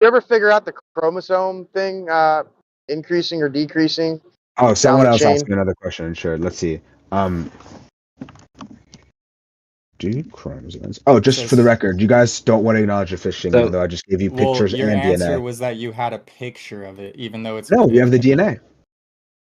You ever figure out the chromosome thing increasing or decreasing Oh, down someone the else chain? asked me another question. Sure, let's see. Do chromosomes? Oh, It just for the says, record, you guys don't want to acknowledge the fishing, So- even though I just gave you well, pictures your and answer DNA. was that you had a picture of it, even though it's No, we have the DNA.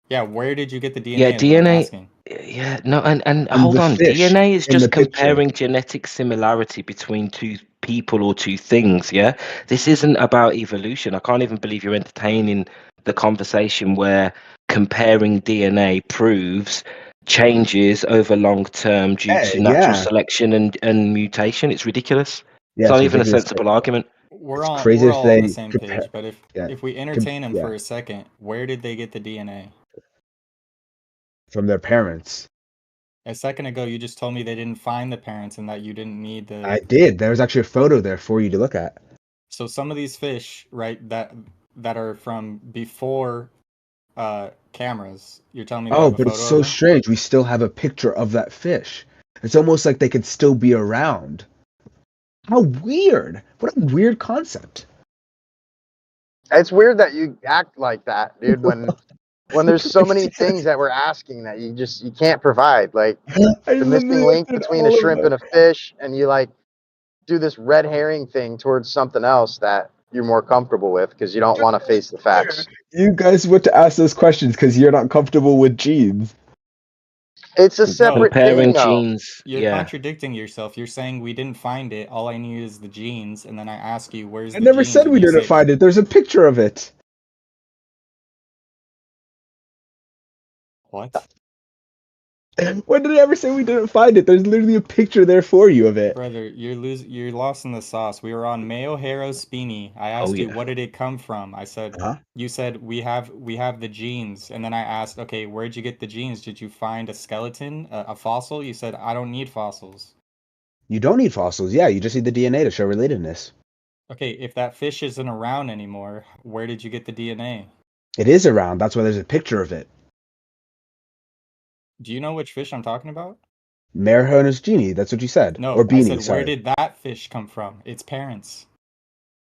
Yeah, where did you get the DNA? Yeah, is what I'm DNA. asking. Yeah, no, and On hold the on. fish DNA is in the just picture. comparing genetic similarity between two people or two things. Yeah, this isn't about evolution. I can't even believe you're entertaining the conversation where comparing DNA proves changes over long term due to natural Yeah. selection and mutation. It's ridiculous. Yeah, It's not it's even a ridiculous. sensible argument. We're It's all crazy we're if all on the they same compare. page, but Yeah, if we entertain them yeah, for a second, where did they get the DNA? from their parents. A second ago, you just told me they didn't find the parents and that you didn't need the. I did. There was actually a photo there for you to look at. So some of these fish, right, that are from before cameras, you're telling me they Oh, have a but it's photo so of them? strange. We still have a picture of that fish. It's almost like they could still be around. How weird. What a weird concept. It's weird that you act like that, dude. When there's so many things that we're asking that you can't provide, like I the missing literally link answered between a all of shrimp them. and a fish, and you like do this red herring thing towards something else that you're more comfortable with because you don't want to face the facts. You guys want to ask those questions because you're not comfortable with genes. It's a separate Comparing thing, though. genes. You're Yeah. contradicting yourself. You're saying we didn't find it. All I need is the genes, and then I ask you, "Where's I the never genes?" said and we you didn't say, find it. There's a picture of it. "What, When did I ever say we didn't find it? There's literally a picture there for you of it. brother? You're lost in the sauce." We were on Mayo Hero Spini. I asked you, yeah. "What did it come from?" I said, Huh? "You said we have the genes," and then I asked, "Okay, where'd you get the genes? Did you find a skeleton, a fossil?" You said, "I don't need fossils." You don't need fossils. Yeah, you just need the DNA to show relatedness. Okay, if that fish isn't around anymore, where did you get the DNA? It is around. That's why there's a picture of it. Do you know which fish I'm talking about? Marathan is genie. That's what you said. No, Or I beanie, said, where sorry. did that fish come from? Its parents.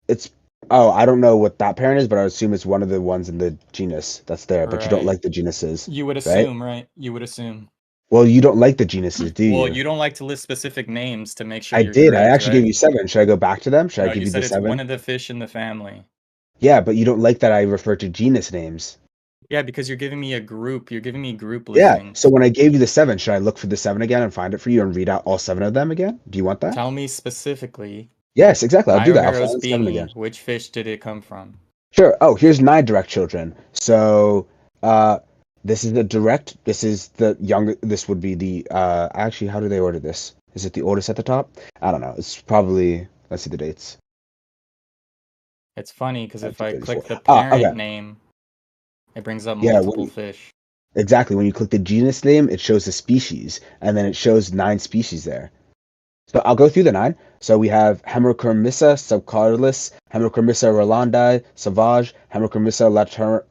It's I don't know what that parent is, but I assume it's one of the ones in the genus that's there. But you don't Right. like the genuses, You would right? assume, right? You would assume. Well, you don't like the genuses, do Well, you? you don't like to list specific names to make sure I you're did. I correct, actually gave right? you 7. Should I go back to them? Should I No, give you you the said it's one 7? of the fish in the family. Yeah, but you don't like that I refer to genus names. Yeah, because you're giving me a group. You're giving me group Yeah. listings. So when I gave you the 7, should I look for the 7 again and find it for you and read out all 7 of them again? Do you want that? Tell me specifically, Yes, exactly. I'll do that. I'll Mayoharo's find the 7 again. beanie, which fish did it come from? Sure. Oh, here's 9 direct children. So, this is the direct. This is the younger. This would be the. Actually, how do they order this? Is it the oldest at the top? I don't know. It's probably. Let's see the dates. It's funny because if I 1934. click the Ah, parent okay. name, it brings up Yeah. multiple fish. Exactly. When you click the genus name, it shows the species, and then it shows 9 species there. So I'll go through the 9. So we have Hemerochromissa subcaudalus, Hemerochromissa rolandi sauvage, Hemerochromissa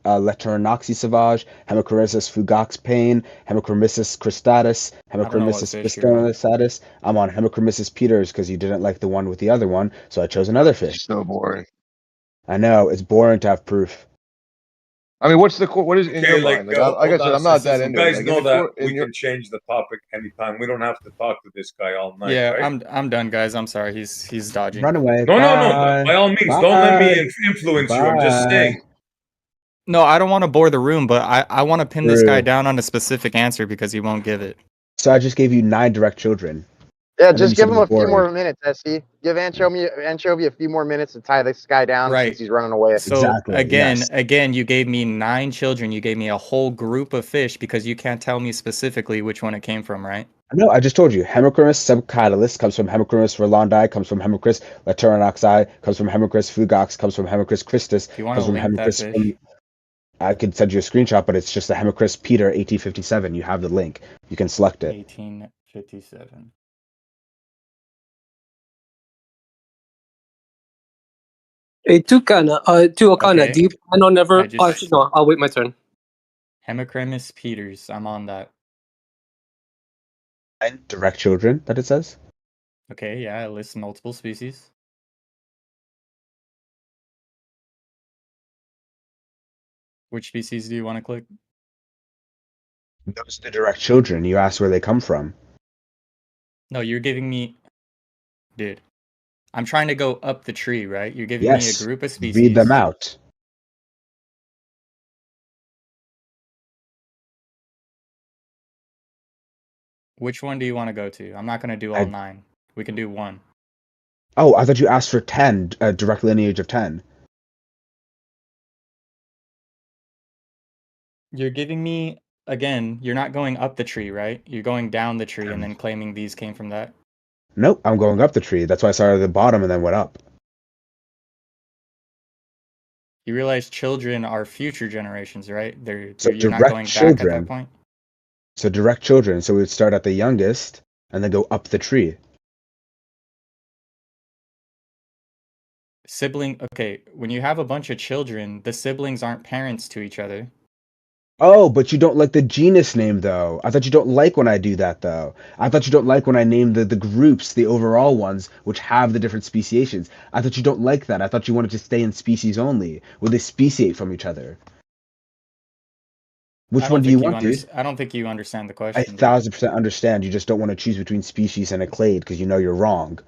laternoxi sauvage, Hemerochromissa fugax pain, Hemerochromissa cristatus, I don't know what Hemerochromissa fish you're on. spistonosatus. I'm on Hemerochromissa peters because you didn't like the one with the other one, so I chose another fish. So boring. I know it's boring to have proof. I mean, what is in your mind? Like I said, I'm not that into it. guys Like, know if that you're we can change the topic anytime. We don't have to talk to this guy all night, Yeah, right? I'm done, guys. I'm sorry. He's dodging. Run away. No. Bye. By all means, Bye. don't let me influence you. I'm just Bye. saying. No, I don't want to bore the room, but I want to pin this guy True. down on a specific answer because he won't give it. So I just gave you 9 direct children. Yeah, And then you just said give it him was a few boring. more minutes, SC. Give Anchovy a few more minutes to tie this guy down Right. since he's running away. So Exactly, again, yes. you gave me 9 children. You gave me a whole group of fish because you can't tell me specifically which one it came from, right? No, I just told you. Hemerochromys subcaudalus comes from Hemerochromys rolandi, comes from Hemerochrys laternoxi, comes from Hemerochrys fugax, comes from Hemerochrys christus, Do you want comes to from link that Hemerochrys. fish? I could send you a screenshot, but it's just the Hemerochrys Peter 1857. You have the link. You can select it. 1857. Hey, Tuakana, Okay. do you plan on never? I just- Actually, no, I'll wait my turn. Hemocremus peters. I'm on that. And direct children, that it says. Okay, yeah, it lists multiple species. Which species do you want to click? Those are the direct children. You asked where they come from. No, you're giving me, dude. I'm trying to go up the tree, right? You're giving me a Yes. group of species. Read them out. Which one do you want to go to? I'm not going to do all 9. We can do 1. Oh, I thought you asked for 10, a direct lineage of 10. You're giving me, again, you're not going up the tree, right? You're going down the tree and then claiming these came from that. Nope, I'm going up the tree. That's why I started at the bottom and then went up. You realize children are future generations, right? So you're not direct going back at children. that point? So direct children. So we would start at the youngest and then go up the tree. Sibling, okay, when you have a bunch of children, the siblings aren't parents to each other. Oh, but you don't like the genus name, though. I thought you don't like when I do that, though. I thought you don't like when I name the groups, the overall ones, which have the different speciations. I thought you don't like that. I thought you wanted to stay in species only, where they speciate from each other. Which one do you want, dude? I don't think you understand the I question. 1000% understand. You just don't want to choose between species and a clade because you know you're wrong.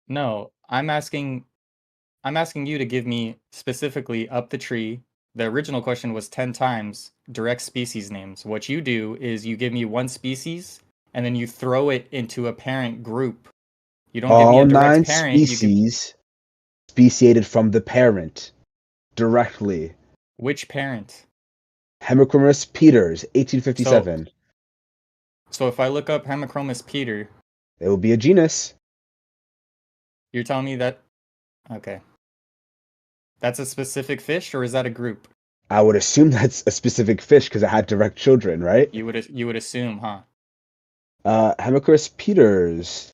No, I'm asking you to give me specifically up the tree. The original question was 10 times direct species names. What you do is you give me one species and then you throw it into a parent group. You don't give me All a direct 9 parent. species speciated from the parent directly. Which parent? Hemichromis peters, 1857. So if I look up Hemichromis peter, it will be a genus. You're telling me that? Okay. That's a specific fish, or is that a group? I would assume that's a specific fish because it had direct children, right? You would assume, huh? Hemichromis peters.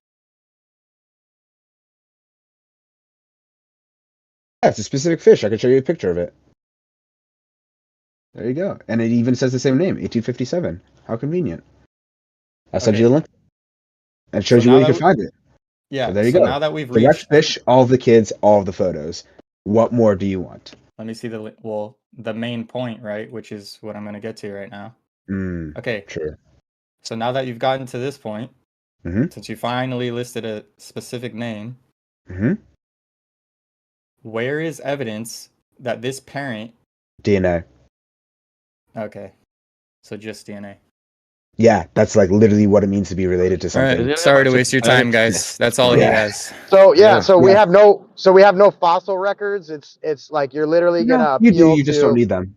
Yeah, it's a specific fish. I can show you a picture of it. There you go. And it even says the same name, 1857. How convenient. I'll send you the link. And it shows you where you can find it. Yeah, so there you go. Now that we've direct reached fish, all of the kids, all of the photos. What more do you want? Let me see the main point, right? Which is what I'm going to get to right now. Okay. Sure. So now that you've gotten to this point, Mm-hmm. since you finally listed a specific name, Mm-hmm. where is evidence that this parent... DNA. Okay. So just DNA. Yeah, that's like literally what it means to be related to something. All right. Sorry to waste your time, guys. That's all he has. So we have no fossil records. It's like you're literally gonna you do. appeal You just to. don't need them.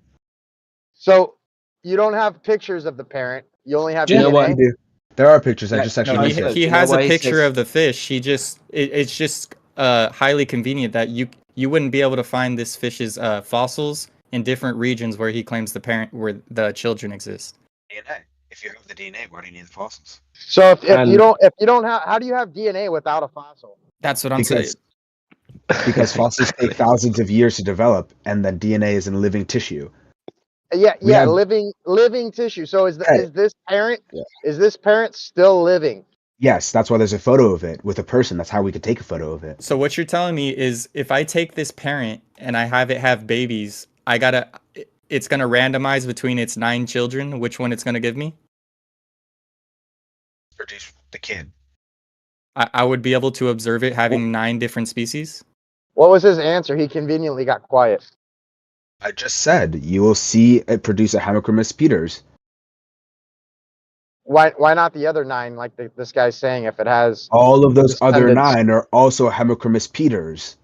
So you don't have pictures of the parent. You only have You know DNA. what? There are pictures. I just actually No, missed it. he has a picture of the fish. It's just highly convenient that you wouldn't be able to find this fish's fossils in different regions where he claims where the children exist. DNA. If you have the DNA, why do you need the fossils? So if you don't have, how do you have DNA without a fossil? That's what I'm saying. Because fossils take thousands of years to develop, and then DNA is in living tissue. Yeah, living tissue. So is this parent still living? Yes, that's why there's a photo of it with a person. That's how we could take a photo of it. So what you're telling me is if I take this parent and I have it have babies, it's gonna randomize between its 9 children, which one it's gonna give me? Produce the kid. I would be able to observe it having 9 different species? What was his answer? He conveniently got quiet. I just said you will see it produce a Hemichromis peters. Why not the other 9? Like this guy's saying, if it has all of those other 9 are also Hemichromis peters.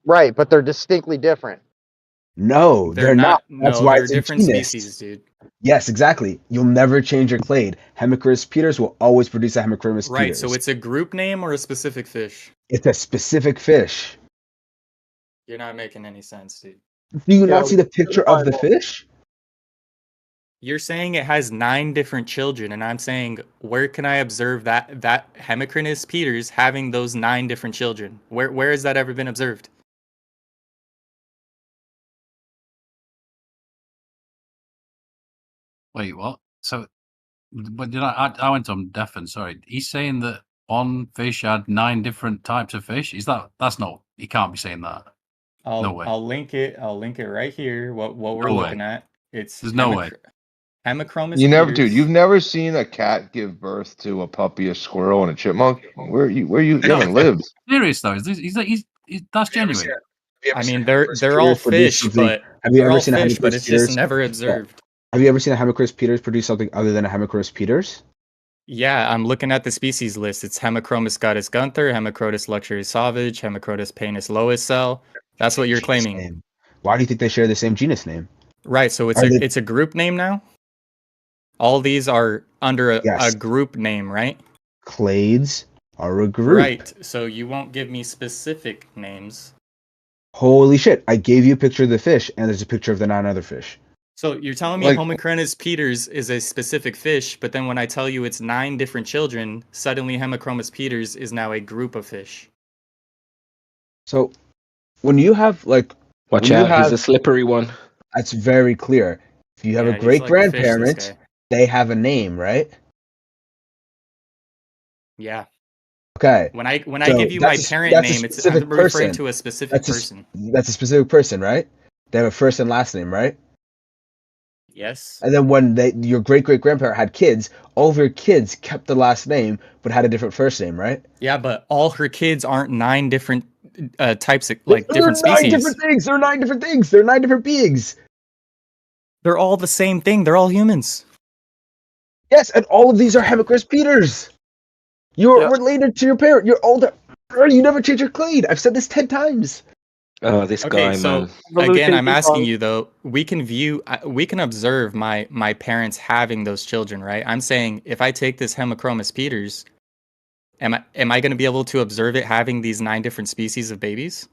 Right, but they're distinctly different. No, they're not. That's why they're it's different a genus. species, dude. Yes, exactly. You'll never change your clade. Hemichromis peters will always produce a Hemichromis peters. Right, so it's a group name or a specific fish? It's a specific fish. You're not making any sense, dude. Do you not see the picture of the fish? You're saying it has 9 different children, and I'm saying, where can I observe that Hemichromis peters having those 9 different children? Where has that ever been observed? Wait, what? So, but I went on deafened. Sorry, he's saying that one fish had 9 different types of fish. That's not? He can't be saying that. No way. I'll link it. I'll link it right here. What we're No way. looking at. It's There's no way. Hemicromus You never, Peters. dude. You've never seen a cat give birth to a puppy, a squirrel, and a chipmunk. Where you? You No. haven't lived. Serious though. He's that's genuine. I mean, they're all fish, but have you ever seen a fish, but Hemicromis it's just Peters? never observed. Have you ever seen a Hemicromis Peters produce something other than a Hemicromis Peters? Yeah, I'm looking at the species list. It's Hemicromis gottis gunther, Hemicrotis luxury sauvage, Hemicrotis panis lois cell. That's what you're claiming. Name. Why do you think they share the same genus name? Right, so it's a group name now? All these are under a group name, right? Clades are a group. Right, so you won't give me specific names. Holy shit, I gave you a picture of the fish, and there's a picture of the 9 other fish. So you're telling me Hemicromis Peters is a specific fish, but then when I tell you it's 9 different children, suddenly Hemicromis Peters is now a group of fish. So when you have watch out, he's a slippery one. That's very clear. If you have a great grandparent, they have a name, right? Yeah. Okay. When I give you my parent name, I'm referring to a specific person. That's a specific person, right? They have a first and last name, right? Yes. And then when your great-great-grandparent had kids, all of your kids kept the last name but had a different first name, right? Yeah, but all her kids aren't 9 different types of different species. 9 different things. They're 9 different things. They're 9 different beings. They're all the same thing. They're all humans. Yes, and all of these are Hemicromis Peters. You're related to your parent. You're older. You never change your clade. I've said this 10 times. Oh, this guy, man. Again, I'm asking you though. We can observe my parents having those children, right? I'm saying if I take this Hemicromis Peters, am I going to be able to observe it having these 9 different species of babies?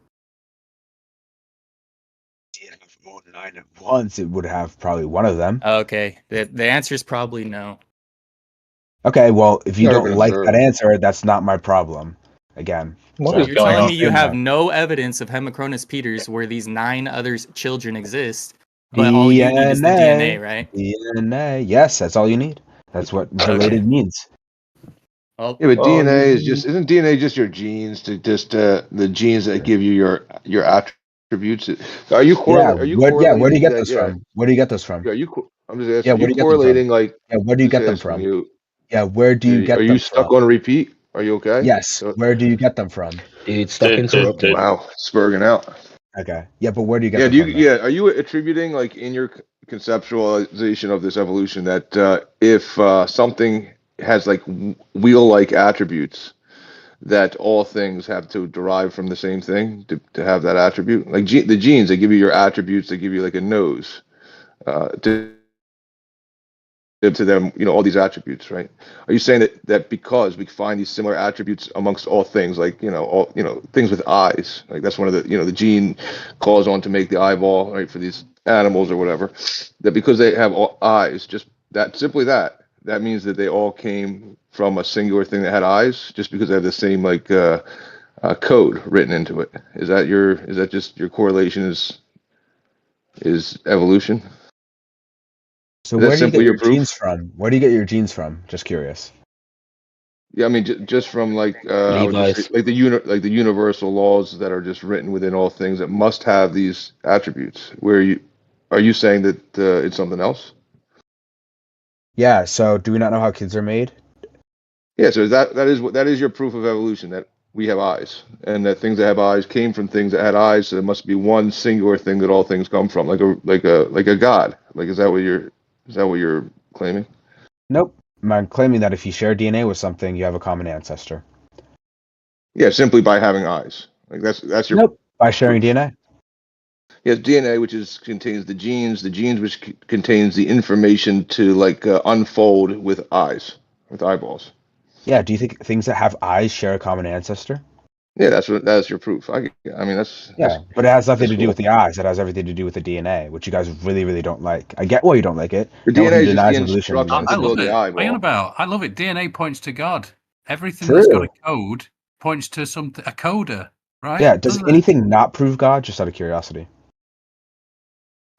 Yeah, if more than 9 at once, it would have probably one of them. Okay, the answer is probably no. Okay, well, if you don't like that answer, that's not my problem. Again. You're telling me you have no evidence of Hemicromis Peters where these 9 other children exist, but all you need is the DNA, right? DNA, yes, that's all you need. That's what related means. Yeah, but DNA isn't DNA just your genes the genes that give you your attributes? Are you correlating? Where do you get those from? Where do you get those from? I'm just asking. Where do you correlating where do you get them from? Where do you get them from? Are you stuck on repeat? Are you okay? Yes. Where do you get them from? Dude, stop interrupting. Wow, spurging out. Okay. Yeah, but where do you get them from? Are you attributing in your conceptualization of this evolution that if something has wheel-like attributes, that all things have to derive from the same thing to have that attribute? The genes, they give you your attributes, they give you a nose to them, all these attributes, right? Are you saying that because we find these similar attributes amongst all things, things with eyes, that's one of the gene calls on to make the eyeball, right, for these animals or whatever, that because they have eyes, just that means that they all came from a singular thing that had eyes, just because they have the same code written into it? Is that just your correlation is evolution? So where do you get your genes from? Where do you get your genes from? Just curious. Yeah, I mean, just from the universal laws that are just written within all things that must have these attributes. Are you saying that it's something else? Yeah. So do we not know how kids are made? Yeah. So that is your proof of evolution, that we have eyes, and that things that have eyes came from things that had eyes. So there must be one singular thing that all things come from, like a god. Is that what you're claiming? Nope. I'm claiming that if you share DNA with something, you have a common ancestor. Yeah, simply by having eyes. That's your. Nope. By sharing DNA. Yes, DNA, which contains the genes which contains the information to unfold with eyes, with eyeballs. Yeah. Do you think things that have eyes share a common ancestor? Yeah, that's your proof. I mean, but it has nothing to do with the eyes. It has everything to do with the DNA, which you guys really, really don't like. I get why you don't like it. The DNA is just the instruction to build the eyeball. I love it. DNA points to God. Everything that's got a code points to something, a coda, right? Yeah. Does anything not prove God? Just out of curiosity.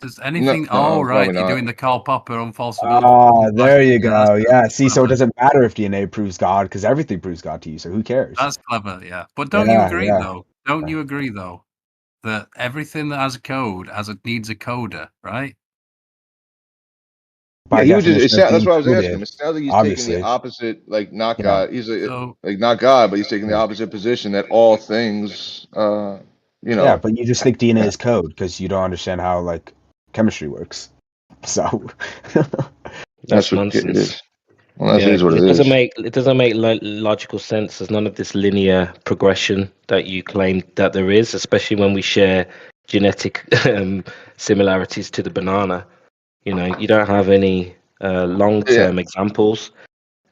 Does anything? Right. You're doing the Karl Popper unfalsifiability. Oh, there you go. Yeah. See, so it doesn't matter if DNA proves God, because everything proves God to you. So who cares? That's clever. Yeah. But don't you agree though? Don't you agree though that everything that has a code needs a coder, right? By he was just. definition of That's being what I was asking coded, him. It sounds like he's taking the obviously. opposite, like not Yeah. God. He's So like not God, but he's taking the Yeah. opposite position that all things, Yeah, but you just think DNA is code because you don't understand how like chemistry works. So That's what it nonsense. is. Well, that Yeah, is what 'cause it is. it doesn't make logical sense. There's none of this linear progression that you claim that there is, especially when we share genetic similarities to the banana. You know, you don't have any long-term examples,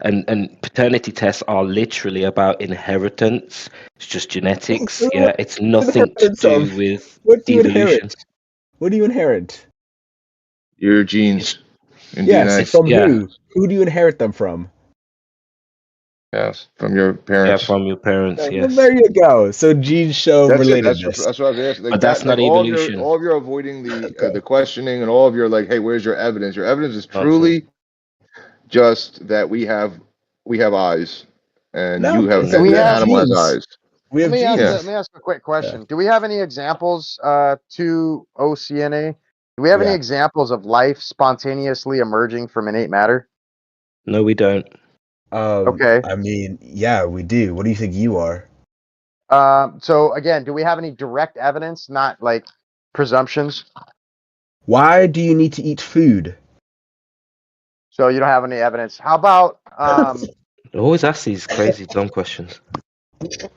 and paternity tests are literally about inheritance. It's just genetics. Yeah, it's nothing to Inheritance do of with what do you evolution. inherit? What do you inherit? Your genes and Yes, DNA. from Yeah, who? Who do you inherit them from? Yes, from your yeah, parents. from your parents. Well, Yes, there you go. So genes show That's it. relatedness. That's what I was asking. Like but that's that. Like not evolution. all of your avoiding Okay. the questioning and all of your like, hey, where's your evidence? Your evidence is Nonsense. truly just that we have eyes, and No, you have it's Do we the have? animal has genes. eyes. We have Yeah. Let genes. me ask a quick Yeah. question. Do we have any examples to OCNA? Do we have any Yeah. examples of life spontaneously emerging from innate matter? No, we don't. Okay. I mean, yeah, we do. What do you think you are? So again, do we have any direct evidence, not like presumptions? Why do you need to eat food? So you don't have any evidence. How about Always ask these crazy dumb questions.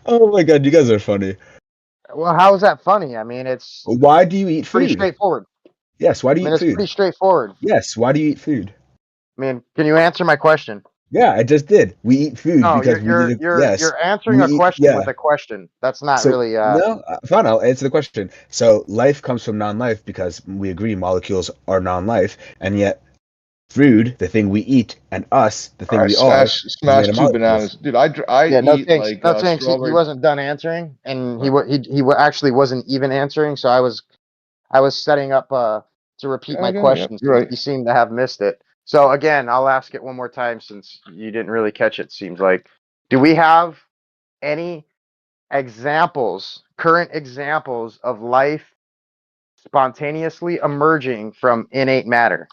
Oh my god, you guys are funny. well, how is that funny? I mean, it's Why do you eat pretty food? straightforward. Yes, why do I you mean, eat it's food? pretty straightforward. Yes, why do you eat food? I mean, can you answer my question? Yeah, I just did. We eat food No, because we need to. Yes, you're answering we a eat. question Yeah. with a question. That's not So really no, fine. I'll answer the question. So life comes from non-life because we agree molecules are non-life, and yet food, the thing we eat, and us, the thing I we are, is made smashed of two molecules. bananas, dude. I yeah. No eat thanks. like No thanks. He strawberry. wasn't done answering, and actually wasn't even answering. So I was setting up to repeat my Okay, yeah, question you're since right. you seem to have missed it. So again, I'll ask it one more time since you didn't really catch it. Seems like, do we have any examples, current examples of life spontaneously emerging from innate matter?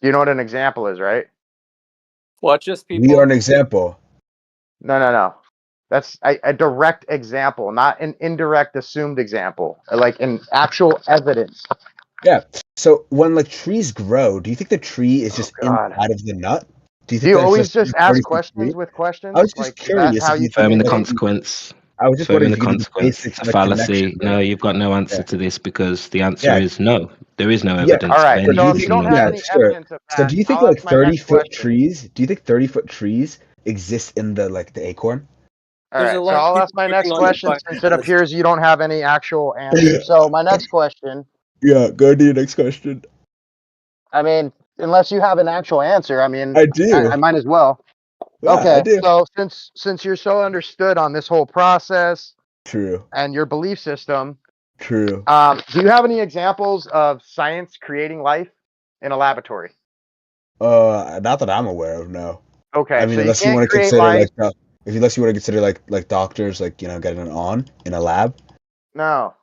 You know what an example is, right? Watch this, We people. are an example. No. That's a direct example, not an indirect assumed example, like an actual evidence. Yeah. So when like trees grow, do you think the tree is Oh just God. inside of the nut? Do you Do think you that's always just just part ask of the questions tree? with I was questions? just Like, is that curious how if you you think Affirming the that communicate? consequence. I was just Affirming wondering the if you could do the consequence. basics It's a of a fallacy. connection, No, bro. you've got no answer Yeah. to this because the answer Yeah. is no. There is no Yeah. evidence All for right. any So Do you if you think, don't reason. have yeah, any sure. evidence of So that, do you think I'll like ask my 30 next foot question. trees, do you think 30-foot trees exist in the like the acorn? All There's a right. So lot of I'll ask people my working next on the question since it biogenesis. appears you don't have any actual answer. So my next question, Yeah, go to your next question. I mean, unless you have an actual answer, I mean, I I do. might as well. Yeah, I Okay. do. So since you're so understood on this whole process True. and your belief system, True. do you have any examples of science creating life in a laboratory? Not that I'm aware of, no. I Okay, mean, so you unless you can't want to create consider life. unless you want to consider like doctors like, getting it on in a lab. No.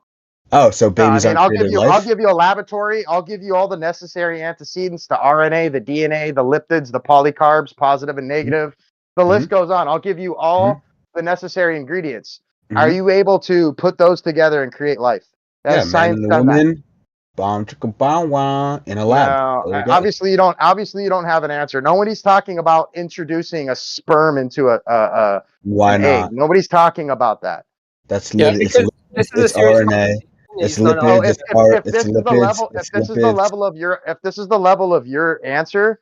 Oh, so No, I babies mean, aren't creating I'll life? give you a laboratory. I'll give you all the necessary antecedents, the RNA, the DNA, the lipids, the polycarbs, positive and negative. The Mm-hmm. list goes on. I'll give you all the necessary ingredients. Are Mm-hmm. you able to put those together and create life? Yeah, Has man science and the done that? woman, bomb chicka bow wow, in a lab. No, There we go. obviously you don't. Obviously you don't have an answer. Nobody's talking about introducing a sperm into Why an egg. not? Nobody's talking about that. That's Yeah, literally because this is a it's serious RNA, conversation. it's He's not So lipids, if it's this is the lipids, level, it's lipids. if this is the level of your answer,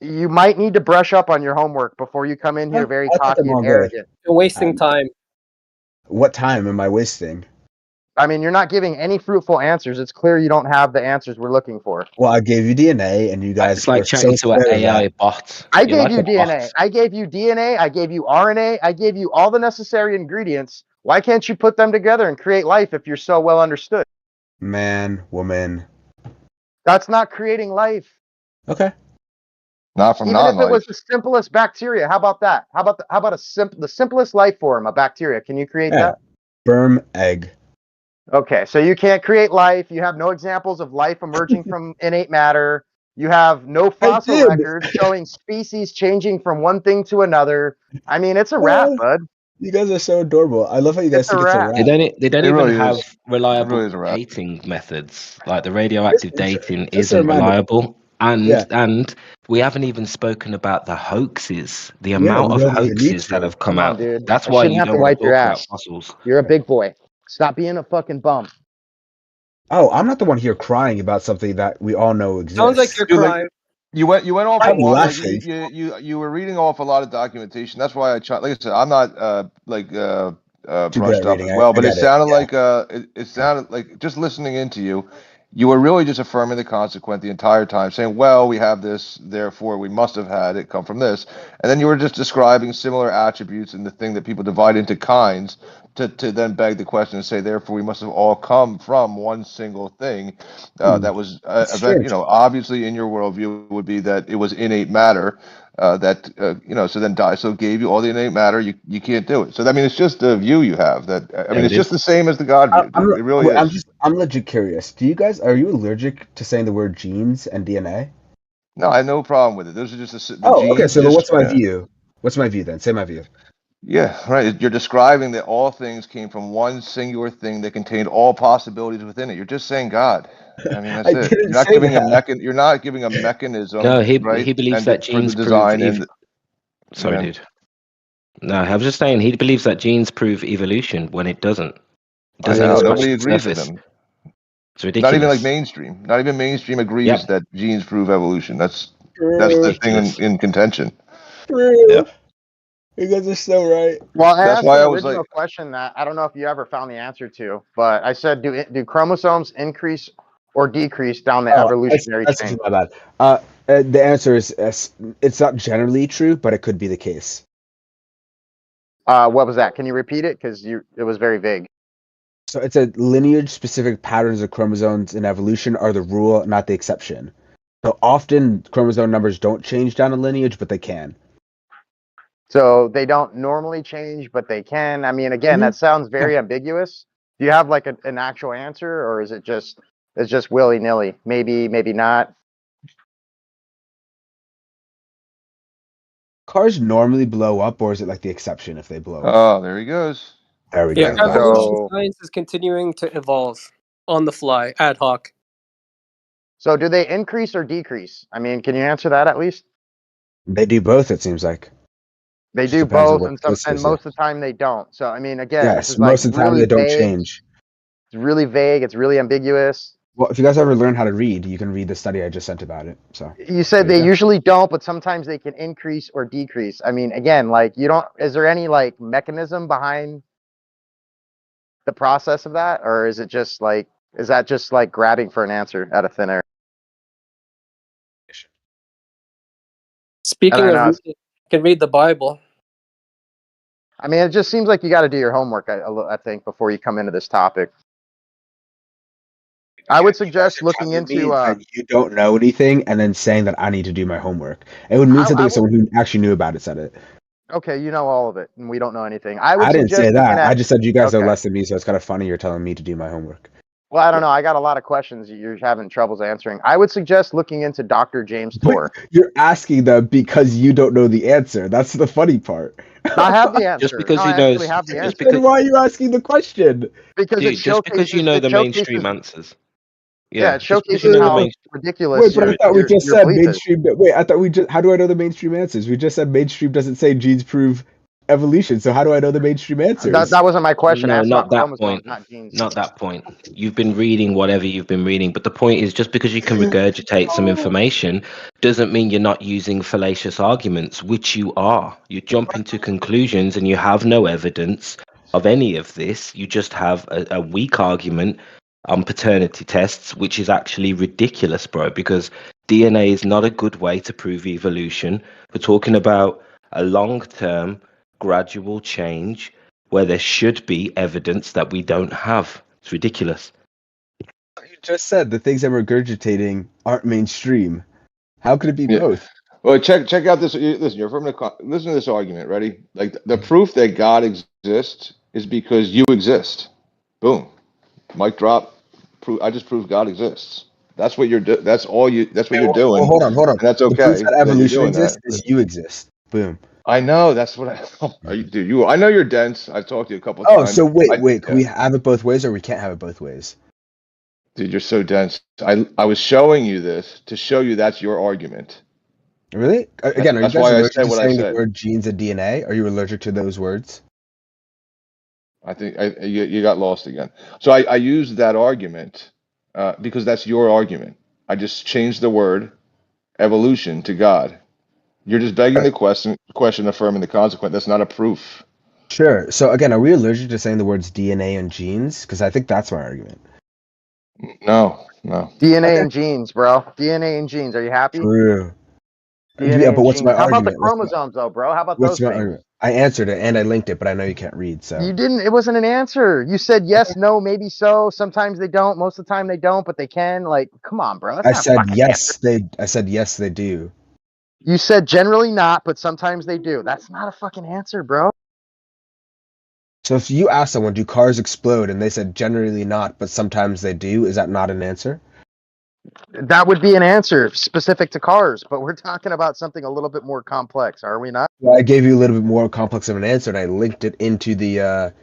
you might need to brush up on your homework before you come in here very I thought them cocky and all good. arrogant. wasting time. What time am I wasting? I mean, you're not giving any fruitful answers. It's clear you don't have the answers we're looking for. Well, I gave you DNA, and you guys It's like were chatting so to an scared of AI that. bot. I You're gave like you a bot. DNA. I gave you DNA. I gave you RNA. I gave you all the necessary ingredients. Why can't you put them together and create life if you're so well understood? Man, woman. That's not creating life. Okay. Not from Even if it was non-life. the simplest bacteria, how about that? How about the simplest life form, a bacteria? Can you create Yeah. that? sperm, egg. Okay, so you can't create life. You have no examples of life emerging from innate matter. You have no fossil did. records showing species changing from one thing to another. I mean, it's a wrap, bud. You guys are so adorable. I love how you guys It's a think it's a wrap. wrap. They don't It even really have is. It reliable really is a wrap. dating methods. Like the radioactive Just- dating just a isn't reminder. reliable, and Yeah. and we haven't even spoken about the hoaxes, the Yeah, amount we of don't even need hoaxes that to. have come Come on, out. dude. That's I why shouldn't you have to don't want wipe to your talk about ass. fossils. You're a big boy. Stop being a fucking bum. Oh, I'm not the one here crying about something that we all know exists. Sounds like you're Dude, like, crying. you went off a I'm lot. Like laughing. you were reading off a lot of documentation. That's why like I said, I'm not Too good brushed at up reading. as well. I But it get it. sounded Yeah. like it sounded like just listening into you, you were really just affirming the consequent the entire time, saying, "Well, we have this, therefore we must have had it come from this," and then you were just describing similar attributes in the thing that people divide into kinds. To then beg the question and say, therefore, we must have all come from one single thing that was It's strange. obviously in your worldview would be that it was innate matter that so then die. So it gave you all the innate matter. You can't do it. So I mean, it's just a view you have. That I mean, There it's it just is. the same as the God view. I'm, It really is. I'm legit curious. Are you allergic to saying the word genes and DNA? No, I have no problem with it. Those are just the Oh, okay. genes. So then Just what's my view? What's my view then? Say my view. yeah, right. You're describing that all things came from one singular thing that contained all possibilities within it. You're just saying God. I mean, that's I it. didn't You're not say giving that. You're not giving a mechanism, No, right? he believes And that for the genes prove design and Sorry, yeah. dude. No, I was just saying he believes that genes prove evolution when it doesn't. It I doesn't even know scratch nobody the agrees with surface. him. It's Not even like ridiculous. mainstream. Not even mainstream agrees Yep, that genes prove evolution. That's the True. thing ridiculous. in contention. True. Yep. You guys are so right. Well, I That's asked why an I was like, original question that I don't know if you ever found the answer to, but I said, do chromosomes increase or decrease down the Oh, evolutionary that's chain? actually my bad. The answer is it's not generally true, but it could be the case. What was that? Can you repeat it? Because it was very vague. So it's a lineage-specific patterns of chromosomes in evolution are the rule, not the exception. So often chromosome numbers don't change down a lineage, but they can. So they don't normally change, but they can. I mean, again, that sounds very ambiguous. Do you have like an actual answer, or is it just willy nilly? Maybe, maybe not. Cars normally blow up, or is it like the exception if they blow up? oh, there he goes. There we Yeah, go. Bring it back. evolution So, science is continuing to evolve on the fly, ad hoc. so do they increase or decrease? I mean, can you answer that at least? They do both, it seems like. They Just do depends on both, what and twist they say. most of the time they don't. So, I mean, again, this Yes, is like most of the time really they don't vague. change. It's really vague. It's really ambiguous. Well, if you guys ever learn how to read, you can read the study I just sent about it. So You said there you they go. usually don't, but sometimes they can increase or decrease. I mean, again, like you don't. Is there any like mechanism behind the process of that, or is it just like is that just like grabbing for an answer out of thin air? And Speaking I of know, reading, you can read the Bible. I mean, it just seems like you got to do your homework. I think before you come into this topic, I would You guys suggest are looking telling me into. that you don't know anything and then saying that I need to do my homework. It would mean something I if would. someone who actually knew about it said it. Okay, you know all of it, and we don't know anything. I would I didn't suggest say looking that. I at. just said you guys know Okay. less than me, so it's kind of funny you're telling me to do my homework. Well, I don't know. I got a lot of questions you're having troubles answering. I would suggest looking into Dr. James But Tour. you're asking them because you don't know the answer. That's the funny part. I have the Just answer. because No, you I know, actually have the just answer Then because, why are you asking the question? because dude, just because you know the mainstream answers. Yeah, Yeah, it just because you showcases know the how mainstream. ridiculous Wait, but I thought we just your said belief is. mainstream. Wait, I thought we just. How do I know the mainstream answers? We just said mainstream doesn't say genes prove evolution. So how do I know the mainstream answers? That wasn't my question. I No, asked about not that chromosomes, point. not genes. Not that point. You've been reading whatever you've been reading, but the point is just because you can regurgitate some information doesn't mean you're not using fallacious arguments, which you are. You jump into conclusions and you have no evidence of any of this. You just have a weak argument on paternity tests, which is actually ridiculous, bro, because DNA is not a good way to prove evolution. We're talking about a long-term gradual change where there should be evidence that we don't have. It's ridiculous. You just said the things I'm regurgitating aren't mainstream. How could it be Yeah. both? Well, check out this. Listen, listen to this argument. Ready? Like the proof that God exists is because you exist. Boom. Mic drop. I just proved God exists. That's what you're that's all you that's what you're Well, doing. hold on. And that's The proof okay that that you're evolution doing exists that. is you exist. Boom. I know that's what I know you're dense. I've talked to you a couple of Oh, times. so wait. Can we have it both ways, or we can't have it both ways? Dude, you're so dense. I was showing you this to show you that's your argument. Really? Again, are you That's guys why I allergic said to what I saying the said. word genes and DNA? Are you allergic to those words? I think you got lost again. So I used that argument because that's your argument. I just changed the word evolution to God. You're just begging the question, affirming the consequent. That's not a proof. Sure. So again, are we allergic to saying the words DNA and genes? Because I think that's my argument. No. DNA Okay. and genes, bro. DNA and genes. Are you happy? True. DNA Yeah, and but what's my genes. How about the argument? chromosomes, though, bro? How about What's those my things? argument? I answered it and I linked it, but I know you can't read, so. You didn't. It wasn't an answer. You said yes, no, maybe so. Sometimes they don't. Most of the time they don't, but they can. Like, come on, bro. That's I not a said fucking answer. yes. I said yes, they do. You said generally not, but sometimes they do. That's not a fucking answer, bro. So if you ask someone, do cars explode, and they said generally not, but sometimes they do, is that not an answer? That would be an answer specific to cars, but we're talking about something a little bit more complex, are we not? Well, I gave you a little bit more complex of an answer, and I linked it into the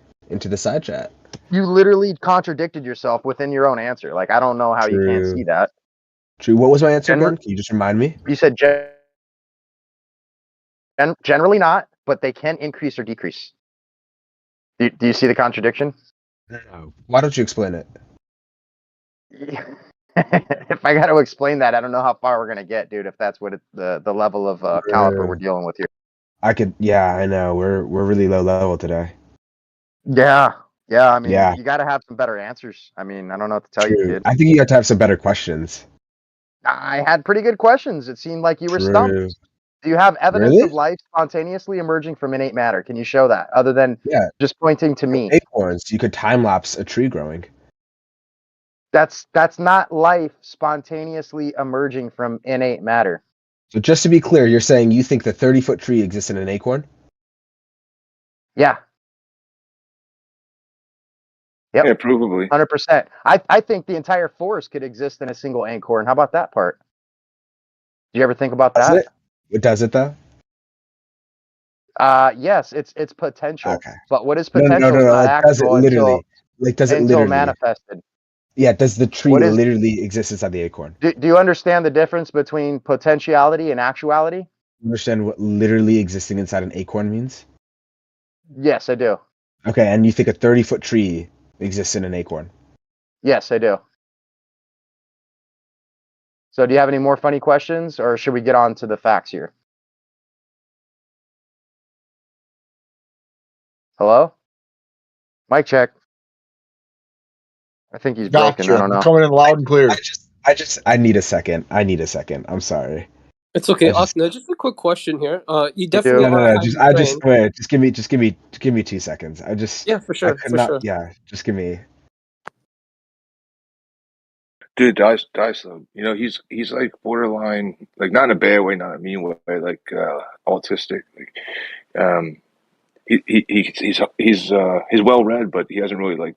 side chat. You literally contradicted yourself within your own answer. Like, I don't know how you can't see that. True. What was my answer again? Can you just remind me? You said generally not, but they can increase or decrease. Do you see the contradiction? No. Why don't you explain it? If I got to explain that, I don't know how far we're gonna get, dude. If that's what the level of caliper we're dealing with here. I could. Yeah, I know. We're really low level today. Yeah. I mean, Yeah. you got to have some better answers. I mean, I don't know what to tell you, True. kid. I think you have to have some better questions. I had pretty good questions. It seemed like you were True. stumped. Do you have evidence Really? of life spontaneously emerging from innate matter? Can you show that other than just pointing to me? Acorns. You could time lapse a tree growing. That's not life spontaneously emerging from innate matter. So just to be clear, you're saying you think the 30-foot tree exists in an acorn? Yeah. Yep. Yeah, provably. 100%. I think the entire forest could exist in a single acorn. How about that part? Do you ever think about that? Does it though? Yes, it's potential. Okay. But what is potential No, is not like, does it actual literally? Like, does it until literally? manifested. Yeah, does the tree literally exist inside the acorn? Do you understand the difference between potentiality and actuality? Understand what literally existing inside an acorn means? Yes, I do. Okay, and you think a 30-foot tree exists in an acorn? Yes, I do. So do you have any more funny questions, or should we get on to the facts here? Hello? Mic check. I think he's broken. I don't know. Coming in loud and clear. I need a second. I'm sorry. It's okay, Akna. Just a quick question here. You definitely No. are highly trained. Wait. Just give me 2 seconds. Yeah, for sure. Yeah, just give me. Dude, Dice, though. You know, he's like borderline, like not in a bad way, not in a mean way, like autistic. Like, he's well read, but he hasn't really like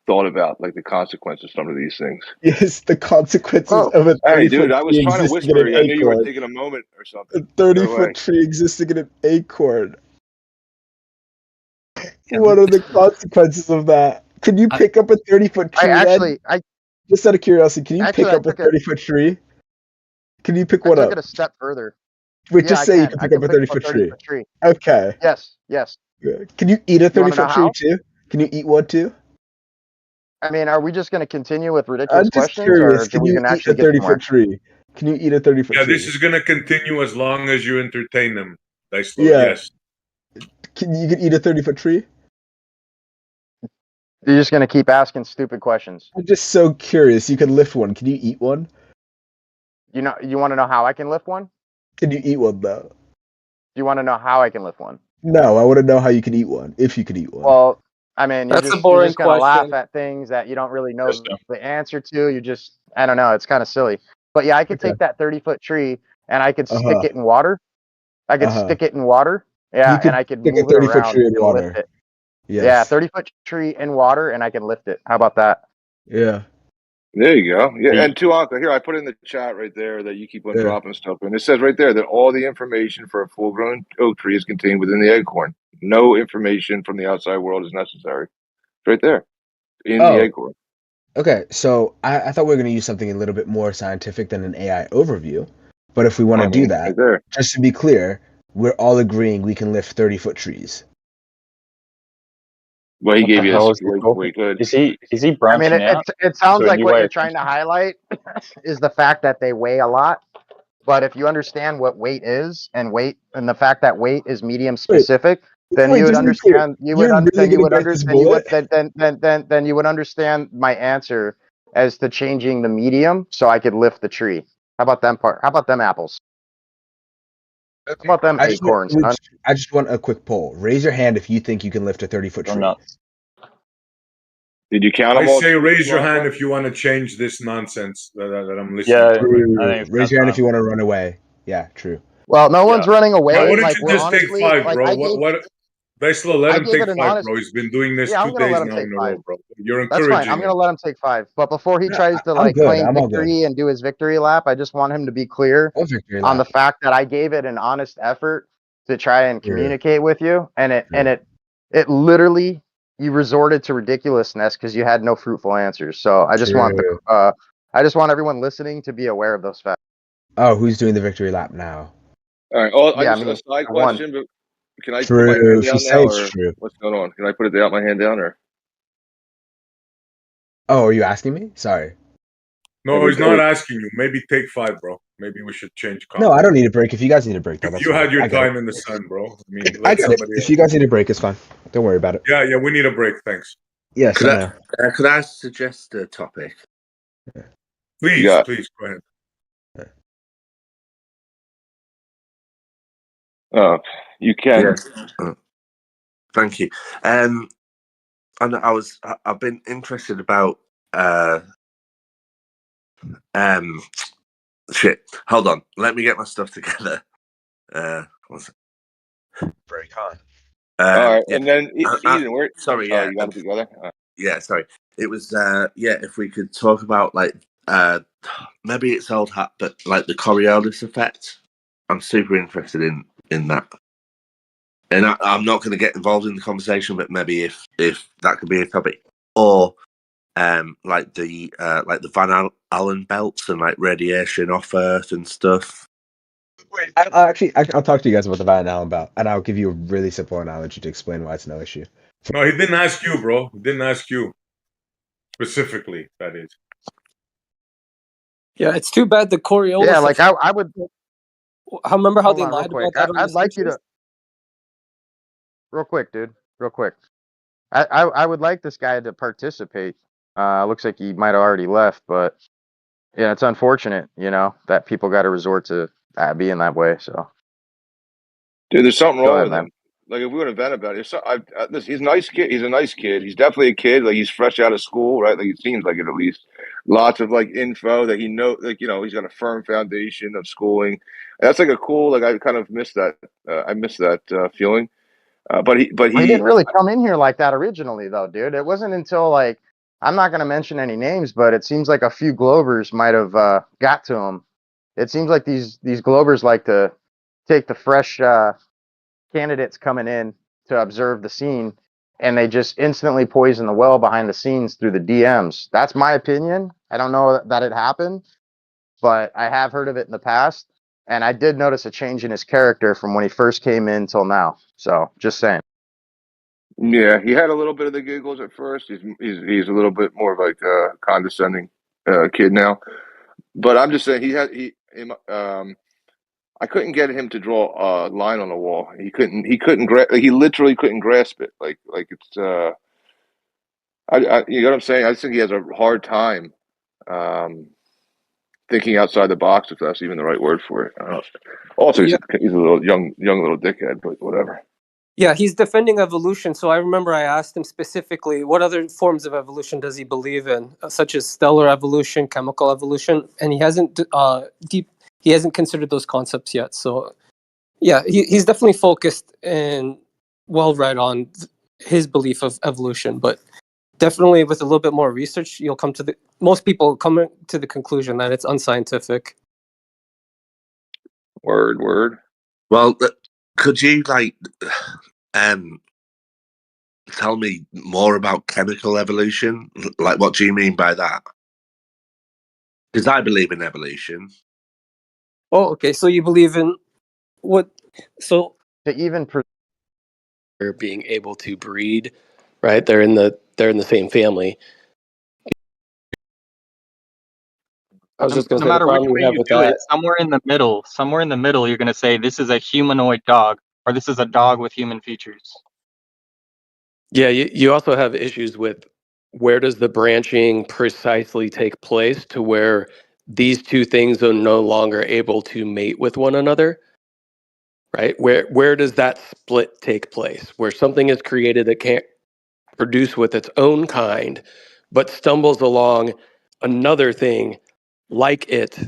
thought about like the consequences of some of these things. Yes, the consequences of a 30-foot Hey, dude, I was tree trying to existing in whisper. an I knew you were acorn. taking a moment or something. A 30-foot tree existing in an acorn. Yeah, What are the consequences of that? Can you pick up a 30-foot tree? Just out of curiosity, can you pick up a 30-foot tree? Can you pick one up? I took it a step further. Wait, just say you can pick up a 30-foot tree. Okay. Yes. Can you eat a 30-foot tree too? Can you eat one too? I mean, are we just going to continue with ridiculous I'm just questions, curious. or Can you eat a 30-foot tree? Can you eat a 30-foot tree? Yeah, this is going to continue as long as you entertain them. Yes. Can you eat a 30-foot tree? You're just going to keep asking stupid questions. I'm just so curious. You can lift one. Can you eat one? You want to know how I can lift one? Can you eat one though? Do you want to know how I can lift one? No, I want to know how you can eat one. If you could eat one. Well, I mean, you're just going to laugh question. at things that you don't really know the answer to. I don't know. It's kind of silly. But yeah, I could take that 30-foot tree and I could stick it in water. I could stick it in water. Yeah, and I could move it around and lift it. Yes. Yeah, 30-foot tree in water, and I can lift it. How about that? Yeah. There you go. Yeah, Hey. and Tuanka, here I put in the chat right there that you keep on Yeah. dropping stuff, and it says right there that all the information for a full-grown oak tree is contained within the acorn. No information from the outside world is necessary. It's right there in the Oh, acorn. okay. So I thought we were going to use something a little bit more scientific than an AI overview. But if we want to I do mean, that, right there. just to be clear, we're all agreeing we can lift 30-foot trees. Well, he What gave the you hell this is he way talking? good. Is he I branching mean, out it sounds to a like new what way you're of trying to thinking? highlight is the fact that they weigh a lot. But if you understand what weight is and the fact that weight is medium specific, then Wait, you would just to be clear, understand. You would you're really then you going to would bite under this then you would bullet? then you would understand my answer as to changing the medium so I could lift the tree. How about them part? How about them apples? How about them I just want, acorns, son? I just want a quick poll. Raise your hand if you think you can lift a 30-foot Go tree. nuts. Did you count I them all? say raise your Tuanka? hand if you want to change this nonsense that I'm listening Yeah, to. I think it's Raise about your hand if time. you want to run away. Yeah, true. Well, no one's running Now, away. why don't Like you we're just take honestly, 5, like bro? What? Vesla, let I him gave take it an 5, honest. bro. He's been doing this Yeah, I'm 2 gonna let days him now take in a 5. row, bro. You're That's fine. I'm encouraging him. gonna let him take 5. But before he Yeah, tries to I'm like good. claim I'm all good. victory and do his victory lap, I just want him to be clear I'll victory on the lap. fact that I gave it an honest effort to try and Sure. communicate with you, and Sure. it literally you resorted to ridiculousness because you had no fruitful answers. So I just want True. I just want everyone listening to be aware of those facts. Oh, who's doing the victory lap now? All right. Oh, I Yeah, I just a mean, side I won. question, but can I put my True. hand She down now, says or true. what's going on? Can I put my hand down, or? Oh, are you asking me? Sorry. No, he's not asking you. Maybe take 5, bro. Maybe we should change No, content. I don't need a break. If you guys need a break, though, that's You fine. had your I get time it. in the sun, bro. I mean, I let get it. somebody If else. you guys need a break, it's fine. Don't worry about it. Yeah, we need a break. Thanks. Yes, Could I I know. could I suggest a topic? Please, Yeah. please, go ahead. You can. Yes. Thank you. And I've been interested about shit. Hold on. Let me get my stuff together. Very kind. All right, Yeah. and then Eden, where? Sorry. Oh, Yeah. you got it together. Yeah. Sorry. It was. Yeah. If we could talk about like maybe it's old hat, but like the Coriolis effect. I'm super interested in that. And I'm not going to get involved in the conversation, but maybe if that could be a topic, or like the Van Allen belts and like radiation off Earth and stuff. Wait, I'll talk to you guys about the Van Allen belt, and I'll give you a really simple analogy to explain why it's no issue. No, he didn't ask you, bro. He didn't ask you specifically. That is. Yeah, it's too bad the Coriolis. Yeah, like I would. Remember how Hold they on, real lied quick. about that on I'd the like you sutures? to. Real quick, dude. Real quick. I would like this guy to participate. Looks like he might have already left, but yeah, it's unfortunate, that people got to resort to being that way. So Dude, there's something go wrong ahead, with man. him. Like if we were to vent about it, listen, he's a nice kid. He's a nice kid. He's definitely a kid. Like he's fresh out of school, right? Like it seems like it at least. Lots of like info that he know, like he's got a firm foundation of schooling. And that's like a cool. Like I kind of miss that. I miss that feeling. But He didn't really come in here like that originally, though, dude. It wasn't until like I'm not gonna mention any names, but it seems like a few Glovers might have got to him. It seems like these Glovers like to take the fresh candidates coming in to observe the scene, and they just instantly poison the well behind the scenes through the DMs. That's my opinion. I don't know that it happened, but I have heard of it in the past, and I did notice a change in his character from when he first came in till now. So just saying. Yeah, he had a little bit of the giggles at first. He's a little bit more of like a condescending kid now. But I'm just saying I couldn't get him to draw a line on the wall. He couldn't he literally couldn't grasp it. Like it's you know what I'm saying? I just think he has a hard time thinking outside the box, if that's even the right word for it. I don't know. Also, Yeah. he's a little young little dickhead, but whatever. Yeah, he's defending evolution. So I remember I asked him specifically, what other forms of evolution does he believe in, such as stellar evolution, chemical evolution, and he hasn't he hasn't considered those concepts yet. So yeah, he's definitely focused and well read on his belief of evolution, but definitely with a little bit more research, you'll come to most people come to the conclusion that it's unscientific. Word. Well, could you tell me more about chemical evolution? Like, what do you mean by that? Because I believe in evolution. Oh, okay. So you believe in what? So To even they're being able to breed, right? They're in the same family. I was just going to No say the matter which problem way you have you with do it, that. somewhere in the middle, you're going to say this is a humanoid dog, or this is a dog with human features. Yeah, you also have issues with where does the branching precisely take place to where these two things are no longer able to mate with one another, right? Where does that split take place? Where something is created that can't produce with its own kind, but stumbles along another thing like it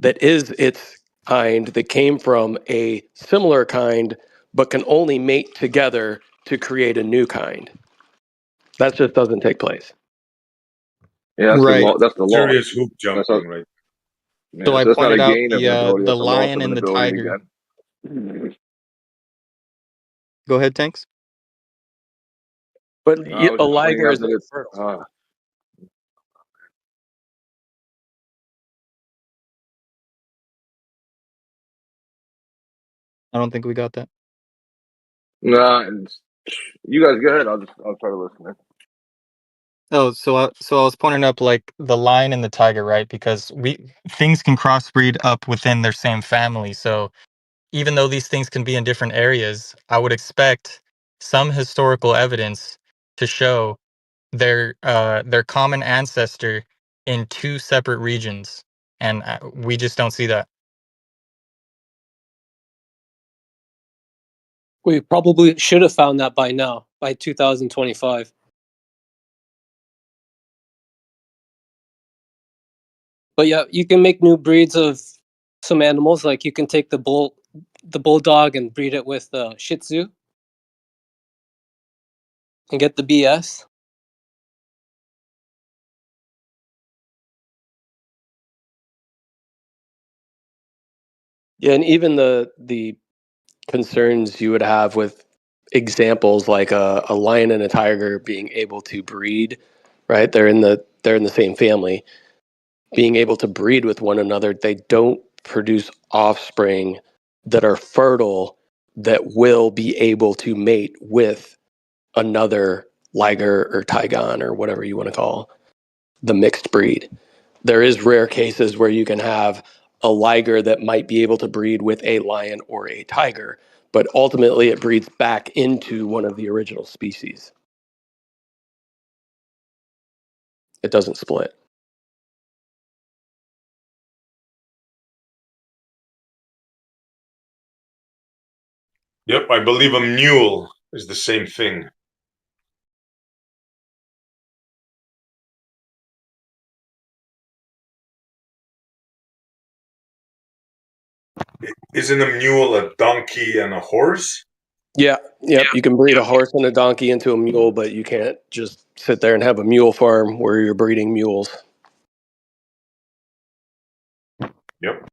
that is its kind that came from a similar kind, but can only mate together to create a new kind. That just doesn't take place. Yeah, that's Right. the law. Serious hoop That's jumping, right? Yeah, So I that's not a pointed out gain of an ability. the That's a loss lion of an and the ability tiger. again. Go ahead, Tanks. But I was a just pointing liger out is that it's. infertile. I don't think we got that. Nah, you guys go ahead. I'll try to listen. Oh, so I was pointing up like the lion and the tiger, right? Because things can crossbreed up within their same family. So even though these things can be in different areas, I would expect some historical evidence to show their common ancestor in two separate regions, and we just don't see that. we probably should have found that by now, by 2025. But yeah, you can make new breeds of some animals. Like you can take the bulldog and breed it with Shih Tzu and get the BS. Yeah, and even the concerns you would have with examples like a lion and a tiger being able to breed, right? They're in the same family, being able to breed with one another. They don't produce offspring that are fertile that will be able to mate with another liger or tigon or whatever you want to call the mixed breed. There is rare cases where you can have a liger that might be able to breed with a lion or a tiger, but ultimately it breeds back into one of the original species. It doesn't split. Yep, I believe a mule is the same thing. Isn't a mule a donkey and a horse? Yeah, yep. You can breed a horse and a donkey into a mule, but you can't just sit there and have a mule farm where you're breeding mules. Yep.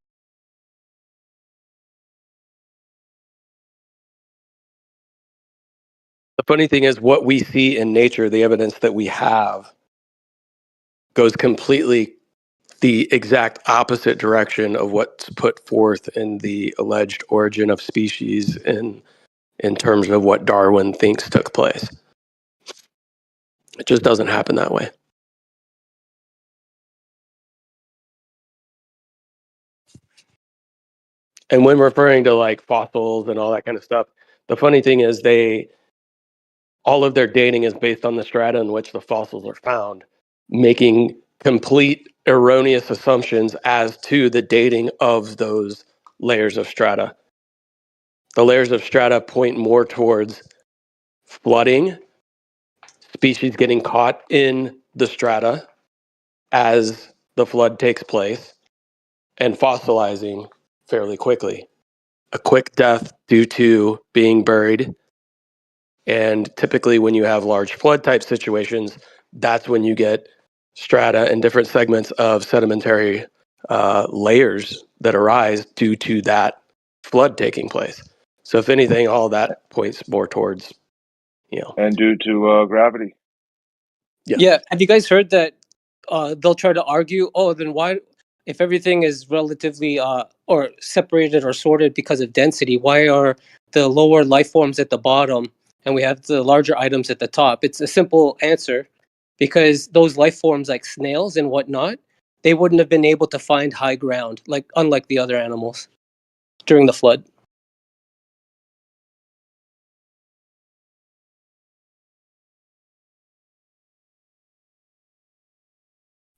The funny thing is, what we see in nature, the evidence that we have, goes completely the exact opposite direction of what's put forth in the alleged origin of species in terms of what Darwin thinks took place. It just doesn't happen that way. And when referring to like fossils and all that kind of stuff, the funny thing is all of their dating is based on the strata in which the fossils are found, making complete erroneous assumptions as to the dating of those layers of strata. The layers of strata point more towards flooding, species getting caught in the strata as the flood takes place, and fossilizing fairly quickly. A quick death due to being buried And typically when you have large flood type situations, that's when you get strata and different segments of sedimentary layers that arise due to that flood taking place. So if anything, all that points more towards, And due to gravity. Yeah. Have you guys heard that they'll try to argue, oh, then why, if everything is relatively or separated or sorted because of density, why are the lower life forms at the bottom and we have the larger items at the top? It's a simple answer, because those life forms like snails and whatnot, they wouldn't have been able to find high ground, like unlike the other animals during the flood.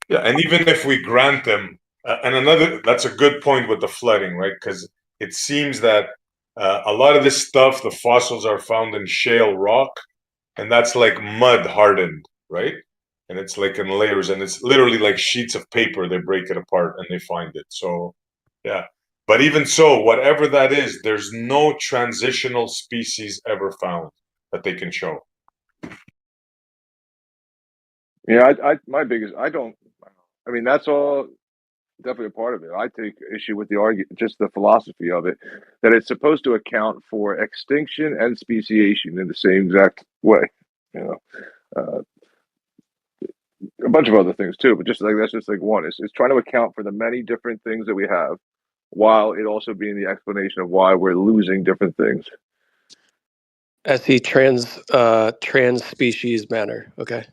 Yeah, and even if we grant them, that's a good point with the flooding, right? Because it seems that a lot of this stuff, the fossils are found in shale rock, and that's like mud hardened, right? And it's like in layers, and it's literally like sheets of paper. They break it apart and they find it. So, yeah. But even so, whatever that is, there's no transitional species ever found that they can show. Yeah, my biggest, I mean, that's all definitely a part of it. I take issue with the argument, just the philosophy of it, that it's supposed to account for extinction and speciation in the same exact way. You know, a bunch of other things too, but just like that's just like one. It's trying to account for the many different things that we have, while it also being the explanation of why we're losing different things. As the trans species manner. Okay.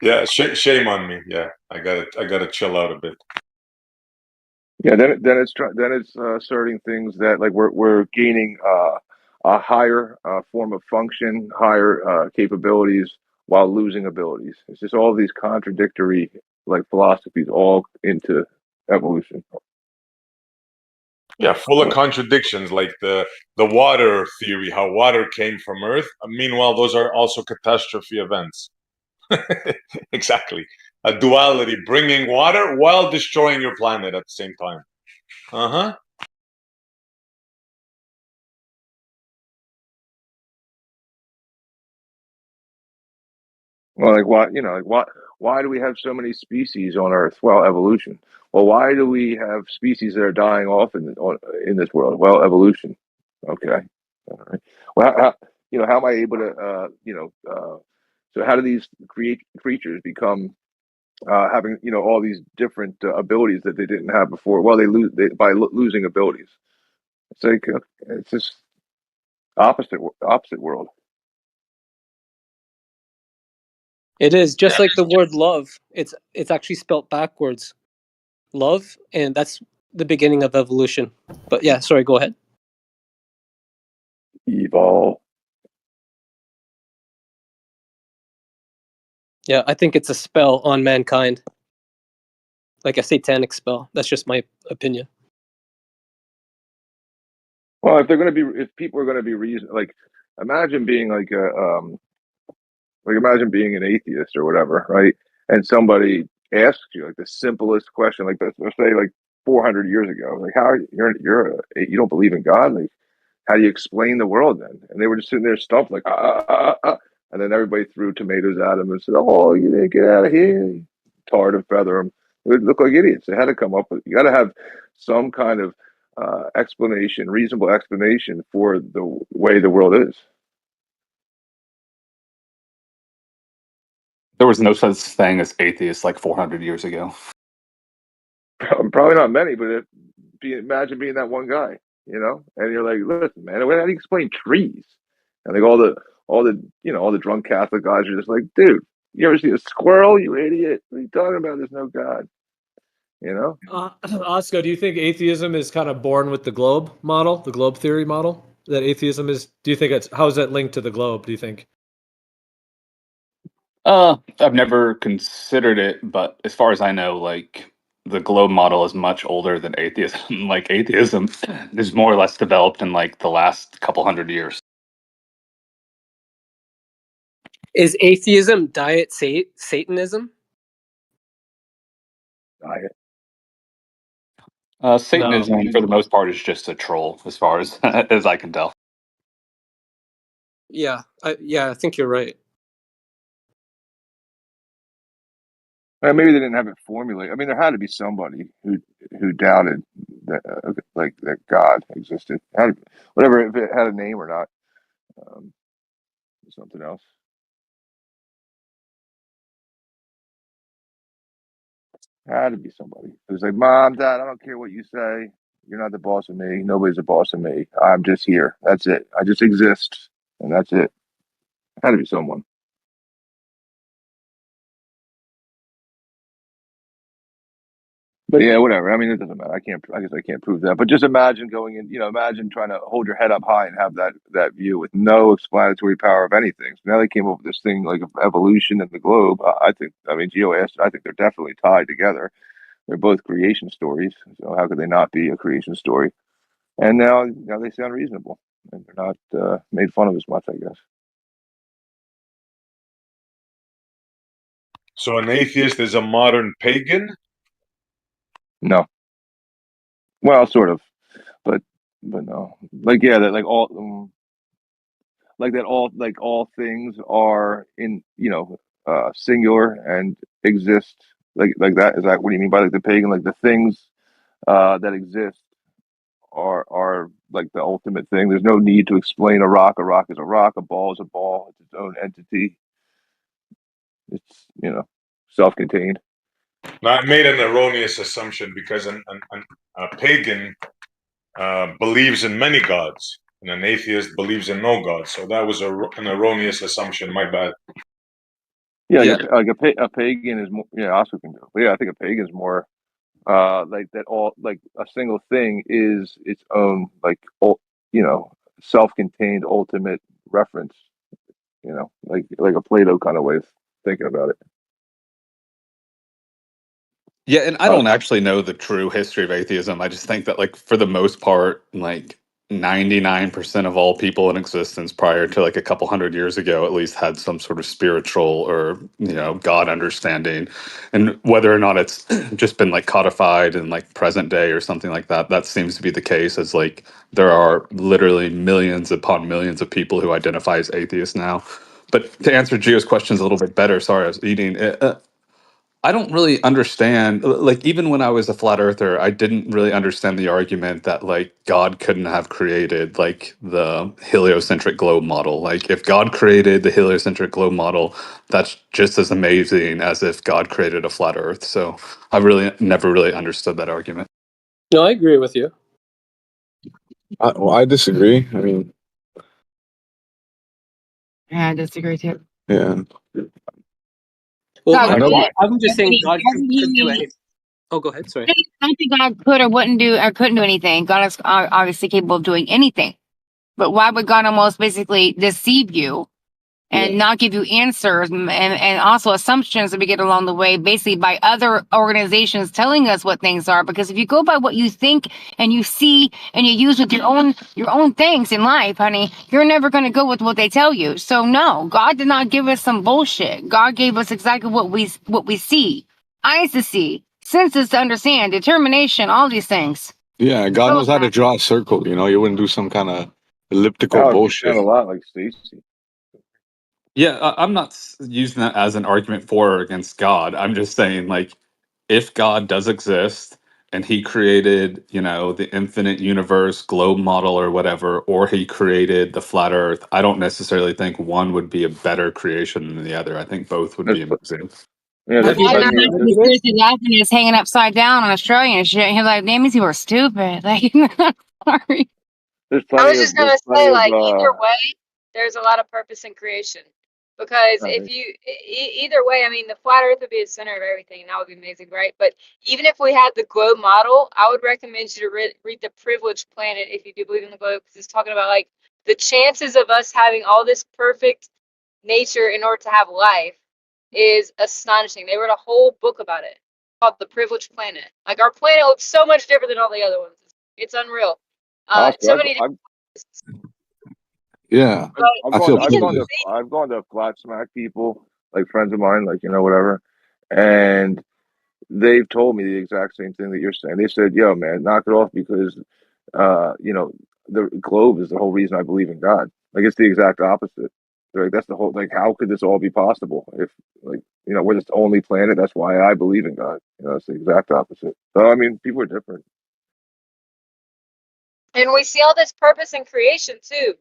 Yeah, shame on me. Yeah, I gotta chill out a bit. Yeah, then it's asserting things that like we're gaining a higher form of function, higher capabilities while losing abilities. It's just all these contradictory like philosophies all into evolution. Yeah, full of contradictions, like the water theory, how water came from Earth. Meanwhile, those are also catastrophe events. Exactly, a duality, bringing water while destroying your planet at the same time. Uh-huh. Well, like why do we have so many species on Earth? Well, evolution. Well, why do we have species that are dying off in this world? Well, evolution. Okay. All right. Well, how am I able to so how do these creatures become having all these different abilities that they didn't have before? Well, by losing abilities. It's like it's just opposite world. It is just like the word love. It's actually spelt backwards. Love, and that's the beginning of evolution. But yeah, sorry, go ahead. Evolve. Yeah, I think it's a spell on mankind. Like a satanic spell. That's just my opinion. Well, if people are going to be like, imagine being imagine being an atheist or whatever, right? And somebody asks you like the simplest question, like let's say like 400 years ago, like you don't believe in God, like how do you explain the world then? And they were just sitting there stumped, like and then everybody threw tomatoes at them and said, "Oh, you didn't get out of here!" Tarred and feather them. They would look like idiots. They had to come up with. You got to have some kind of explanation, reasonable explanation for the way the world is. There was no such thing as atheists like 400 years ago. Probably not many, but imagine being that one guy, and you're like, listen, man, how do you explain trees? And like all the drunk Catholic guys are just like, dude, you ever see a squirrel? You idiot! What are you talking about? There's no God. Oscar, do you think atheism is kind of born with the globe model, the globe theory model? That atheism is, do you think how is that linked to the globe, do you think? I've never considered it, but as far as I know, like the globe model is much older than atheism. Like atheism is more or less developed in like the last couple hundred years. Is atheism diet Satanism? Diet. Satanism, for the most part, is just a troll, as far as as I can tell. Yeah, I think you're right. Maybe they didn't have it formulated. I mean, there had to be somebody who doubted that like that God existed. Whatever, if it had a name or not, something else. Had to be somebody. It was like, Mom, Dad, I don't care what you say. You're not the boss of me. Nobody's the boss of me. I'm just here. That's it. I just exist, and that's it. Had to be someone. But yeah, whatever. I mean, it doesn't matter. I guess I can't prove that. But just imagine going in. Imagine trying to hold your head up high and have that view with no explanatory power of anything. So now they came up with this thing like of evolution and the globe. I think. I mean, Gio asked. I think they're definitely tied together. They're both creation stories. So how could they not be a creation story? And now they sound reasonable, and they're not made fun of as much, I guess. So an atheist is a modern pagan? No. Well, sort of, but no. Like yeah, that like all like that all things are in singular and exist like that. Is that what do you mean by like the pagan? Like the things that exist are like the ultimate thing. There's no need to explain a rock. A rock is a rock. A ball is a ball. It's its own entity. It's self-contained. No, I made an erroneous assumption because a pagan believes in many gods, and an atheist believes in no god. So that was an erroneous assumption. My bad. Yeah, like a pagan is more. Yeah, Oscar can do it. But yeah, I think a pagan is more like that. All like a single thing is its own self-contained ultimate reference. Like a Plato kind of way of thinking about it. Yeah, and I don't actually know the true history of atheism. I just think that, like, for the most part, like 99% of all people in existence prior to like a couple hundred years ago at least had some sort of spiritual or, God understanding. And whether or not it's just been like codified in like present day or something like that, that seems to be the case, as like there are literally millions upon millions of people who identify as atheists now. But to answer Gio's questions a little bit better, sorry, I was eating. I don't really understand. Like, even when I was a flat earther, I didn't really understand the argument that like God couldn't have created like the heliocentric globe model. Like, if God created the heliocentric globe model, that's just as amazing as if God created a flat Earth. So I really never really understood that argument. No, I agree with you. I disagree. I mean, Yeah, I disagree too. yeah. Well, God, I'm just saying God could do doesn't anything. Oh, go ahead. Sorry. I don't think God could or wouldn't do or couldn't do anything. God is obviously capable of doing anything. But why would God almost basically deceive you and not give you answers and also assumptions that we get along the way, basically by other organizations telling us what things are? Because if you go by what you think and you see and you use with your own things in life, honey, you're never going to go with what they tell you. So no, God did not give us some bullshit. God gave us exactly what we see, eyes to see, senses to understand, determination, all these things. Yeah, God knows how to draw a circle. You wouldn't do some kind of elliptical Alex, you bullshit. sound a lot like Stacy. Yeah, I'm not using that as an argument for or against God. I'm just saying, like, if God does exist and he created, the infinite universe globe model or whatever, or he created the flat earth, I don't necessarily think one would be a better creation than the other. I think both would be amazing. Yeah, Have you I'm ever not visited? seriously laughing is hanging upside down on Australia and shit. And you're like, damn, these people are stupid. Like, sorry. There's I was plenty just of there's gonna plenty say, of like, either way, there's a lot of purpose in creation. Because if right. you, either way, I mean, the flat Earth would be the center of everything, and that would be amazing, right? But even if we had the globe model, I would recommend you to read The Privileged Planet if you do believe in the globe, because it's talking about like the chances of us having all this perfect nature in order to have life is astonishing. They wrote a whole book about it called The Privileged Planet. Like, our planet looks so much different than all the other ones. It's unreal. Oscar, So many different. Yeah, I've I feel gone to flat smack people, like friends of mine, like whatever, and they've told me the exact same thing that you're saying. They said, "Yo, man, knock it off because, you know, the globe is the whole reason I believe in God." Like it's the exact opposite. Like that's the whole like how could this all be possible if like you know we're the only planet? That's why I believe in God. You know, it's the exact opposite. So I mean, people are different. And we see all this purpose in creation too.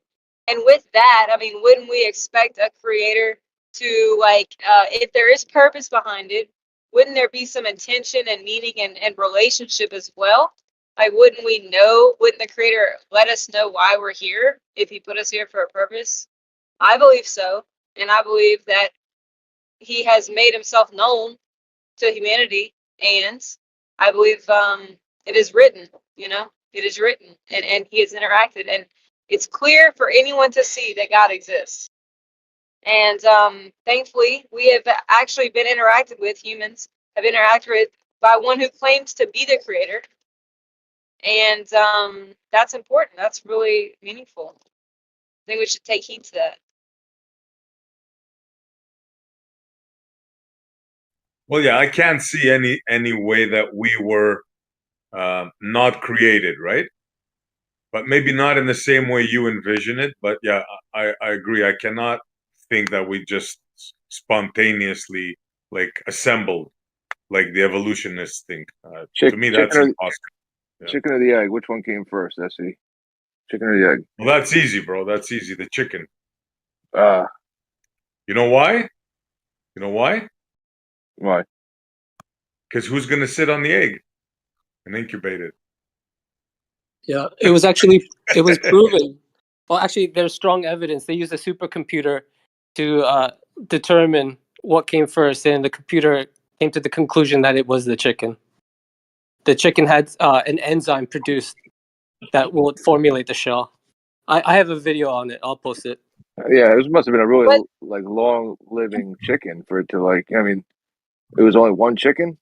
And with that, I mean, wouldn't we expect a creator to like, if there is purpose behind it, wouldn't there be some intention and meaning and relationship as well? Like, wouldn't we know? Wouldn't the creator let us know why we're here if he put us here for a purpose? I believe so. And I believe that he has made himself known to humanity. And I believe it is written, you know, it is written and he has interacted. And it's clear for anyone to see that God exists. And thankfully, we have actually been interacted with, humans have interacted with by one who claims to be the creator. And that's important. That's really meaningful. I think we should take heed to that. Well, yeah, I can't see any way that we were not created, right? But maybe not in the same way you envision it. But yeah, I agree. I cannot think that we just spontaneously like assembled like the evolutionists think. To me, that's impossible. Yeah. Chicken or the egg? Which one came first, SE? Chicken or the egg? Well, that's easy, bro. That's easy. The chicken. You know why? You know why? Why? Because who's gonna sit on the egg and incubate it? Yeah, it was proven. Well, actually, there's strong evidence. They used a supercomputer to determine what came first, and the computer came to the conclusion that it was the chicken. The chicken had an enzyme produced that will formulate the shell. I have a video on it. I'll post it. Yeah, it must have been a really like long living chicken for it to like. I mean, it was only one chicken.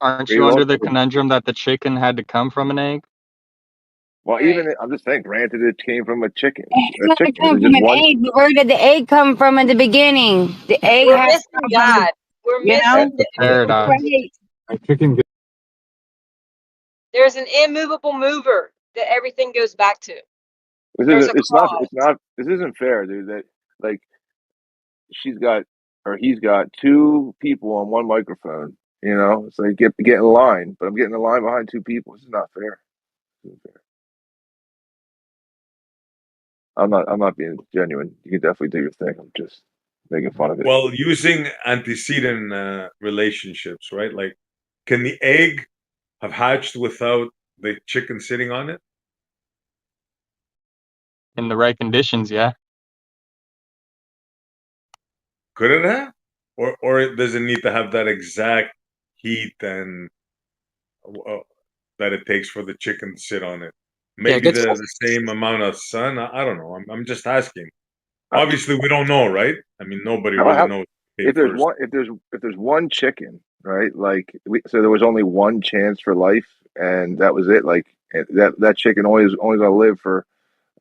Aren't you under the conundrum that the chicken had to come from an egg? Well, even I'm just saying. Granted, it came from a chicken. It had to come from an egg, but where did the egg come from in the beginning? The egg We're has to missing come from, God. We're you missing know? the Paradox. Right. Chicken. There's an immovable mover that everything goes back to. This There's isn't. a It's not. cause. It's not. This isn't fair, dude. That like she's got or he's got two people on one microphone. You know, it's like get in line, but I'm getting in line behind two people. This is not fair. This isn't fair. I'm not being genuine. You can definitely do your thing. I'm just making fun of it. Well, using antecedent relationships, right? Like, can the egg have hatched without the chicken sitting on it? In the right conditions, yeah. Could it have? Or does it need to have that exact heat and that it takes for the chicken to sit on it? Maybe the same amount of sun. I don't know. I'm just asking. Obviously, we don't know, right? I mean, nobody really knows. If there's one chicken, right? Like so there was only one chance for life, and that was it. Like that chicken only going to live for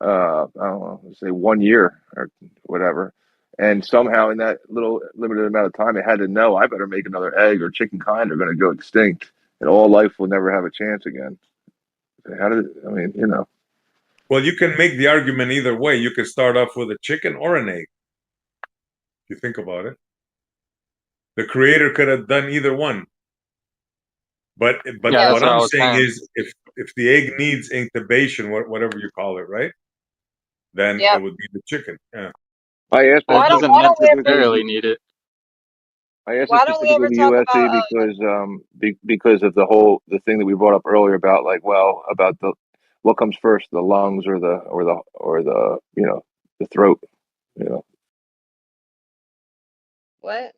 I don't know, let's say 1 year or whatever. And somehow in that little limited amount of time, it had to know I better make another egg or chicken kind are going to go extinct, and all life will never have a chance again. How did I mean? You know. Well, you can make the argument either way. You can start off with a chicken or an egg. If you think about it, the creator could have done either one. But Yeah, what I'm saying is, if the egg needs incubation, whatever you call it, right? Then it would be the chicken. Yeah. I asked Well, it doesn't necessarily need it. I asked specifically the USC because of the thing that we brought up earlier about like about the what comes first, the lungs or the you know the throat, you know. What?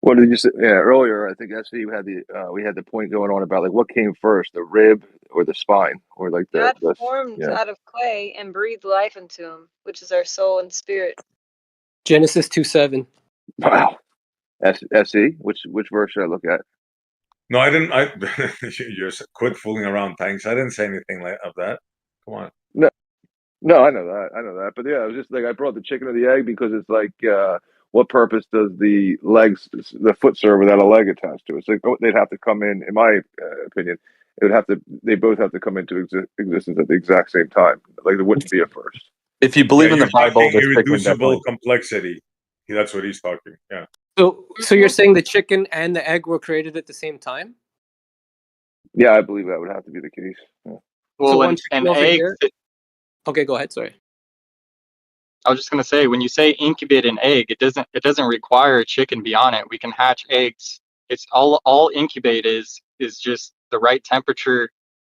What did you say? Yeah, earlier I think SC we had the point going on about like what came first, the rib or the spine or like God formed out of clay and breathed life into him, which is our soul and spirit. Genesis 2:7. Wow. SC, which verse should I look at? No, I didn't. You quit fooling around, Tanks. I didn't say anything of that. Come on. No, I know that. But yeah, it was just like I brought the chicken or the egg because it's like what purpose does the foot serve without a leg attached to it? So they'd have to come in my opinion, they both have to come into existence at the exact same time. Like there wouldn't be a first. If you believe in the You're Bible, talking the chicken irreducible definitely. complexity. That's what he's talking. Yeah. So you're saying the chicken and the egg were created at the same time? Yeah, I believe that would have to be the case. Yeah. Well, So one an chicken over egg. here. Okay, go ahead. Sorry. I was just gonna say, when you say incubate an egg, it doesn't require a chicken be on it. We can hatch eggs. It's all incubate is just the right temperature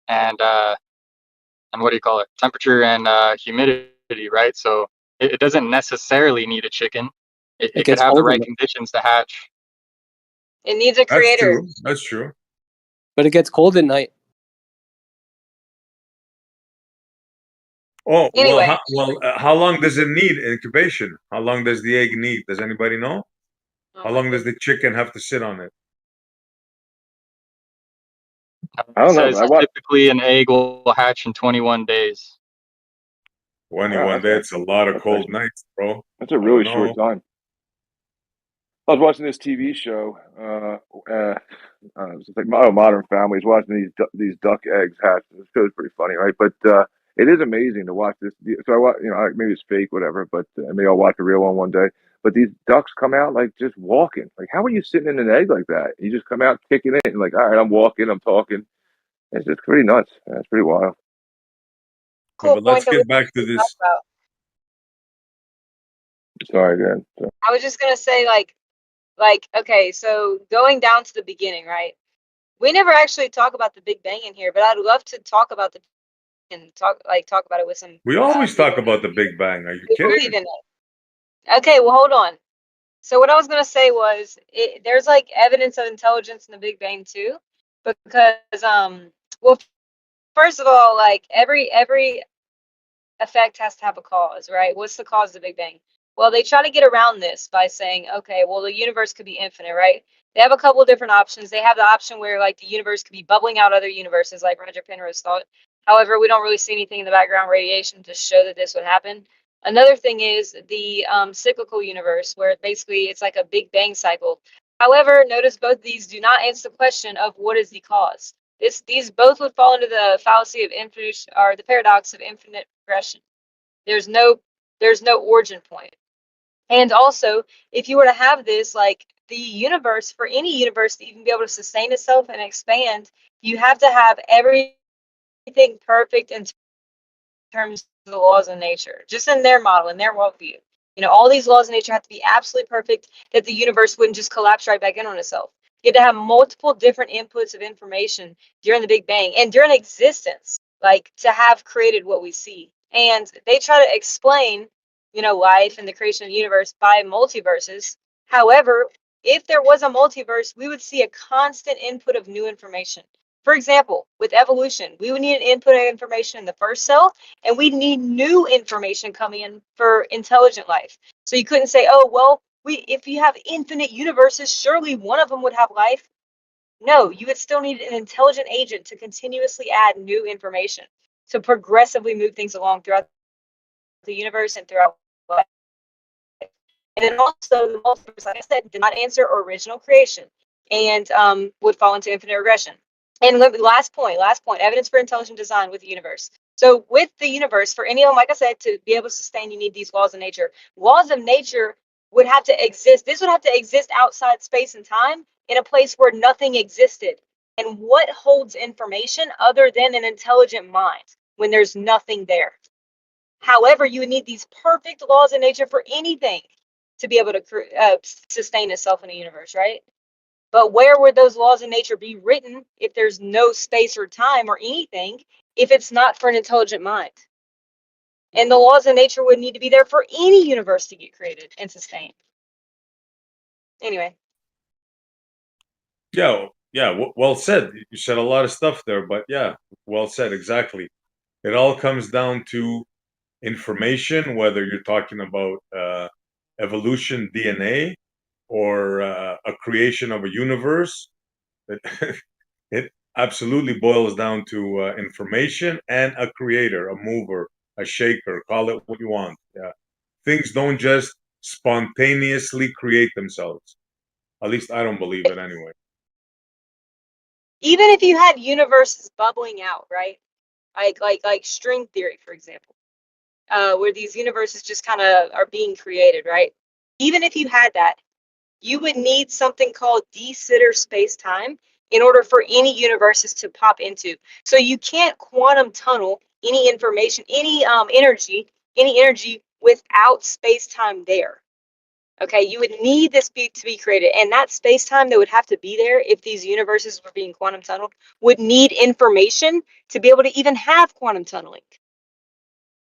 and what do you call it? Temperature and humidity, right? So it doesn't necessarily need a chicken. It could gets have the cold right enough. conditions to hatch. It needs a That's creator. true. That's true. But it gets cold at night. Oh, Anyway. how long does it need incubation? How long does the egg need? Does anybody know? Oh How my long does the chicken have to sit on it? I It don't know. says But typically an egg will hatch in 21 days. 21 days. It's a lot of cold nights, bro. That's a I don't really short know. time. I was watching this TV show. It's like Modern Families, watching these duck eggs hatch. This show's pretty funny, right? But it is amazing to watch this. So I watch, maybe it's fake, whatever. But maybe I'll watch a real one day. But these ducks come out like just walking. Like, how are you sitting in an egg like that? You just come out kicking it, and like, all right, I'm walking, I'm talking. It's just pretty nuts. It's pretty wild. Cool But let's point that we get back to talk this. about. Sorry, again. I was just gonna say, okay, so going down to the beginning, right? We never actually talk about the Big Bang in here, but I'd love to talk about talk about it with some We always people talk about the Big Bang. Are you who kidding? believe in it. Okay, well, hold on. So what I was gonna say was, there's like evidence of intelligence in the Big Bang too, because well, first of all, like every effect has to have a cause, right? What's the cause of the Big Bang? Well, they try to get around this by saying, okay, well, the universe could be infinite, right? They have a couple of different options. They have the option where like the universe could be bubbling out other universes, like Roger Penrose thought. However, we don't really see anything in the background radiation to show that this would happen. Another thing is the cyclical universe, where basically it's like a Big Bang cycle. However, notice both these do not answer the question of what is the cause. These both would fall into the fallacy of infinite, or the paradox of infinite progression. There's no origin point. And also, if you were to have this, like the universe, for any universe to even be able to sustain itself and expand, you have to have everything perfect in terms of the laws of nature, just in their model, in their worldview. All these laws of nature have to be absolutely perfect, that the universe wouldn't just collapse right back in on itself. You had to have multiple different inputs of information during the Big Bang and during existence, like to have created what we see. And they try to explain, life and the creation of the universe by multiverses. However, if there was a multiverse, we would see a constant input of new information. For example, with evolution, we would need an input of information in the first cell, and we need new information coming in for intelligent life. So you couldn't say, oh, well, if you have infinite universes, surely one of them would have life. No, you would still need an intelligent agent to continuously add new information to progressively move things along throughout the universe and throughout life. And then also the multiverse, like I said, did not answer original creation and would fall into infinite regression. And last point, evidence for intelligent design with the universe. So with the universe, for any of them, like I said, to be able to sustain, you need these laws of nature. Laws of nature would have to exist. This would have to exist outside space and time in a place where nothing existed. And what holds information other than an intelligent mind when there's nothing there? However, you would need these perfect laws of nature for anything to be able to sustain itself in a universe, right? But where would those laws of nature be written if there's no space or time or anything, if it's not for an intelligent mind? And the laws of nature would need to be there for any universe to get created and sustained. Anyway. Yeah, well said. You said a lot of stuff there, but yeah, well said, exactly. It all comes down to information, whether you're talking about evolution, DNA, or a creation of a universe. It absolutely boils down to information and a creator, a mover, a shaker, call it what you want. Yeah. Things don't just spontaneously create themselves. At least I don't believe it anyway. Even if you had universes bubbling out, right? Like string theory, for example, where these universes just kind of are being created, right? Even if you had that, you would need something called de Sitter space-time in order for any universes to pop into. So you can't quantum tunnel any information, any energy without space-time there. Okay, you would need this to be created, and that space-time that would have to be there if these universes were being quantum tunneled would need information to be able to even have quantum tunneling.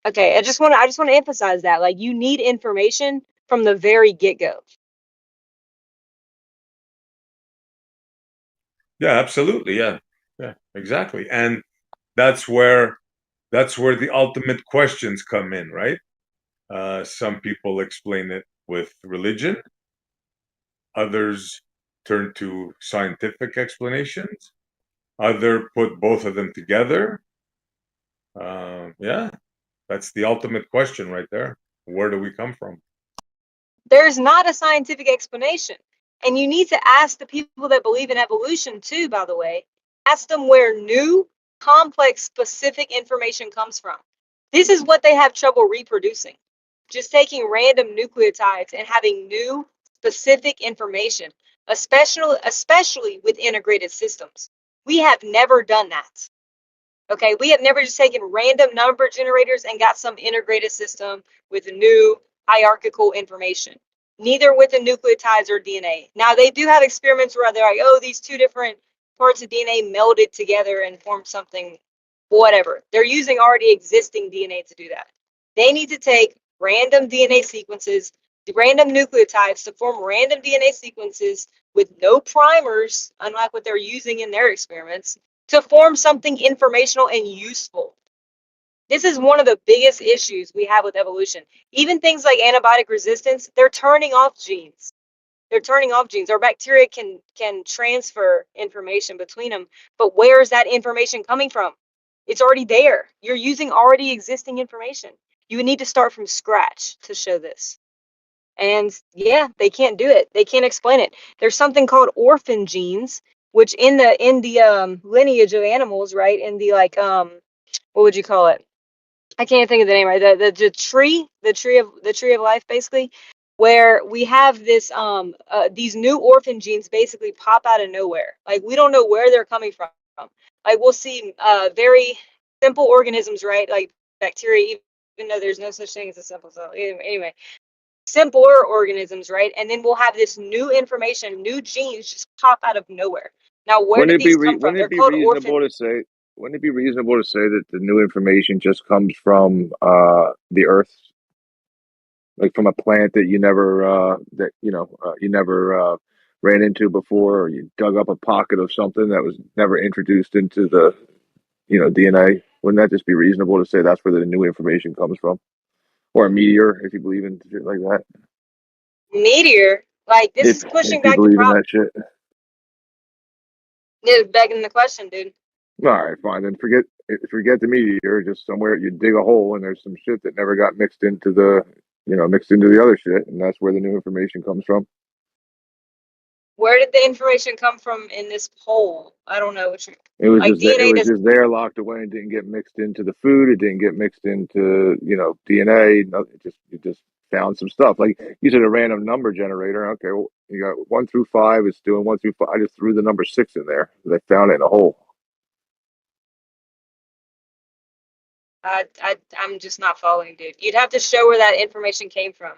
Okay, I just want to emphasize that, like, you need information from the very get-go. Yeah, absolutely. Yeah, exactly. And that's where the ultimate questions come in, right? Some people explain it with religion. Others turn to scientific explanations. Other put both of them together. Yeah, that's the ultimate question right there. Where do we come from? There's not a scientific explanation. And you need to ask the people that believe in evolution too, by the way. Ask them where new, complex, specific information comes from. This is what they have trouble reproducing. Just taking random nucleotides and having new, specific information, especially with integrated systems. We have never done that. Okay, we have never just taken random number generators and got some integrated system with new hierarchical information. Neither with the nucleotides or DNA. Now, they do have experiments where they're like, oh, these two different parts of DNA melded together and formed something, whatever. They're using already existing DNA to do that. They need to take random DNA sequences, random nucleotides to form random DNA sequences with no primers, unlike what they're using in their experiments, to form something informational and useful. This is one of the biggest issues we have with evolution. Even things like antibiotic resistance, they're turning off genes. They're turning off genes. Our bacteria can transfer information between them, but where is that information coming from? It's already there. You're using already existing information. You would need to start from scratch to show this. And yeah, they can't do it. They can't explain it. There's something called orphan genes, which in the lineage of animals, right? In the what would you call it? I can't think of the name, right? The tree of life, basically, where we have this these new orphan genes basically pop out of nowhere. Like, we don't know where they're coming from. Like, we'll see very simple organisms, right? Like bacteria, even though there's no such thing as a simple cell. Anyway, simpler organisms, right? And then we'll have this new information, new genes just pop out of nowhere. Now, where did these come from? They're called orphan. Wouldn't it be reasonable to say that the new information just comes from the earth, like from a plant that you never ran into before, or you dug up a pocket of something that was never introduced into the DNA? Wouldn't that just be reasonable to say that's where the new information comes from? Or a meteor, if you believe in shit like that. Meteor, like, this is pushing If you back the believe in problem. that shit. It's begging the question, dude. All right, fine. Then forget the meteor. Just somewhere you dig a hole and there's some shit that never got mixed into the other shit, and that's where the new information comes from. Where did the information come from in this hole? I don't know what you're It was like. just there, DNA doesn't. just there, locked away, and didn't get mixed into the food. It didn't get mixed into DNA. It just found some stuff. Like you said, a random number generator. Okay, well, you got 1 through 5. It's doing 1 through 5. I just threw the number 6 in there. They found it in a hole. I'm just not following, dude. You'd have to show where that information came from.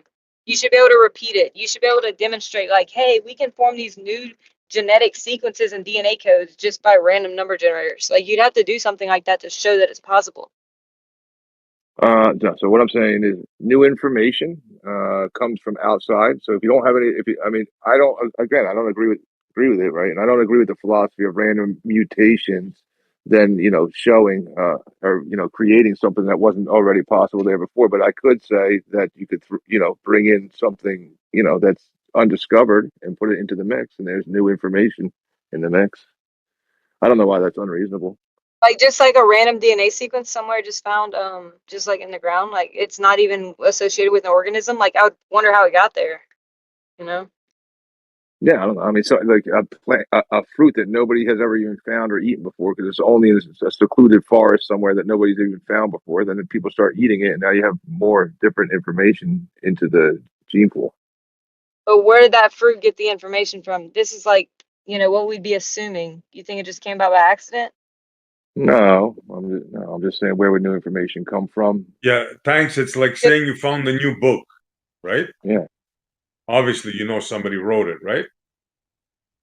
You should be able to repeat it. You should be able to demonstrate, like, hey, we can form these new genetic sequences and DNA codes just by random number generators. Like, you'd have to do something like that to show that it's possible. So what I'm saying is new information comes from outside. So if you don't have any, I don't agree with it, right? And I don't agree with the philosophy of random mutations, then showing or creating something that wasn't already possible there before. But I could say that you could bring in something that's undiscovered and put it into the mix, and there's new information in the mix. I don't know why that's unreasonable. Like just like a random DNA sequence somewhere just found, just like in the ground. Like it's not even associated with an organism. Like I would wonder how it got there. You know? Yeah, I don't know. I mean, so like a plant, a fruit that nobody has ever even found or eaten before, because it's only in a secluded forest somewhere that nobody's even found before. Then people start eating it, and now you have more different information into the gene pool. But where did that fruit get the information from? This is like, what we'd be assuming. You think it just came about by accident? No, I'm just saying, where would new information come from? Yeah, thanks. It's like saying you found a new book, right? Yeah. Obviously, somebody wrote it, right?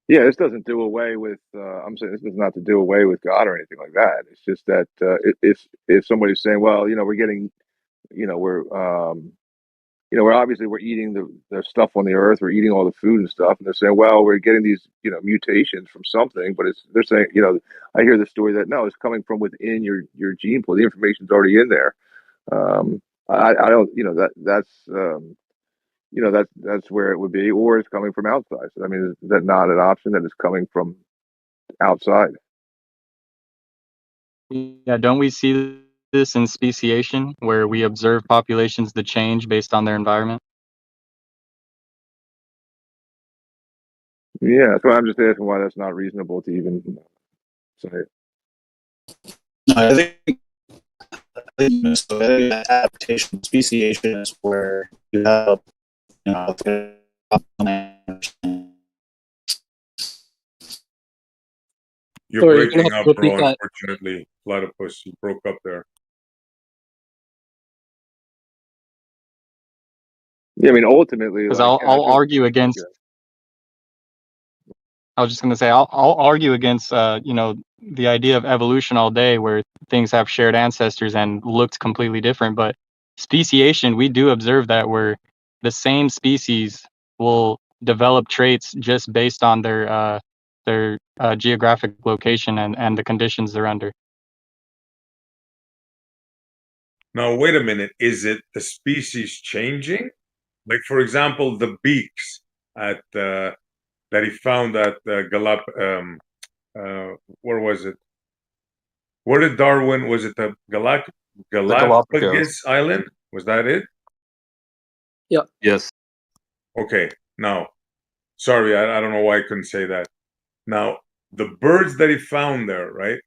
Yeah, this doesn't do away with. I'm saying this is not to do away with God or anything like that. It's just that if somebody's saying, well, we're getting, we're obviously we're eating the stuff on the earth, we're eating all the food and stuff, and they're saying, well, we're getting these, mutations from something, but they're saying, I hear the story that no, it's coming from within your gene pool. The information's already in there. I don't, that's where it would be, or it's coming from outside. So, I mean, is that not an option that it's coming from outside? Yeah, don't we see this in speciation, where we observe populations that change based on their environment? Yeah, so I'm just asking why that's not reasonable to even say it. I think so adaptation, speciation is where you have, You're Sorry, breaking up, repeat bro. that. Unfortunately, Platypus, you broke up there. Yeah, I mean, ultimately, Because like, I'll argue against. I was just going to say I'll argue against the idea of evolution all day, where things have shared ancestors and looked completely different. But speciation, we do observe that where the same species will develop traits just based on their geographic location and the conditions they're under. Now, wait a minute. Is it the species changing? Like, for example, the beaks that he found at where was it? Where did Darwin? Was it the Galapagos Island? Was that it? Yeah. Yes. Okay. Now, sorry, I don't know why I couldn't say that. Now, the birds that he found there, right?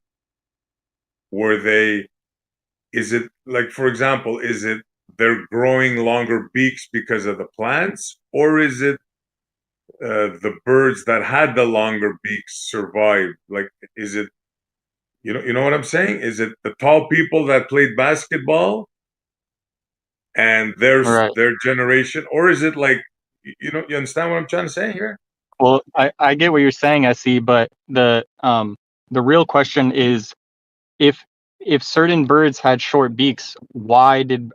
Is it like, for example, is it they're growing longer beaks because of the plants, or is it the birds that had the longer beaks survived? Like, is it, you know what I'm saying? Is it the tall people that played basketball and Right. their generation, or is it like, you understand what I'm trying to say here? Well, I get what you're saying, SC, but the real question is if certain birds had short beaks, why did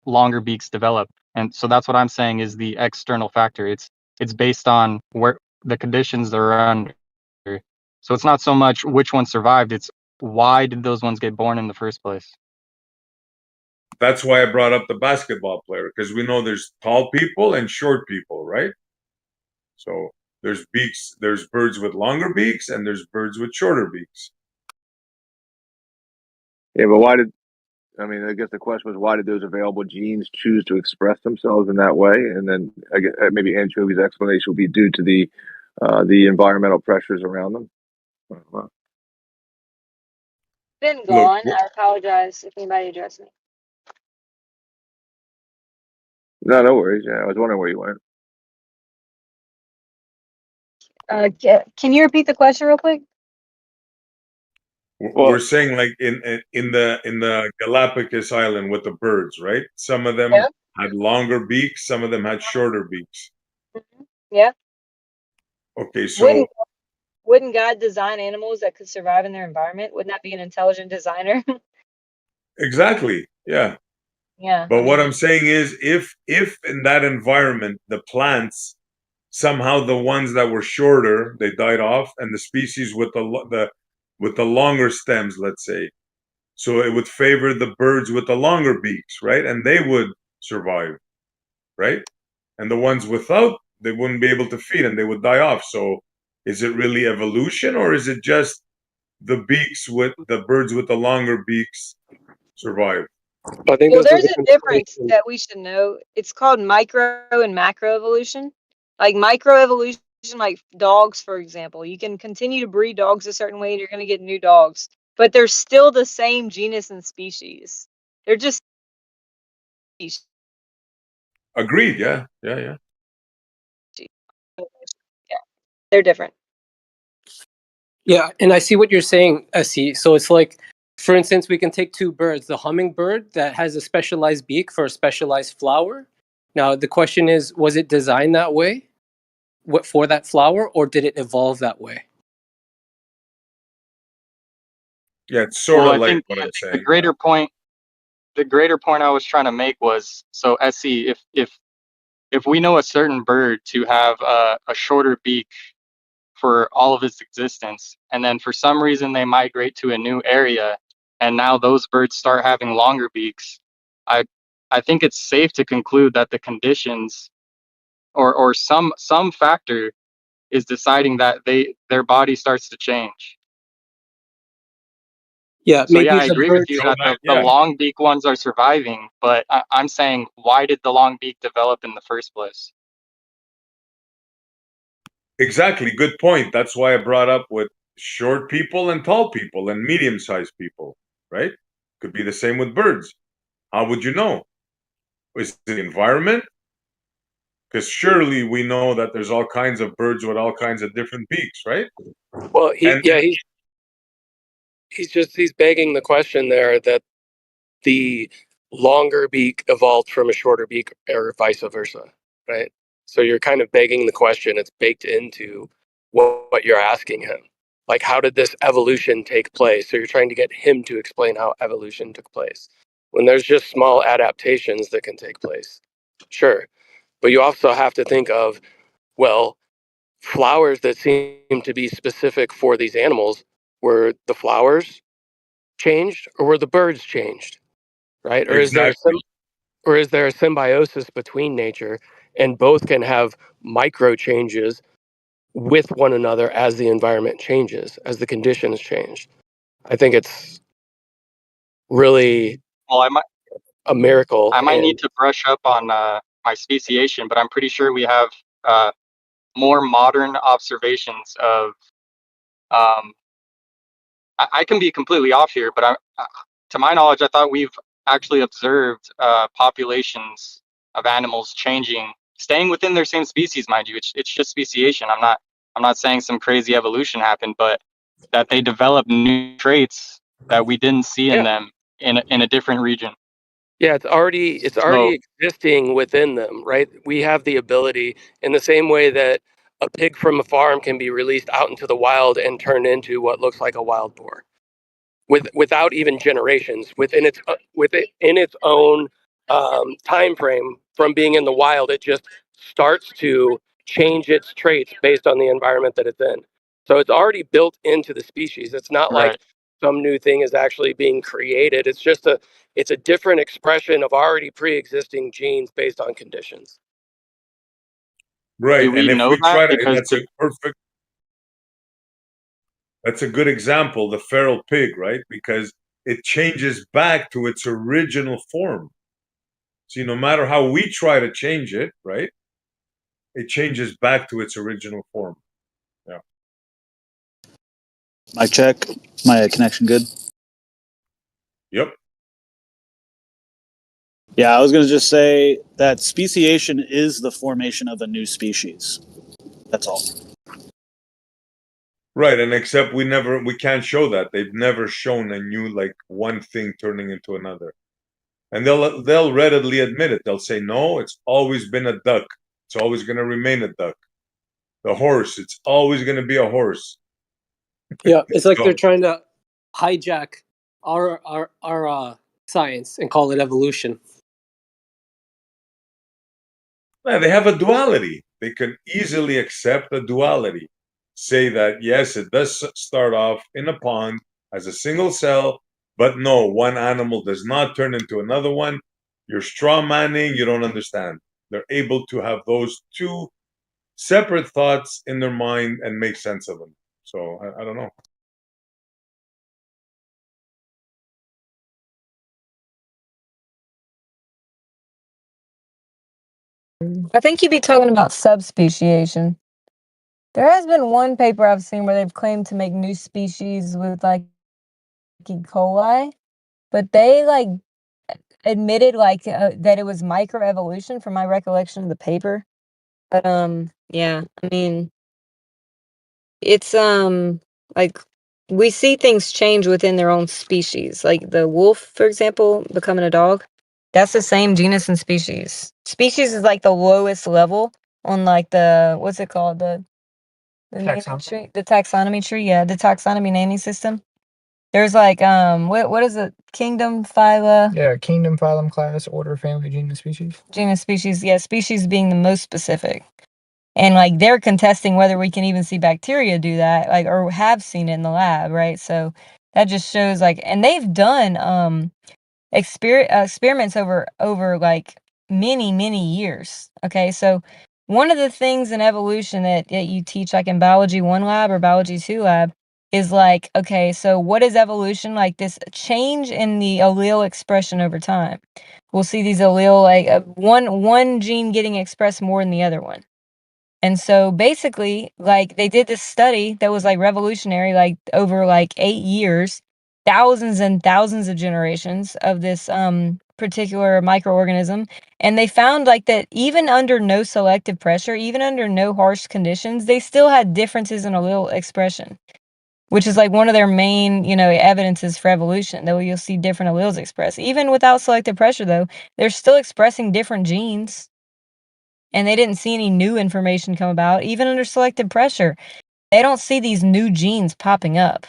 longer beaks develop? And so that's what I'm saying is the external factor. It's based on where the conditions they're under. So it's not so much which one survived, it's why did those ones get born in the first place? That's why I brought up the basketball player, because we know there's tall people and short people, right? So there's birds with longer beaks and there's birds with shorter beaks. Yeah, but I guess the question was, why did those available genes choose to express themselves in that way? And then I guess maybe Anchovy's explanation would be due to the environmental pressures around them. I don't know. Been Look, gone. I apologize if anybody addressed me. No worries. Yeah, I was wondering where you went. Can you repeat the question real quick? We're saying like in the Galapagos Island with the birds, right? Some of them had longer beaks, some of them had shorter beaks. Yeah. Okay, so wouldn't God design animals that could survive in their environment? Wouldn't that be an intelligent designer? exactly, yeah. Yeah. But what I'm saying is, if in that environment the plants somehow the ones that were shorter they died off, and the species with the longer stems, let's say, so it would favor the birds with the longer beaks, right? And they would survive, right? And the ones without, they wouldn't be able to feed and they would die off. So is it really evolution, or is it just the birds with the longer beaks survive. I think Well, this is there's a a difference conflation. that we should know. It's called micro and macro evolution. Like microevolution, like dogs, for example, you can continue to breed dogs a certain way and you're going to get new dogs, but they're still the same genus and species. They're just species. Agreed. Yeah. Yeah. Yeah, they're different. Yeah, and I see what you're saying, Essie. So it's like, for instance, we can take two birds, the hummingbird that has a specialized beak for a specialized flower. Now, the question is, was it designed that way for that flower, or did it evolve that way? Yeah, it's sort Well, of I like think what I'm the saying. greater point, the greater point I was trying to make was, so SC, if we know a certain bird to have a shorter beak for all of its existence, and then for some reason they migrate to a new area, and now those birds start having longer beaks, I I think it's safe to conclude that the conditions or some factor is deciding that their body starts to change. Yeah, So yeah, maybe I the agree with bird. you So that that, the yeah, long beak ones are surviving, but I'm saying, why did the long beak develop in the first place? exactly. Good point. That's why I brought up with short people and tall people and medium-sized people, right? Could be the same with birds. How would you know? Is it the environment? Because surely we know that there's all kinds of birds with all kinds of different beaks, right? Well, And he's begging the question there that the longer beak evolved from a shorter beak or vice versa, right? So you're kind of begging the question. It's baked into what you're asking him. Like, how did this evolution take place? So you're trying to get him to explain how evolution took place when there's just small adaptations that can take place. Sure. But you also have to think of, well, flowers that seem to be specific for these animals, were the flowers changed or were the birds changed, right? exactly. Or is there a symbiosis between nature and both can have micro changes with one another as the environment changes, as the conditions change? I think it's really Well, a miracle. I might need And to brush up on my speciation, but I'm pretty sure we have uh, more modern observations of. Um, I can be completely off here, but to my knowledge, I thought we've actually observed populations of animals changing, staying within their same species, mind you. It's just speciation. I'm not saying some crazy evolution happened, but that they develop new traits that we didn't see in yeah, them in a different region. yeah, it's So already existing within them, right? We have the ability in the same way that a pig from a farm can be released out into the wild and turned into what looks like a wild boar. Without even generations within its own time frame from being in the wild, it just starts to change its traits based on the environment that it's in. So it's already built into the species. It's not right. like some new thing is actually being created. It's a different expression of already pre-existing genes based on conditions. Do Right. we And if know we that? try to, Because that's a good example, the feral pig, right? Because it changes back to its original form. See, no matter how we try to change it, right? It changes back to its original form. Yeah. Mic check. My connection good? Yep. Yeah, I was going to just say that speciation is the formation of a new species. That's all. Right. And except we can't show that. They've never shown a new, like, one thing turning into another. And they'll readily admit it. They'll say, no, it's always been a duck. It's always going to remain a duck. The horse, it's always going to be a horse. Yeah, it's like they're So, trying to hijack our science and call it evolution. yeah, they have a duality. They can easily accept a duality. Say that, yes, it does start off in a pond as a single cell, but no, one animal does not turn into another one. You're straw manning, you don't understand. They're able to have those two separate thoughts in their mind and make sense of them. So I don't know. I think you'd be talking about subspeciation. There has been one paper I've seen where they've claimed to make new species with like E. coli, but they like admitted like that it was microevolution from my recollection of the paper. But yeah, I mean, it's like we see things change within their own species. Like the wolf, for example, becoming a dog. That's the same genus and species. Species is like the lowest level on like the what's it called? The naming tree? The taxonomy tree, yeah, the taxonomy naming system. There's like what is it? Kingdom, phyla, Yeah, kingdom, phylum, class, order, family, genus, species. genus, species. Yeah, species being the most specific. And like they're contesting whether we can even see bacteria do that, like or have seen it in the lab, right? So that just shows like, and they've done experiments over like many years. Okay, so one of the things in evolution that you teach like in biology 1 lab or biology 2 lab is like, okay, so what is evolution? Like this change in the allele expression over time. We'll see these allele like one gene getting expressed more than the other one. And so basically, like they did this study that was like revolutionary, like over like 8 years, thousands and thousands of generations of this particular microorganism, and they found like that even under no selective pressure, even under no harsh conditions, they still had differences in allele expression, which is like one of their main, evidences for evolution. Though you'll see different alleles expressed. Even without selective pressure though, they're still expressing different genes. And they didn't see any new information come about, even under selective pressure. They don't see these new genes popping up.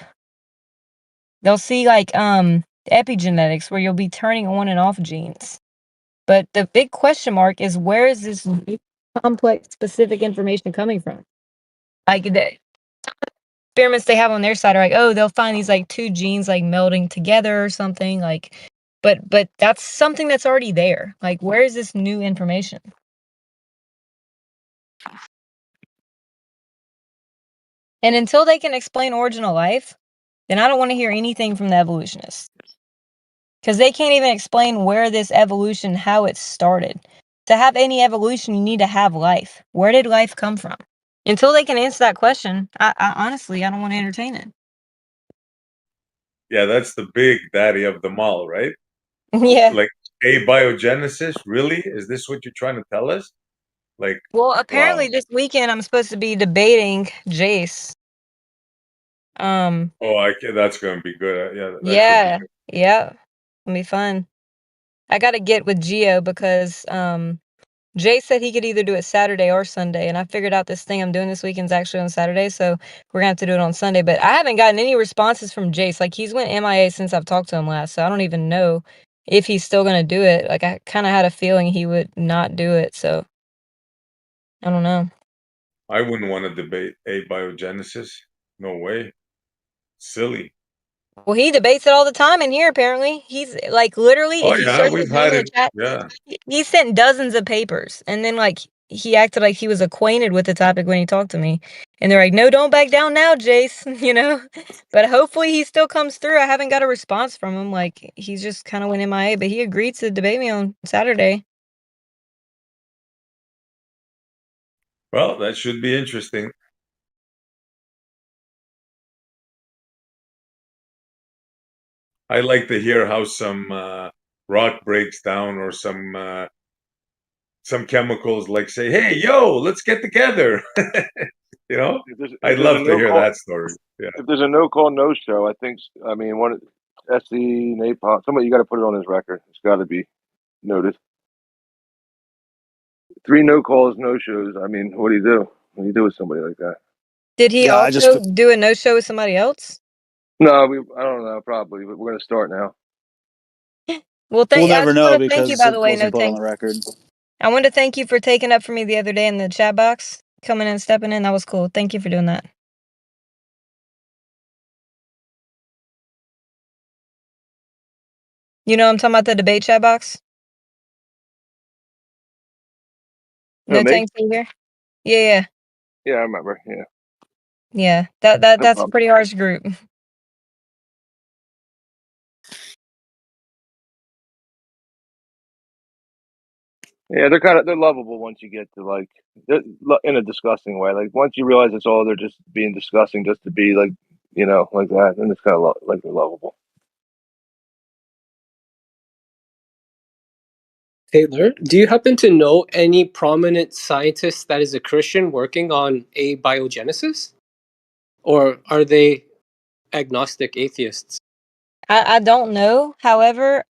They'll see like epigenetics where you'll be turning on and off genes. But the big question mark is where is this new complex specific information coming from? Like the experiments they have on their side are like, oh, they'll find these like 2 genes like melding together or something like, but that's something that's already there. Like where is this new information? And until they can explain origin of life, then I don't want to hear anything from the evolutionists. Because they can't even explain where this evolution, how it started. To have any evolution, you need to have life. Where did life come from? Until they can answer that question, I honestly, I don't want to entertain it. Yeah, that's the big daddy of them all, right? Yeah. Like A-Biogenesis, really? Is this what you're trying to tell us? Like, Well, wow. apparently this weekend I'm supposed to be debating Jace. Oh, that's going to be good. Yeah, that should be Yeah. good. Yeah. It'll be fun. I got to get with Geo because Jay said he could either do it Saturday or Sunday, and I figured out this thing I'm doing this weekend's actually on Saturday, so we're gonna have to do it on Sunday. But I haven't gotten any responses from Jace. Like he's went MIA since I've talked to him last, so I don't even know if he's still gonna do it. Like I kind of had a feeling he would not do it, so I don't know. I wouldn't want to debate A-Biogenesis. No way. Silly. Well, he debates it all the time in here. Apparently, he's like literally. Oh, If you yeah, search we've his name had in the it. chat, Yeah. he sent dozens of papers, and then like he acted like he was acquainted with the topic when he talked to me. And they're like, "No, don't back down now, Jace." But hopefully he still comes through. I haven't got a response from him. Like he's just kind of went MIA, but he agreed to debate me on Saturday. Well, that should be interesting. I like to hear how some rock breaks down or some chemicals like say, "Hey, yo, let's get together." I'd love to hear that story. Yeah. If there's a no call, no show, I think. I mean, one SC Napalm. Somebody you got to put it on his record. It's got to be noted. 3 no calls, no shows. I mean, what do you do? What do you do with somebody like that? Did he also do a no show with somebody else? No, I don't know, probably, but we're gonna start now. Well, We'll never know want to thank you, because by it the way. wasn't No, put on thanks. the record. I want to thank you for taking up for me the other day in the chat box, coming in and stepping in. That was cool. Thank you for doing that. You know I'm talking about the debate chat box? No, me? thanks, you here? Yeah. Yeah, I remember. Yeah. Yeah. No That's a problem. pretty harsh group. Yeah, they're lovable once you get to like in a disgusting way. Like once you realize it's all they're just being disgusting just to be like like that, then it's kind of like they're lovable. Taylor, do you happen to know any prominent scientist that is a Christian working on abiogenesis? Or are they agnostic atheists? I don't know. However,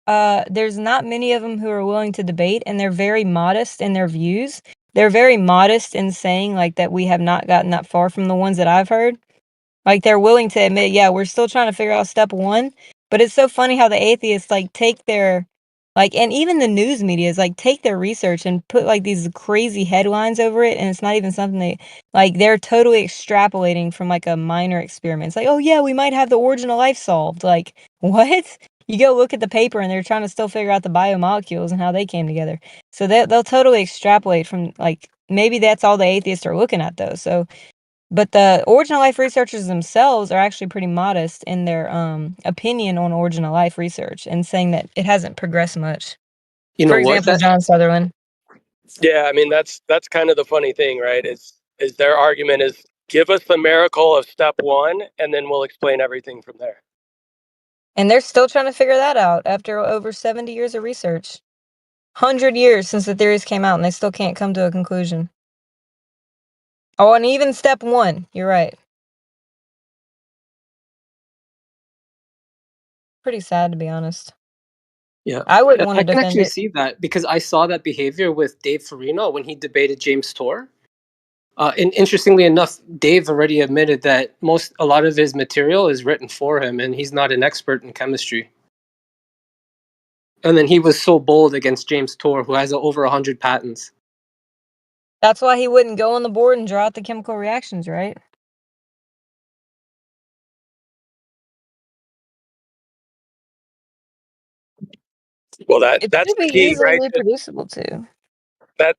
there's not many of them who are willing to debate, and they're very modest in their views. They're very modest in saying like that we have not gotten that far from the ones that I've heard. Like they're willing to admit, yeah, we're still trying to figure out step one. But it's so funny how the atheists like take their and even the news media is like take their research and put like these crazy headlines over it, and it's not even something they're totally extrapolating from like a minor experiment. It's like, oh yeah, we might have the origin of life solved. Like, what? You go look at the paper and they're trying to still figure out the biomolecules and how they came together. So they'll totally extrapolate from like maybe that's all the atheists are looking at though. So but the original life researchers themselves are actually pretty modest in their opinion on original life research and saying that it hasn't progressed much. You For know what? example, John Sutherland. Yeah, I mean that's kind of the funny thing, right? Is their argument is give us the miracle of step one, and then we'll explain everything from there. And they're still trying to figure that out after over 70 years of research. 100 years since the theories came out, and they still can't come to a conclusion. Oh, and even step one, you're right. Pretty sad, to be honest. Yeah, I wouldn't want I to can defend actually it. see that because I saw that behavior with Dave Farino when he debated James Tour. And interestingly enough, Dave already admitted that a lot of his material is written for him, and he's not an expert in chemistry. And then he was so bold against James Tour, who has over 100 patents. That's why he wouldn't go on the board and draw out the chemical reactions, right? Well, It that's should the be key, easily right? reproducible too.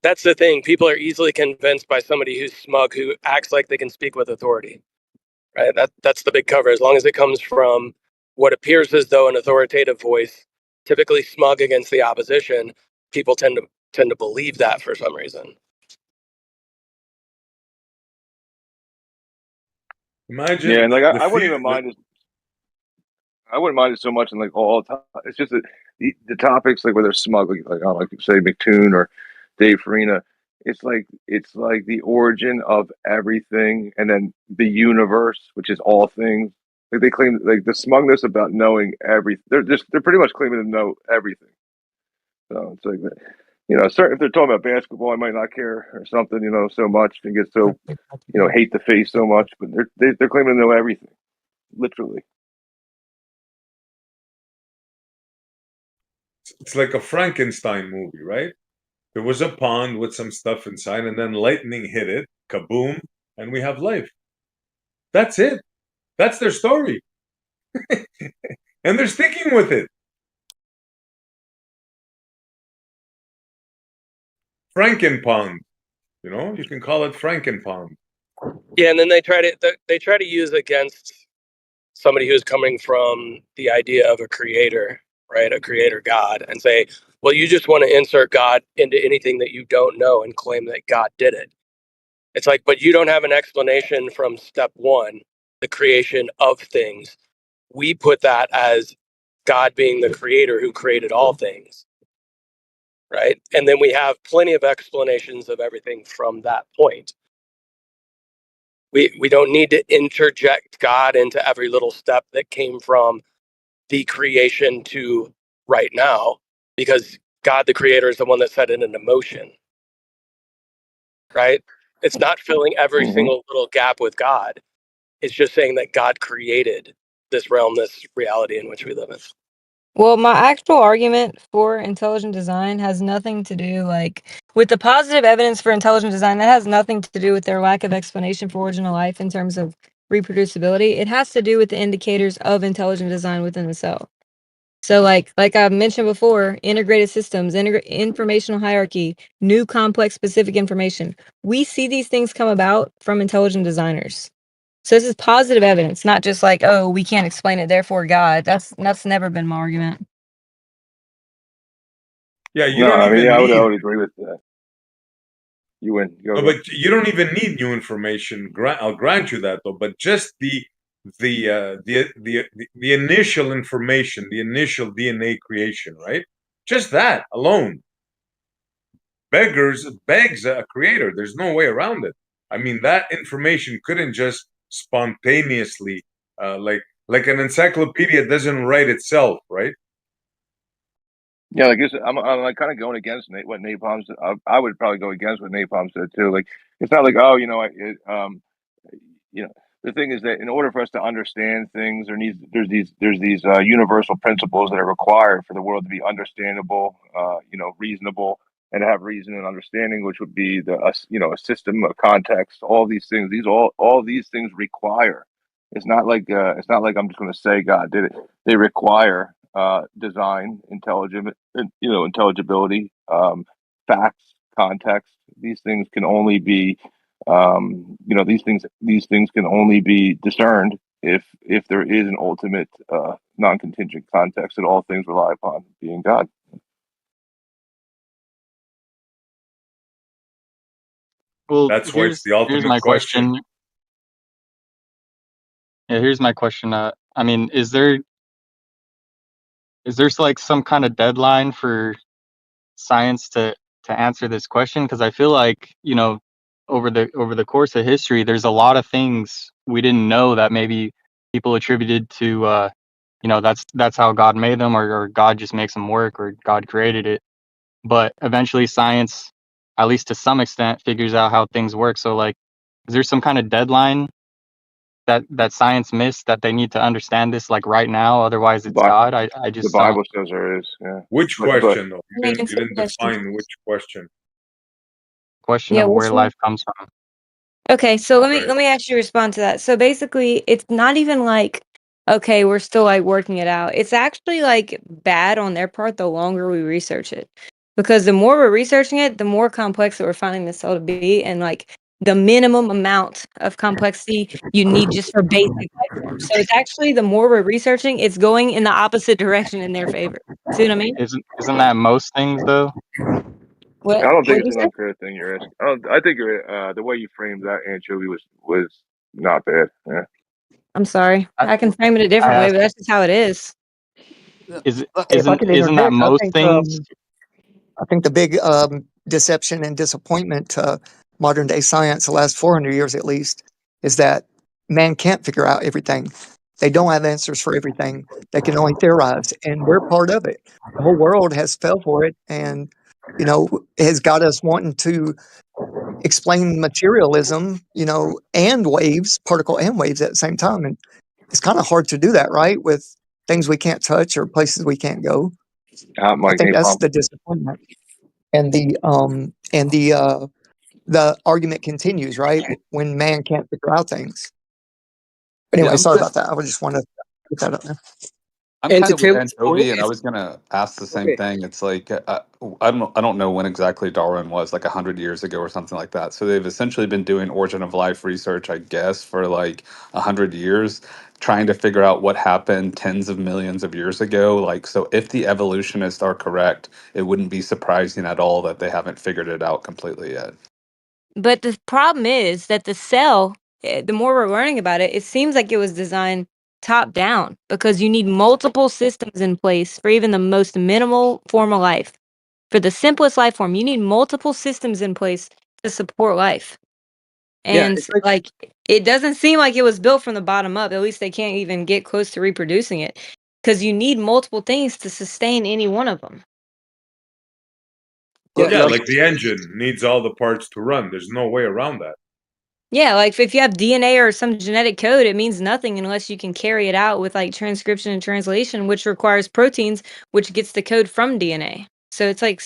That's the thing. People are easily convinced by somebody who's smug, who acts like they can speak with authority, right? That's the big cover. As long as it comes from what appears as though an authoritative voice, typically smug against the opposition, people tend to believe that for some reason. Imagine Yeah, and like the I wouldn't even mind it. I wouldn't mind it so much in like all time. It's just that the topics like where they're smug, like I like say McToon or Dave Farina. It's like the origin of everything, and then the universe, which is all things. Like they claim like the smugness about knowing everything. They're pretty much claiming to know everything. So it's like that. Certain if they're talking about basketball, I might not care or something. So much and get so hate the face so much, but they're claiming to know everything, literally. it's like a Frankenstein movie, right? There was a pond with some stuff inside, and then lightning hit it, kaboom, and we have life. That's it. That's their story. And they're sticking with it. Frankenpond. You can call it Frankenpond. Yeah, and then they try to use against somebody who's coming from the idea of a creator, right? A creator God, and say, well, you just want to insert God into anything that you don't know and claim that God did it. It's like, but you don't have an explanation from step one, the creation of things. We put that as God being the creator who created all things, right? And then we have plenty of explanations of everything from that point. We don't need to interject God into every little step that came from the creation to right now, because God the creator is the one that set it into motion, right? It's not filling every single little gap with God. It's just saying that God created this realm, this reality in which we live in. Well, my actual argument for intelligent design has nothing to do with the positive evidence for intelligent design. That has nothing to do with their lack of explanation for original life in terms of reproducibility. It has to do with the indicators of intelligent design within the cell. So like I mentioned before, integrated systems, informational hierarchy, new complex specific information. We see these things come about from intelligent designers. So this is positive evidence, not just like, oh, we can't explain it, therefore God. That's never been my argument. Yeah, you No, don't I mean, even yeah, need. I would agree with that. You win. No, but you don't even need new information. I'll grant you that, though. But just the initial information, the initial DNA creation, right? Just that alone begs a creator. There's no way around it. I mean, that information couldn't just spontaneously, like an encyclopedia doesn't write itself, right? Yeah, like I'm like kind of going against what Napalm said. I would probably go against what Napalm said too. Like, it's not like, oh, you know, the thing is that in order for us to understand things, there's these universal principles that are required for the world to be understandable, reasonable, and to have reason and understanding, which would be a system, a context, all these things. All these things require. It's not like I'm just going to say God did it. They require design, intelligibility, facts, context. These things can only be these things can only be discerned if there is an ultimate non-contingent context that all things rely upon, being God. Well, That's why it's here's the here's ultimate my question. question. Yeah, here's my question. I mean, is there like some kind of deadline for science to answer this question? Because I feel like, over the course of history, there's a lot of things we didn't know that maybe people attributed to, that's how God made them, or God just makes them work, or God created it. But eventually, science, at least to some extent, figures out how things work. So, like, is there some kind of deadline that science missed, that they need to understand this like right now? Otherwise, it's But God. I the just don't. Bible says there is, yeah. Which But question, though? Let me You answer didn't the question. define which question. Question Yeah, of which where one? life comes from. Okay, so let me Right. let me actually respond to that. So basically, it's not even like, okay, we're still like working it out. It's actually like bad on their part the longer we research it. Because the more we're researching it, the more complex that we're finding the cell to be, and like the minimum amount of complexity you need just for basic life forms. So it's actually, the more we're researching, it's going in the opposite direction in their favor. See what I mean? Isn't that most things though? What I don't think what'd it's you an say? unfair thing you're asking. I think the way you framed that anchovy was not bad. Yeah. I'm sorry. I, I can frame it a I different way, asked, but that's just how it is. is it If I could isn't that interject, most things? I think the big deception and disappointment to modern day science, the last 400 years at least, is that man can't figure out everything. They don't have answers for everything. They can only theorize, and we're part of it. The whole world has fell for it, and has got us wanting to explain materialism, and waves, particle and waves at the same time. And it's kind of hard to do that, right? With things we can't touch or places we can't go. I Mike think that's Napalm. the disappointment. And the argument continues, right? When man can't figure out things. But Yeah, anyway, sorry about that. I just want to put that up there. I'm And kind to of with Caleb's point, Anchovy, and I if was gonna ask the same okay, thing. It's like I don't know when exactly Darwin was, like 100 years ago or something like that. So they've essentially been doing origin of life research, I guess, for like 100 years, trying to figure out what happened tens of millions of years ago. Like, so if the evolutionists are correct, it wouldn't be surprising at all that they haven't figured it out completely yet. But the problem is that the cell, the more we're learning about it, it seems like it was designed top down, because you need multiple systems in place for even the most minimal form of life. For the simplest life form, you need multiple systems in place to support life. yeah, And it's like like, it doesn't seem like it was built from the bottom up. At least they can't even get close to reproducing it, because you need multiple things to sustain any one of them. yeah, Yeah, no, like the engine needs all the parts to run. There's no way around that. Yeah, like if you have DNA or some genetic code, it means nothing unless you can carry it out with like transcription and translation, which requires proteins, which gets the code from DNA. So it's like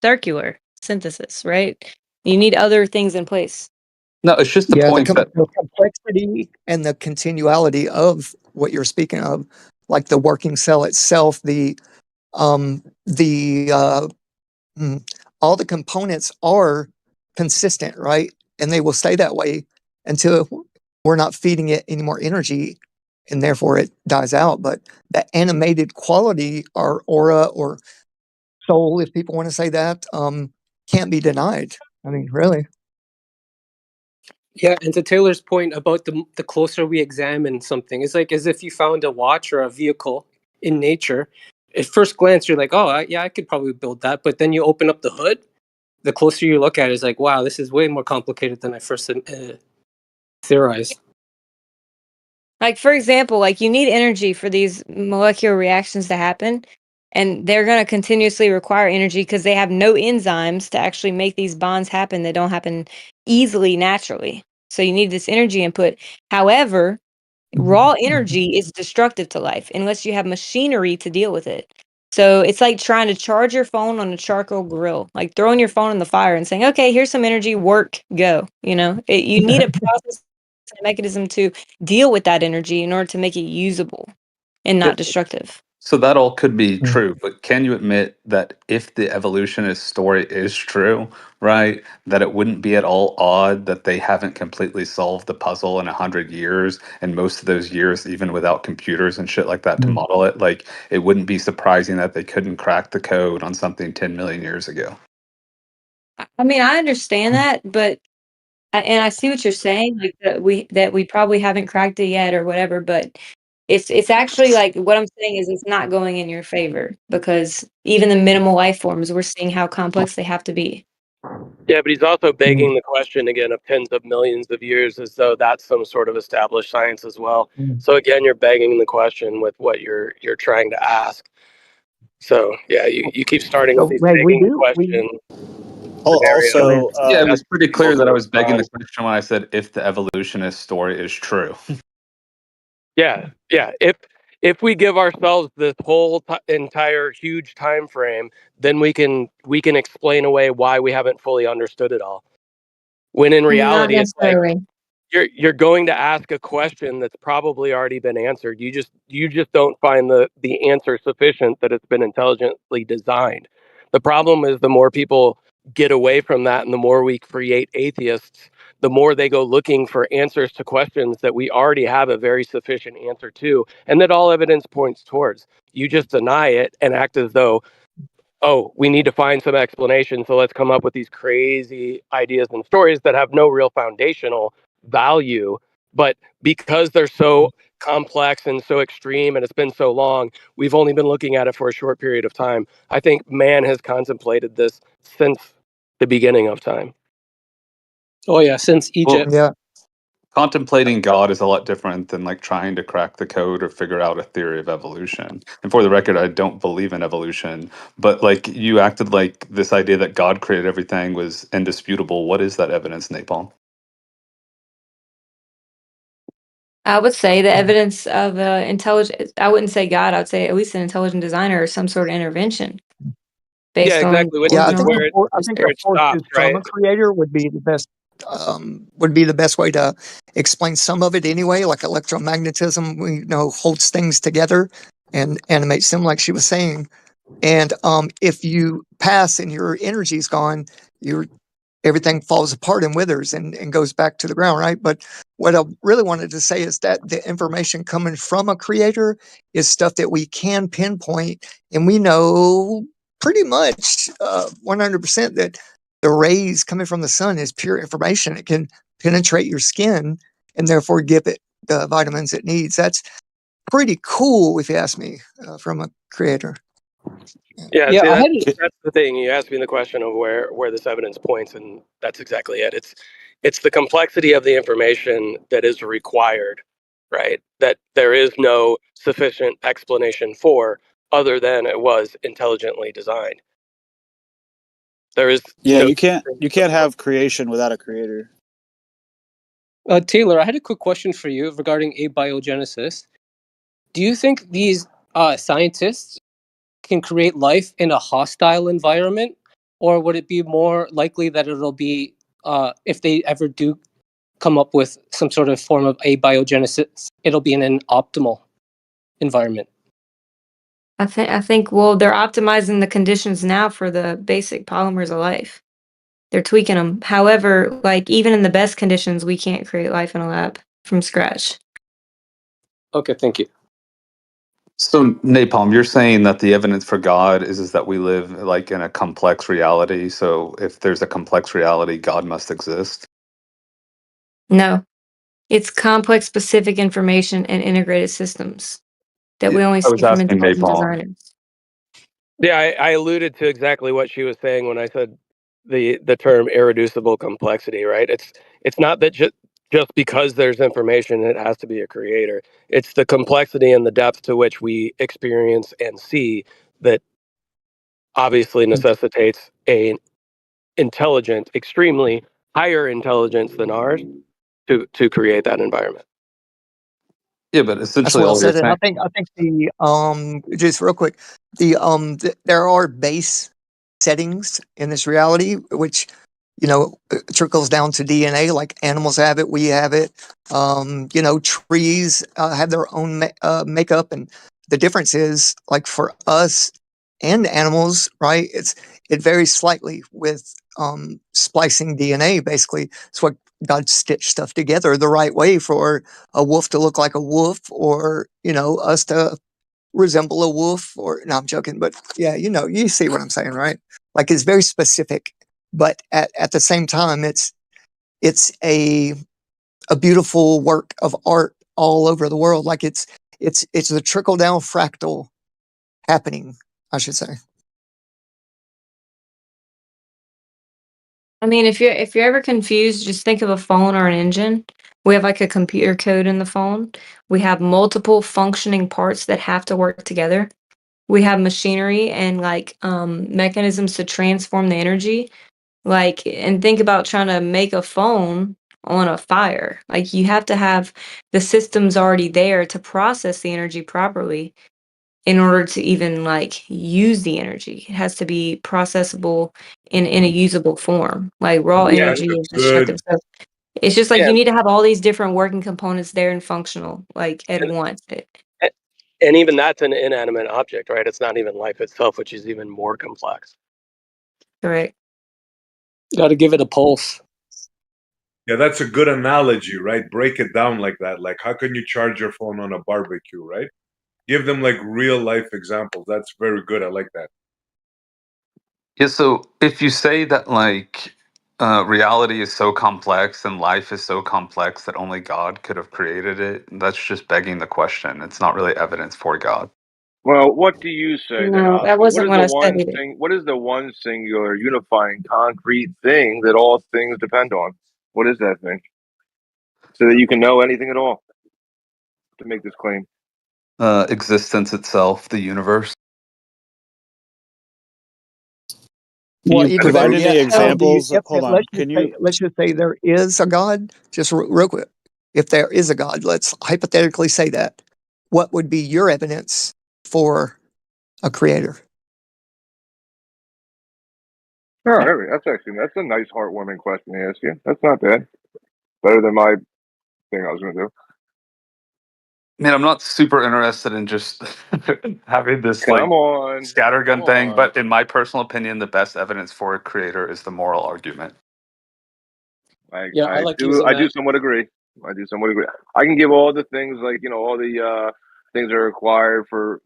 circular synthesis, right? You need other things in place. No, it's just the Yeah, point that the complexity and the continuality of what you're speaking of, like the working cell itself, the all the components are consistent, right? And they will stay that way until we're not feeding it any more energy, and therefore it dies out. But that animated quality, or aura, or soul, if people want to say that, can't be denied. I mean, really. Yeah, and to Taylor's point about the closer we examine something, it's like as if you found a watch or a vehicle in nature. At first glance, you're like, oh, yeah, I could probably build that. But then you open up the hood. The closer you look at it, it's like, wow, this is way more complicated than I first theorized. Like, for example, like you need energy for these molecular reactions to happen. And they're going to continuously require energy because they have no enzymes to actually make these bonds happen that don't happen easily naturally. So you need this energy input. However, raw energy is destructive to life unless you have machinery to deal with it. So it's like trying to charge your phone on a charcoal grill, like throwing your phone in the fire and saying, okay, here's some energy, work, go. You know, you need a process and a mechanism to deal with that energy in order to make it usable and not destructive. So that all could be true, but can you admit that if the evolutionist story is true, right, that it wouldn't be at all odd that they haven't completely solved the puzzle in 100 years, and most of those years, even without computers and shit like that to model it, like it wouldn't be surprising that they couldn't crack the code on something 10 million years ago. I mean, I understand that, but and I see what you're saying, like that we probably haven't cracked it yet or whatever, but it's actually like what I'm saying is it's not going in your favor because even the minimal life forms, we're seeing how complex they have to be. Yeah, but he's also begging the question again of tens of millions of years as though that's some sort of established science as well. So again, you're begging the question with what you're trying to ask. So yeah, you keep starting with So, these Greg, we begging the do. question Go scenarios. ahead. Yeah, it was That's pretty people clear that I to was begging the apply. question when I said if the evolutionist story is true. Yeah, yeah. If we give ourselves this whole entire huge time frame, then we can explain away why we haven't fully understood it all. When in Not reality, it's like necessarily. you're going to ask a question that's probably already been answered. You just don't find the answer sufficient that it's been intelligently designed. The problem is the more people get away from that and the more we create atheists, the more they go looking for answers to questions that we already have a very sufficient answer to and that all evidence points towards. You just deny it and act as though, oh, we need to find some explanation. So let's come up with these crazy ideas and stories that have no real foundational value. But because they're so complex and so extreme and it's been so long, we've only been looking at it for a short period of time. I think man has contemplated this since the beginning of time. Oh yeah, since Well, Egypt. Yeah. contemplating God is a lot different than like trying to crack the code or figure out a theory of evolution. And for the record, I don't believe in evolution, but like you acted like this idea that God created everything was indisputable. What is that evidence, Napalm? I would say the evidence of intelligent. I wouldn't say God. I would say at least an intelligent designer or some sort of intervention Yeah, based on exactly. Which Yeah, I is think original where it, I think where the it forces stops, from right? a creator would be the best. Would be the best way to explain some of it anyway. Like electromagnetism, we know holds things together and animates them, like she was saying. And if you pass and your energy's gone, your everything falls apart and withers and goes back to the ground, right? But what I really wanted to say is that the information coming from a creator is stuff that we can pinpoint, and we know pretty much 100% that the rays coming from the sun is pure information. It can penetrate your skin and therefore give it the vitamins it needs. That's pretty cool, if you ask me, from a creator. Yeah, Yeah, see, I had that's the thing. You asked me the question of where this evidence points, and that's exactly it. It's the complexity of the information that is required, right? That there is no sufficient explanation for, other than it was intelligently designed. There is Yeah, no. you can't have creation without a creator. Taylor, I had a quick question for you regarding abiogenesis. Do you think these scientists can create life in a hostile environment, or would it be more likely that it'll be if they ever do come up with some sort of form of abiogenesis, it'll be in an optimal environment? I think well they're optimizing the conditions now for the basic polymers of life. They're tweaking them. However, like even in the best conditions, we can't create life in a lab from scratch. Okay, thank you. So, Napalm, you're saying that the evidence for God is that we live like in a complex reality. So, if there's a complex reality, God must exist. No, it's complex, specific information and integrated systems that we only I was see from asking intelligent Napalm. designers. Yeah, I alluded to exactly what she was saying when I said the term irreducible complexity, right? It's not that just because there's information it has to be a creator. It's the complexity and the depth to which we experience and see that obviously necessitates a intelligent, extremely higher intelligence than ours to create that environment. Yeah, but That's essentially well all you're said. And saying. I think the just real quick, there are base settings in this reality which trickles down to DNA. Like animals have it, we have it. Trees have their own makeup, and the difference is like for us and animals, right? It varies slightly with splicing DNA. Basically, it's what God stitched stuff together the right way for a wolf to look like a wolf, or us to resemble a wolf. Or no, I'm joking, but yeah, you see what I'm saying, right? Like it's very specific, but at the same time, it's a beautiful work of art all over the world. Like it's the trickle down fractal happening, I should say. I mean, if you're ever confused, just think of a phone or an engine. We have like a computer code in the phone. We have multiple functioning parts that have to work together. We have machinery and like mechanisms to transform the energy. Like, and think about trying to make a phone on a fire. Like, you have to have the systems already there to process the energy properly in order to even like use the energy. It has to be processable in a usable form. Like raw Yeah, energy is good. destructive. So it's just like Yeah, you need to have all these different working components there and functional, like at and, once. and even that's an inanimate object, right? It's not even life itself, which is even more complex. Correct. Got to give it a pulse. Yeah, that's a good analogy, right? Break it down like that. Like, how can you charge your phone on a barbecue, right? Give them like real life examples. That's very good. I like that. Yeah, so if you say that like reality is so complex and life is so complex that only God could have created it, that's just begging the question. It's not really evidence for God. Well, what do you say then, No, that Oscar? wasn't what I said either. What is the one singular unifying concrete thing that all things depend on? What is that thing? So that you can know anything at all to make this claim. Existence itself, the universe. Can Well, you even provide better any yet, examples? Hold on. let's just say there is a God. Just real quick, if there is a God, let's hypothetically say that. What would be your evidence for a creator? Oh, that's a nice heartwarming question to ask you. That's not bad. Better than my thing I was going to do. Man, I'm not super interested in just having this like Come on, scattergun thing, but in my personal opinion, the best evidence for a creator is the moral argument. Yeah, I like I using do that. somewhat agree. I can give all the things like all the things that are required for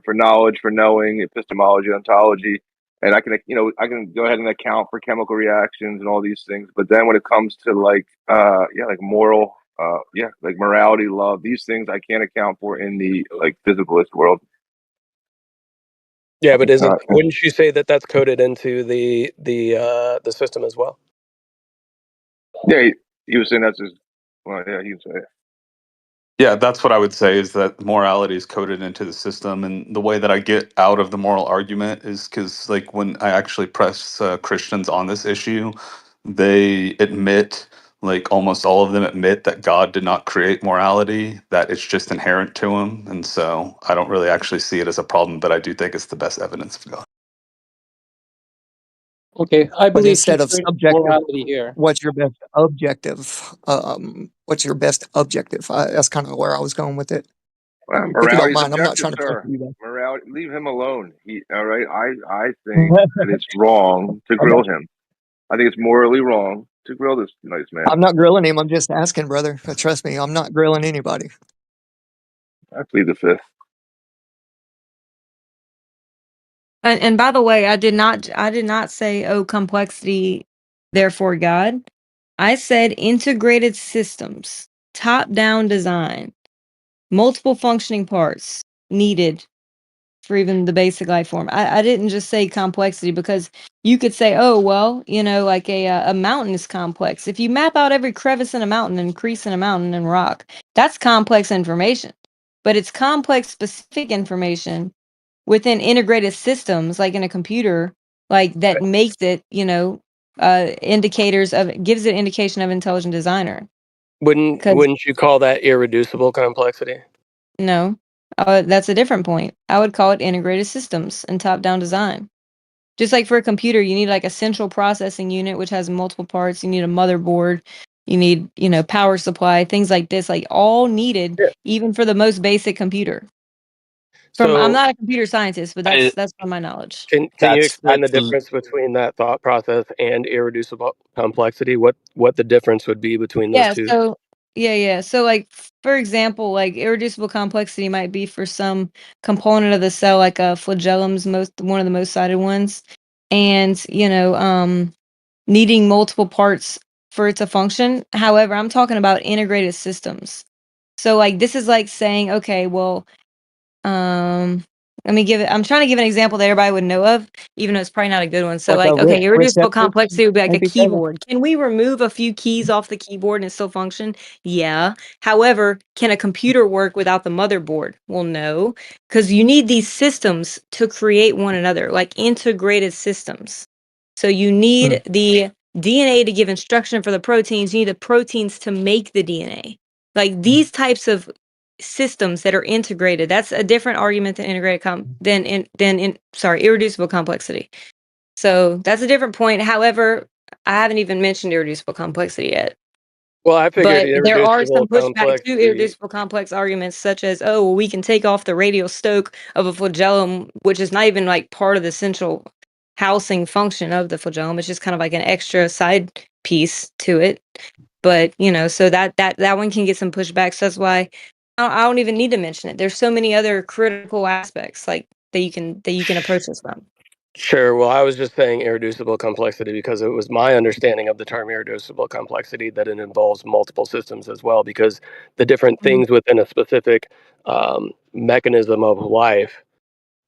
for knowledge, for knowing, epistemology, ontology, and I can I can go ahead and account for chemical reactions and all these things. But then when it comes to like like moral like morality, love, these things I can't account for in the like physicalist world. Yeah, but Uh, wouldn't you say that that's coded into the system as well? yeah, he was saying that's his. Well, yeah, he would say it. Yeah, that's what I would say is that morality is coded into the system. And the way that I get out of the moral argument is because, like, when I actually press Christians on this issue, they admit, like, almost all of them admit that God did not create morality, that it's just inherent to him. And so I don't really actually see it as a problem, but I do think it's the best evidence of God. Okay, I But believe he instead of created subjective, morality here. what's your best objective? What's your best objective? That's kind of where I was going with it. Well, If you don't morality is mind, I'm not objective, trying to pressure sir. you. Morality, leave him alone. All right. I think Though. that it's wrong to I'm not, grill him. I think it's morally wrong to grill this nice man. I'm not grilling him. I'm just asking, brother. Trust me, I'm not grilling anybody. I plead the fifth. And by the way, I did not say, oh, complexity, therefore God. I said integrated systems, top-down design, multiple functioning parts needed for even the basic life form. I didn't just say complexity because you could say, oh, well, like a mountain is complex. If you map out every crevice in a mountain and crease in a mountain and rock, that's complex information. But it's complex specific information within integrated systems, like in a computer, like that makes it, gives it indication of intelligent designer. Wouldn't you call that irreducible complexity? No, that's a different point. I would call it integrated systems and top-down design. Just like for a computer, you need like a central processing unit, which has multiple parts. You need a motherboard. You need, power supply, things like this, like all needed, even for the most basic computer. I'm not a computer scientist, but that's from my knowledge. Can you explain the difference between that thought process and irreducible complexity? What the difference would be between those two? So like for example, like irreducible complexity might be for some component of the cell, like a flagellum's one of the most cited ones, and needing multiple parts for it to function. However, I'm talking about integrated systems. So like this is like saying, okay, well, I'm trying to give an example that everybody would know of, even though it's probably not a good one. So Like a like, okay, irreducible receptor, complexity would be like a maybe, Kevin? keyboard. Can we remove a few keys off the keyboard and it still function? Yeah. However, can a computer work without the motherboard? Well, no, because you need these systems to create one another, like integrated systems. So you need the DNA to give instruction for the proteins. You need the proteins to make the DNA. Like these types of systems that are integrated. That's a different argument than irreducible complexity. So that's a different point. However, I haven't even mentioned irreducible complexity yet. Well, I figured But there are some irreducible pushback to complexity. irreducible complex arguments, such as, oh, well, we can take off the radial stoke of a flagellum, which is not even like part of the central housing function of the flagellum. It's just kind of like an extra side piece to it. But so that one can get some pushback. So that's why I don't even need to mention it. There's so many other critical aspects like that you can approach this from. Sure. Well, I was just saying irreducible complexity because it was my understanding of the term irreducible complexity that it involves multiple systems as well, because the different things within a specific mechanism of life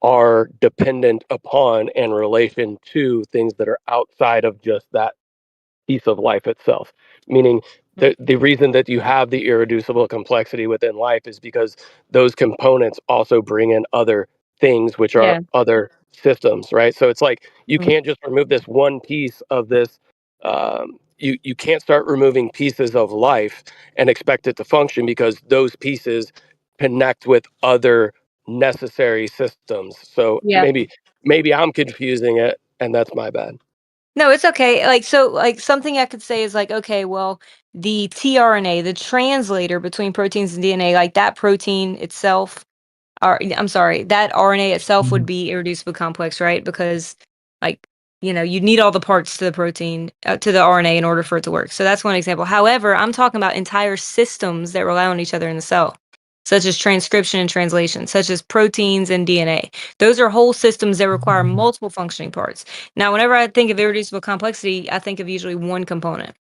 are dependent upon and relation to things that are outside of just that piece of life itself. Meaning the reason that you have the irreducible complexity within life is because those components also bring in other things, which are Yeah. other systems, right? So it's like you can't just remove this one piece of this. You can't start removing pieces of life and expect it to function, because those pieces connect with other necessary systems. So Yeah. maybe I'm confusing it, and that's my bad. No, it's okay. Like, so, like, something I could say is like, okay, well, the tRNA, the translator between proteins and DNA, like that protein itself, or I'm sorry, that RNA itself would be irreducible complex, right? Because, like, you need all the parts to the protein, to the RNA in order for it to work. So that's one example. However, I'm talking about entire systems that rely on each other in the cell, such as transcription and translation, such as proteins and DNA. Those are whole systems that require multiple functioning parts. Now, whenever I think of irreducible complexity, I think of usually one component,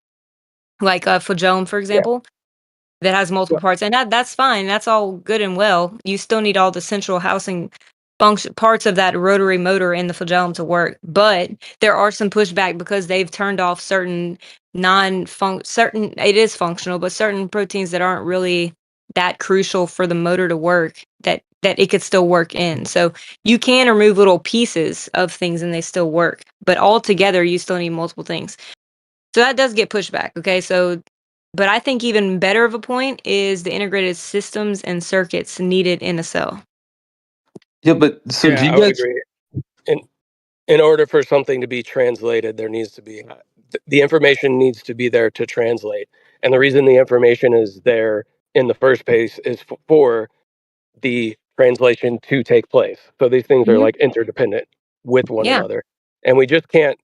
like a flagellum, for example, that has multiple parts, and that's fine. That's all good and well. You still need all the central housing function parts of that rotary motor in the flagellum to work. But there are some pushback because they've turned off certain certain, it is functional, but certain proteins that aren't really that crucial for the motor to work, that it could still work in. So you can remove little pieces of things and they still work, but all together you still need multiple things. So that does get pushed back. Okay. So, but I think even better of a point is the integrated systems and circuits needed in a cell. Yeah, but so do Yeah, you I would guys? agree. In order for something to be translated, there needs to be the information needs to be there to translate. And the reason the information is there in the first place is for the translation to take place. So these things are Mhm. like interdependent with one Yeah. another. And we just can't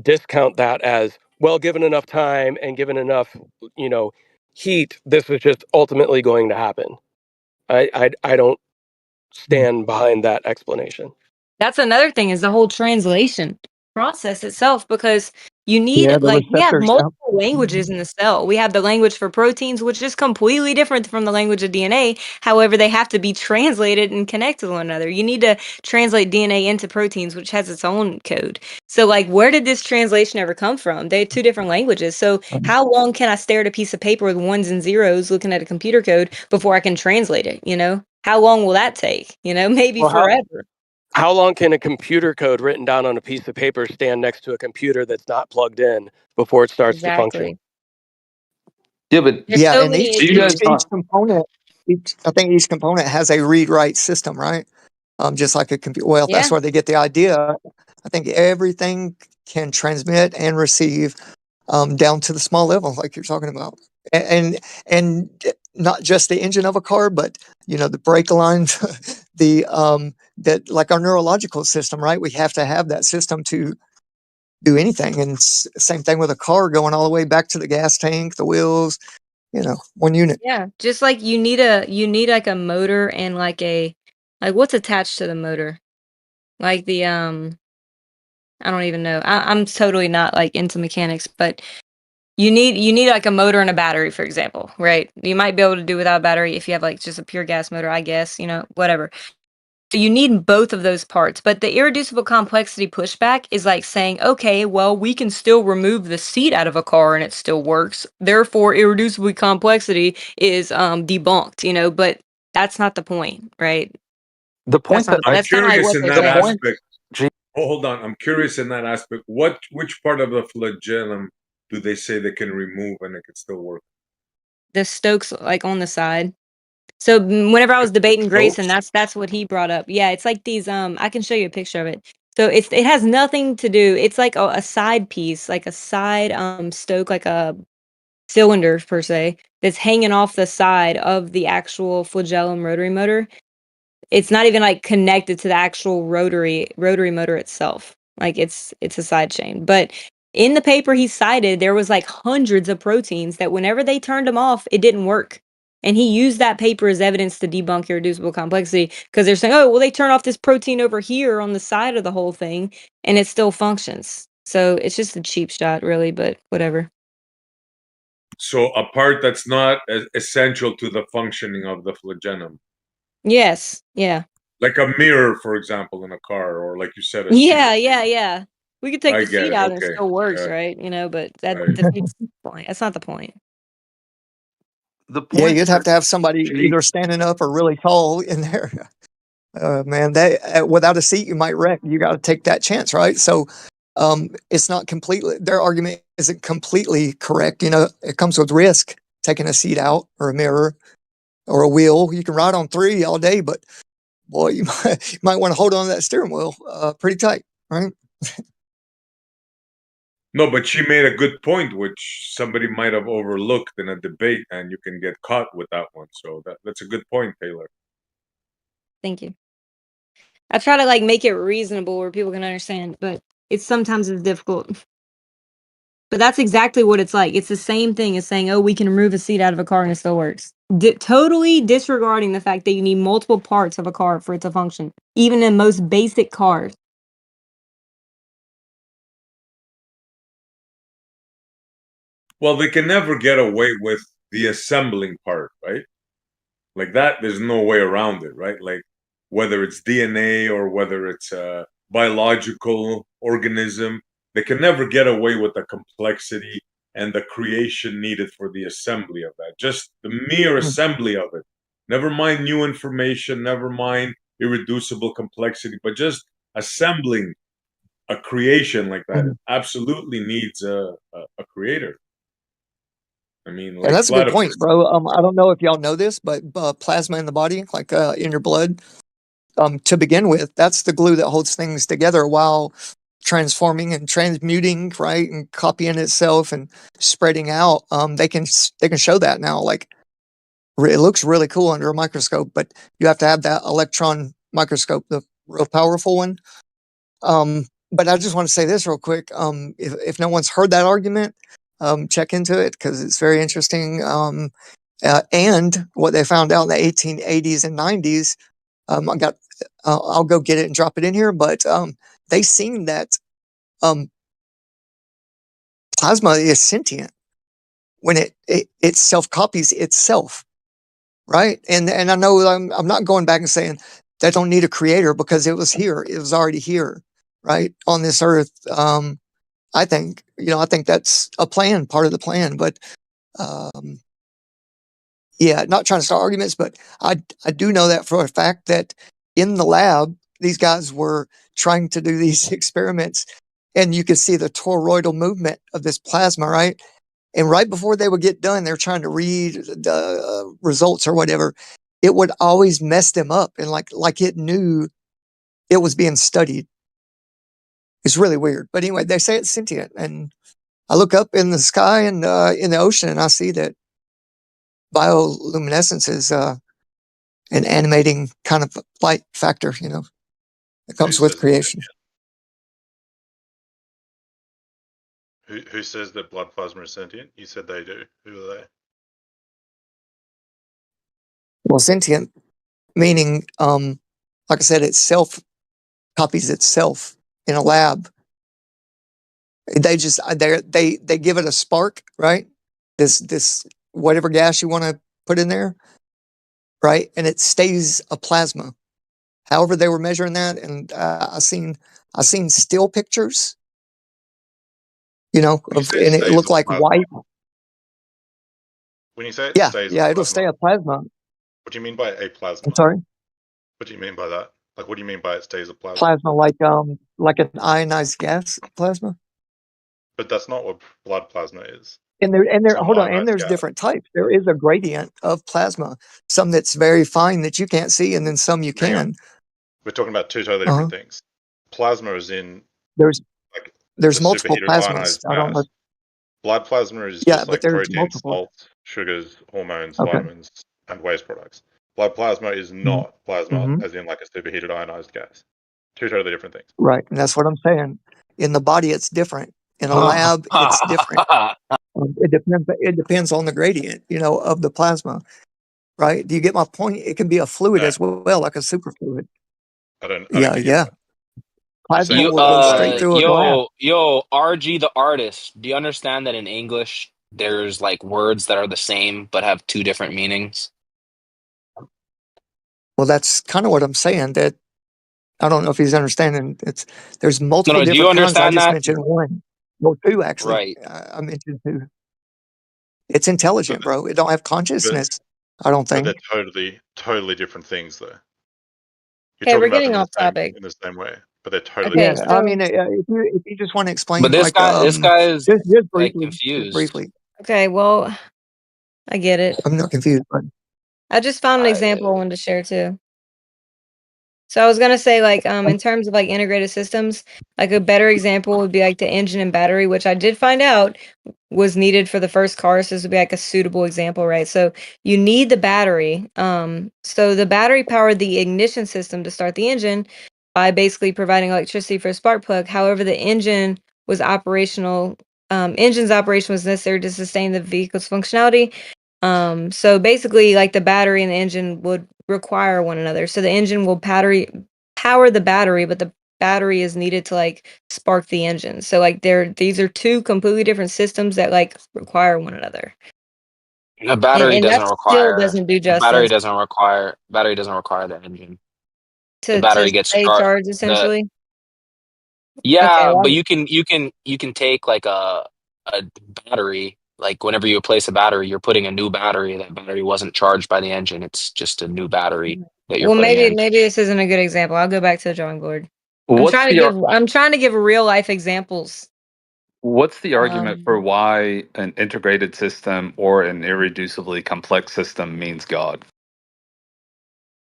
discount that as, well, given enough time and given enough, you know, heat, this is just ultimately going to happen. I don't stand behind that explanation. That's another thing is the whole translation process itself, because you need Yeah, the like we have receptors. Yeah. multiple languages in the cell. We have the language for proteins, which is completely different from the language of DNA. However, they have to be translated and connect to one another. You need to translate DNA into proteins, which has its own code. So, like, where did this translation ever come from? They're two different languages. So, how long can I stare at a piece of paper with ones and zeros looking at a computer code before I can translate it? You know, how long will that take? You know, maybe Well, forever. how long can a computer code written down on a piece of paper stand next to a computer that's not plugged in before it starts to function? Exactly. Yeah, but There's Yeah, so and many each you guys each issues. component, I think each component has a read-write system, right? Just like a computer. Well, that's Yeah. where they get the idea. I think everything can transmit and receive down to the small level, like you're talking about, and not just the engine of a car, but the brake lines, the that like our neurological system, right? We have to have that system to do anything, and same thing with a car going all the way back to the gas tank, the wheels, one unit. Yeah. Just like you need like a motor and like what's attached to the motor? Like the I don't even know. I'm totally not like into mechanics, but you need like a motor and a battery, for example, right? You might be able to do without a battery if you have like just a pure gas motor, I guess, whatever. So you need both of those parts. But the irreducible complexity pushback is like saying, okay, well, we can still remove the seat out of a car and it still works. Therefore, irreducible complexity is debunked, but that's not the point, right? The point that I'm That's kind of like curious what in they're that saying. aspect. Oh, hold on. I'm curious in that aspect. Which part of the flagellum do they say they can remove and it can still work? The Stokes like on the side. So whenever I was debating Grayson, Stokes? that's what he brought up. Yeah, it's like these I can show you a picture of it. So it has nothing to do. It's like a side piece, like a side Stoke, like a cylinder per se, that's hanging off the side of the actual flagellum rotary motor. It's not even like connected to the actual rotary motor itself. Like it's a side chain. But in the paper he cited, there was like hundreds of proteins that whenever they turned them off, it didn't work. And he used that paper as evidence to debunk irreducible complexity because they're saying, oh, well, they turn off this protein over here on the side of the whole thing and it still functions. So it's just a cheap shot, really, but whatever. So a part that's not essential to the functioning of the flagellum, Yes. Yeah. like a mirror, for example, in a car, or like you said, a seat. Yeah. We could take I the get seat it. out and it Okay. still works, Yeah. right? But that Right. defeats the point. That's not the point. the Yeah, point you'd have that to have somebody either standing up or really tall in there. Man, without a seat, you might wreck. You got to take that chance, right? So, it's not completely. Their argument isn't completely correct. It comes with risk. Taking a seat out or a mirror or a wheel. You can ride on 3 all day, but boy, you might want to hold on to that steering wheel pretty tight, right? No, but she made a good point, which somebody might have overlooked in a debate, and you can get caught with that one. So that's a good point, Taylor. Thank you. I try to like make it reasonable where people can understand, but sometimes it's difficult. But that's exactly what it's like. It's the same thing as saying, "Oh, we can remove a seat out of a car and it still works." Totally disregarding the fact that you need multiple parts of a car for it to function, even in most basic cars. Well, they can never get away with the assembling part, right? Like that, there's no way around it, right? Like whether it's DNA or whether it's a biological organism, they can never get away with the complexity and the creation needed for the assembly of that. Just the mere assembly of it. Never mind new information, never mind irreducible complexity, but just assembling a creation like that, it absolutely needs a creator. I mean, Yeah, like that's a good point, platypus. bro. I don't know if y'all know this, but plasma in the body, like in your blood, to begin with, that's the glue that holds things together while transforming and transmuting, right, and copying itself and spreading out. They can show that now. Like it looks really cool under a microscope, but you have to have that electron microscope, the real powerful one. But I just want to say this real quick. If no one's heard that argument, check into it because it's very interesting. And what they found out in the 1880s and 90s I'll go get it and drop it in here. But they seen that plasma is sentient when it self copies itself, right? And I know I'm not going back and saying they don't need a creator because it was here, it was already here, right, on this earth. I think that's a plan, part of the plan. But yeah, not trying to start arguments, but I do know that for a fact that in the lab, these guys were trying to do these experiments, and you could see the toroidal movement of this plasma, right? And right before they would get done, they're trying to read the results or whatever. It would always mess them up, and like it knew it was being studied. It's really weird. But anyway, they say it's sentient, and I look up in the sky and in the ocean, and I see that bioluminescence is an animating kind of light factor, that comes with creation. Who says that blood plasma is sentient? You said they do. Who are they? Well, sentient meaning, like I said, it self copies itself in a lab. They just they give it a spark, right? This whatever gas you want to put in there, right? And it stays a plasma. However, they were measuring that, and I seen still pictures, and it looked like white. When you say it Yeah, stays yeah, a it'll plasma, stay a plasma. what do you mean by a plasma? I'm sorry, What do you mean by that? Like, what do you mean by it stays a plasma? plasma like an ionized gas plasma. But that's not what blood plasma is. And there It's not hold on, and ionized there's gas. different types. There is a gradient of plasma, some that's very fine that you can't see, and then some you Hang on. can. We're talking about two totally different things. Plasma is in There's the multiple superheated plasmas. ionized I don't know. gas. Blood plasma is Yeah, just but like there's protein, multiple. salts, sugars, hormones, Okay. vitamins, and waste products. Blood plasma is not plasma, as in like a superheated ionized gas. Two totally different things. Right, and that's what I'm saying. In the body, it's different. In a lab, it's different. It depends on the gradient, of the plasma. Right? Do you get my point? It can be a fluid as well, like a superfluid. I don't Yeah, get yeah. your point. Plasma saying will go straight through a glass. Yo, RG the artist. Do you understand that in English there's like words that are the same but have two different meanings? Well, that's kind of what I'm saying. That I don't know if he's understanding. There's multiple No, do you different kinds. I understand just that? mentioned one. Well, two actually. Right. I mentioned two. It's intelligent, bro. It don't have consciousness. I don't But think. they're totally different things, though. You're Okay, we're talking about getting them off topic. in the same way, but they're totally Okay, different. Yeah, I so mean, if you just want to explain, But this guy is just like briefly, confused. okay, well, I get it. I'm not confused, but I just found an example I wanted to share too. So I was gonna say, like, in terms of like integrated systems, like a better example would be like the engine and battery, which I did find out was needed for the first car. So this would be like a suitable example, right? So you need the battery. So the battery powered the ignition system to start the engine by basically providing electricity for a spark plug. However, the engine was operational. Engine's operation was necessary to sustain the vehicle's functionality. So basically, like the battery and the engine would require one another. So the engine will power the battery, but the battery is needed to like spark the engine. So like these are two completely different systems that like require one another. The battery And doesn't that still require doesn't do battery justice doesn't require the engine. The to battery gets stay charged essentially. Okay, Yeah, well, but you can take like a battery, like whenever you replace a battery, you're putting a new battery. That battery wasn't charged by the engine. It's just a new battery that you're well, putting in. maybe this isn't a good example. I'll go back to the drawing board. What's I'm trying to give real life examples. What's the argument for Um, why an integrated system or an irreducibly complex system means God?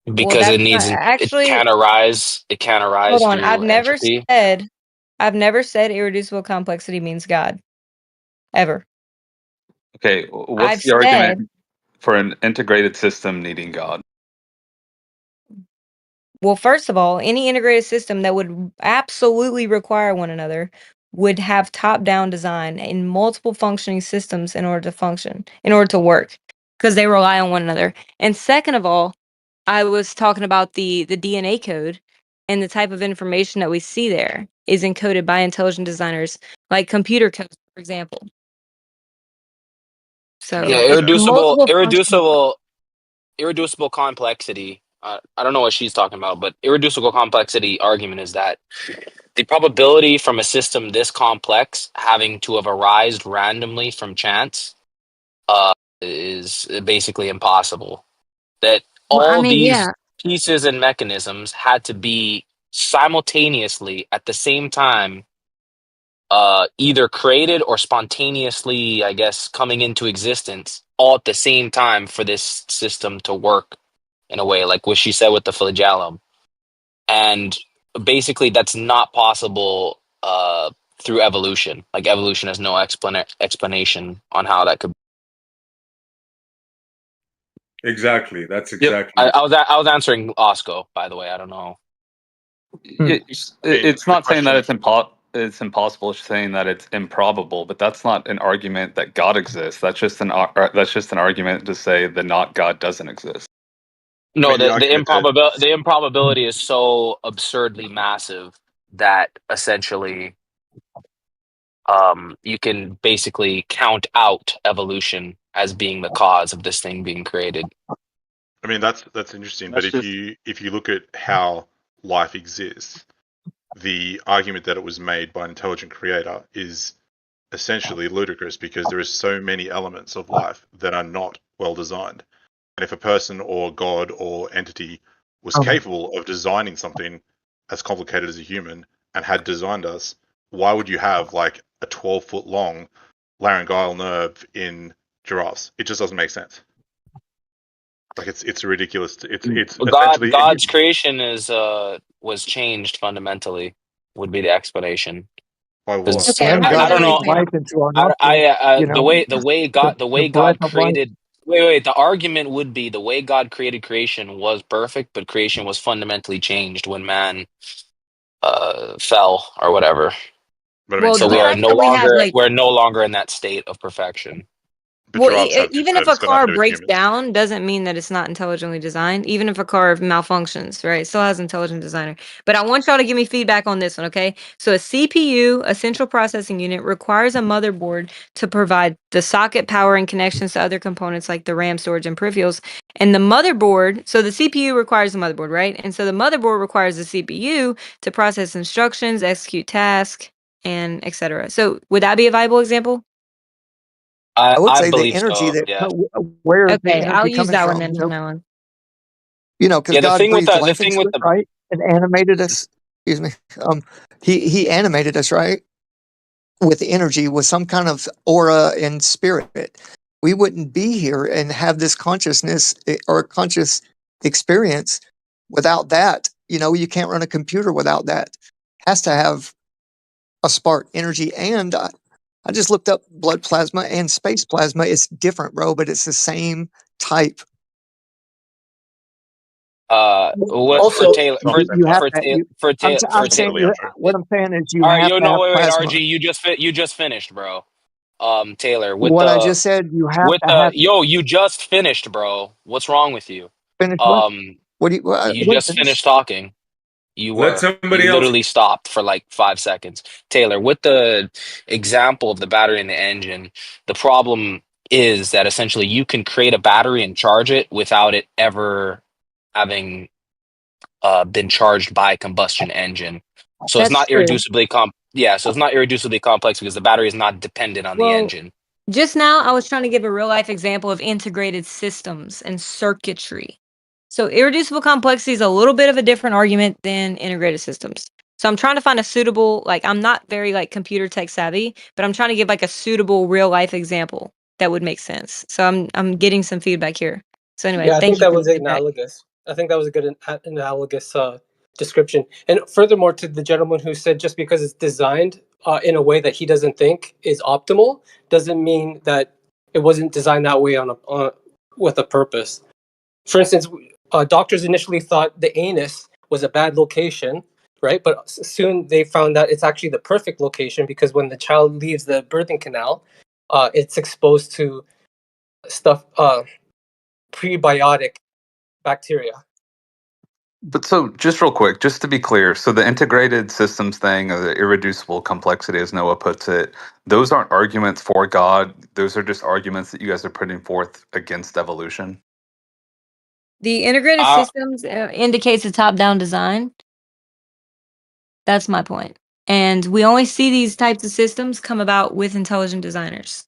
well, Because that's it not needs actually. it can't Hold arise on, through entropy. I've never said irreducible complexity means God, ever. Okay, what's I've the said, argument for an integrated system needing God? well, first of all, any integrated system that would absolutely require one another would have top-down design in multiple functioning systems in order to work, because they rely on one another. And second of all, I was talking about the DNA code and the type of information that we see there is encoded by intelligent designers, like computer codes, for example. So Yeah, it's multiple functions. irreducible complexity. I don't know what she's talking about, but irreducible complexity argument is that the probability from a system this complex having to have arisen randomly from chance is basically impossible. That Well, I all mean, these yeah. pieces and mechanisms had to be simultaneously at the same time either created or spontaneously, I guess, coming into existence all at the same time for this system to work in a way, like what she said with the flagellum. And basically, that's not possible through evolution. Like, evolution has no explanation on how that could. Exactly. That's Yep. exactly. I was answering Osco, by the way. I don't know. It's not saying that it's impossible. It's saying that it's improbable, but that's not an argument that God exists. That's just an argument to say that not God doesn't exist. No, the the argument that improbability is so absurdly massive that essentially you can basically count out evolution as being the cause of this thing being created. I mean, that's interesting. But That's just if you look at how life exists, the argument that it was made by an intelligent creator is essentially ludicrous because there is so many elements of life that are not well designed. And if a person or God or entity was capable of designing something as complicated as a human and had designed us, why would you have like a 12-foot long laryngeal nerve in giraffes? It just doesn't make sense. Like it's ridiculous. It's essentially God's creation is was changed fundamentally would be the explanation. by what? Okay, I, And I'll I God don't give know. breathed you an life example. into our nostrils. You The know, way the breath God of life. created. Wait. The argument would be the way God created creation was perfect, but creation was fundamentally changed when man fell or whatever. But I mean, Well, So the fact that we have like we're no longer in that state of perfection. but well, giraffes have good even if a nerves. Got nothing car to do with breaks humans. down, doesn't mean that it's not intelligently designed. Even if a car malfunctions, right? It still has intelligent designer. But I want y'all to give me feedback on this one, okay? So a CPU, a central processing unit, requires a motherboard to provide the socket power and connections to other components like the RAM, storage, and peripherals. And the motherboard, so the CPU requires the motherboard, right? And so the motherboard requires the CPU to process instructions, execute tasks, and etc. So would that be a viable example? I would I say the believe energy so. that Yeah. where is the Okay, I'll energy use coming that one from? then from now on. Because Yeah. God breathed The life thing into with it, the right? And animated us. Excuse me. He animated us, right? With energy, with some kind of aura and spirit. We wouldn't be here and have this consciousness or conscious experience without that. You can't run a computer without that. Has to have a spark, energy, and I just looked up blood plasma and space plasma. It's different, bro, but it's the same type. what for Also, Taylor It's not the same You type. have for to. Taylor for Taylor for I'm Taylor. saying Completely untrue. what I'm saying is you All right, have yo, to no, have wait, plasma. RG, you just finished, bro. Taylor, What I just said, you have with to the have yo, you just finished, bro. What's wrong with you? finished what? Um, What do you? What, you what just finish? finished talking. Let You somebody else. literally stopped for like 5 seconds. Taylor, with the example of the battery and the engine, the problem is that essentially you can create a battery and charge it without it ever having been charged by a combustion engine. So it's That's not true. so it's not irreducibly complex because the battery is not dependent on the Well, engine. just now I was trying to give a real life example of integrated systems and circuitry. So irreducible complexity is a little bit of a different argument than integrated systems. So I'm trying to find a suitable, like I'm not very like computer tech savvy, but I'm trying to give like a suitable real life example that would make sense. So I'm getting some feedback here. So anyway, Yeah, I thank think you that for the was feedback. analogous. I think that was a good analogous description. And furthermore, to the gentleman who said just because it's designed in a way that he doesn't think is optimal, doesn't mean that it wasn't designed that way with a purpose. For instance, doctors initially thought the anus was a bad location, right? But soon they found that it's actually the perfect location because when the child leaves the birthing canal, it's exposed to stuff, prebiotic bacteria. But so, just real quick, just to be clear, so the integrated systems thing, or the irreducible complexity, as Noah puts it, those aren't arguments for God. Those are just arguments that you guys are putting forth against evolution. The integrated Uh, systems indicates a top-down design. That's my point. And we only see these types of systems come about with intelligent designers.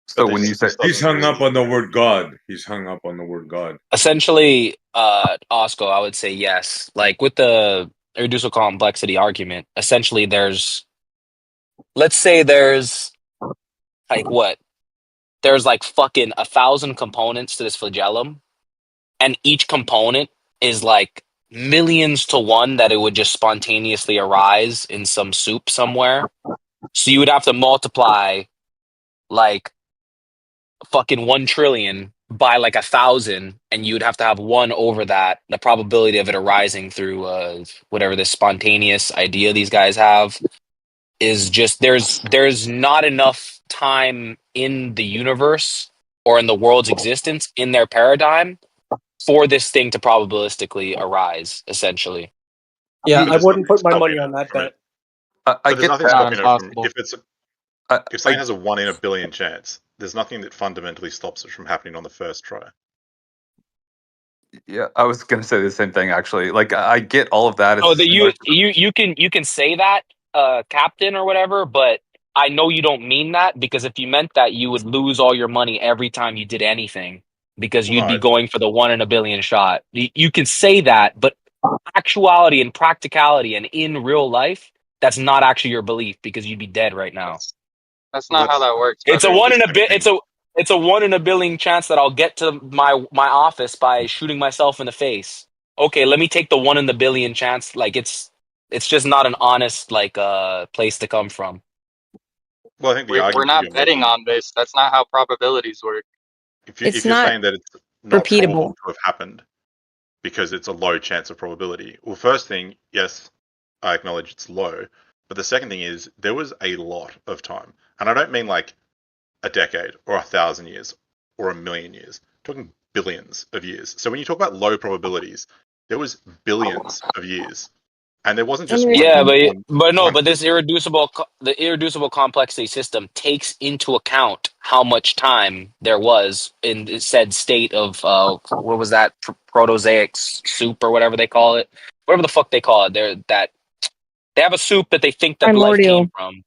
So when you say He's hung up on the word God. He's hung up on the word God. essentially, Osco, I would say yes. Like with the irreducible complexity argument, essentially, let's say there's like what? There's like fucking 1,000 components to this flagellum, and each component is like millions to one that it would just spontaneously arise in some soup somewhere. So you would have to multiply like fucking 1 trillion by like 1,000, and you'd have to have one over that. The probability of it arising through whatever this spontaneous idea these guys have is just there's not enough time in the universe or in the world's existence in their paradigm for this thing to probabilistically arise, essentially. Yeah, But I there's wouldn't nothing put my stopping money it on that from it. bet. I But there's get nothing that. stopping it from Impossible. if something has a 1 in a billion chance. There's nothing that fundamentally stops it from happening on the first try. Yeah, I was gonna say the same thing actually. Like I get all of that. Oh, It's that similar you can say that, captain or whatever, but I know you don't mean that, because if you meant that, you would lose all your money every time you did anything, because Well, you'd no, be going for the 1 in a billion shot. You can say that, but actuality and practicality and in real life, that's not actually your belief, because you'd be dead right now. That's not how that works, It's a brother. one in a bit. It's a 1 in a billion chance that I'll get to my office by shooting myself in the face. Okay, let me take the 1 in the billion chance. Like it's just not an honest like place to come from. Well, I think the We're argument that not you're betting making, on this. That's not how probabilities work. if It's you're not saying that it's not probable repeatable. to have happened because it's a low chance of probability. Well, first thing, yes, I acknowledge it's low, but the second thing is there was a lot of time, and I don't mean like a decade or 1,000 years or 1,000,000 years. I'm talking billions of years. So when you talk about low probabilities, there was billions of years, and there wasn't just one Yeah, one. but this the irreducible complexity system takes into account how much time there was in the said state of what was that, protozoic soup or whatever they call it, whatever the fuck they call it. They have a soup that they think that life came Primordial. from.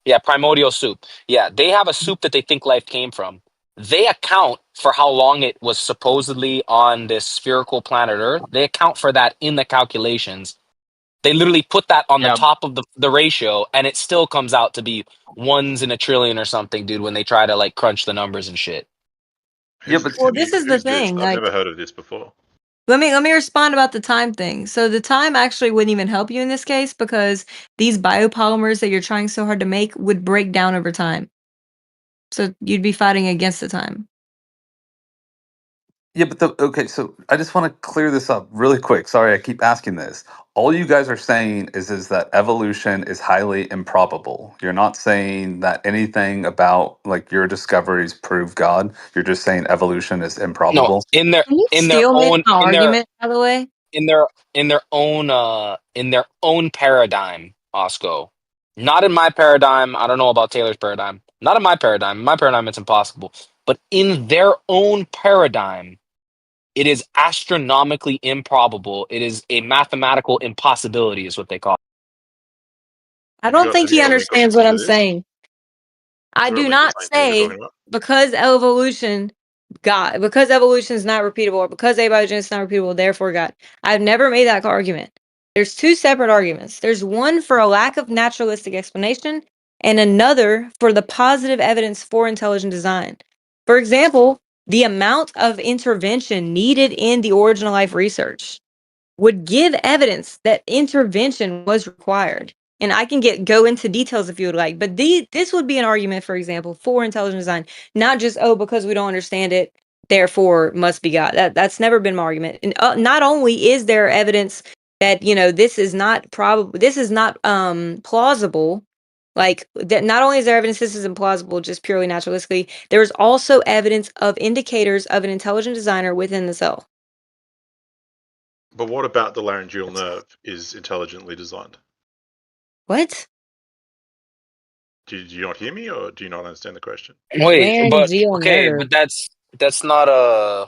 Yeah, primordial soup. Yeah, they have a soup that they think life came from. They account for how long it was supposedly on this spherical planet Earth. They account for that in the calculations. They literally put that on the Yeah, top of the ratio, and it still comes out to be ones in a trillion or something, dude, when they try to like crunch the numbers and shit. Well, this is the Who's this? thing. I've Like, never heard of this before. let me respond about the time thing. So the time actually wouldn't even help you in this case because these biopolymers that you're trying so hard to make would break down over time. So you'd be fighting against the time. Yeah, but okay, so I just want to clear this up really quick. Sorry, I keep asking this. All you guys are saying is that evolution is highly improbable. You're not saying that anything about like your discoveries prove God. You're just saying evolution is No, improbable. in their Can you in their steal me own my in their argument, by the way? in their in their own paradigm, Osco. Not in my paradigm. I don't know about Taylor's paradigm. Not in my paradigm. In my paradigm, it's impossible. But in their own paradigm, it is astronomically improbable. It is a mathematical impossibility, is what they call it. I don't think Have you he got a link or understands what something to I'm this? saying. I Is there a do link or not something to what you're say talking about? because evolution is not repeatable, or because abiogenesis is not repeatable, therefore God. I've never made that argument. There's two separate arguments. There's one for a lack of naturalistic explanation, and another for the positive evidence for intelligent design. For example, the amount of intervention needed in the origin of life research would give evidence that intervention was required. And I can go into details if you would like, but this would be an argument, for example, for intelligent design, not just because we don't understand it, therefore must be God. That's never been my argument. And not only is there evidence that this is not plausible, Like that, not only is there evidence this is implausible, just purely naturalistically, there is also evidence of indicators of an intelligent designer within the cell. But what about the laryngeal nerve is intelligently designed? What? Did you not hear me, or do you not understand the question? Wait, but Laryngeal okay, nerve. but that's not a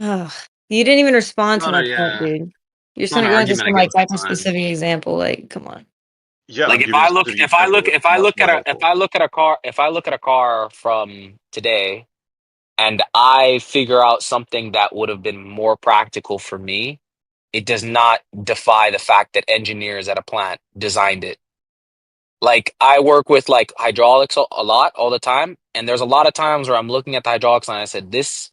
Ugh. You didn't even respond to not my a point, dude. You're it's just not gonna an go into argument some like against the type of design. specific example. Like, come on. Yeah, Like I'm giving a specific example that's much more helpful. if I look at a car from today and I figure out something that would have been more practical for me, it does not defy the fact that engineers at a plant designed it. Like I work with like hydraulics a lot all the time, and there's a lot of times where I'm looking at the hydraulics and I said this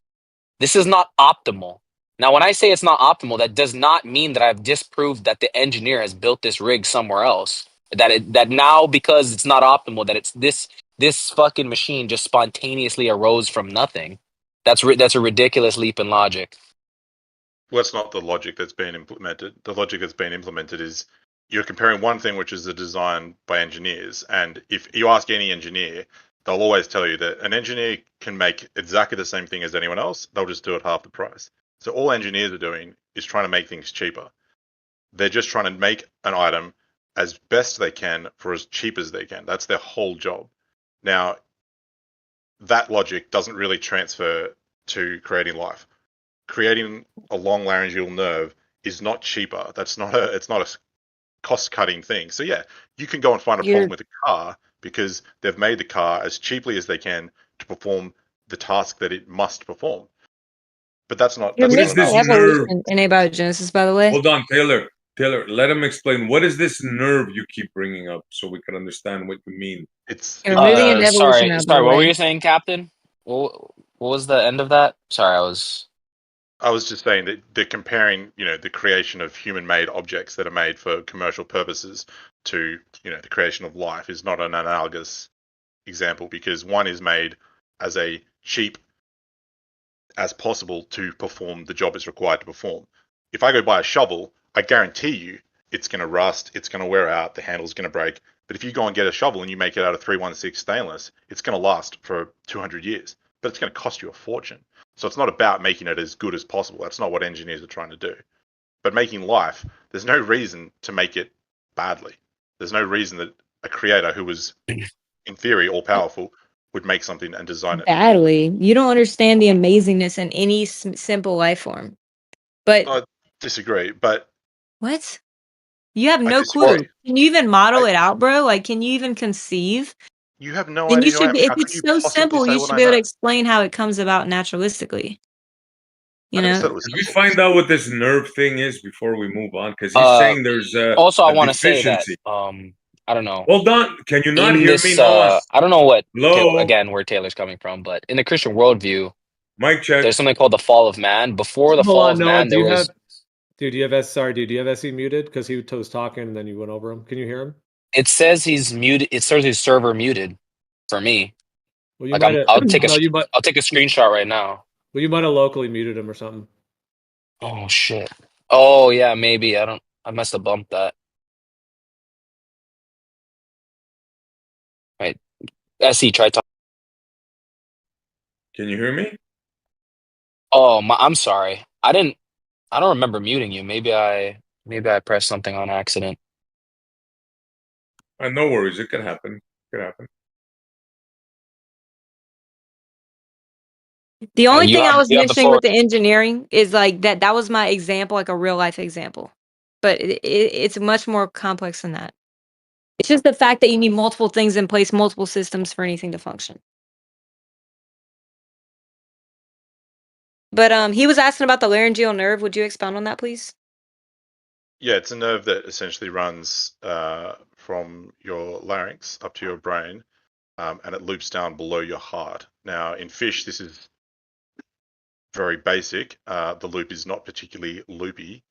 is not optimal. Now, when I say it's not optimal, that does not mean that I've disproved that the engineer has built this rig somewhere else. That now because it's not optimal, that it's this fucking machine just spontaneously arose from nothing. That's a ridiculous leap in logic. Well, that's not the logic that's been implemented. The logic that's been implemented is you're comparing one thing, which is a design by engineers, and if you ask any engineer, they'll always tell you that an engineer can make exactly the same thing as anyone else. They'll just do it half the price. So all engineers are doing is trying to make things cheaper. They're just trying to make an item as best they can for as cheap as they can. That's their whole job. Now, that logic doesn't really transfer to creating life. Creating a long laryngeal nerve is not cheaper. It's not a cost cutting thing. So yeah, you can go and find a You're problem with a car because they've made the car as cheaply as they can to perform the task that it must perform. But that's not you're What is missing this enough. nerve? evolution in A-Biogenesis, by the way. Hold on, Taylor. Taylor, let him explain. What is this nerve you keep bringing up so we can understand what you mean? It's You're moving into evolution now, by Sorry, the what were way. you saying, Captain? What was the end of that? Sorry, I was just saying that they're comparing, the creation of human-made objects that are made for commercial purposes to, the creation of life is not an analogous example because one is made as a cheap as possible to perform the job it's required to perform. If I go buy a shovel, I guarantee you it's going to rust, it's going to wear out, the handle's going to break. But if you go and get a shovel and you make it out of 316 stainless, it's going to last for 200 years, but it's going to cost you a fortune. So it's not about making it as good as possible. That's not what engineers are trying to do. But making life, there's no reason to make it badly. There's no reason that a creator who was, in theory, all powerful would make something and design it. Badly. You don't understand the amazingness in any simple life form. But I disagree, but what? You have I no disagree. clue. Can you even model I, it out, bro? Like, can you even conceive? you have no Then you idea who I should am. be, if How could it's you so possibly simple, say you what should I be able to know? explain how it comes about naturalistically. I You never said know? it was Can we simple. find out what this nerve thing is before we move on? Because he's uh saying there's also I a want to say that deficiency. I don't know. Hold on. Can you not In hear me, this Noah? I don't know Hello? again where Taylor's coming from, but in the Christian worldview, Mic check. there's something called the fall of man. Before the Hold fall on, of Noah. man, Do there you have, was dude? Do you have S? Sorry, dude. Do you have SE muted? Because he was talking and then you went over him. Can you hear him? it says he's muted. It says his server muted for me. Well, you Like might have. No, you might. I'll take a screenshot right now. Well, you might have locally muted him or something. Oh shit. Oh yeah, maybe I must have bumped that. Right. SE try talk. Can you hear me? Oh my, I'm sorry. I don't remember muting you. Maybe I pressed something on accident. No worries. It can happen. It can happen. The only thing I was You have the mentioning floor. with the engineering is like that was my example, like a real life example. But it's much more complex than that. It's just the fact that you need multiple things in place, multiple systems for anything to function. But he was asking about the laryngeal nerve. Would you expound on that, please? Yeah, it's a nerve that essentially runs from your larynx up to your brain, and it loops down below your heart. Now, in fish, this is very basic. The loop is not particularly loopy,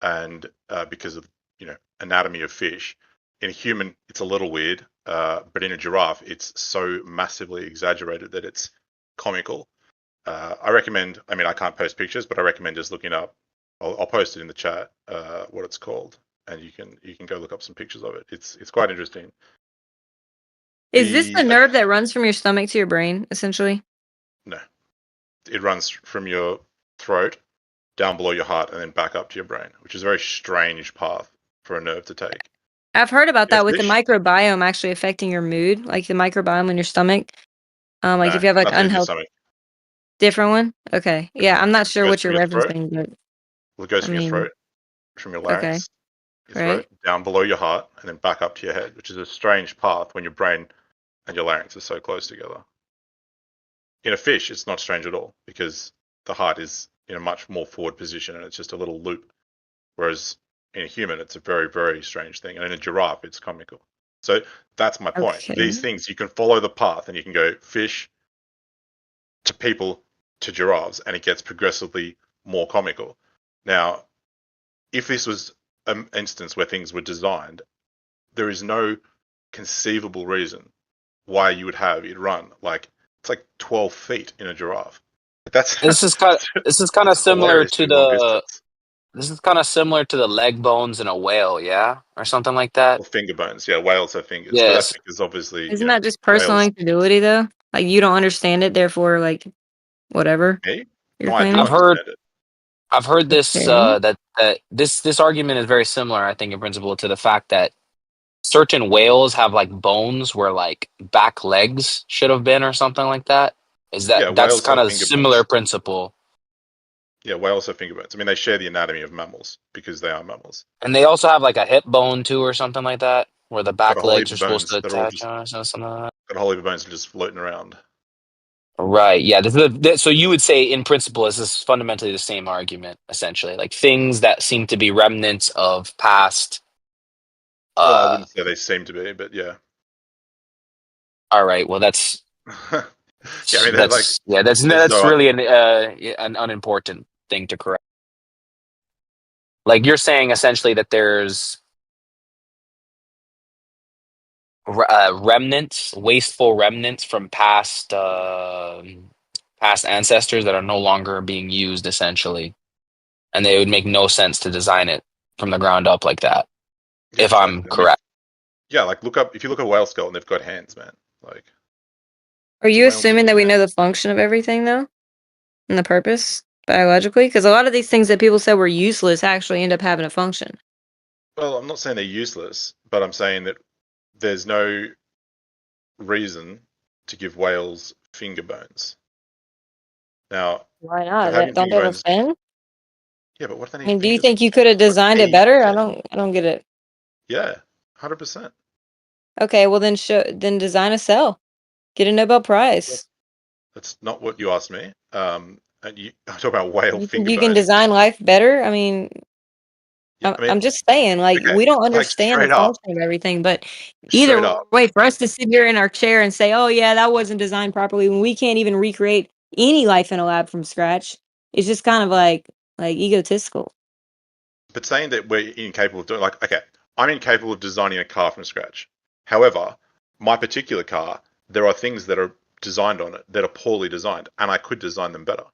and because of anatomy of fish, in a human it's a little weird, but in a giraffe it's so massively exaggerated that it's comical. I recommend. I mean, I can't post pictures, but I recommend just looking up. I'll post it in the chat. What it's called, and you can go look up some pictures of it. It's quite interesting. Is this the nerve that runs from your stomach to your brain, essentially? No, it runs from your throat down below your heart and then back up to your brain, which is a very strange path for a nerve to take. I've heard about In a that with the fish, microbiome actually affecting your mood, like the microbiome in your stomach. Like no, if you have like nothing in your unhealthy, stomach. different one. Okay, yeah, I'm not It sure goes what from you're your throat. referencing, but Well, it goes I from your mean, throat, from your okay, larynx, your right? throat, down below your heart, and then back up to your head, which is a strange path when your brain and your larynx are so close together. In a fish, it's not strange at all because the heart is in a much more forward position and it's just a little loop. Whereas in a human, it's a very, very strange thing. And in a giraffe, it's comical. So that's my point. Okay. These things, you can follow the path and you can go fish to people to giraffes and it gets progressively more comical. Now, if this was an instance where things were designed, there is no conceivable reason why you would have it run like it's like 12 feet in a giraffe. That's This is kind of it's similar to hilariously long the distance. this is kind of similar to the leg bones in a whale, yeah, or something like that. Or finger bones. Yeah, whales have fingers, but that's Yes. because obviously, Isn't that just personal whales. incredulity though? Like you don't understand it, therefore, like whatever Me? you're No, I do claiming. understand it. I've heard this Okay. that this argument is very similar, I think, in principle, to the fact that certain whales have like bones where like back legs should have been or something like that. Yeah, That's whales kind have of finger similar bones. principle. Yeah, whales have finger bones. I mean, they share the anatomy of mammals because they are mammals. And they also have like a hip bone too or something like that, where the Got a back whole heap legs are of supposed bones to that are all attach just on or something like that. got a whole heap of bones that are just floating around. Right. Yeah. So you would say, in principle, this is fundamentally the same argument, essentially. Like things that seem to be remnants of past. Well, I wouldn't say they seem to be, but yeah. All right. Well, Yeah, I mean, they're like there's that's no really an unimportant thing to correct. Like you're saying, essentially, that there's remnants, wasteful remnants from past ancestors that are no longer being used, essentially, and they would make no sense to design it from the ground up like that. yeah, If I'm exactly. I mean, correct. yeah, like if you look at whale skull and they've got hands, man. Like Are it's a you whale assuming needs that we hands. know the function of everything though, and the purpose biologically? Because a lot of these things that people said were useless actually end up having a function. Well, I'm not saying they're useless, but I'm saying that there's no reason to give whales finger bones. Now, Why not? having Don't finger they have a bones, fin? yeah, but what do they I need mean, do you fingers think for? you could have What designed do it they better? eat? I don't get it. Yeah, 100%. Okay, well then design a cell. Get a Nobel Prize. That's not what you asked me. And you I talk about whale You think finger you can bones. design life better? I mean, Yeah, I mean, I'm just saying, like, okay, we don't like understand the function of everything, but straight either up. way, for us to sit here in our chair and say, "Oh yeah, that wasn't designed properly," when we can't even recreate any life in a lab from scratch, it's just kind of like egotistical. But saying that we're incapable of doing, like, okay, I'm incapable of designing a car from scratch. However, my particular car, there are things that are designed on it that are poorly designed, and I could design them better.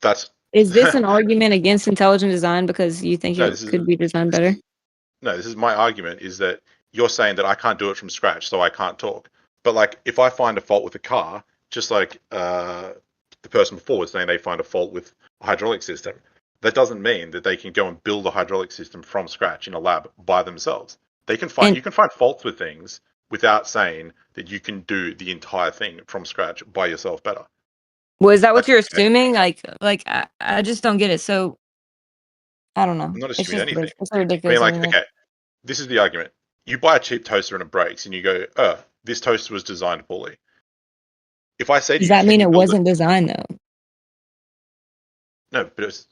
That's Is this an argument against intelligent design because you think no. it could be designed better? This is my argument. Is that you're saying that I can't do it from scratch, so I can't talk. But like, if I find a fault with a car, just like the person before was saying they find a fault with a hydraulic system, that doesn't mean that they can go and build a hydraulic system from scratch in a lab by themselves. They can find And you can find faults with things without saying that you can do the entire thing from scratch by yourself better. was that what That's you're okay. assuming? Like I just don't get it. So I don't know. I'm not It's assuming just anything. it's I mean, ridiculous. like, okay, this is the argument. You buy a cheap toaster and it breaks, and you go, "Oh, this toaster was designed poorly." If I say to Does you, that "Can mean you it build it?" wasn't designed though? No, but it's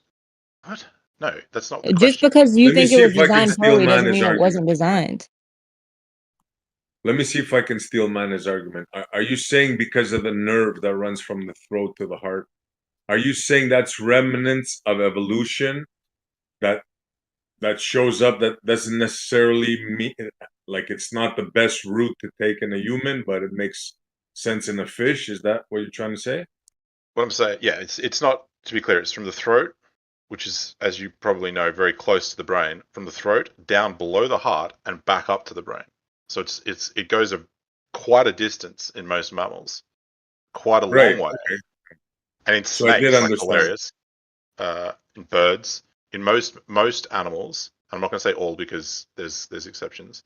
what? No, that's not the Just question. because you Let me think it see was if I can designed steal poorly doesn't Mana's mean it argument. wasn't designed. Let me see if I can steal Mana's argument. Are you saying because of the nerve that runs from the throat to the heart? Are you saying that's remnants of evolution that shows up that doesn't necessarily mean like it's not the best route to take in a human, but it makes sense in a fish? Is that what you're trying to say? What I'm saying, yeah, it's not, to be clear, it's from the throat, which is, as you probably know, very close to the brain, from the throat down below the heart and back up to the brain. So it goes quite a distance in most mammals, quite a Right. long way. Okay. And in So I did snakes, like understand. hilarious, in birds, in most animals, I'm not going to say all because there's exceptions,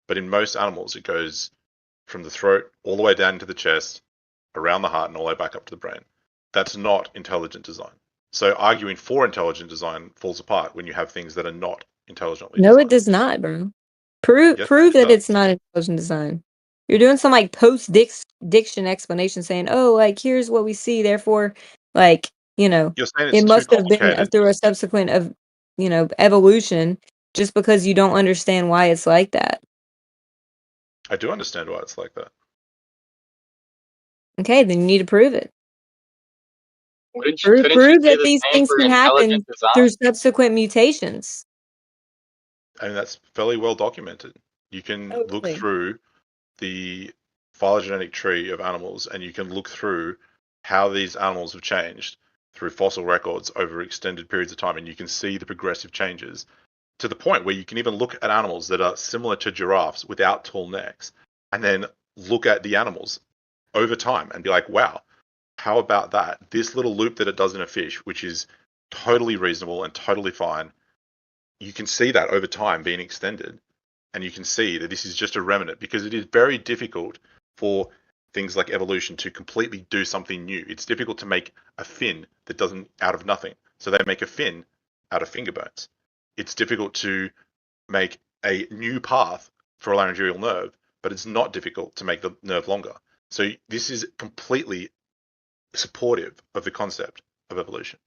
but in most animals, it goes from the throat all the way down into the chest, around the heart, and all the way back up to the brain. That's not intelligent design. So arguing for intelligent design falls apart when you have things that are not intelligently No, designed. it does not, bro. Prove Yes, prove it that does. it's not intelligent design. You're doing some like post diction explanation saying, "Oh, like here's what we see, therefore, like, You're saying it's it too must have been complicated. through a subsequent of, evolution just because you don't understand why it's like that." I do understand why it's like that. Okay, then you need to prove it. Couldn't Prove say that the these same things for can happen intelligent design? through subsequent mutations. I mean, that's fairly well documented. You can Oh, look really? through the phylogenetic tree of animals and you can look through how these animals have changed through fossil records over extended periods of time, and you can see the progressive changes to the point where you can even look at animals that are similar to giraffes without tall necks and then look at the animals over time and be like, wow, how about that? This little loop that it does in a fish, which is totally reasonable and totally fine, you can see that over time being extended. And you can see that this is just a remnant because it is very difficult for things like evolution to completely do something new. It's difficult to make a fin that doesn't out of nothing. So they make a fin out of finger bones. It's difficult to make a new path for a laryngeal nerve, but it's not difficult to make the nerve longer. So this is completely supportive of the concept of evolution.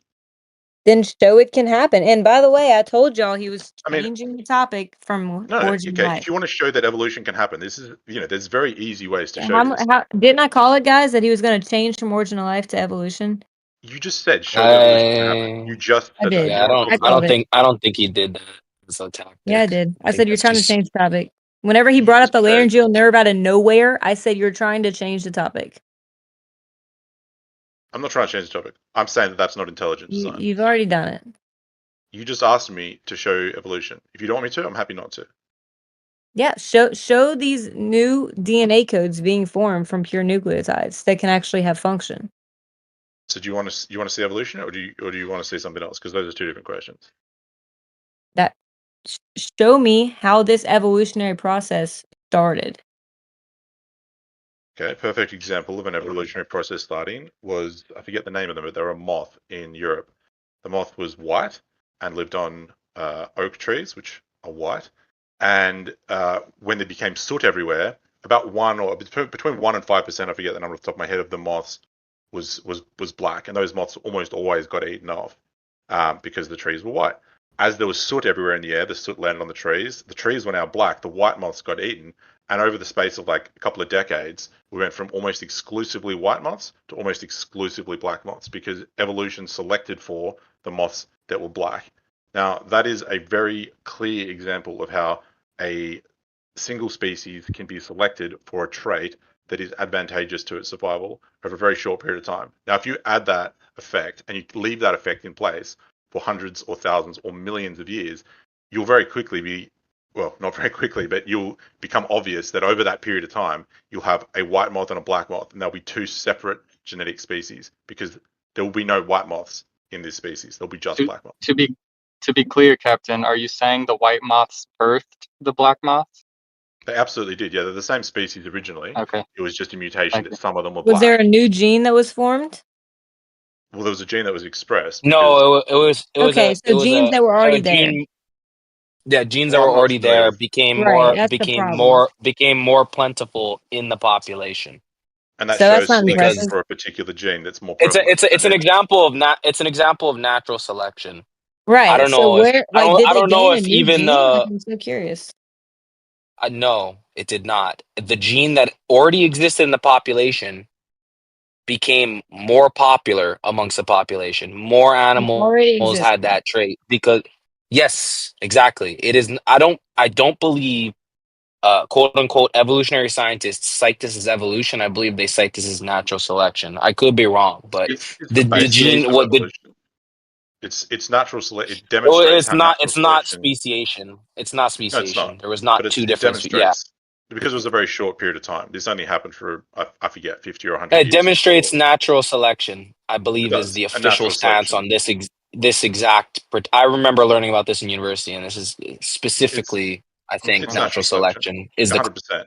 Then show it can happen. And by the way, I told y'all he was I mean, changing the topic from no, origin okay. life. If you want to show that evolution can happen, this is, there's very easy ways to show this. Didn't I call it, guys, that he was going to change from origin of life to evolution? You just said show that evolution can happen. You just I said that. did. You Yeah, don't want to I talk about called it. I don't think he did that as a tactic. Yeah, I did. I I said think you're that's trying to just change the topic. Whenever he You brought up just the said laryngeal nerve out of nowhere, I said you're trying to change the topic. I'm not trying to change the topic. I'm saying that that's not intelligent design. You've already done it. You just asked me to show evolution. If you don't want me to, I'm happy not to. Yeah, show these new DNA codes being formed from pure nucleotides that can actually have function. So do you want to see evolution, or do you want to see something else? Because those are two different questions. That show me how this evolutionary process started. Okay, perfect example of an evolutionary process starting was, I forget the name of them, but they were a moth in Europe. The moth was white and lived on oak trees, which are white. And when they became soot everywhere, about between 1 and 5%, I forget the number off the top of my head, of the moths was black, and those moths almost always got eaten off because the trees were white. As there was soot everywhere in the air, the soot landed on the trees. The trees were now black. The white moths got eaten, and over the space of like a couple of decades, we went from almost exclusively white moths to almost exclusively black moths because evolution selected for the moths that were black. Now, that is a very clear example of how a single species can be selected for a trait that is advantageous to its survival over a very short period of time. Now, if you add that effect and you leave that effect in place for hundreds or thousands or millions of years, you'll very quickly be, well, not very quickly, but you'll become obvious that over that period of time, you'll have a white moth and a black moth, and they'll be two separate genetic species because there will be no white moths in this species. There'll be just black moths. To be clear, Captain, are you saying the white moths birthed the black moths? They absolutely did. Yeah, they're the same species originally. Okay. It was just a mutation Thank that you. some of them were Was black. there a new gene that was formed? Well, there was a gene that was expressed because No, it was Okay, so genes that were a already there. gene. Yeah, genes that well, were I'm not already familiar there with, Right, that's the problem. became more plentiful in the population. and that So that's shows not selection impressive. for a particular gene that's more It's prevalent. it's an example of natural selection. I Right. don't So know if where, like, did I they don't know gain a if new even gene? Like, I'm so curious. no, it did not. The gene that already existed in the population became more popular amongst the population. More It already animals had existed. that trait because yes, exactly. It is. I don't believe quote unquote evolutionary scientists cite this as evolution. I believe they cite this as natural selection. I could be wrong, but It's the the basis gene of what the evolution. It's natural selection. It demonstrates how natural it's not selection. speciation. It's not No, it's not. speciation. There was not But two it different yeah. demonstrates Because it was a very short period of time. This only happened for, I forget, 50 or 100 It years. demonstrates natural selection, I believe, is does, the a official natural stance selection. on this exact. I remember learning about this in university, and this is It's specifically, I think, it's natural selection is the 100%.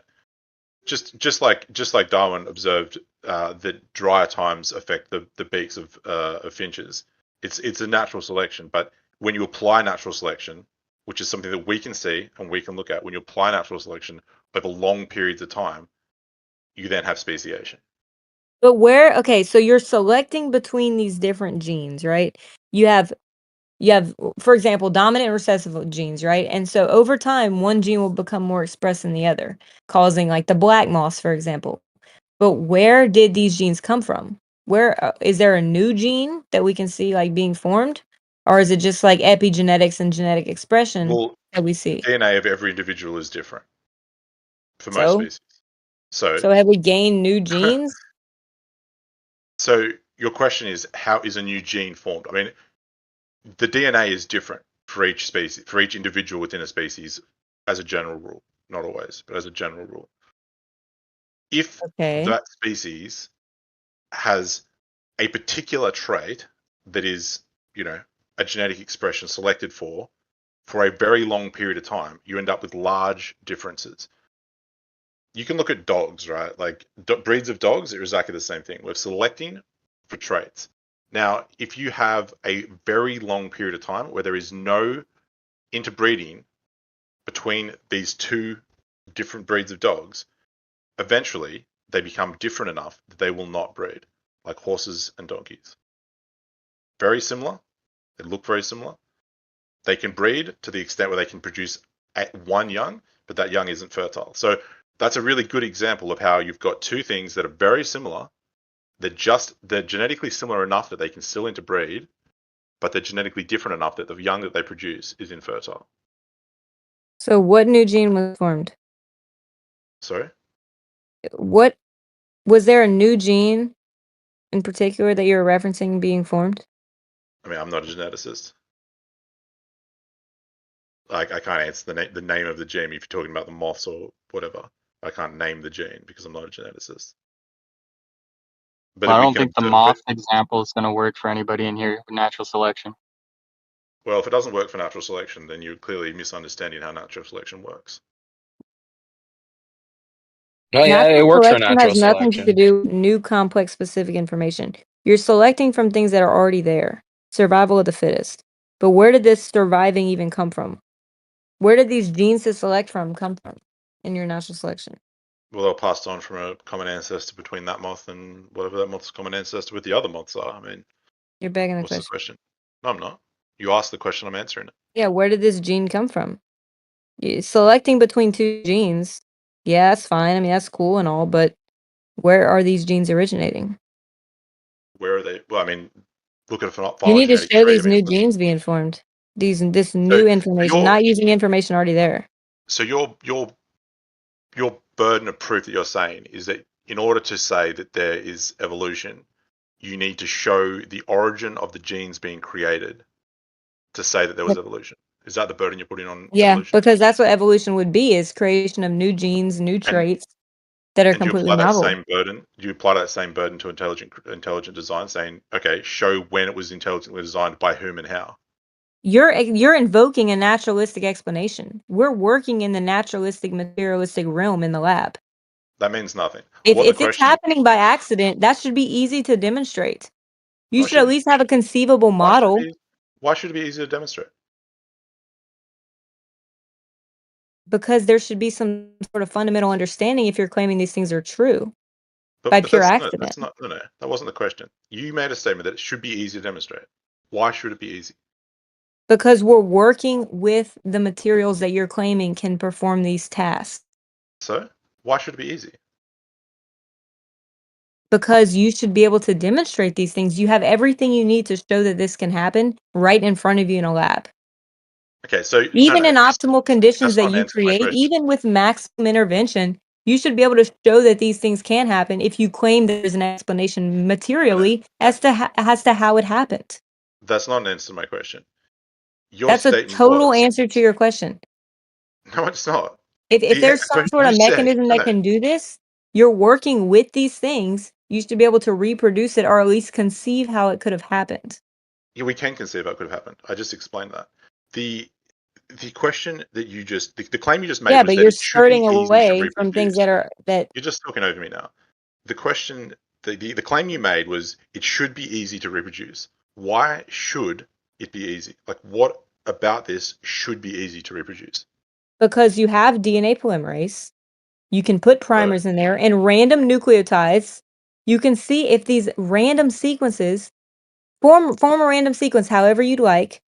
Just like Darwin observed that drier times affect the beaks of finches. It's a natural selection, but when you apply natural selection, which is something that we can see and we can look at, when you apply natural selection over long periods of time, you then have speciation. But okay, so you're selecting between these different genes, right? You have, for example, dominant and recessive genes, right? And so over time, one gene will become more expressed than the other, causing like the black moss, for example. But where did these genes come from? Where is there a new gene that we can see like being formed? Or is it just like epigenetics and genetic expression Well, that we the see? DNA of every individual is different for most So, species. So, have we gained new genes? so your question is, how is a new gene formed? I mean, the DNA is different for each species, for each individual within a species, as a general rule. Not always, but as a general rule. If Okay. that species has a particular trait that is, a genetic expression selected for a very long period of time, you end up with large differences. You can look at dogs, right? Like breeds of dogs are exactly the same thing. We're selecting for traits. Now, if you have a very long period of time where there is no interbreeding between these two different breeds of dogs, eventually they become different enough that they will not breed, like horses and donkeys. Very similar. They look very similar. They can breed to the extent where they can produce one young, but that young isn't fertile. So that's a really good example of how you've got two things that are very similar. They're genetically similar enough that they can still interbreed, but they're genetically different enough that the young that they produce is infertile. So what new gene was formed? Sorry? What was there a new gene in particular that you're referencing being formed? I mean, I'm not a geneticist. Like, I can't answer the name of the gene if you're talking about the moths or whatever. I can't name the gene because I'm not a geneticist. But I we don't can think the observe moth example is going to work for anybody in here with natural selection. Well, if it doesn't work for natural selection, then you're clearly misunderstanding how natural selection works. No, yeah, Natural it works for selection natural has nothing to selection. do with new complex specific information. You're selecting from things that are already there. Survival of the fittest. But where did this surviving even come from? Where did these genes to select from come from in your natural selection? Well, they're passed on from a common ancestor between that moth and whatever that moth's common ancestor with the other moths are. I mean, You're begging the what's the question. question? No, I'm not. You asked the question, I'm answering it. Yeah, where did this gene come from? Selecting between two genes, yeah, that's fine. I mean, that's cool and all, but where are these genes originating? Where are they? Well, I mean, look at a You need to phylogenetic show tree. I these mean, new genes being formed. This so new information, your not using information already there. so your burden of proof that you're saying is that in order to say that there is evolution, you need to show the origin of the genes being created to say that there was evolution. Is that the burden you're putting on Yeah, evolution? because that's what evolution would be, is creation of new genes, new And traits that are and do you completely apply that novel. same burden? Do you apply that same burden to intelligent design, saying, okay, show when it was intelligently designed by whom and how? You're invoking a naturalistic explanation. We're working in the naturalistic, materialistic realm in the lab. That means nothing. If What the if it's question? happening by accident, that should be easy to demonstrate. You No, it should at shouldn't. least have a conceivable model, Why should it be easy to demonstrate? because there should be some sort of fundamental understanding if you're claiming these things are true by But pure that's accident. not no, that wasn't the question. You made a statement that it should be easy to demonstrate. Why should it be easy? Because we're working with the materials that you're claiming can perform these tasks. So why should it be easy? Because you should be able to demonstrate these things. You have everything you need to show that this can happen right in front of you in a lab. Okay, so Even in optimal conditions that's that not an you answer to my create, question. even with maximum intervention, you should be able to show that these things can happen if you claim there's an explanation materially as to how it happened. That's not an answer to my question. Your That's a statement total was answer to your question. no, it's not. If there's some But sort you of said mechanism that can do this, you're working with these things. You should be able to reproduce it or at least conceive how it could have happened. Yeah, we can conceive what could have happened. I just explained that. The question that you just the claim you just made Yeah, was but that you're it should be skirting easy to away from things reproduce. that You're just talking over me now. The question, the claim you made was it should be easy to reproduce. Why should it be easy? Like, what about this should be easy to reproduce? because you have DNA polymerase. You can put primers in there and random nucleotides. You can see if these random sequences form a random sequence however you'd like,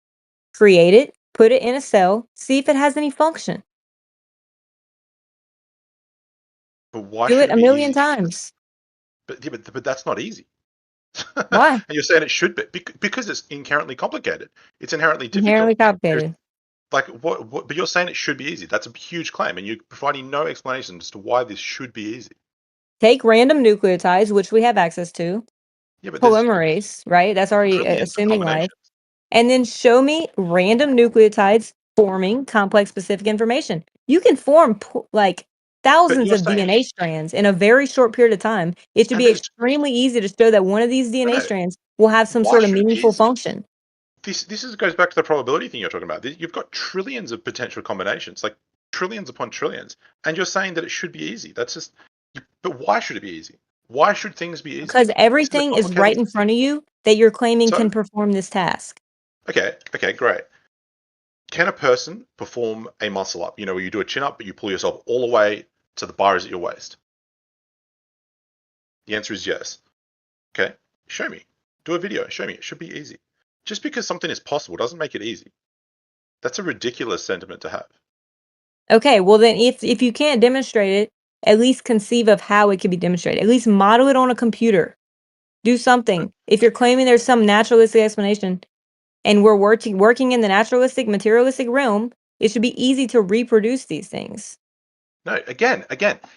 create it, put it in a cell, see if it has any function. But why Do should it it a be million easy? times. But that's not easy. Why? And you're saying it should be because it's inherently complicated. It's inherently Inherently difficult. complicated. Like what? But you're saying it should be easy. That's a huge claim, and you're providing no explanation as to why this should be easy. Take random nucleotides, which we have access to, Yeah, but there's polymerase, right? That's already trillions of assuming life. combinations. And then show me random nucleotides forming complex specific information. You can form like thousands you're of saying, DNA strands in a very short period of time. It should and be there's extremely easy to show that one of these DNA no. strands will have some Why sort of should it be meaningful easy? function. This goes back to the probability thing you're talking about. You've got trillions of potential combinations, like trillions upon trillions, and you're saying that it should be easy. That's just. But why should it be easy? Why should things be easy? Because This is a everything is right complicated. in front of you that you're claiming So can perform this task. okay, great. Can a person perform a muscle up? You know, where you do a chin up, but you pull yourself all the way to the bars at your waist. The answer is yes. Okay, show me. Do a video. Show me. It should be easy. Just because something is possible doesn't make it easy. That's a ridiculous sentiment to have. Okay, well then if you can't demonstrate it, at least conceive of how it can be demonstrated. At least model it on a computer. Do something. If you're claiming there's some naturalistic explanation and we're working in the naturalistic materialistic realm, it should be easy to reproduce these things. No, again,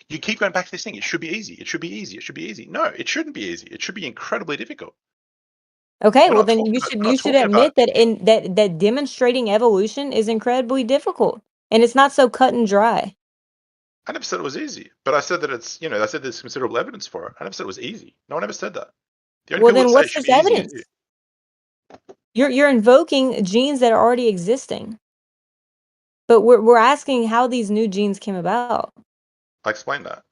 you keep going back to this thing. It should be easy. It should be easy. It should be easy. No, it shouldn't be easy. It should be incredibly difficult. Okay, We're well not then talking you about, should we're not you should talking about. admit that demonstrating evolution is incredibly difficult and it's not so cut and dry. I never said it was easy, but I said that it's, I said there's considerable evidence for it. I never said it was easy. No one ever said that. The only Well people that then say it what's should this be easy is evidence? you. You're invoking genes that are already existing. But we're asking how these new genes came about. I explained that.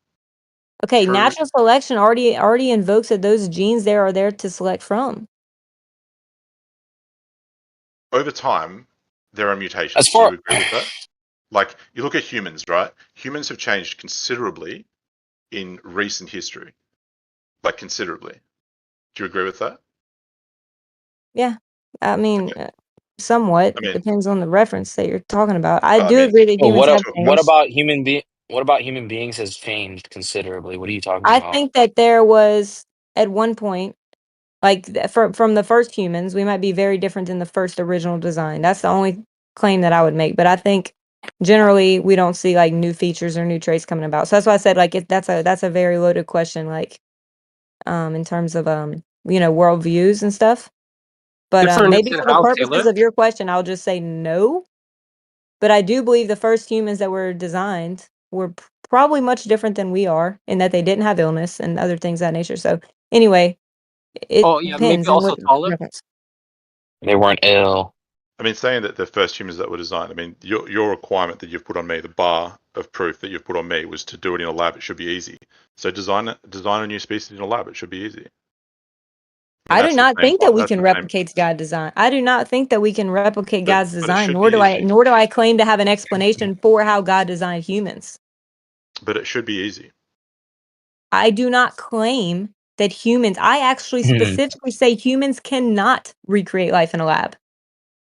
Okay, Through natural selection already invokes that those genes there are there to select from. over time, there are As mutations. Do far you agree with that? Like, you look at humans, right? Humans have changed considerably in recent history. Like, considerably. Do you agree with that? Yeah, I mean, Okay. somewhat. I It mean, depends on the reference that you're talking about. I I do mean, agree that well, humans have what changed. about what about human beings has changed considerably? What are you talking I about? think that there was at one point, like from the first humans, we might be very different than the first original design. That's the only claim that I would make. But I think generally we don't see like new features or new traits coming about. So that's why I said like that's a very loaded question, like in terms of worldviews and stuff. But Different maybe in for the how, purposes Taylor? of your question, I'll just say no. But I do believe the first humans that were designed were probably much different than we are in that they didn't have illness and other things of that nature. So anyway, it Oh, yeah, maybe depends on also what taller. reference. They weren't ill. I mean, saying that the first humans that were designed, I mean, your requirement that you've put on me, the bar of proof that you've put on me was to do it in a lab. It should be easy. So design a new species in a lab. It should be easy. I I mean, do that's the not same. think that we That's can the same. replicate God's design. I do not think that we can replicate God's But it design, should be easy. nor do I claim to have an explanation for how God designed humans. But it should be easy. I do not claim that humans, I actually specifically say humans cannot recreate life in a lab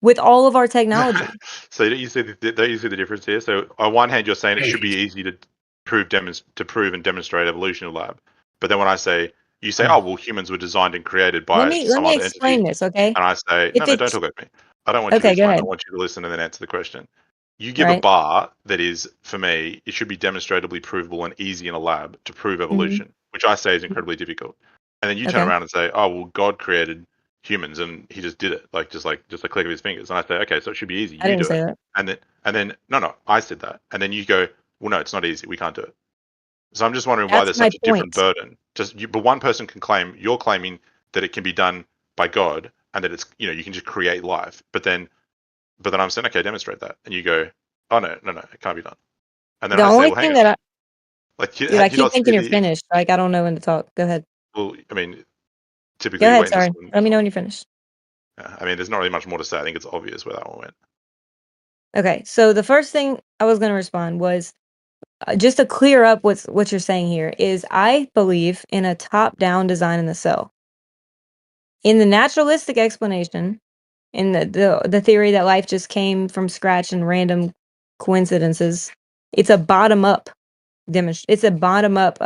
with all of our technology. So don't you see the difference here? So on one hand, you're saying it should be easy to prove and demonstrate evolution in a lab, but then when I say you say, oh well, humans were designed and created Let by me some other entity, explain this, okay? and I say If no, don't it's talk about me. I don't want you to okay, go explain. I ahead. want you to listen and then answer the question. You give a Right. bar that is, for me, it should be demonstrably provable and easy in a lab to prove evolution, which I say is incredibly difficult. And then you turn Okay. around and say, oh well, God created humans and he just did it, just a click of his fingers. And I say, okay, so it should be easy. I You didn't do say it. that. And then no, I said that. And then you go, Well, no, it's not easy. We can't do it. So I'm just wondering why That's there's my such a different point. burden. But one person can claim, you're claiming that it can be done by God and that it's, you can just create life. But then I'm saying, okay, demonstrate that. And you go, oh, no, it can't be done. And then The I say, only well, hang thing on. that Like, do dude, I you keep not see thinking you're finished. Like, I don't know when to talk. Go ahead. well, I mean, Go typically you ahead, wait until sorry. someone, Let me know when you're finished. I mean, there's not really much more to say. I think it's obvious where that one went. Okay, so the first thing I was going to respond was just to clear up what you're saying here is I believe in a top-down design in the cell. In the naturalistic explanation, in the theory that life just came from scratch and random coincidences, it's a bottom-up it's a bottom-up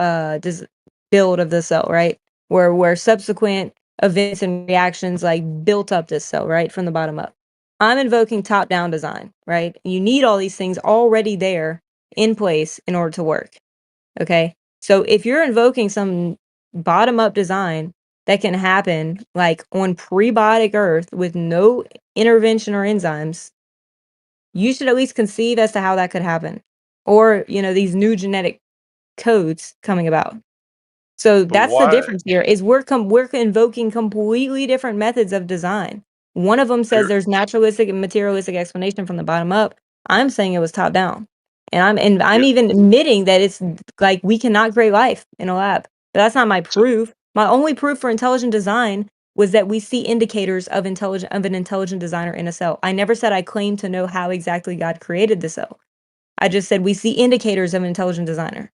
build of the cell, right? Where subsequent events and reactions like built up this cell, right, from the bottom up. I'm invoking top-down design, right? You need all these things already there in place in order to work. Okay? So if you're invoking some bottom-up design that can happen like on prebiotic Earth with no intervention or enzymes, you should at least conceive as to how that could happen. Or, these new genetic codes coming about. So But that's the why? difference here is we're invoking completely different methods of design. One of them says there's naturalistic and materialistic explanation from the bottom up. I'm saying it was top down. And I'm Yeah. even admitting that it's like we cannot create life in a lab. But that's not my proof. My only proof for intelligent design was that we see indicators of an intelligent designer in a cell. I never said I claim to know how exactly God created the cell. I just said we see indicators of an intelligent designer.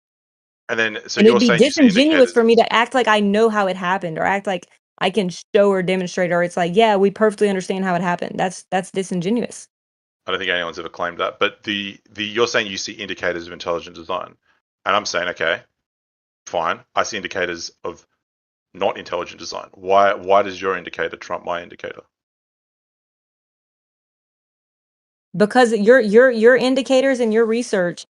And then, so And it'd you're be saying you see disingenuous indicators. for me to act like I know how it happened or act like I can show or demonstrate or it's like, yeah, we perfectly understand how it happened. That's disingenuous. I don't think anyone's ever claimed that. But you're saying you see indicators of intelligent design, and I'm saying, okay, fine. I see indicators of not intelligent design. Why does your indicator trump my indicator? Because your indicators and your research,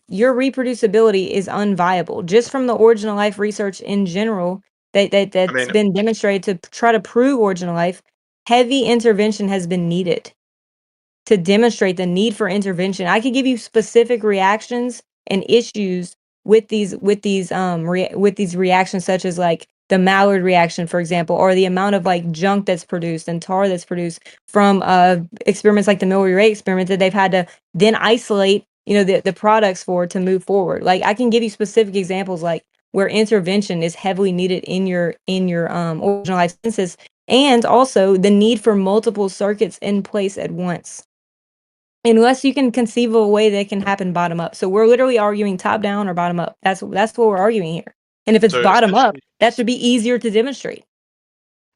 your reproducibility is unviable. Just from the origin of life research in general, I that's mean, been demonstrated to try to prove origin of life, heavy intervention has been needed to demonstrate the need for intervention. I could give you specific reactions and issues with these reactions, such as like the Maillard reaction, for example, or the amount of like junk that's produced and tar that's produced from experiments like the Milky Way experiment that they've had to then isolate, the products for to move forward. Like I can give you specific examples like where intervention is heavily needed in your original life census, and also the need for multiple circuits in place at once. Unless you can conceive of a way that can happen bottom up. So we're literally arguing top down or bottom up. That's what we're arguing here. And if it's so bottom up, essentially, that should be easier to demonstrate.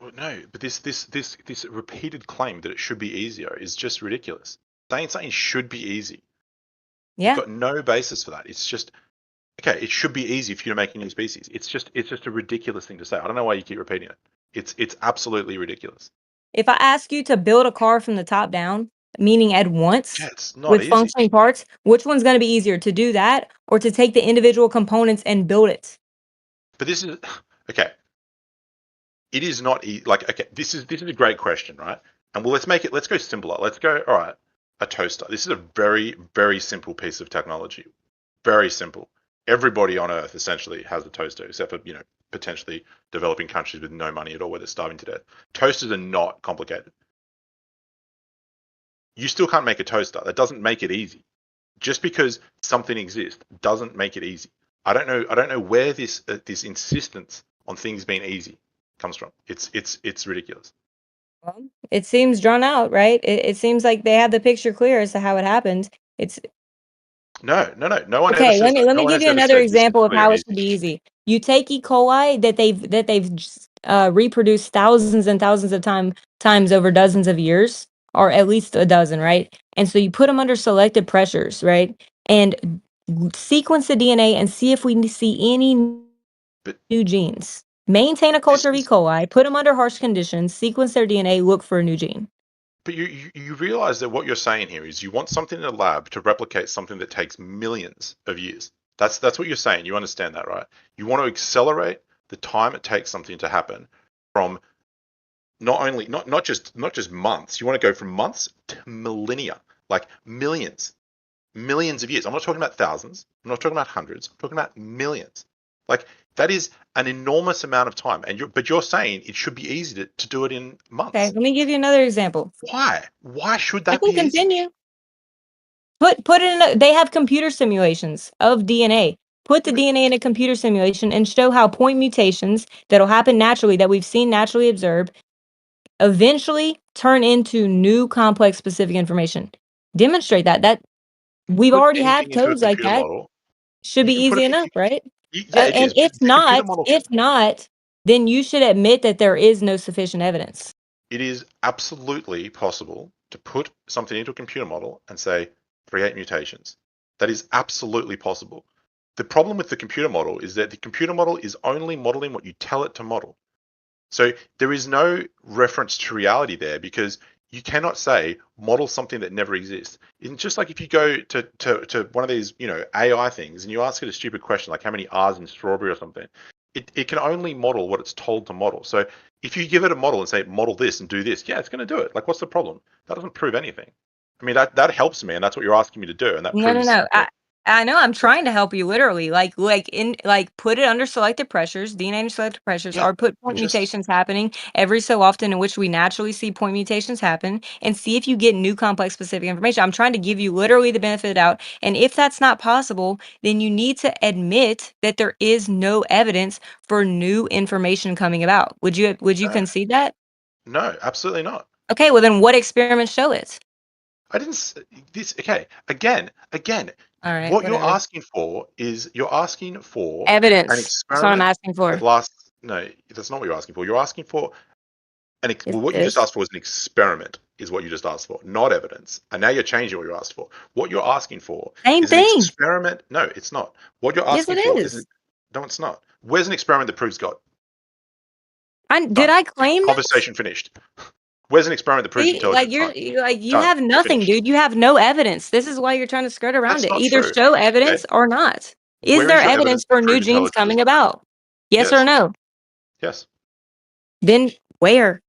well, no. But this repeated claim that it should be easier is just ridiculous. Saying something should be easy. You've Yeah. got no basis for that. It's just okay. It should be easy for you to make a new species. It's just a ridiculous thing to say. I don't know why you keep repeating it. It's absolutely ridiculous. If I ask you to build a car from the top down, meaning at Yeah, once it's not with easy. functioning parts, which one's going to be easier to do that or to take the individual components and build it? But this is okay. It is not like okay. This is a great question, right? And well, let's go simpler. Let's go. All right, a toaster. This is a very very simple piece of technology. Very simple. Everybody on Earth essentially has a toaster, except for potentially developing countries with no money at all, where they're starving to death. Toasters are not complicated. You still can't make a toaster. That doesn't make it easy. Just because something exists doesn't make it easy. I don't know where this insistence on things being easy comes from. It's ridiculous. Well, it seems drawn out, right? It seems like they have the picture clear as to how it happened. It's No, no, no. No one ever okay. says that. Let No me one give has you ever another said this is example of clear how and it should easy. be easy. You take E. coli that they've reproduced thousands and thousands of times over dozens of years, or at least a dozen, right? And so you put them under selective pressures, right? And sequence the DNA and see if we see any But new genes. Maintain a this culture of E. is coli, put them under harsh conditions, sequence their DNA, look for a new gene. But you realize that what you're saying here is you want something in a lab to replicate something that takes millions of years. That's what you're saying. You understand that, right? You want to accelerate the time it takes something to happen from not just months. You want to go from months to millennia, like millions, millions of years. I'm not talking about thousands. I'm not talking about hundreds. I'm talking about millions. Like that is an enormous amount of time. And but you're saying it should be easy to do it in Okay, months. let me give you another example. Why? Why should I that can be easy? continue. Put it in. They have computer simulations of DNA. Put the DNA in a computer simulation and show how point mutations that'll happen naturally that we've seen naturally observed eventually turn into new complex specific information. Demonstrate that we've Put already had anything into a codes like computer that. model. Should You be can put easy it. enough, right? Yeah, it And is. But the computer model can. if not, then you should admit that there is no sufficient evidence. It is absolutely possible to put something into a computer model and say, create mutations. That is absolutely possible. The problem with the computer model is that the computer model is only modeling what you tell it to model. So there is no reference to reality there because you cannot say model something that never exists. It's just like if you go to one of these, AI things and you ask it a stupid question like how many R's in strawberry or something, it can only model what it's told to model. So if you give it a model and say model this and do this, yeah, it's going to do it. Like what's the problem? That doesn't prove anything. I mean that helps me and that's what you're asking me to do and that No, no, proves no. I know I'm trying to help you literally. Put it under selected pressures, DNA under selected pressures, yeah, or put I'm point just mutations happening every so often in which we naturally see point mutations happen and see if you get new complex specific information. I'm trying to give you literally the benefit of the doubt. And if that's not possible, then you need to admit that there is no evidence for new information coming about. Would you no, concede that? no, absolutely not. Okay, well then what experiments show it? I didn't this okay. Again, All right, what you're whatever. asking for is you're asking for an Evidence. That's what I'm experiment asking for. that lasts no, that's not what you're asking for. You're asking for Is what you just this asked for was an experiment, is what you just asked for, not evidence. And now you're changing what you asked for. What you're asking for same is an thing? experiment. No, it's not. What you're Yes, asking it for is. no, it's not. Where's an experiment that proves God? Did Done. I claim that? Conversation finished. Where's an experiment that proves See, like intelligence? Done. you Done. have nothing, Finished. dude. You have no evidence. This is why you're trying to skirt around That's it. not Either true. show Okay. evidence or not. Is Where there is your evidence evidence to for new prove genes intelligence is coming God? about? Yes or Yes. no? Yes. Then where?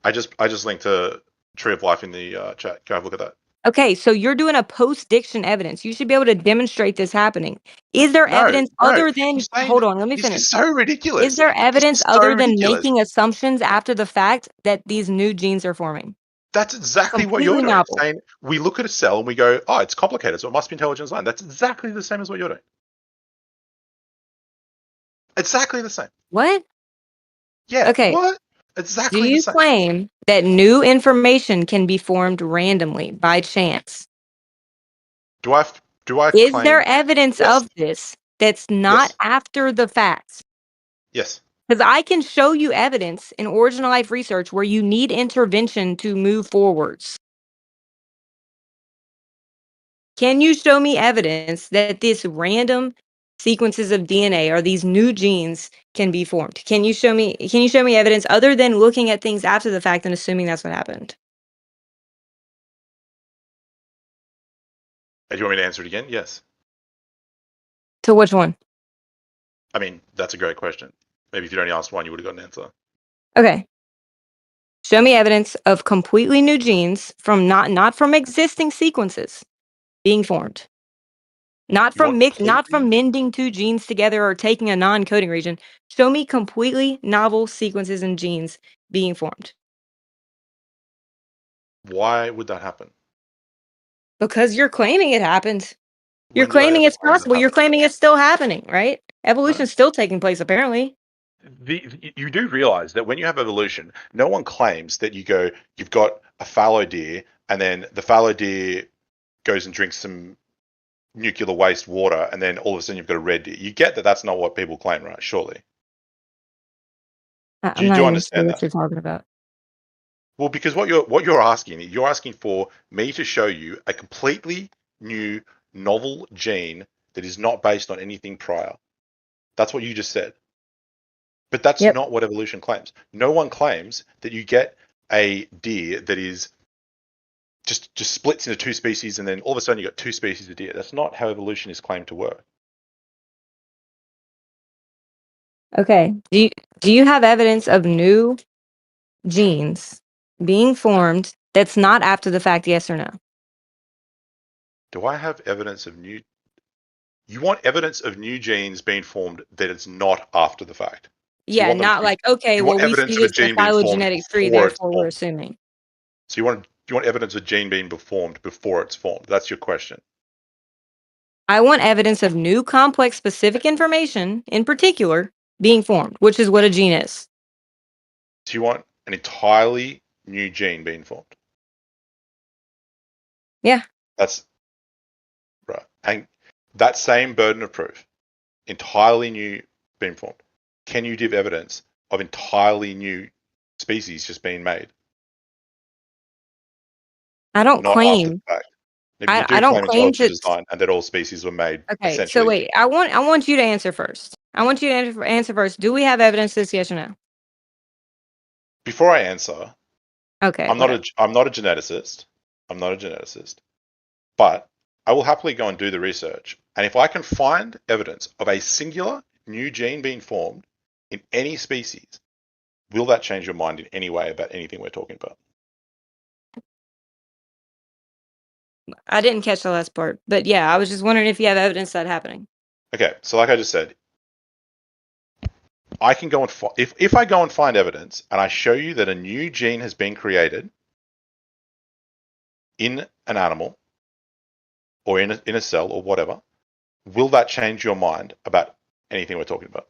I just linked a Tree of Life in the chat. Go have a look at that. Okay, so you're doing a post-diction evidence. You should be able to demonstrate this happening. Is there No, evidence no. other You're than saying hold on, let me this finish. is so Is ridiculous. there This evidence is so other than ridiculous. making assumptions after the fact that these new genes are forming? That's exactly what Completely you're doing. novel. Saying we look at a cell and we go, oh, it's complicated, so it must be intelligence line. That's exactly the same as what you're doing. Exactly the same. What? Yeah. Okay. What? Do Exactly the you same. claim that new information can be formed randomly by chance? Do I Is there claim? evidence Yes. of this that's not Yes. after the fact? Yes. Because I can show you evidence in origin of life research where you need intervention to move forwards. Can you show me evidence that this random sequences of DNA or these new genes can be formed? Can you show me evidence other than looking at things after the fact and assuming that's what happened? Do you want me to answer it again? Yes. To which one? I mean, that's a great question. Maybe if you'd only asked one, you would have got an answer. Okay. Show me evidence of completely new genes from not from existing sequences being formed. Not from mending two genes together or taking a non-coding region. Show me completely novel sequences and genes being formed. Why would that happen? Because you're claiming it happened. You're When did I claiming ever it's claim that possible. You're happened? claiming it's still happening, right? Evolution's still taking place, apparently. You do realize that when you have evolution, no one claims that you've got a fallow deer, and then the fallow deer goes and drinks some nuclear waste water, and then all of a sudden you've got a red deer. You get that that's not what people claim, right? Surely. I'm Do not you even sure understand what that? you're talking about. Well, because what you're asking for me to show you a completely new, novel gene that is not based on anything prior. That's what you just said. But that's Yep. not what evolution claims. No one claims that you get a deer that is just splits into two species, and then all of a sudden you got two species of deer. That's not how evolution is claimed to work. Okay. Do you have evidence of new genes being formed that's not after the fact, yes or no? Do I have evidence of new? You want evidence of new genes being formed that it's not after the fact. So you Yeah, want them to not be. like, okay, You well, want we see evidence of a this in a gene being formed phylogenetic tree, before it's therefore we're formed. assuming. So you want evidence of a gene being formed before it's formed. That's your question. I want evidence of new complex specific information, in particular, being formed, which is what a gene is. So you want an entirely new gene being formed. Yeah. That's right. And that same burden of proof, entirely new being formed. Can you give evidence of entirely new species just being made? I don't Not after the claim. fact. Maybe you I do don't claim claim intelligent to. design and that all species were made Okay, so essentially. wait. I want you to answer first. I want you to answer first. Do we have evidence this? Yes or no? Before I answer, Okay, I'm not a geneticist. I'm not a geneticist, but I will happily go and do the research. And if I can find evidence of a singular new gene being formed in any species, will that change your mind in any way about anything we're talking about? I didn't catch the last part, but yeah, I was just wondering if you have evidence that happening. Okay, so like I just said, I can go and if I go and find evidence and I show you that a new gene has been created in an animal or in a cell or whatever, will that change your mind about anything we're talking about?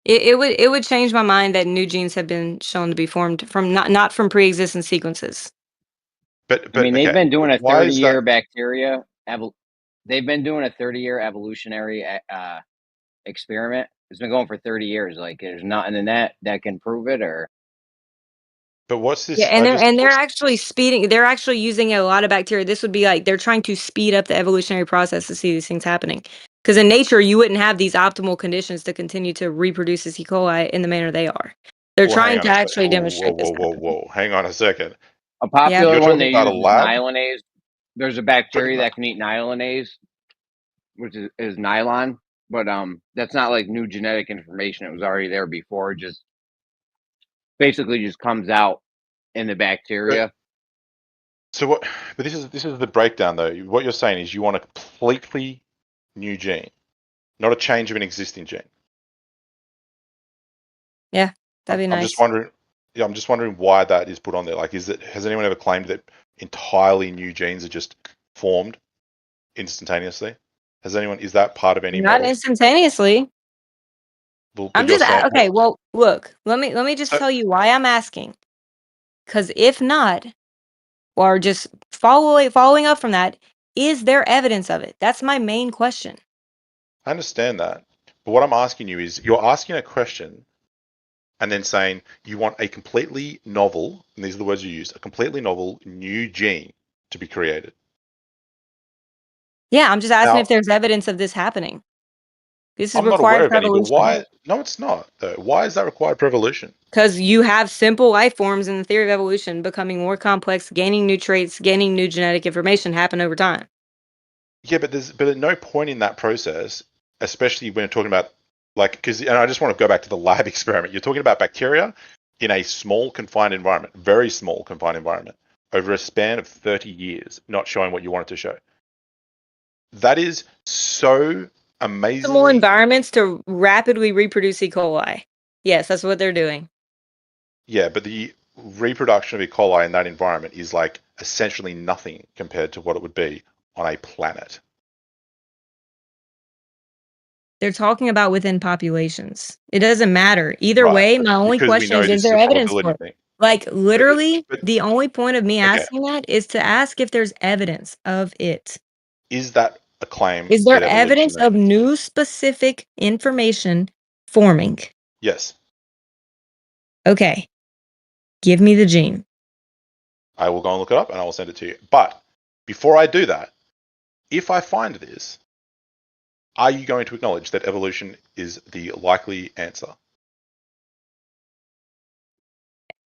It would change my mind that new genes have been shown to be formed from not from pre-existing sequences. But I mean, they've okay, been doing a why is that? 30-year bacteria. They've been doing a 30-year evolutionary experiment. It's been going for 30 years. Like, there's nothing in that can prove it, or But what's Yeah, this? and they're actually speeding. They're actually using a lot of bacteria. This would be like they're trying to speed up the evolutionary process to see these things happening. Because in nature, you wouldn't have these optimal conditions to continue to reproduce as E. coli in the manner they are. They're Well, hang trying on to a second. actually Whoa, demonstrate this. whoa, whoa, whoa! Hang on a second. a popular You're one talking they about a use is lab? nyelinase. There's a bacteria that can eat nyelinase, which is nylon, but that's not like new genetic information. It was already there before. It just basically just comes out in the bacteria. So what? But this is the breakdown though. What you're saying is you want a completely new gene, not a change of an existing gene. Yeah, that'd be I'm just nice. wondering. Yeah, I'm just wondering why that is put on there. Like, has anyone ever claimed that entirely new genes are just formed instantaneously? Is that part of any Not model? instantaneously. Well, but I'm you're just saying okay. Well, look. Let me just tell you why I'm asking. Because if not, or just following up from that, is there evidence of it? That's my main question. I understand that. But what I'm asking you is you're asking a question and then saying you want a completely novel, and these are the words you used, a completely novel new gene to be created. Yeah, I'm just asking Now, if there's evidence of this happening. This is I'm not required aware of for any, but evolution. why? No, it's not, though. Why is that required for evolution? Because you have simple life forms in the theory of evolution becoming more complex, gaining new traits, gaining new genetic information happen over time. Yeah, but at no point in that process, especially when you're talking about and I just want to go back to the lab experiment. You're talking about bacteria in a small confined environment, very small confined environment, over a span of 30 years, not showing what you wanted to show. That is so Optimal amazingly. environments to rapidly reproduce E. coli. Yes, that's what they're doing. Yeah, but the reproduction of E. coli in that environment is like essentially nothing compared to what it would be on a planet. They're talking about within populations. It doesn't matter. Either Right. way, my only Because we question know is this is there a evidence probability for it? thing. Like, literally, But the only point of me okay, asking that is to ask if there's evidence of it. is that a claim Is that there evolution evidence of makes? new specific information forming? Yes. Okay, give me the gene. I will go and look it up and I will send it to you. But before I do that, if I find this, are you going to acknowledge that evolution is the likely answer?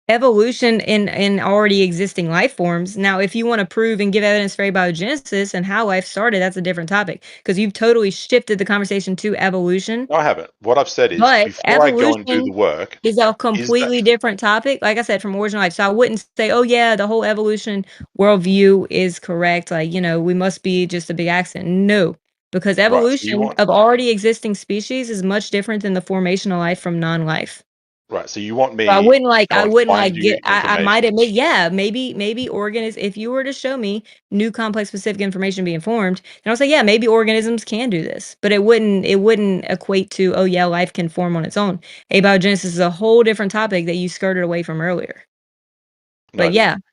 evolution in already existing life forms. Now, if you want to prove and give evidence for abiogenesis and how life started, that's a different topic because you've totally shifted the conversation to evolution. No, I haven't. What I've said is But before I go and do the evolution work, is a is that completely different topic. Like I said, from original life. So I wouldn't say, oh yeah, the whole evolution worldview is correct. Like, we must be just a big accident. No. Because right? So you evolution want of already existing species is much different than the formation of life from non-life. right. So you want So I me wouldn't to like go I and wouldn't find like you get I might information. admit, yeah, maybe organisms, if you were to show me new complex specific information being formed, then I'll say, yeah, maybe organisms can do this. But it wouldn't equate to, oh yeah, life can form on its own. Abiogenesis is a whole different topic that you skirted away from earlier. No, I But yeah, didn't.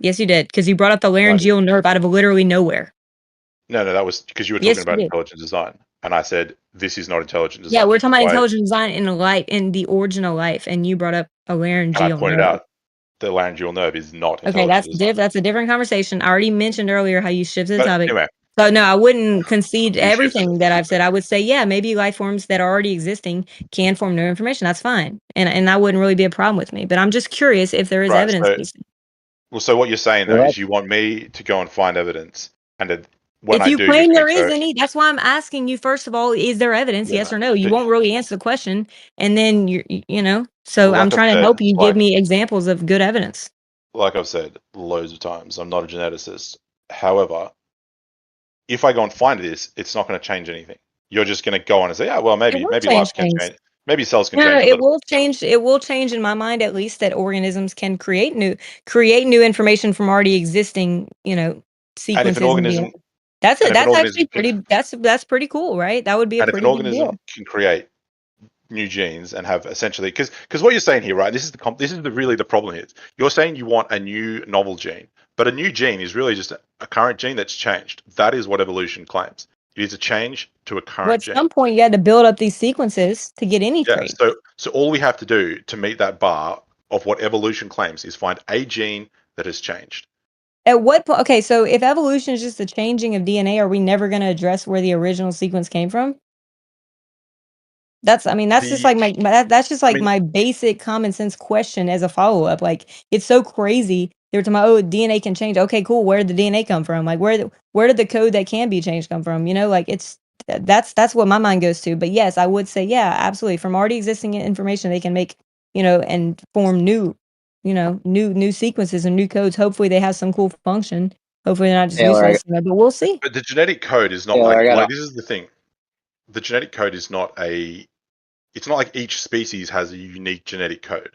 yes you did, because you brought up the No, I didn't. laryngeal nerve out of literally nowhere. No, that was because you were talking Yes, you about did. intelligent design, and I said this is not intelligent Yeah, design. we're talking about Right? intelligent design in the origin of life, and you brought up a And I laryngeal pointed nerve. out the laryngeal nerve is not Okay, intelligent design. that's a different conversation. I already mentioned earlier how you shifted the But topic. anyway, So no, I wouldn't concede you shifted everything it. that I've said. I would say, yeah, maybe life forms that are already existing can form new information. That's fine. And that wouldn't really be a problem with me. But I'm just curious if there is Right. evidence. So what you're saying though Well, is you want me to go and find evidence, and then when If I you do, you're claim going there to is go, any, that's why I'm asking you, first of all, is there evidence? yeah. Yes or no? You But won't really answer the question. And then so I'm like I've trying to said, help you give me examples of good evidence. like I've said loads of times, I'm not a geneticist. However, if I go and find this, it's not going to change anything. You're just going to go on and say, yeah, well, It will maybe change life can things. change, maybe cells can No, change a it little. will change. It will change in my mind, at least, that organisms can create new information from already existing, And if an sequences and DNA. organism, That's actually pretty. That's pretty cool, right? That would be a and if an pretty big organism deal. can create new genes and have essentially, because what you're saying here, right? This is really the problem here. You're saying you want a new novel gene, but a new gene is really just a current gene that's changed. That is what evolution claims. It is a change to a But current at gene. some point, you had to build up these sequences to get any Yeah. trait. So all we have to do to meet that bar of what evolution claims is find a gene that has changed. At what point? Okay, so if evolution is just the changing of DNA, are we never going to address where the original sequence came from? That's just The like that's just I like mean, my basic common sense question as a follow-up. Like, it's so crazy. They were talking about, oh, DNA can change. Okay, cool. Where did the DNA come from? Like, where did the code that can be changed come from? Like, that's what my mind goes to. But yes, I would say, yeah, absolutely. From already existing information, they can make, and form new sequences and new codes. Hopefully they have some cool function. Hopefully they're not just Taylor, useless, but we'll see. but the genetic code is not Taylor, I got like this is the thing. The genetic code is not it's not like each species has a unique genetic code.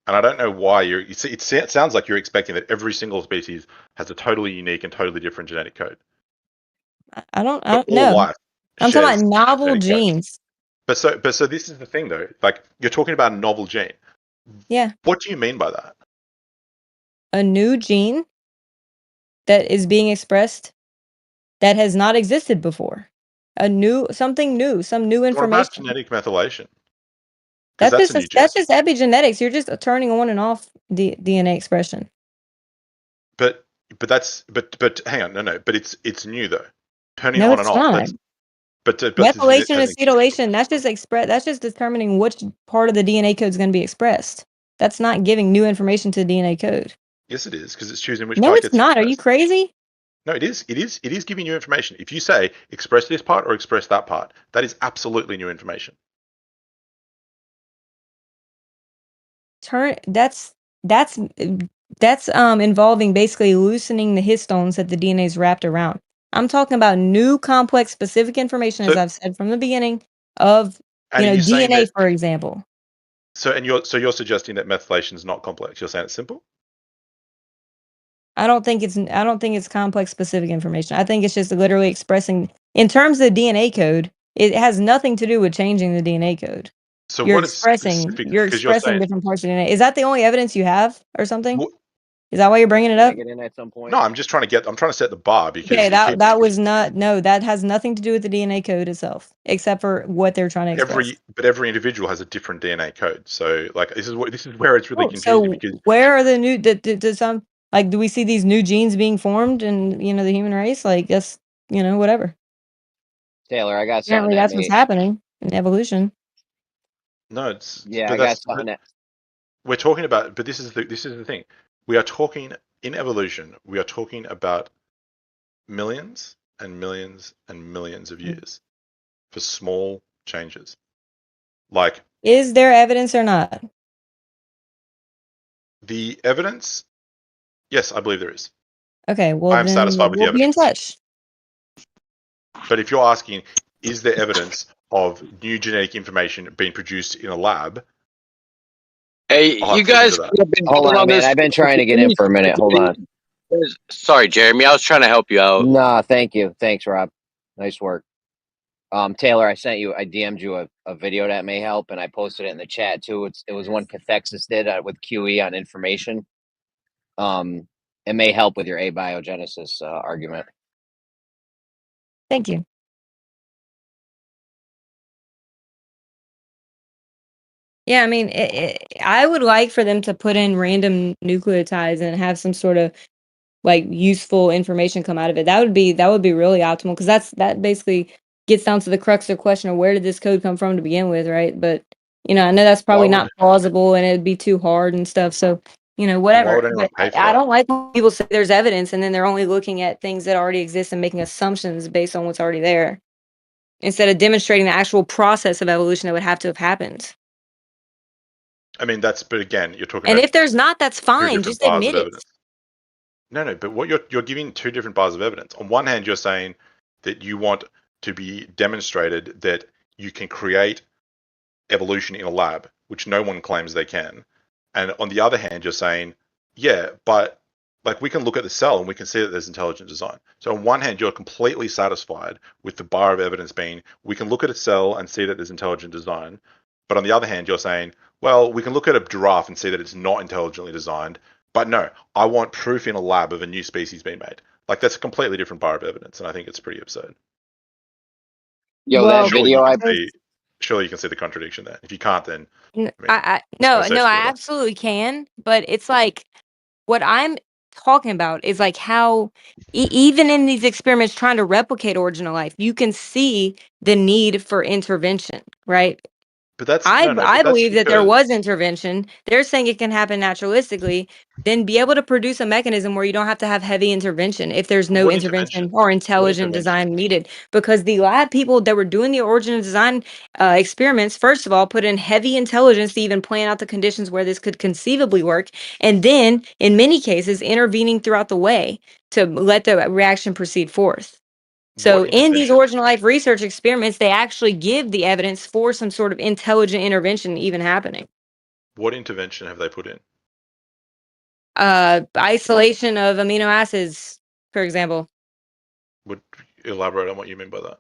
And I don't know why it sounds like you're expecting that every single species has a totally unique and totally different genetic code. I don't But all know. life I'm talking shares about novel genetic code. genes. But so this is the thing though. Like you're talking about a novel gene. Yeah. What do you mean by that? A new gene that is being expressed that has not existed before. Something new, some new What about information. genetic methylation? Because that's a new gene. That's just epigenetics. You're just turning on and off the DNA expression. But hang on, no. But it's new though. Turning No, on and it's off. not. But it Methylation and hasn't existed acetylation, that's just determining which part of the DNA code is going to be expressed. That's not giving new information to the DNA code. Yes, it is, because it's choosing which No, part it's gets not. Are you expressed. crazy? No, it is. It is giving you information. If you say express this part or express that part, that is absolutely new information. That's involving basically loosening the histones that the DNA is wrapped around. I'm talking about new complex specific information, as So, I've said from the beginning, of and are you saying DNA, that? for example. You're suggesting that methylation is not complex. You're saying it's simple. I don't think it's complex specific information. I think it's just literally expressing, in terms of DNA code, it has nothing to do with changing the DNA code. So You're what is expressing specific? you're Because you're expressing saying different parts of DNA. Is that the only evidence you have or something? Wh- Is that why you're bringing it Can I up? get in at some point? no, I'm trying to set the bar because Okay, it keeps that was not, no, that has nothing to do with the DNA code itself, except for what they're trying to express. every individual has a different DNA code. So like this is where it's really Oh, confusing so because where are the new does some, like, do we see these new genes being formed in the human race? Like, that's whatever. Taylor, I got something Apparently that that's what's may. happening in evolution. no, it's Yeah, but I got that's something that. we're talking about, but this is the thing. We are talking in evolution. We are talking about millions and millions and millions of years for small changes. Like, Is there evidence or not? the evidence, yes, I believe there is. Okay, well I am then satisfied with the we'll be in evidence. touch. But if you're asking, is there evidence of new genetic information being produced in a lab? Hey, I'll you have to look guys into that. could have been Hold going on, on man. this. I've been trying to get in for a minute. Hold on. Sorry, Jeremy. I was trying to help you out. Nah, thank you. Thanks, Rob. Nice work. Taylor, I DM'd you a video that may help, and I posted it in the chat too. It was one Cathexis did with QE on information. It may help with your abiogenesis argument. Thank you. Yeah, I mean, I would like for them to put in random nucleotides and have some sort of like useful information come out of it. That would be really optimal because that basically gets down to the crux of the question of where did this code come from to begin with, right? But I know that's Why probably would not plausible and it'd be too hard and stuff. So why whatever. would anyone But pay for I that? don't like when people say there's evidence and then they're only looking at things that already exist and making assumptions based on what's already there instead of demonstrating the actual process of evolution that would have to have happened. I mean, but again, you're talking And about if there's not, that's two fine. different Just bars admit of it. evidence. No, but what you're giving two different bars of evidence. On one hand, you're saying that you want to be demonstrated that you can create evolution in a lab, which no one claims they can. And on the other hand, you're saying, yeah, but like we can look at the cell and we can see that there's intelligent design. So on one hand, you're completely satisfied with the bar of evidence being we can look at a cell and see that there's intelligent design. But on the other hand, you're saying, well, we can look at a giraffe and see that it's not intelligently designed. But no, I want proof in a lab of a new species being made. Like that's a completely different bar of evidence, and I think it's pretty absurd. Yo, that video Surely you can see the contradiction there. If you can't, then No, I I absolutely can, but it's like what I'm talking about is like how even in these experiments trying to replicate original life, you can see the need for intervention, right? But that's I but that's believe that there because was intervention. They're saying it can happen naturalistically. Then be able to produce a mechanism where you don't have to have heavy intervention if there's no what intervention intervention? or What intelligent intervention? design needed. Because the lab people that were doing the origin of design experiments, first of all, put in heavy intelligence to even plan out the conditions where this could conceivably work, and then in many cases intervening throughout the way to let the reaction proceed forth. So What in these intervention? original life research experiments, they actually give the evidence for some sort of intelligent intervention even happening. What intervention have they put in? Isolation of amino acids, for example. Would elaborate on what you mean by that?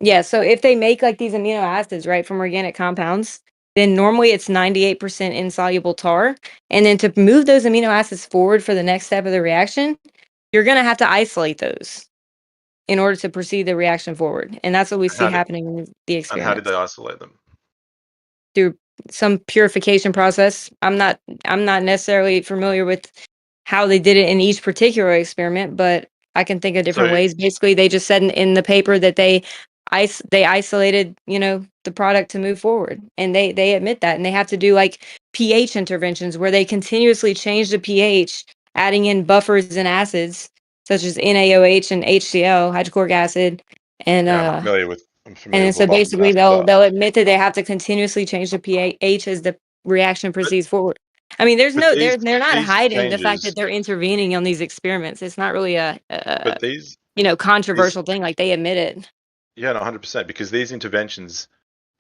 Yeah, so if they make like these amino acids, right, from organic compounds, then normally it's 98% insoluble tar. And then to move those amino acids forward for the next step of the reaction, you're going to have to isolate those in order to proceed the reaction forward. And that's what we see happening in the And how did experiments. they isolate them? Through some purification process. I'm not necessarily familiar with how they did it in each particular experiment, but I can think of different ways. Basically, they just said in the paper that they isolated, the product to move forward. And they admit that. And they have to do like pH interventions where they continuously change the pH, adding in buffers and acids such as NaOH and HCl, hydrochloric acid. And Yeah, I'm familiar with and so what buffers and basically acids are. they'll admit that they have to continuously change the pH as the reaction proceeds forward. I mean, But they're not these hiding the fact that changes, they're intervening on these experiments. It's not really a but these controversial thing. Like they admit it. yeah, no, 100%, because these interventions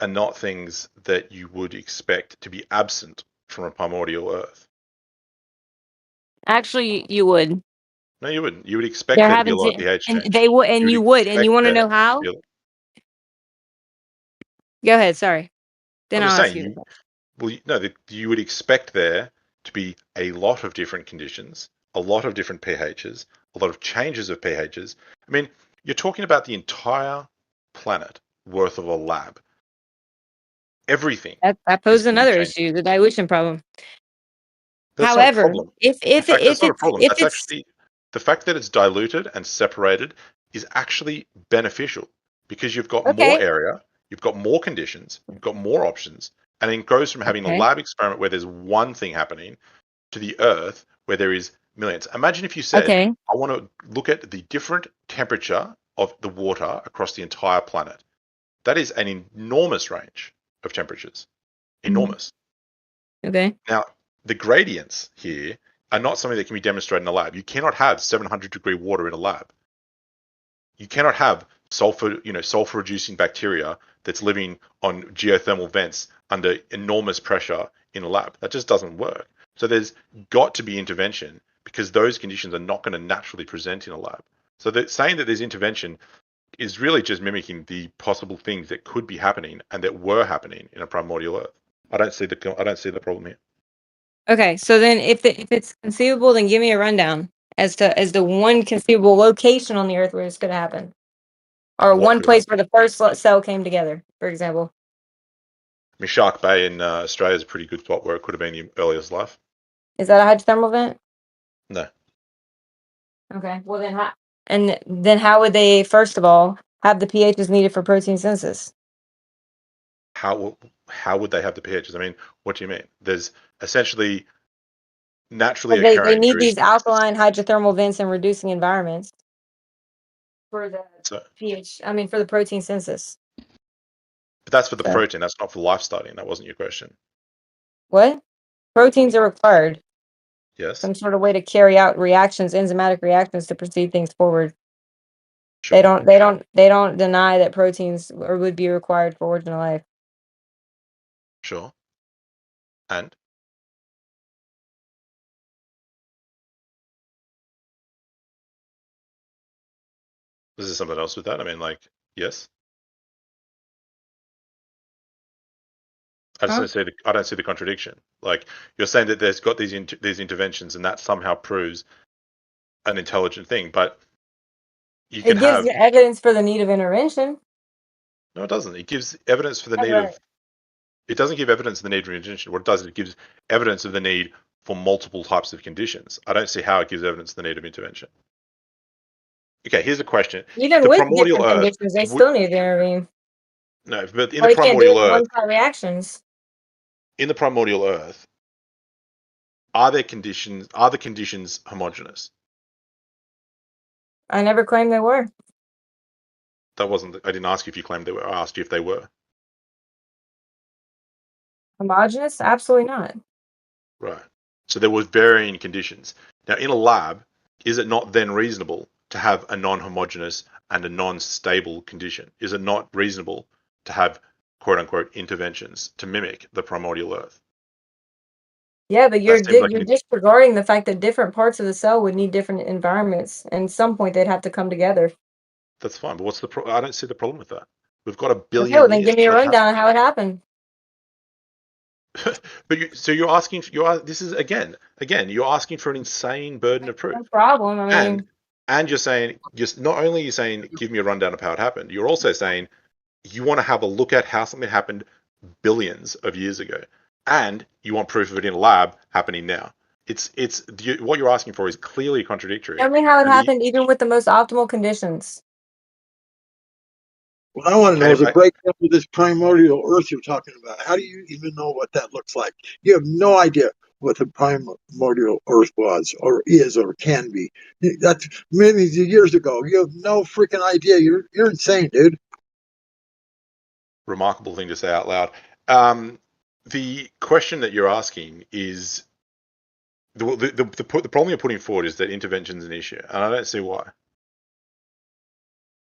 are not things that you would expect to be absent from a primordial Earth. Actually, you would. No, you wouldn't. You would expect They're there to be a having lot of to, pH and change. they would, and you would, and you expect want to there know how? to be Go ahead. Sorry. Then I'm just I'll ask saying, you. you would expect there to be a lot of different conditions, a lot of different pHs, a lot of changes of pHs. I mean, you're talking about the entire planet worth of a lab. Everything. That poses another issue, the dilution problem. That's not a However, problem. if In fact, that's not a problem. if That's it's actually the fact that it's diluted and separated is actually beneficial because you've got more okay, area, you've got more conditions, you've got more options, And it goes from having a Okay. lab experiment where there's one thing happening to the Earth where there is millions. Imagine if you said, Okay. I want to look at the different temperature of the water across the entire planet. That is an enormous range of temperatures. Enormous. Okay. Now, the gradients here are not something that can be demonstrated in a lab. You cannot have 700-degree water in a lab. You cannot have sulfur reducing bacteria that's living on geothermal vents under enormous pressure in a lab. That just doesn't work. So there's got to be intervention because those conditions are not going to naturally present in a lab. So that saying that there's intervention is really just mimicking the possible things that could be happening and that were happening in a primordial Earth. I don't see the problem here. Okay. So then, if it's conceivable, then give me a rundown as to one conceivable location on the Earth where it's going to happen, or What one could place happen? where the first cell came together, for example. I mean, Shark Bay in Australia is a pretty good spot where it could have been your earliest life. Is that a hydrothermal vent? No. Okay. Well, then how would they first of all have the pHs needed for protein synthesis? How would they have the pHs? I mean, what do you mean? There's essentially naturally But they occurring. need There is these alkaline hydrothermal vents in reducing environments for the so, pH. I mean, for the protein synthesis. but that's for the So protein. That's not for life studying. That wasn't your question. what? Proteins are required. Yes. Some sort of way to carry out reactions, enzymatic reactions to proceed things forward. Sure. They don't deny that proteins would be required for origin of life. Sure. And is there something else with that? I mean, like, yes. I Huh? don't see the contradiction. Like you're saying that there's got these interventions, and that somehow proves an intelligent thing, but you can It gives have you evidence for the need of intervention. no, it doesn't. It gives evidence for the Yeah, need but of. It doesn't give evidence of the need for intervention. What it does is it gives evidence of the need for multiple types of conditions. I don't see how it gives evidence of the need of intervention. Okay, here's a question. If even the with primordial different Earth conditions, they would still need to intervene. no, but Or they can't do it in one-time reactions. in the primordial Earth, are the conditions homogeneous? I never claimed they were. That wasn't. I didn't ask you if you claimed they were. I asked you if they were. Homogeneous? Absolutely not. Right. So there was varying conditions. Now, in a lab, is it not then reasonable to have a non-homogeneous and a non-stable condition? Is it not reasonable to have quote unquote interventions to mimic the primordial Earth? Yeah, but That seems like you're disregarding the fact that different parts of the cell would need different environments, and at some point they'd have to come together. that's fine. But what's the I don't see the problem with that. We've got a Okay, well billion then years give me to a let it happen. rundown on how it happened. But you're asking. This is again. You're asking for an insane burden of proof. No problem. I And mean, you're saying just not only are you saying give me a rundown of how it happened, you're also saying you want to have a look at how something happened billions of years ago, and you want proof of it in a lab happening now. What you're asking for is clearly contradictory. tell me how it And happened even with the most optimal conditions. What I want to know okay, is a breakdown of this primordial Earth you're talking about. How do you even know what that looks like? You have no idea what the primordial Earth was, or is, or can be. That's millions of years ago. You have no freaking idea. You're insane, dude. remarkable thing to say out loud. The question that you're asking is the problem you're putting forward is that intervention is an issue, and I don't see why.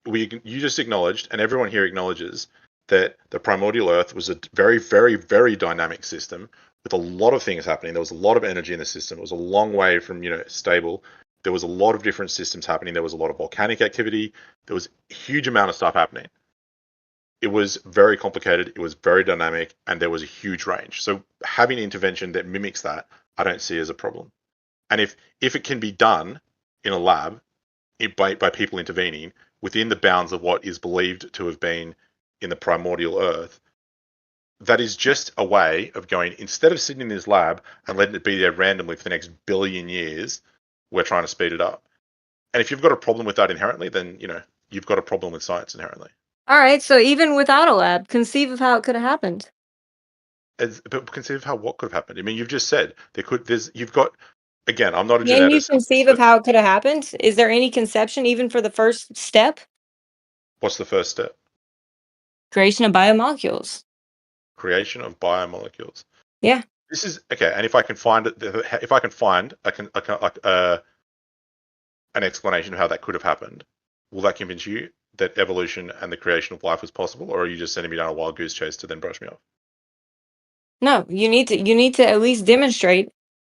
You just acknowledged, and everyone here acknowledges, that the primordial Earth was a very, very, very dynamic system with a lot of things happening. There was a lot of energy in the system. It was a long way from stable. There was a lot of different systems happening. There was a lot of volcanic activity. There was a huge amount of stuff happening. It was very complicated. It was very dynamic, and there was a huge range. So having intervention that mimics that, I don't see as a problem. And if it can be done in a lab by people intervening within the bounds of what is believed to have been in the primordial Earth, that is just a way of going, instead of sitting in this lab and letting it be there randomly for the next billion years, we're trying to speed it up. And if you've got a problem with that inherently, then you've got a problem with science inherently. All right, so even without a lab, conceive of how it could have happened. But conceive of how what could have happened. I mean, you've just said you've got. Again, I'm not a Can you geneticist. conceive of how it could have happened? Is there any conception even for the first step? What's the first step? Creation of biomolecules. Creation of biomolecules. Yeah. This is okay. And if I can find it, if I can find an explanation of how that could have happened, will that convince you that evolution and the creation of life was possible, or are you just sending me down a wild goose chase to then brush me off? No, you need to at least demonstrate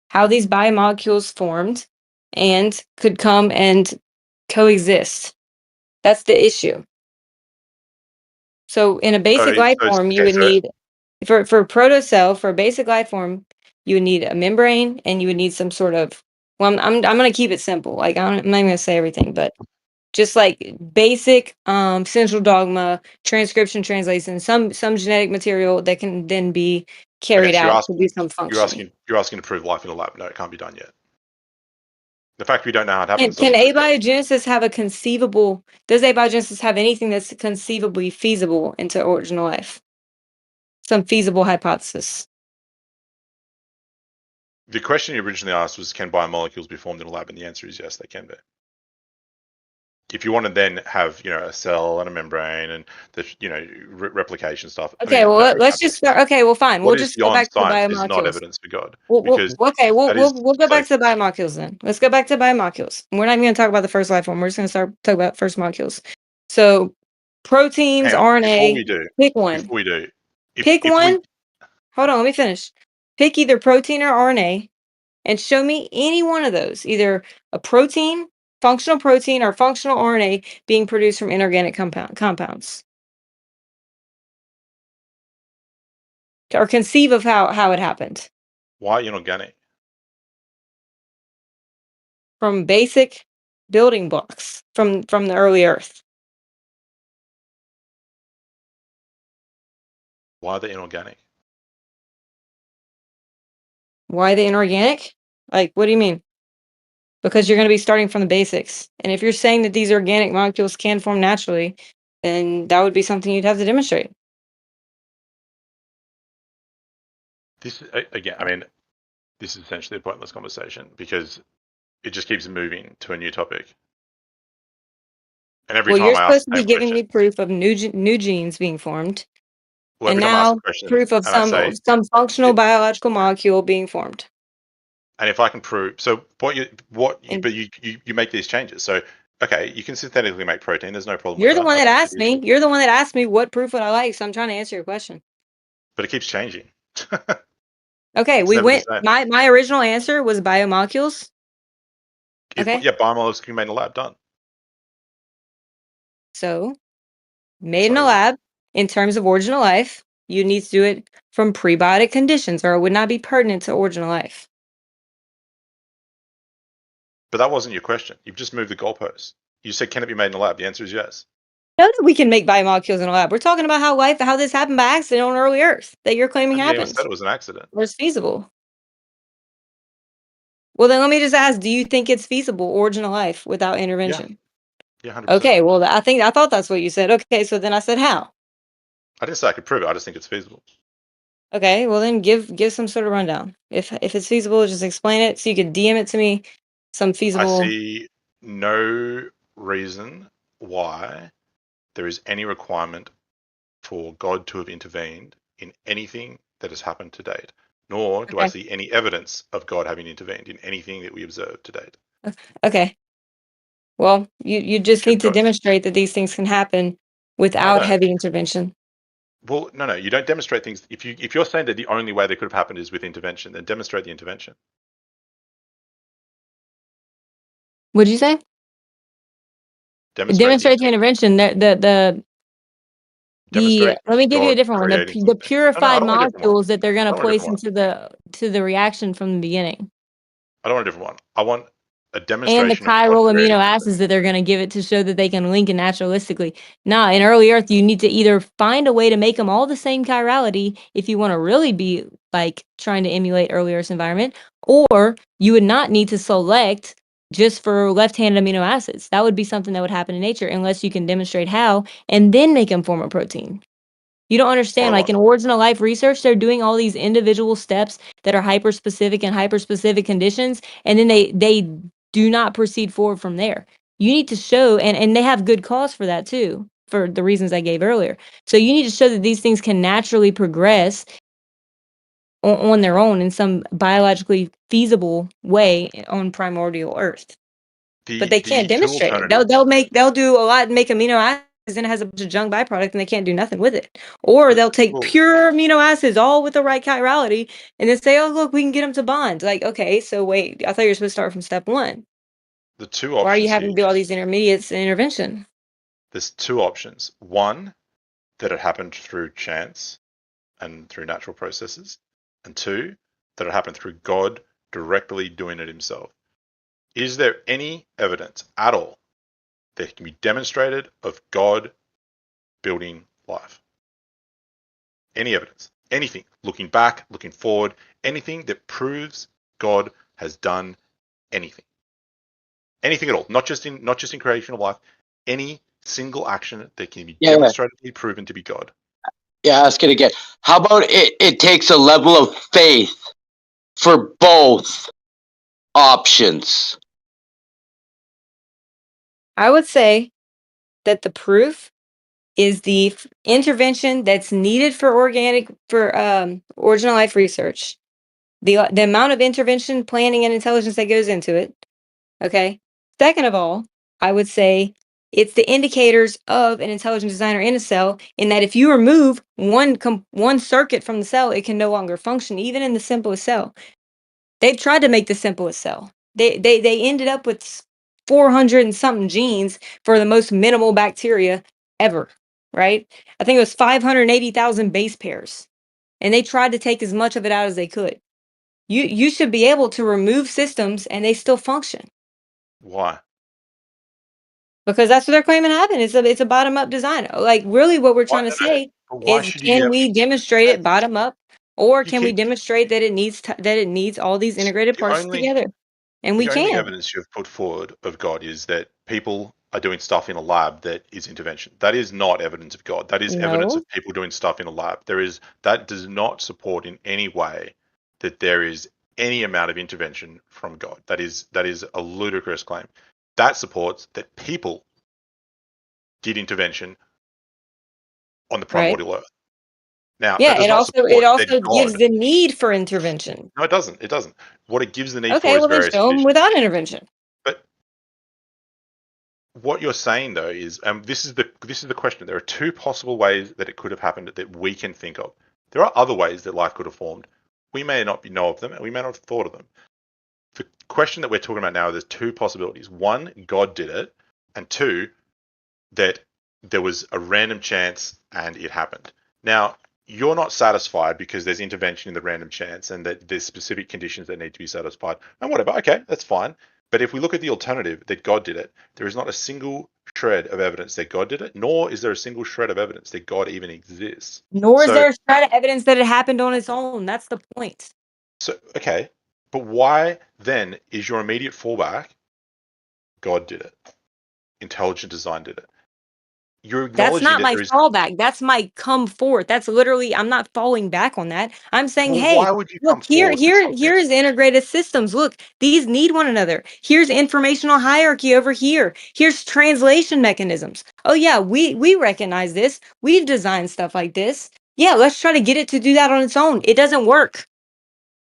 how these biomolecules formed and could come and coexist. That's the issue. So in a basic life form, you would need for a protocell, for a basic life form, you would need a membrane and you would need some sort of I'm gonna keep it simple. Like I'm not gonna say everything, but just like basic central dogma, transcription, translation, some genetic material that can then be carried Okay, so out to do some you're functioning. asking to prove life in a lab. No, it can't be done yet. The fact we don't know how it And happens can doesn't prove it. abiogenesis have a conceivable? Does abiogenesis have anything that's conceivably feasible into original life? Some feasible hypothesis. The question you originally asked was, can biomolecules be formed in a lab? And the answer is yes, they can be. If you want to then have, a cell and a membrane and the, replication stuff. Okay, well let's just start. Okay, well fine. What We'll is just go beyond back to the science is not biomolecules. evidence for God. We'll Because we'll go back to the biomolecules then. Let's go back to biomolecules. We're not even going to talk about the first life form. We're just going to talk about first molecules. So proteins, hang on, before RNA. we do, Pick one. Pick one. Hold on, let me finish. Pick either protein or RNA and show me any one of those, either a protein, functional protein, or functional RNA being produced from inorganic compounds. Or conceive of how it happened. Why inorganic? From basic building blocks from the early Earth. Why are they inorganic? Why the inorganic? Like, what do you mean? Because you're going to be starting from the basics. And if you're saying that these organic molecules can form naturally, then that would be something you'd have to demonstrate. This, again, I mean, this is essentially a pointless conversation because it just keeps moving to a new topic. And every Well, time you're I ask supposed to the be same giving question, me proof of new genes being formed, well, and every time I ask now a question proof of and I say, some functional biological molecule being formed. and if I can prove, so but you make these changes. So okay, you can synthetically make protein. There's no problem with You're the that. one I that think asked me. You're the one that asked me what proof would I like, so I'm trying to answer your question. But it keeps changing. Okay, It's we never the went. same. My original answer was biomolecules. Okay. Yeah, biomolecules can be made in a lab. Done. So, made in a lab, in terms of original life, you need to do it from prebiotic conditions, or it would not be pertinent to original life. But that wasn't your question. You've just moved the goalpost. You said, can it be made in a lab? The answer is yes. Know that we can make biomolecules in a lab. We're talking about how this happened by accident on early Earth that you're claiming I didn't even happened. said it was an accident. Or it's feasible. Well, then let me just ask: do you think it's feasible original life without intervention? Yeah, 100%. Okay. Well, I thought that's what you said. Okay, so then I said how. I didn't say I could prove it. I just think it's feasible. Okay. Well, then give some sort of rundown. If it's feasible, just explain it so you could DM it to me. Some feasible. I see no reason why there is any requirement for God to have intervened in anything that has happened to date, nor do I see any evidence of God having intervened in anything that we observe to date. Okay. Well, you just need to demonstrate that these things can happen without heavy intervention. Well, no, you don't demonstrate things. If you're saying that the only way they could have happened is with intervention, then demonstrate the intervention. What did you say? Demonstrate the intervention. Demonstrate let me give you a God different one. creating The something. purified No, I don't want a different one. molecules that they're going I to don't want a place different one. into the reaction from the beginning. I don't want a different one. I want a And the demonstration of God chiral creating amino something. acids that they're going to give it to show that they can link it naturalistically. Nah, in early Earth, you need to either find a way to make them all the same chirality if you want to really be like trying to emulate early Earth's environment, or you would not need to select just for left-handed amino acids. That would be something that would happen in nature unless you can demonstrate how and then make them form a protein. You don't understand. Like in Biological. original life research, they're doing all these individual steps that are hyper-specific and hyper-specific conditions, and then they do not proceed forward from there. You need to show, and they have good cause for that too, for the reasons I gave earlier. So you need to show that these things can naturally progress on their own in some biologically feasible way on primordial Earth. But they can't The two demonstrate it. alternatives. They'll do a lot and make amino acids and it has a bunch of junk byproduct and they can't do nothing with it. Or they'll take Well, pure amino acids all with the right chirality and then say, oh look, we can get them to bond. Like, okay, so wait, I thought you were supposed to start from step one. the two Why are you options having here. to do all these intermediates and intervention? There's two options. One, that it happened through chance and through natural processes, and two, that it happened through God directly doing it himself. Is there any evidence at all that can be demonstrated of God building life? Any evidence? Anything? Looking back, looking forward, anything that proves God has done anything. Anything at all. Not just in creation of life, any single action that can be Yeah, demonstrated, proven to be God. yeah. Ask it again. How about it takes a level of faith for both options? I would say that the proof is the intervention that's needed for original life research. The amount of intervention, planning, and intelligence that goes into it. Okay. Second of all, I would say it's the indicators of an intelligent designer in a cell. In that, if you remove one circuit from the cell, it can no longer function, even in the simplest cell. They've tried to make the simplest cell. They ended up with 400 and something genes for the most minimal bacteria ever. Right? I think it was 580,000 base pairs, and they tried to take as much of it out as they could. You should be able to remove systems and they still function. Why? Because that's what they're claiming happened. It's a bottom up design. Like really what we're Why? trying to No, no. say But why is should you be can able? we demonstrate it bottom up or You can we keep demonstrate that it needs all these integrated the parts only together? And we the only can. evidence you've put forward of God is that people are doing stuff in a lab that is intervention. That is not evidence of God. That is evidence No. of people doing stuff in a lab. That does not support in any way that there is any amount of intervention from God. That is a ludicrous claim. That supports that people did intervention on the Right? primordial earth. Now, that Yeah, does it not also support that gives God. the need for intervention. No, it doesn't. It doesn't. What it gives the need for Okay, is well then various show them conditions. without intervention. But what you're saying though is, this is the question. There are two possible ways that it could have happened that we can think of. There are other ways that life could have formed. We may not know of them, and we may not have thought of them. The question that we're talking about now, there's two possibilities. One, God did it, and two, that there was a random chance and it happened. Now, you're not satisfied because there's intervention in the random chance and that there's specific conditions that need to be satisfied. And whatever, okay, that's fine. But if we look at the alternative that God did it, there is not a single shred of evidence that God did it, nor is there a single shred of evidence that God even exists. Nor is So, there a shred of evidence that it happened on its own. That's the point. okay, but why then is your immediate fallback God did it? Intelligent design did it. You're That's acknowledging not that my there is. fallback. That's my come forth. That's literally I'm not falling back on that. I'm saying, Well, hey, why would you look come forward with something? here's integrated systems. Look, these need one another. Here's informational hierarchy over here. Here's translation mechanisms. Oh yeah, we recognize this. We've designed stuff like this. Yeah, let's try to get it to do that on its own. It doesn't work.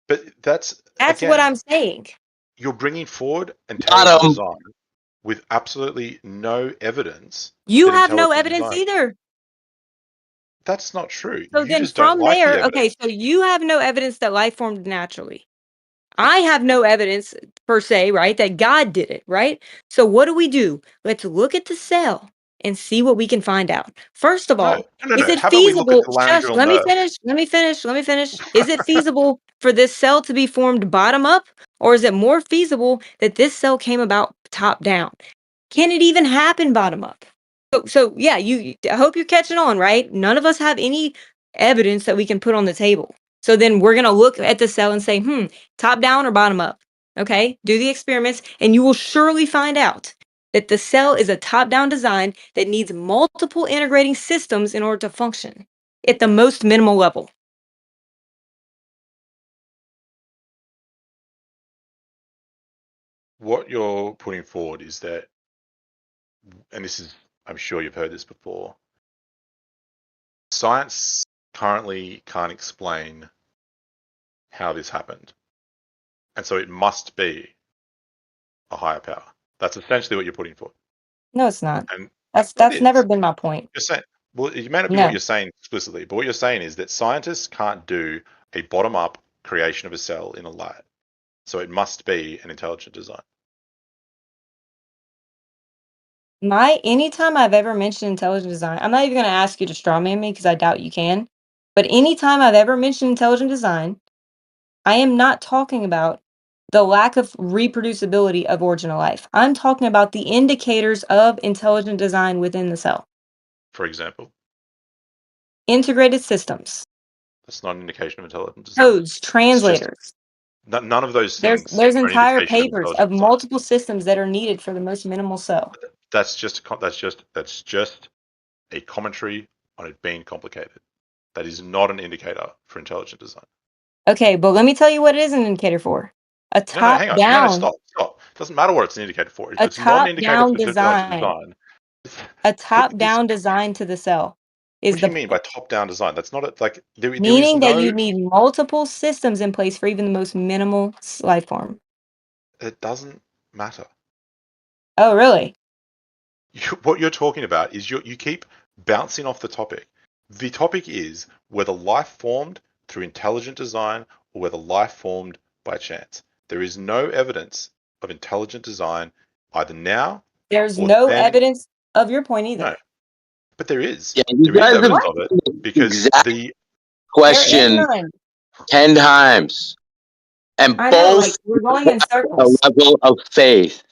But that's That's what again, I'm saying. you're bringing forward Got intelligent 'em. design with absolutely no evidence You that have no intelligent evidence design. either. That's not true. So You then just don't from like the there, evidence. okay, so you have no evidence that life formed naturally. I have no evidence per se, right, that God did it, right? So what do? Let's look at the cell and see what we can find out. First of No, all, no, no, is no. it How about we look at feasible? the Shush, laryngeal let me nerve? finish. Is it feasible for this cell to be formed bottom up, or is it more feasible that this cell came about top down? Can it even happen bottom up? So yeah, I hope you're catching on, right? None of us have any evidence that we can put on the table. So then we're gonna look at the cell and say, top down or bottom up? Okay, do the experiments, and you will surely find out that the cell is a top down design that needs multiple integrating systems in order to function. at the most minimal level. What you're putting forward is that, and this is, I'm sure you've heard this before, science currently can't explain how this happened. And so it must be a higher power. That's essentially what you're putting forward. No, it's not. And That's it never is. been my point. You're saying, well, it may not be what No. you're saying explicitly, but what you're saying is that scientists can't do a bottom-up creation of a cell in a lab. So it must be an intelligent design. Anytime I've ever mentioned intelligent design, I'm not even going to ask you to strawman me because I doubt you can. But anytime I've ever mentioned intelligent design, I am not talking about the lack of reproducibility of origin of life. I'm talking about the indicators of intelligent design within the cell. For example, Integrated systems, that's not an indication of intelligent design. codes, It's just translators. none of those There's things are an entire indication of papers intelligent of design. multiple systems that are needed for the most minimal cell. That's just a commentary on it being complicated. That is not an indicator for intelligent design. Okay, but let me tell you what it is an indicator for. A No, hang on. No, top-down, stop. It doesn't matter what it's an indicator for. If a it's not an indicator top-down for intelligent design, design, a top-down design to the cell is what do the you mean by top-down design? That's not there is meaning that you no. need multiple systems in place for even the most minimal life form. It doesn't matter. Oh, really? What you're talking about is you keep bouncing off the topic. The topic is whether life formed through intelligent design or whether life formed by chance. There is no evidence of intelligent design either now There's or no then. evidence of your point either. No, but there is. Yeah, you There is guys have evidence What? of it the because exact There is question none. 10 times, and I know, like both we're going require in a circles. level of faith.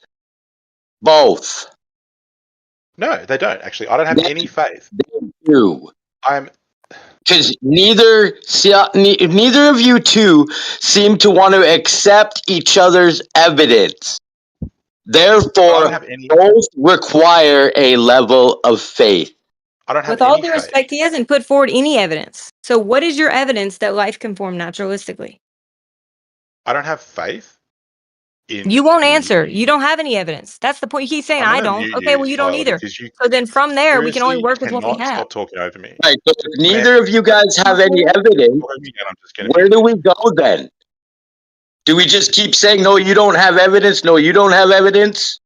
Both. no, they don't actually. I don't have They, any faith. they do. I'm Because neither of you two seem to want to accept each other's evidence. I Therefore, don't have any. both require a level of faith. I don't have With all any due faith. respect, he hasn't put forward any evidence. So what is your evidence that life can form naturalistically? I don't have faith in You won't the. answer. You don't have any evidence. That's the point. You keep saying, I'm I going to don't. mute Okay, you, well, you don't Tyler, either. because you So then from there, we can only seriously work with what we cannot have. stop talking over me. Right. So if I'm gonna neither of you guys have any evidence, talk over me and I'm just going to where mute do you. we go then? Do we just keep saying, no, you don't have evidence? No, you don't have evidence?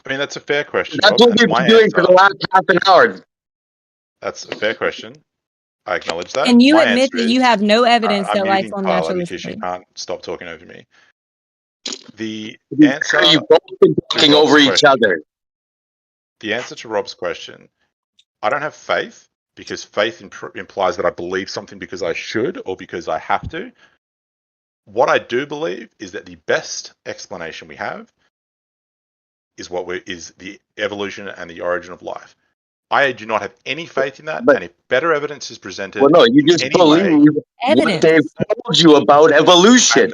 I mean, that's a fair question, That's Rob, what and we've my been doing for answer. the last half an hour. That's a fair question. I acknowledge that. And you My admit answer that you is have no evidence I'm that life muting formed Tyler because she naturalistically. can't stop talking over me. The To be answer fair, you've both been to talking Rob's over each question. other. The answer to Rob's question. I don't have faith because faith implies that I believe something because I should or because I have to. What I do believe is that the best explanation we have is is the evolution and the origin of life. I do not have any faith in that, But, and if better evidence is presented well, no, you in just any way, believe what Evidence. they've told you about evolution.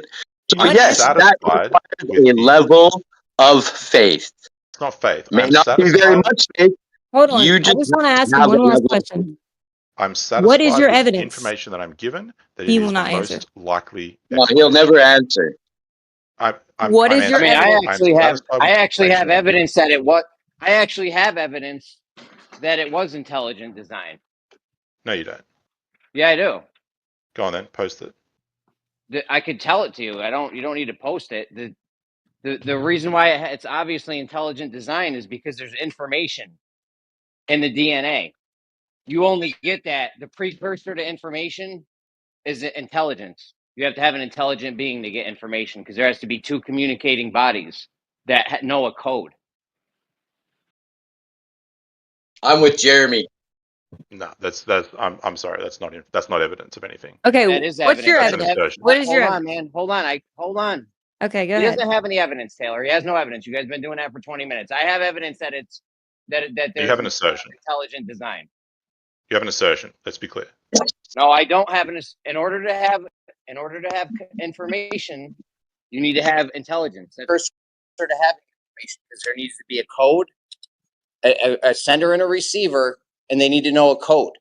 So, I'm yes, that satisfied requires with a level of faith. it's not faith. May I'm not be very satisfied. much faith. Hold on. You I just just want to have ask to him have a one last level of question. I'm What is satisfied your with the evidence? information that I'm given that He it will is the not answer. most likely No, he'll explanation. never answer. What I'm is your answering. evidence? I'm I actually satisfied with the have information that I'm given. evidence that it was. I actually have evidence that it was intelligent design. No, you don't. Yeah, I do. Go on then, post it. I could tell it to you. You don't need to post it. The reason why it's obviously intelligent design is because there's information in the DNA. You only get that. The precursor to information is intelligence. You have to have an intelligent being to get information because there has to be two communicating bodies that know a code. I'm with Jeremy. No, I'm sorry. That's not evidence of anything. Okay, That is what's your That's an evidence? assertion. What is your Hold on, evidence? man. Hold on. Okay, go He ahead. doesn't have any evidence, Taylor. He has no evidence. You guys have been doing that for 20 minutes. I have evidence that that You there's have an assertion. intelligent design. You have an assertion. Let's be clear. No, I don't have in order to have information, you need to have intelligence. First, to have information, because there needs to be a code, a sender and a receiver, and they need to know a code.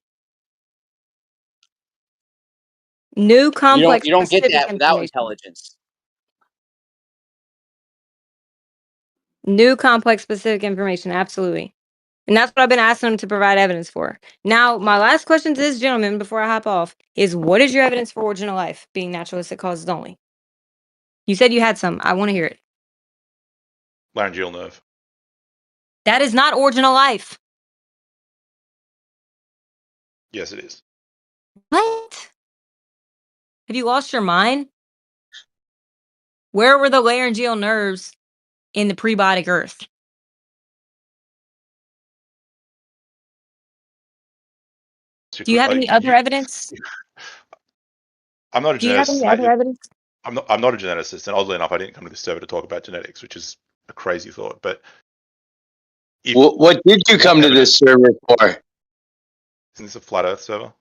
New complex You don't get specific that without information. intelligence. New complex specific information, absolutely. And that's what I've been asking them to provide evidence for. Now, my last question to this gentleman before I hop off is what is your evidence for origin of life being naturalistic causes only? You said you had some. I want to hear it. Laryngeal nerve. That is not origin of life. Yes, it is. What? Have you lost your mind? Where were the laryngeal nerves in the prebiotic earth? Do you have any other evidence? I'm not a Do you have geneticist, any other mate. evidence? I'm not a geneticist, and oddly enough, I didn't come to this server to talk about genetics, which is a crazy thought. But What did you come to this server for? Isn't this a flat Earth server?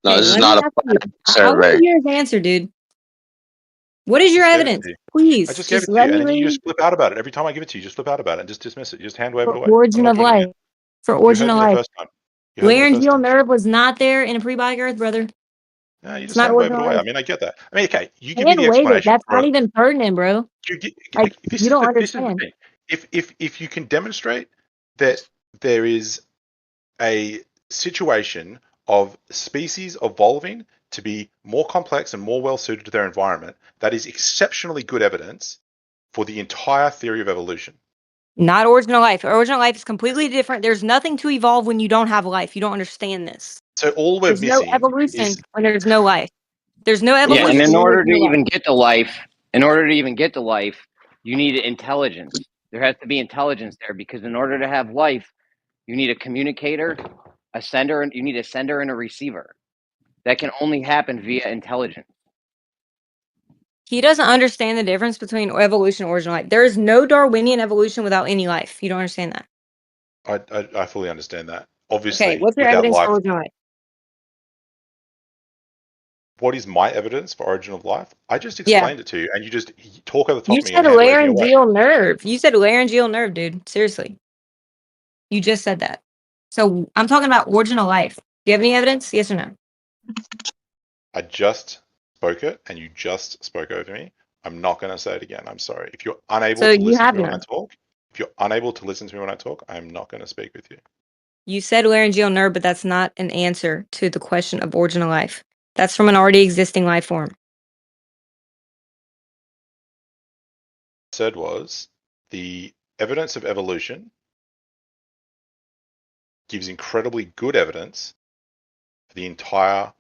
No, this is let me not a ask you. I want survey. to hear his answer, dude. What is your Just gave it evidence? to you. Please, I just gave it to let you, me and then you read just flip out about it. Every time I give it to you, just flip out about it and just dismiss it. You just hand wave for it away. I'm origin not of judging life. you. For You origin heard of me the life. first time. You heard me the first Laryngeal time. nerve was not there in a prebiotic earth, brother. No, you It's just not hand wave origin it of away. I life. mean, I get that. I mean, okay, you give me Hand the wave it. explanation That's for not it. even pertinent, bro. Like, This you is don't this is the understand. thing. If you can demonstrate that there is a situation of species evolving to be more complex and more well suited to their environment, that is exceptionally good evidence for the entire theory of evolution. Not origin of life. Origin of life is completely different. There's nothing to evolve when you don't have life. You don't understand this. So all we're There's no missing evolution is when there's no life. There's no Yeah, evolution and in when there's order to no life. even get to life, you need intelligence. There has to be intelligence there because in order to have life, you need a communicator, a sender, and you need a sender and a receiver. That can only happen via intelligence. He doesn't understand the difference between evolution and origin of life. There is no Darwinian evolution without any life. You don't understand that. I fully understand that. Okay, Obviously, what's your without evidence for life, origin of life? what is my evidence for origin of life? I just Yeah. explained it to you, and you just talk over the top You of me said and hand wave me away. laryngeal nerve. You said laryngeal nerve, dude. Seriously. You just said that. So I'm talking about origin of life. Do you have any evidence? Yes or no? I just spoke it, and you just spoke over me. I'm not going to say it again. I'm sorry. If you're unable So to you listen have to me when I none. talk, if you're unable to listen to me when I talk, I'm not going to speak with you. You said laryngeal nerve, but that's not an answer to the question of origin of life. That's from an already existing life form. What I said was the evidence of evolution gives incredibly good evidence for the entire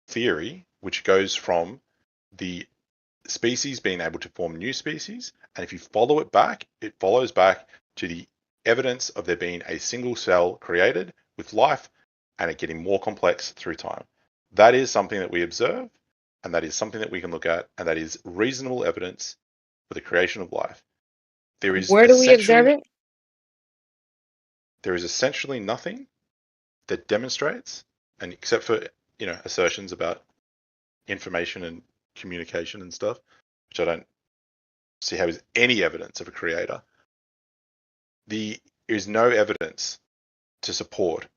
theory, which goes from the species being able to form new species. And if you follow it back, it follows back to the evidence of there being a single cell created with life and it getting more complex through time. That is something that we observe, and that is something that we can look at, and that is reasonable evidence for the creation of life. There is Where do we observe it? There is essentially nothing that demonstrates, and except for assertions about information and communication and stuff, which I don't see how is any evidence of a creator. There is no evidence to support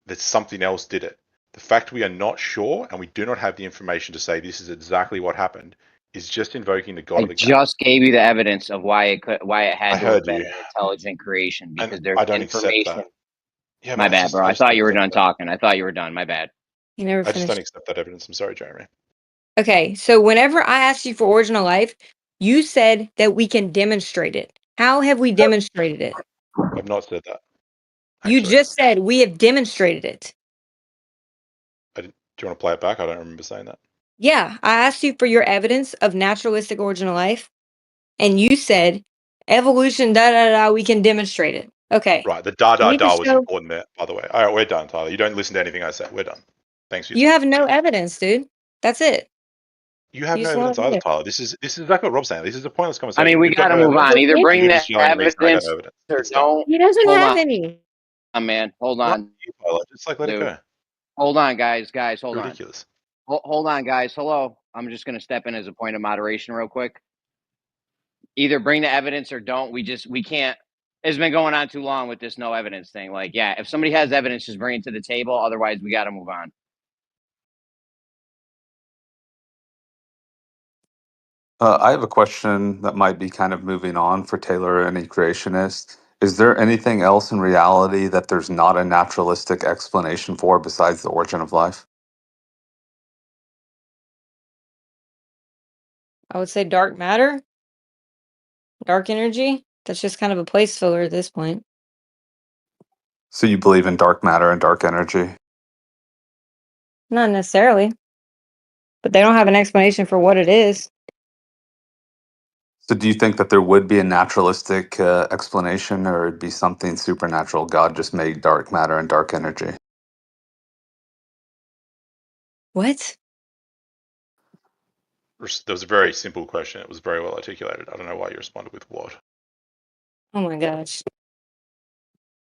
that something else did it. The fact we are not sure and we do not have the information to say this is exactly what happened is just invoking the god I of the game. just gave you the evidence of why it had I to heard have been you. an intelligent creation because And there's I don't accept information. that. Yeah, My but bad, bro. I I just don't thought you were accept done that. talking. I thought you were done. My bad. You never I just don't finished. accept that evidence. I'm sorry, Jeremy. Okay, so whenever I asked you for origin of life, you said that we can demonstrate it. How have we demonstrated it? I've not said that. You Actually, just said we have demonstrated it. do you want to play it back? I don't remember saying that. Yeah, I asked you for your evidence of naturalistic origin of life, and you said evolution, da da da, we can demonstrate it. Okay. Right, the da You da need to da was show important there, by the way. All right, we're done, Tyler. You don't listen to anything I say. We're done. Thanks for your you time. have no evidence, dude. That's it. You have You no just evidence want to either, do it. Tyler. This is exactly what Rob's saying. This is a pointless I conversation. mean, If we you've got got to no move evidence, on. Either It's bring you're the just yelling at me saying I got no evidence evidence. or It's done. don't. He doesn't Hold have any. on, man. Hold Not on, you, Tyler. Just let it dude. go. Hold on, guys. Hold on. Ridiculous. Hold on, guys. Hello. I'm just going to step in as a point of moderation real quick. Either bring the evidence or don't. We can't. It's been going on too long with this no evidence thing. Like, yeah, if somebody has evidence, just bring it to the table. Otherwise, we got to move on. I have a question that might be kind of moving on for Taylor or any creationist. Is there anything else in reality that there's not a naturalistic explanation for besides the origin of life? I would say dark matter, dark energy. That's just kind of a place filler at this point. So you believe in dark matter and dark energy? Not necessarily, but they don't have an explanation for what it is. So do you think that there would be a naturalistic explanation, or it'd be something supernatural? God just made dark matter and dark energy. What? That was a very simple question. It was very well articulated. I don't know why you responded with what. Oh my gosh.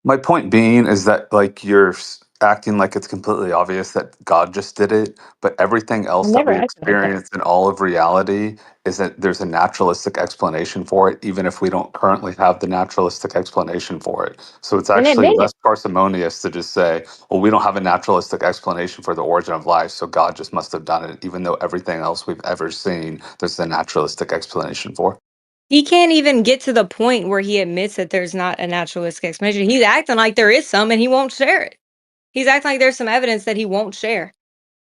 My point being is that like you're acting like it's completely obvious that God just did it, but everything I else that never we acted like that. experience in all of reality is that there's a naturalistic explanation for it, even if we don't currently have the naturalistic explanation for it. So it's Then actually admit it. less parsimonious to just say, well, we don't have a naturalistic explanation for the origin of life, so God just must have done it, even though everything else we've ever seen, there's a naturalistic explanation for. He can't even get to the point where he admits that there's not a naturalistic explanation. He's acting like there is some and he won't share it. He's acting like there's some evidence that he won't share.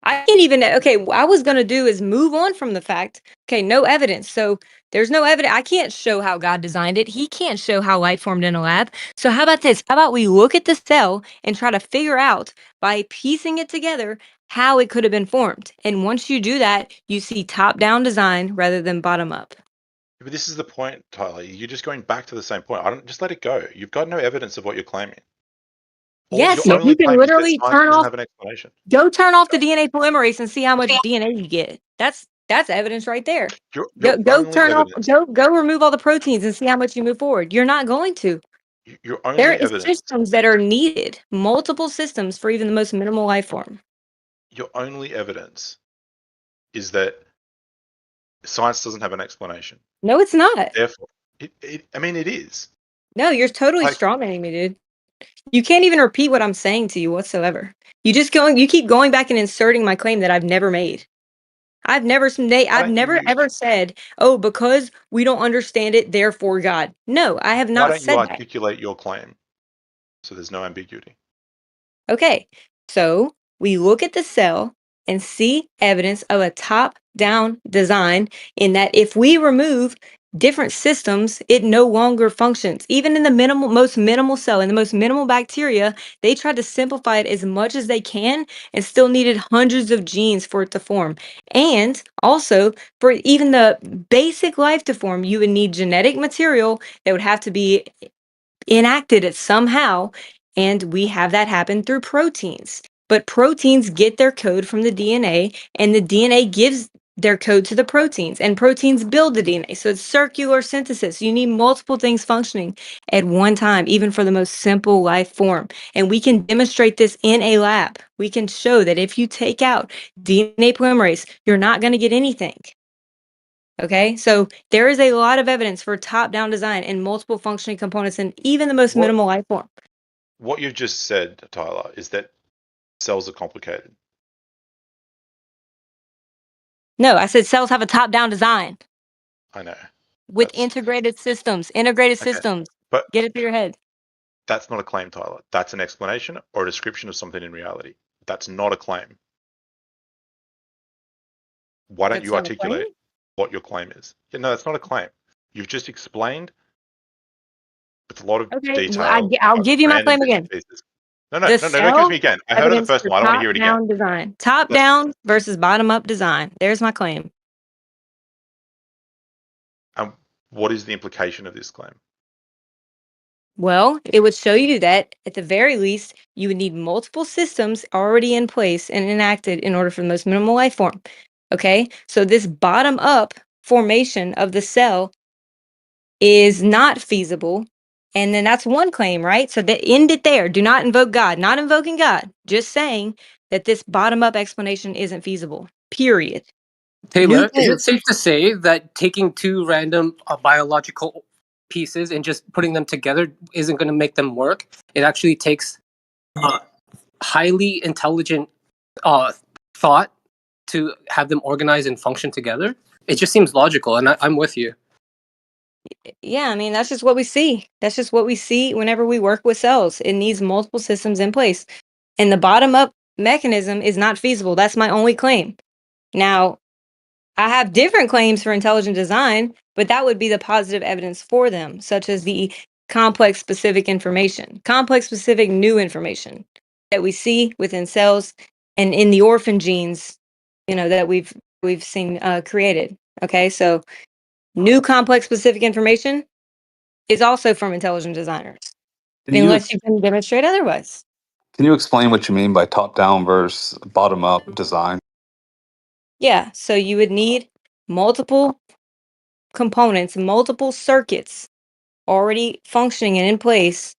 I can't even, okay, what I was going to do is move on from the fact, okay, no evidence. So there's no evidence. I can't show how God designed it. He can't show how light formed in a lab. So how about this? How about we look at the cell and try to figure out by piecing it together how it could have been formed. And once you do that, you see top down design rather than bottom up. But this is the point, Tyler. You're just going back to the same point. I don't just let it go. You've got no evidence of what you're claiming. Yes, Your you only can claim is that literally science turn doesn't off, have an explanation. go turn off the DNA polymerase and see how much DNA you get. That's evidence right there. Your Go only turn off, evidence. go remove all the proteins and see how much you move forward. You're not going to. Your There only is evidence. systems that are needed, multiple systems for even the most minimal life form. Your only evidence is that science doesn't have an explanation. No, it's not. Therefore, I mean, it is. No, you're totally Like, strawmanning me, dude. You can't even repeat what I'm saying to you whatsoever. You keep going back and inserting my claim that I've never made. I've never ever said, "Oh, because we don't understand it, therefore God." No, I have why not don't you said that. articulate your claim so there's no ambiguity? Okay, so we look at the cell and see evidence of a top-down design in that if we remove different systems, it no longer functions. Even in the most minimal cell, in the most minimal bacteria, they tried to simplify it as much as they can and still needed hundreds of genes for it to form. And also, for even the basic life to form, you would need genetic material that would have to be enacted it somehow, and we have that happen through proteins. But proteins get their code from the DNA, and the DNA gives their code to the proteins, and proteins build the DNA. So it's circular synthesis. You need multiple things functioning at one time, even for the most simple life form. And we can demonstrate this in a lab. We can show that if you take out DNA polymerase, you're not going to get anything. Okay, so there is a lot of evidence for top-down design and multiple functioning components in even the most minimal life form. What you've just said, Tyler, is that cells are complicated. No, I said cells have a top-down design I know. with integrated systems. Integrated Okay, systems. but Get it through your head. that's not a claim, Tyler. That's an explanation or a description of something in reality. That's not a claim. Why don't That's you not a claim? articulate what your claim is? Yeah, no, that's not a claim. You've just explained with a lot of Okay, detail I'll of give you my random claim bits and again. pieces. No, The don't give cell me again. I heard it the evidence first for one. I don't want to hear it again. top-down design. Top-down versus bottom-up design. There's my claim. What is the implication of this claim? Well, it would show you that at the very least, you would need multiple systems already in place and enacted in order for the most minimal life form. Okay, so this bottom up formation of the cell is not feasible. And then that's one claim, right? So that end it there. Do not invoke God, not invoking God, just saying that this bottom up explanation isn't feasible, period. Taylor, is it safe to say that taking two random biological pieces and just putting them together isn't going to make them work? It actually takes highly intelligent thought to have them organize and function together? It just seems logical, and I'm with you. Yeah, I mean, that's just what we see. That's just what we see whenever we work with cells. It needs multiple systems in place. And the bottom up mechanism is not feasible. That's my only claim. Now, I have different claims for intelligent design, but that would be the positive evidence for them, such as the complex specific information, complex specific new information that we see within cells and in the orphan genes, that we've seen created. Okay, so new complex specific information is also from intelligent designers, Can you unless you can demonstrate otherwise. can you explain what you mean by top down versus bottom up design? Yeah, so you would need multiple components, multiple circuits already functioning and in place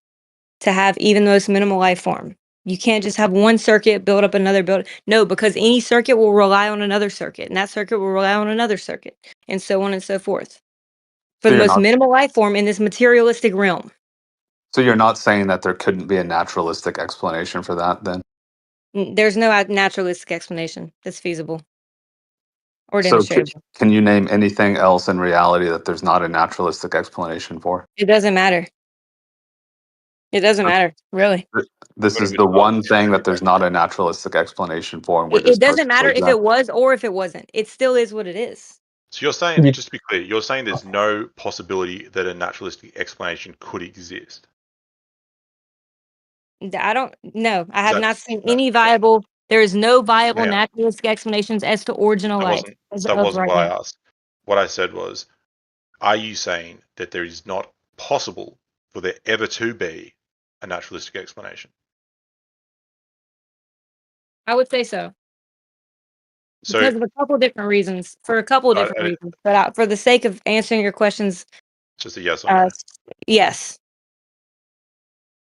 to have even the most minimal life form. You can't just have one circuit build up another build. No, because any circuit will rely on another circuit, and that circuit will rely on another circuit, and so on and so forth. For So the you're most not minimal life form in this materialistic realm. so you're not saying that there couldn't be a naturalistic explanation for that then? There's no naturalistic explanation that's feasible or So demonstratable. can you name anything else in reality that there's not a naturalistic explanation for? It doesn't matter. It doesn't matter, really. This is the one thing that there's not a naturalistic explanation for, and we're It just doesn't matter perfectly if it was or if it wasn't. It still is what it is. So you're saying, just to be clear, you're saying there's no possibility that a naturalistic explanation could exist. I don't know. I Is have that not seen no? any viable. There is no viable Hang on. naturalistic explanations as to original That life. wasn't what I asked. What I said was, are you saying that there is not possible for there ever to be a naturalistic explanation? I would say so. So Because of a couple different reasons. For a couple of different reasons. But for the sake of answering your questions, just a yes or no. Yes.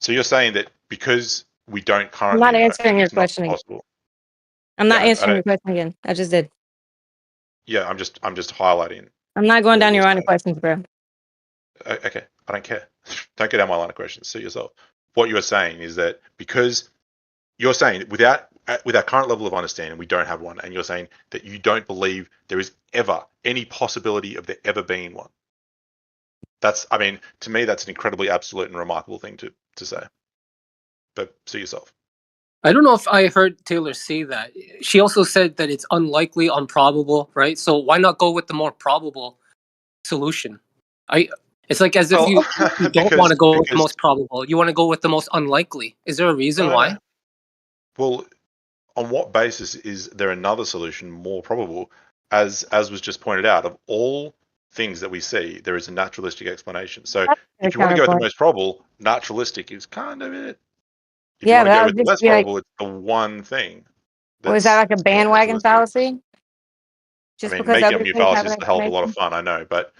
So you're saying that because we don't I'm currently not know, answering your it's not question again. possible. I'm not I answering your don't. question again. I just did. Yeah, I'm just highlighting. I'm not going what down you're your line of saying. questions, bro. Okay, I don't care. Don't get down my line of questions. Suit yourself. What you're saying is that because you're saying with our current level of understanding, we don't have one, and you're saying that you don't believe there is ever any possibility of there ever being one. I mean, to me, that's an incredibly absolute and remarkable thing to say. But suit yourself. I don't know if I heard Taylor say that. She also said that it's unlikely, improbable, right? So why not go with the more probable solution? It's like as if Well, you don't want to go with the because most probable. You want to go with the most unlikely. Is there a reason no, why? no. Well, on what basis is there another solution more probable? As was just pointed out, of all things that we see, there is a naturalistic explanation. So if you want to go with the most probable, naturalistic is kind of it. If you Yeah, want but to that go would with the just less be like, probable, it's the one thing was that that's like a bandwagon naturalistic. fallacy? I Just mean, because making other up new things have fallacies an is a hell of a lot of explanation? fun, I know, but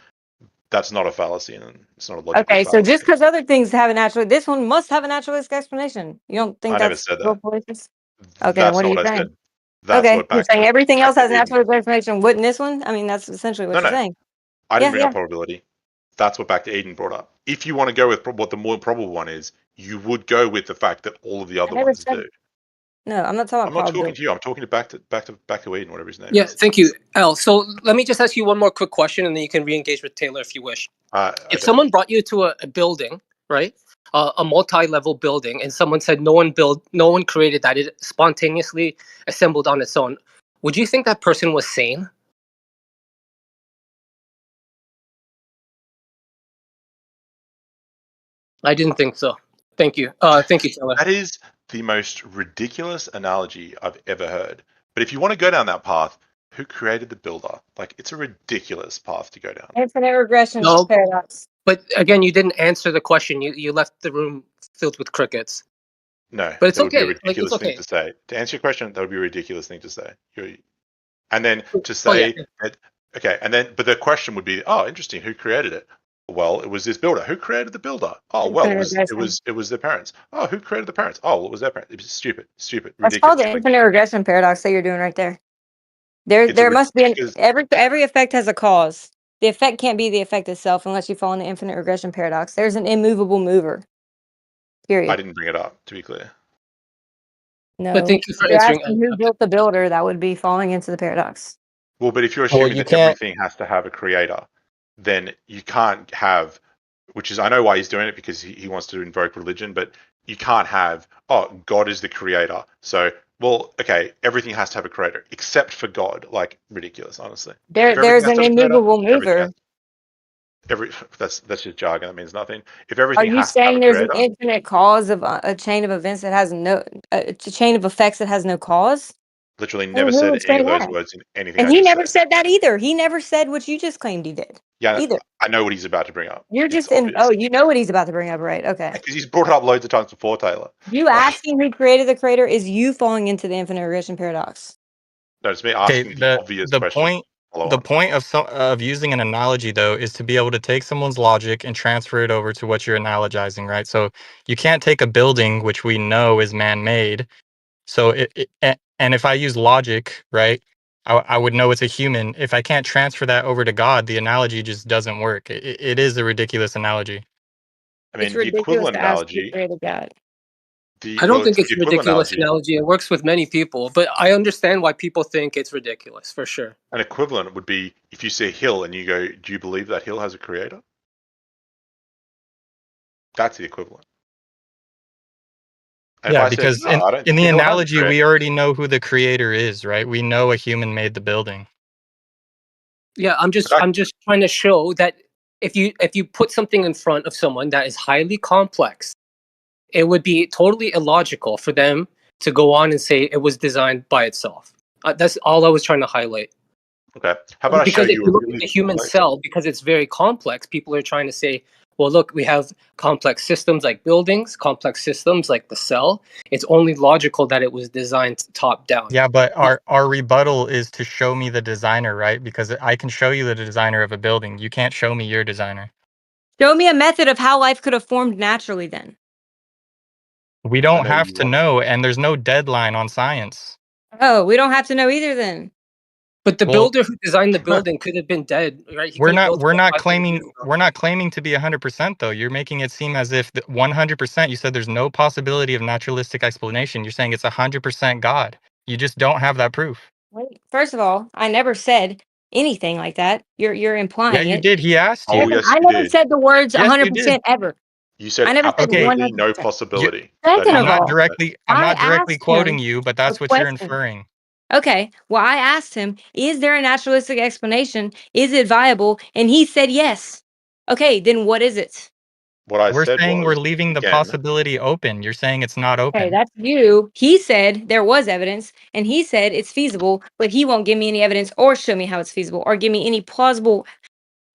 that's not a fallacy and it's not a logical Okay, so fallacy. just because other things have a natural, this one must have a naturalistic explanation. You don't think I never that's said real that. fallacious? Okay, That's what are not you what I saying? said. That's Okay, what you're saying everything back else to has Eden. natural explanation. Wouldn't this one? I mean, that's essentially what No, you're no. saying. I didn't Yeah, bring up yeah. probability. That's what back to Eden brought up. If you want to go with what the more probable one is, you would go with the fact that all of the I other never ones said. do. No, I'm not talking I'm about not talking probability. to you. I'm talking to back to Eden, whatever his name Yeah, is. thank you, Al. So let me just ask you one more quick question, and then you can re-engage with Taylor if you wish. If Okay. someone brought you to a building, right, a multi-level building, and someone said no one created that, it spontaneously assembled on its own, would you think that person was sane? I didn't think so. Thank you. Thank you, Taylor. That is the most ridiculous analogy I've ever heard. But if you want to go down that path, who created the builder? Like, it's a ridiculous path to go down. Infinite regression No, paradox. but again, you didn't answer the question. You left the room filled with crickets. No, But it's that would be a okay. Like, it's ridiculous thing okay. to say. To answer your question, that would be a ridiculous thing to say. And then to Oh yeah. say that, okay, but the question would be, oh, interesting, who created it? Well, it was this builder. Who created the builder? Oh, well, Infinite regression. it was their parents. Oh, who created the parents? Oh, well, it was their parents. It was stupid, That's called ridiculous. the Like, infinite regression paradox that you're doing right there. There must be because every effect has a cause. The effect can't be the effect itself unless you fall in the infinite regression paradox. There's an immovable mover. I Period. didn't bring it up, to be clear. But No. thank you If for you're answering. asking who built the builder, that would be falling into the paradox. Well, but if you're Well, assuming you that can't. everything has to have a creator, then you can't have, which is, I know why he's doing it, because he wants to invoke religion, but you can't have, oh, God is the creator. So, well, okay, everything has to have a creator, except for God. Like, ridiculous, honestly. If everything There's has an to have a creator, immovable everything has mover. that's just jargon. That means nothing. If Are everything you has to have saying a there's an creator, infinite cause of a chain of events that has no a chain of effects that has no cause? literally Who never said would any say of those that? words in anything And I he just never said. said that either. He never said what you just claimed he did Yeah, either. I know what he's about to bring up. You're It's just in. obvious. Oh, you know what he's about to bring up, right? Okay. Because he's brought it up loads of times before, Taylor. You asking who created the creator is you falling into the infinite regression paradox. No, it's me Okay, asking the obvious the question. point Follow the on. point of using an analogy though is to be able to take someone's logic and transfer it over to what you're analogizing, right? So you can't take a building which we know is man-made. So and if I use logic, right, I would know it's a human. If I can't transfer that over to God, the analogy just doesn't work. It is a ridiculous analogy. I It's mean, the ridiculous equivalent to ask who analogy, created God. I don't think the it's a equivalent ridiculous analogy, analogy. It works with many people, but I understand why people think it's ridiculous for sure. an equivalent would be if you see a hill and you go, do you believe that hill has a creator? That's the equivalent. And if Yeah, I said, because no, I don't in think the the hill has a analogy, creator, we already know who the creator is, right? We know a human made the building. Yeah, I'm just trying to show that if you put something in front of someone that is highly complex, it would be totally illogical for them to go on and say it was designed by itself. That's all I was trying to highlight. okay. How about I show Because if you a you look at really the human complex? cell, because it's very complex, people are trying to say, well, look, we have complex systems like buildings, complex systems like the cell. It's only logical that it was designed top down. Yeah, but our rebuttal is to show me the designer, right? Because I can show you the designer of a building. You can't show me your designer. Show me a method of how life could have formed naturally then. We I don't know have you to want. know, and there's no deadline on science. Oh, we don't have to know either then. But the Well, builder who designed the building could have been dead, right? He we're could have not built we're it not 500 years ago. claiming to be 100% though. You're making it seem as if 100%. You said there's no possibility of naturalistic explanation. You're saying it's 100% God. You just don't have that proof. Wait, first of all, I never said anything like that. You're Yeah, implying you it. did. He asked Oh, you. Second, yes, I you never did. said the words Yes, you did. 100% ever. You said I never said Okay, 100%. absolutely no you, possibility that Second it of all, I'm I not directly asked quoting him you, but a that's what you're question. inferring. Okay, well, I asked him, is there a naturalistic explanation? Is it viable? And he said yes. Okay, then what is it? What I We're said saying we're was, leaving the again, possibility open. You're saying it's not Okay, open. that's you. He said there was evidence, and he said it's feasible, but he won't give me any evidence or show me how it's feasible or give me any plausible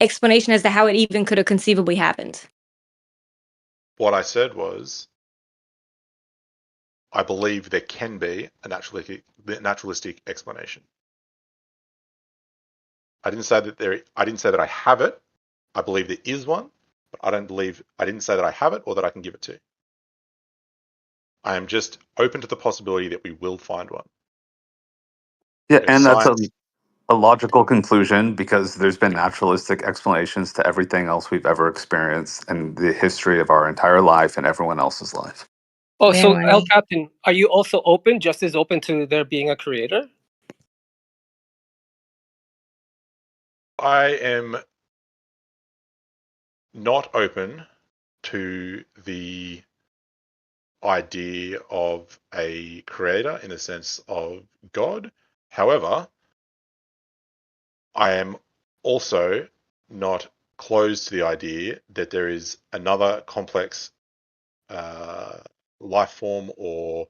explanation as to how it even could have conceivably happened. what I said was, I believe there can be a naturalistic explanation. I didn't say that I have it. I believe there is one, but I didn't say that I have it or that I can give it to you. I am just open to the possibility that we will find one. Yeah, If and that's science, a logical conclusion because there's been naturalistic explanations to everything else we've ever experienced in the history of our entire life and everyone else's life. Oh, so El Anyway, Captain, are you also open, just as open to there being a creator? I am not open to the idea of a creator in the sense of God. However, I am also not closed to the idea that there is another complex life form or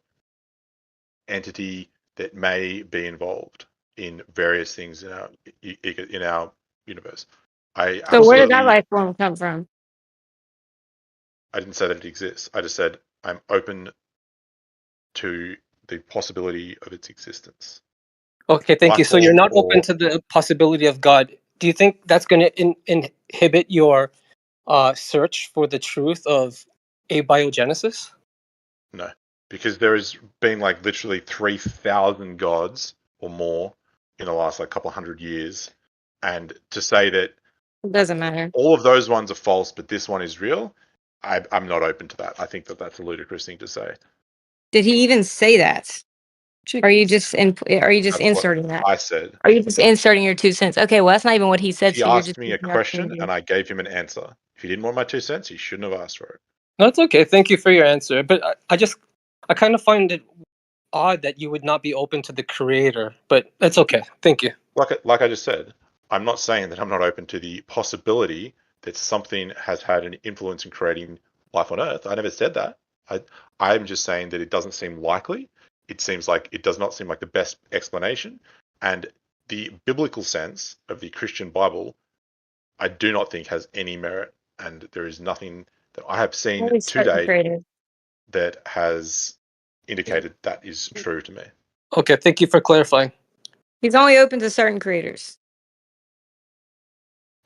entity that may be involved in various things in our universe. I so where did that absolutely, life form come from? I didn't say that it exists. I just said I'm open to the possibility of its existence. Okay, thank you. Life So you're form not open or to the possibility of God. Do you think that's going to inhibit your search for the truth of abiogenesis? no, because there has been like literally 3,000 gods or more in the last like couple hundred years, and to say that It doesn't matter. all of those ones are false, but this one is real, I'm not open to that. I think that that's a ludicrous thing to say. Did he even say that? Are you just That's what inserting that? I said. Are you just inserting your 2 cents? Okay, well that's not even what he said, He so you're asked just me a taking the question opportunity. and I gave him an answer. If he didn't want my 2 cents, he shouldn't have asked for it. That's okay. Thank you for your answer. But I kind of find it odd that you would not be open to the creator, but it's okay. Thank you. Like I just said, I'm not saying that I'm not open to the possibility that something has had an influence in creating life on Earth. I never said that. I'm just saying that it doesn't seem likely. It does not seem like the best explanation. And the biblical sense of the Christian Bible, I do not think has any merit. And there is nothing that I have seen Only to certain date creators. that has indicated that is true to me. Okay, thank you for clarifying. He's only open to certain creators.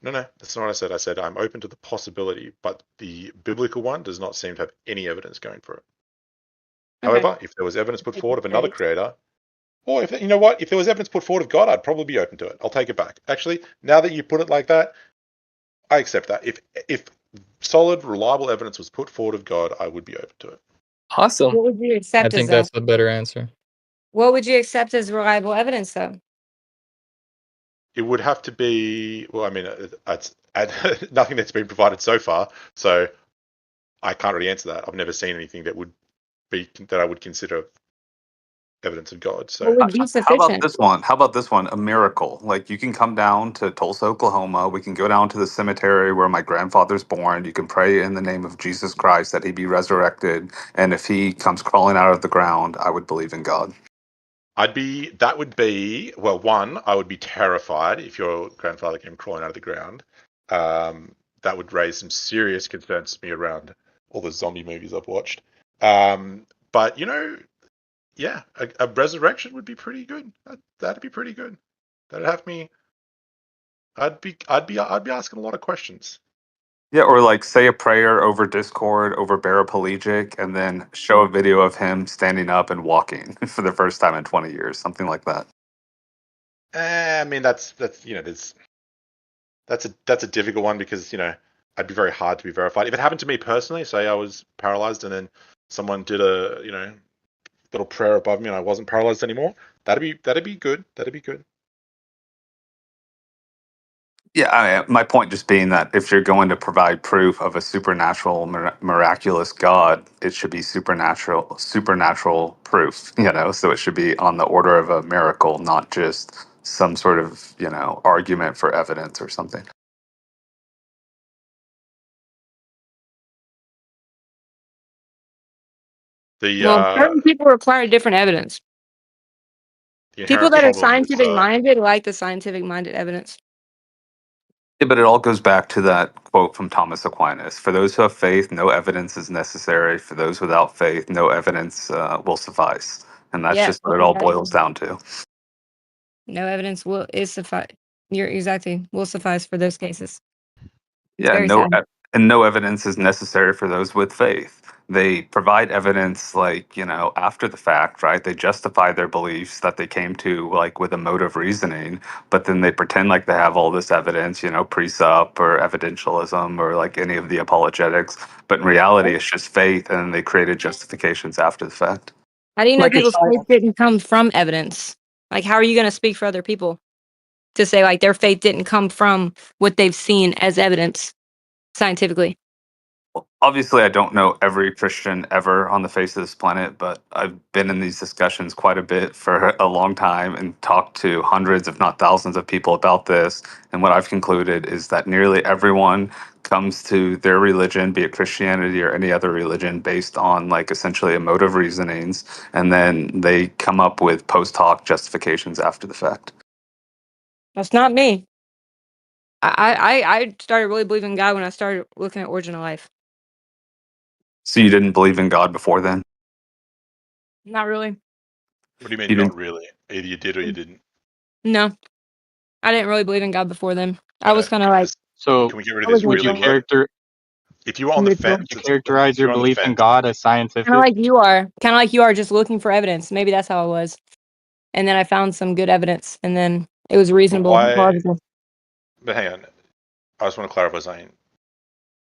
No, that's not what I said. I said I'm open to the possibility, but the biblical one does not seem to have any evidence going for it. Okay. However, if there was evidence put forward of another creator, or if you know what, if there was evidence put forward of God, I'd probably be open to it. I'll take it back. Actually, now that you put it like that, I accept that. If solid, reliable evidence was put forward of God, I would be open to it. Awesome. What would you I accept as think though? that's the better answer. What would you accept as reliable evidence though? It would have to be, well, I mean, it's nothing that's been provided so far, so I can't really answer that. I've never seen anything that I would consider evidence of God. So What would be How about sufficient? this one? How about this one? A miracle. Like you can come down to Tulsa, Oklahoma. We can go down to the cemetery where my grandfather's born. You can pray in the name of Jesus Christ that he be resurrected. And if he comes crawling out of the ground, I would believe in God. that would be, well, one, I would be terrified if your grandfather came crawling out of the ground. That would raise some serious concerns to me around all the zombie movies I've watched. But yeah, a resurrection would be pretty good. That'd be pretty good. That'd have me. I'd be asking a lot of questions. Yeah, or like say a prayer over Discord, over paraplegic, and then show a video of him standing up and walking for the first time in 20 years, something like that. I mean, that's that's a difficult one because I'd be very hard to be verified. If it happened to me personally, say I was paralyzed and then someone did a little prayer above me and I wasn't paralyzed anymore, that'd be good. That'd be good. Yeah, my point just being that if you're going to provide proof of a supernatural, miraculous God, it should be supernatural proof. So it should be on the order of a miracle, not just some sort of argument for evidence or something. The Certain people require different evidence. the People inherent that are problem with scientific minded like the scientific minded evidence. Yeah, but it all goes back to that quote from Thomas Aquinas: "For those who have faith, no evidence is necessary. For those without faith, no evidence will suffice." And that's Yeah, just what it all boils down to. no evidence is suffice. You're exactly will suffice for those cases. It's Yeah, very sad. and no evidence is necessary for those with faith. They provide evidence after the fact, right? They justify their beliefs that they came to with a mode of reasoning, but then they pretend like they have all this evidence, presup or evidentialism or like any of the apologetics. But in reality, it's just faith, and they created justifications after the fact. How do you know Like a people's faith child. didn't come from evidence? Like, how are you going to speak for other people to say like their faith didn't come from what they've seen as evidence scientifically? Obviously, I don't know every Christian ever on the face of this planet, but I've been in these discussions quite a bit for a long time and talked to hundreds, if not thousands, of people about this. And what I've concluded is that nearly everyone comes to their religion, be it Christianity or any other religion, based on essentially a mode of reasonings, and then they come up with post hoc justifications after the fact. That's not me. I started really believing in God when I started looking at Origin of Life. So you didn't believe in God before then? Not really. What do you mean, You not didn't? really? Either you did or you didn't. No, I didn't really believe in God before then. I was kind of like, Can So we get rid of I was this would you really? neutral. If you were on the Neutral. fence, you characterize if your you're on the belief in fence, God as Kind of scientific? like you are. Kind of like you are, just looking for evidence. Maybe that's how I was. And then I found some good evidence, and then it was but reasonable. why? But hang on, I just want to clarify something.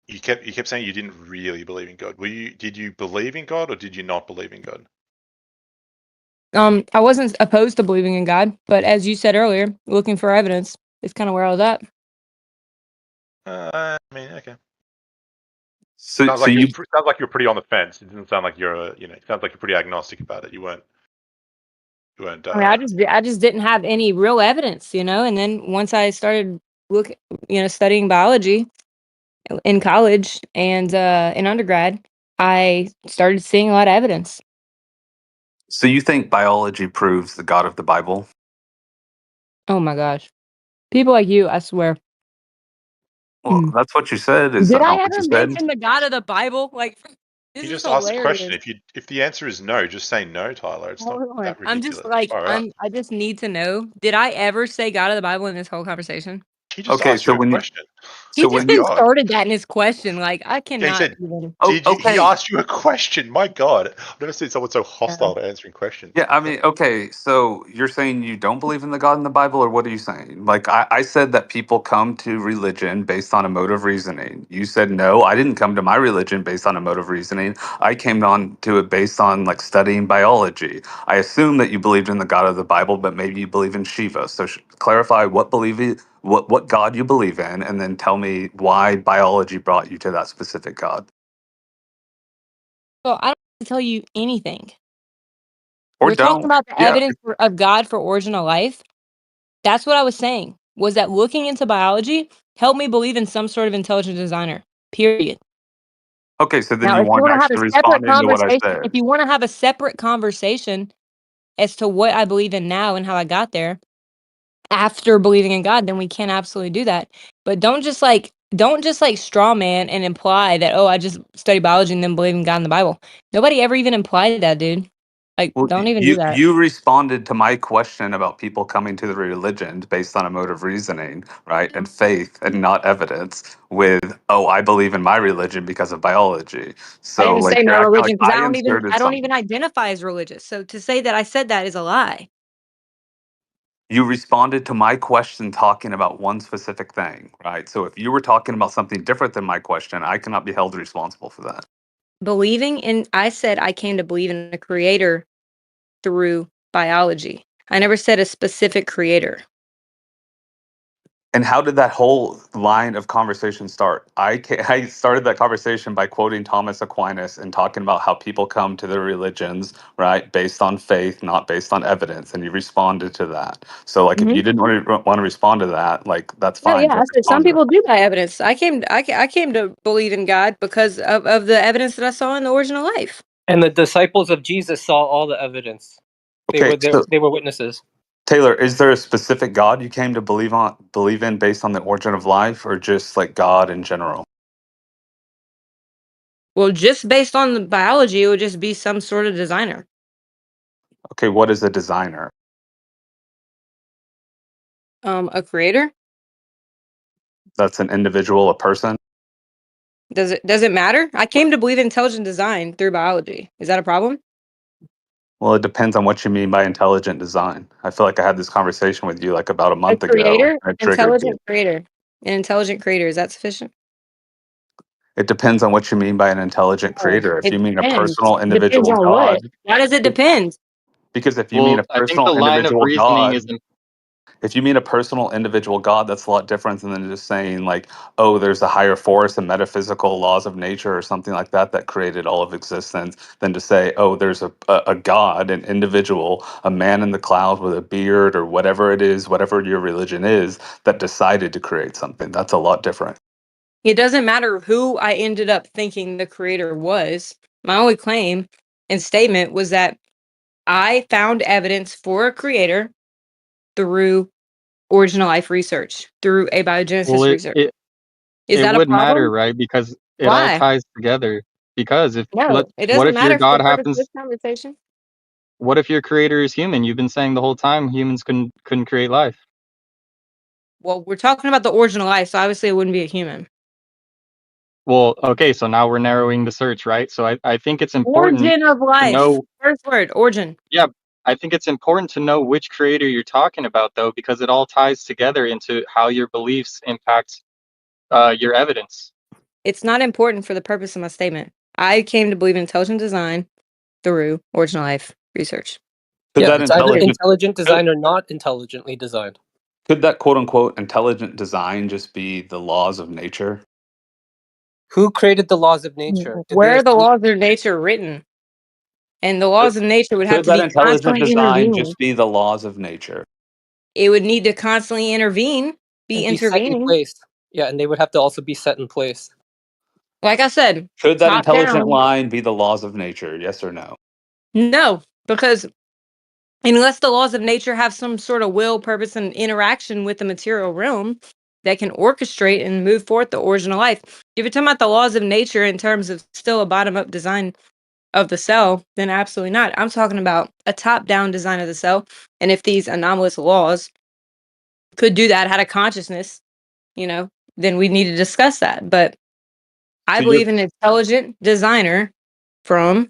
You kept saying you didn't really believe in God. Did you believe in God or did you not believe in God? I wasn't opposed to believing in God, but as you said earlier, looking for evidence is kind of where I was at. I mean, okay. So, Sounds so like you you're pretty on the fence. It doesn't sound like you're, it sounds like you're pretty agnostic about it. You weren't. I mean, I just didn't have any real evidence, and then once I started studying biology in college and in undergrad, I started seeing a lot of evidence. so you think biology proves the God of the Bible? Oh my gosh. People like you, I swear. Well, that's what you said. Is Did that I not what you ever said? mention the God of the Bible? Like, this You is just asked a question. hilarious. If the answer is no, just say no, Tyler. It's not Hold on. that I'm just ridiculous. like, Far out. I just need to know. Did I ever say God of the Bible in this whole conversation? He just Okay, asked you so a when you question. He so just when you God. inserted that in his question. Like, I Yeah, he cannot said, even. "Did you?" He okay, asked you a question. My God, I've never seen someone so hostile to answering questions. yeah, I mean, okay, so you're saying you don't believe in the God in the Bible, or what are you saying? Like, I said that people come to religion based on a mode of reasoning. You said no, I didn't come to my religion based on a mode of reasoning. I came on to it based on like studying biology. I assume that you believed in the God of the Bible, but maybe you believe in Shiva. So clarify what God you believe in, and then tell me why biology brought you to that specific God. Well, I don't have to tell you anything. Or We're talking don't. about the Yeah. evidence of God for origin of life. That's what I was saying. Was that looking into biology helped me believe in some sort of intelligent designer. Period. Okay, so then Now, you if you weren't want to have a actually separate responding to what I conversation, said. if you want to have a separate conversation as to what I believe in now and how I got there after believing in God, then we can absolutely do that. But don't just like straw man and imply that, oh, I just study biology and then believe in God and the Bible. Nobody ever even implied that, dude. Like, Well, don't even do you that. you responded to my question about people coming to the religion based on a mode of reasoning, right, and faith, and not evidence. With, oh, I believe in my religion because of biology. I So, didn't like, say my you're acting like religion because I I inserted don't even something. identify as religious. So to say that I said that is a lie. You responded to my question talking about one specific thing, right? So, if you were talking about something different than my question, I cannot be held responsible for that. I said I came to believe in a creator through biology. I never said a specific creator. And how did that whole line of conversation start? I started that conversation by quoting Thomas Aquinas and talking about how people come to their religions, right, based on faith, not based on evidence. And you responded to that. So, like, if Hmm. you didn't want to respond to that, like, that's No, fine. yeah, I Don't said some respond to people that. do by evidence. I came to believe in God because of the evidence that I saw in the original life. And the disciples of Jesus saw all the evidence. They Okay, were there. so They were witnesses. Taylor, is there a specific God you came to believe in based on the origin of life, or just like God in general? Well, just based on the biology, it would just be some sort of designer. Okay, what is a designer? A creator. That's an individual, a person? Does it matter? I came to believe in intelligent design through biology. Is that a problem? Well, it depends on what you mean by intelligent design. I feel like I had this conversation with you like about a A month ago. creator, And it triggered you. intelligent creator, an intelligent creator. Is that sufficient? It depends on what you mean by an intelligent No, creator. If it you mean a depends. personal Depends individual on what. God, Why does it it- depend? because if you mean a Well, I think personal the line of individual reasoning God, is if you mean a personal individual God, that's a lot different than just saying like, oh, there's a higher force and metaphysical laws of nature or something like that that created all of existence, than to say, oh, there's a God, an individual, a man in the cloud with a beard or whatever it is, whatever your religion is, that decided to create something. That's a lot different. It doesn't matter who I ended up thinking the creator was. My only claim and statement was that I found evidence for a creator through original life research, through well, A-Biogenesis it research. it Is it that a would matter, problem? right? Because it all Why? ties together. Because if No, it what doesn't if your matter for the God purpose of this happens? conversation. What if your creator is human? You've been saying the whole time humans couldn't create life. Well, we're talking about the original life, so obviously it wouldn't be a human. Well, okay, so now we're narrowing the search, right? So I think it's important Origin of to life. know. First word, origin. Yeah, I think it's important to know which creator you're talking about, though, because it all ties together into how your beliefs impact your evidence. It's not important for the purpose of my statement. I came to believe in intelligent design through original life research. Could Yeah, that it's either intelligent intelligent could, design or not intelligently designed. could that quote unquote intelligent design just be the laws of nature? Who created the laws of nature? Did Where they are the assume? laws of nature written? And the Could, laws of nature would have could to that be intelligent constantly design intervening. just be the laws of nature? It would need to constantly intervene, be And be set in intervening. place? Yeah, and they would have to also be set in place. Like I said, Could that top intelligent down. line be the laws of nature? Yes or no? No, because unless the laws of nature have some sort of will, purpose, and interaction with the material realm that can orchestrate and move forth the origin of life. If you're talking about the laws of nature in terms of still a bottom up design of the cell, then absolutely not. I'm talking about a top down design of the cell. And if these anomalous laws could do that, had a consciousness, then we need to discuss that. But I So you're believe in an intelligent designer from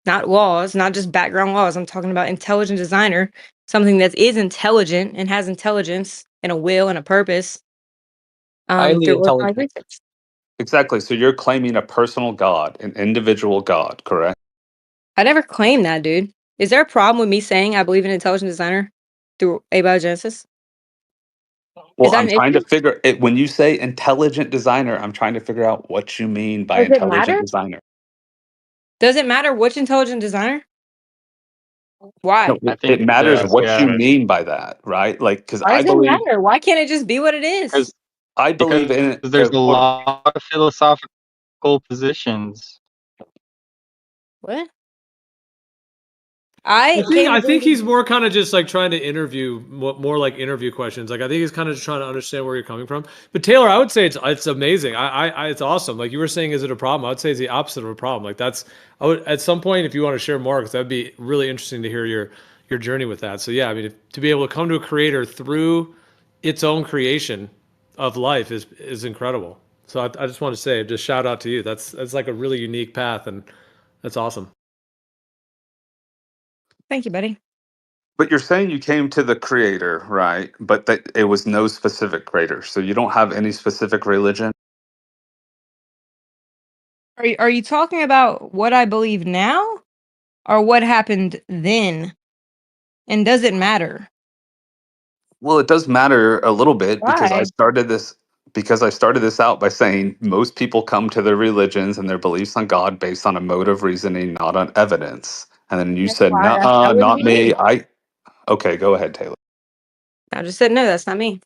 not laws, not just background laws. I'm talking about intelligent designer, something that is intelligent and has intelligence and a will and a purpose Highly through organized intelligent. research. exactly. So you're claiming a personal God, an individual God, correct? I never claimed that, dude. Is there a problem with me saying I believe in intelligent designer through A-Biogenesis? Is Well, that I'm an trying to issue? figure it when you say intelligent designer, I'm trying to figure out what you mean by Does it intelligent matter? designer. Does it matter which intelligent designer? No, Why? I it think matters the what you yeah, mean by that, right? Like, because Why does it matter? Why can't it just be what it is? I believe because in there's a quote, lot of philosophical positions. What? I I think came to I believe think in he's more kind of just like trying to interview more like interview questions. Like I think he's kind of just trying to understand where you're coming from. But Taylor, I would say it's amazing. It's awesome. Like you were saying, is it a problem? I would say it's the opposite of a problem. Like I would at some point if you want to share more, because that'd be really interesting to hear your journey with that. So yeah, I mean to be able to come to a creator through its own creation of life is incredible. So I just want to say, just shout out to you. That's like a really unique path, and that's awesome. Thank you, buddy. but you're saying you came to the creator, right? But that it was no specific creator. So you don't have any specific religion? Are you talking about what I believe now or what happened then? And does it matter? Well, it does matter a little bit Why? because I started this out by saying most people come to their religions and their beliefs on God based on a mode of reasoning, not on evidence. And then you That's said, why "Nuh-uh, that wouldn't not be me." me. Okay, go ahead, Taylor. I just said no, that's not me.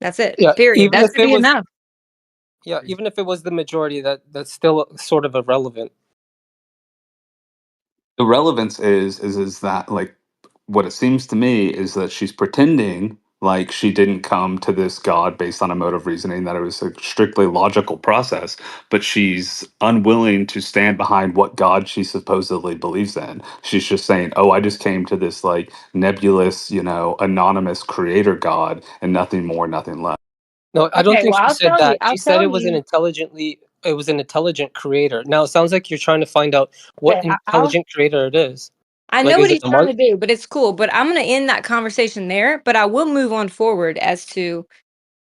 That's it. Yeah, Period. even That if should it be was enough. yeah, even if it was the majority, that's still sort of irrelevant. The relevance is that like what it seems to me is that she's pretending like she didn't come to this God based on a mode of reasoning, that it was a strictly logical process, but she's unwilling to stand behind what God she supposedly believes in. She's just saying, "Oh, I just came to this like nebulous, anonymous creator God and nothing more, nothing less." No, I don't Okay, think well she said that. I'll She said tell it was you. it was an intelligent creator. Now it sounds like you're trying to find out what Okay, intelligent creator it is. I Like, know is what it he's the trying Mark? to do, but it's cool. But I'm gonna end that conversation there. But I will move on forward as to,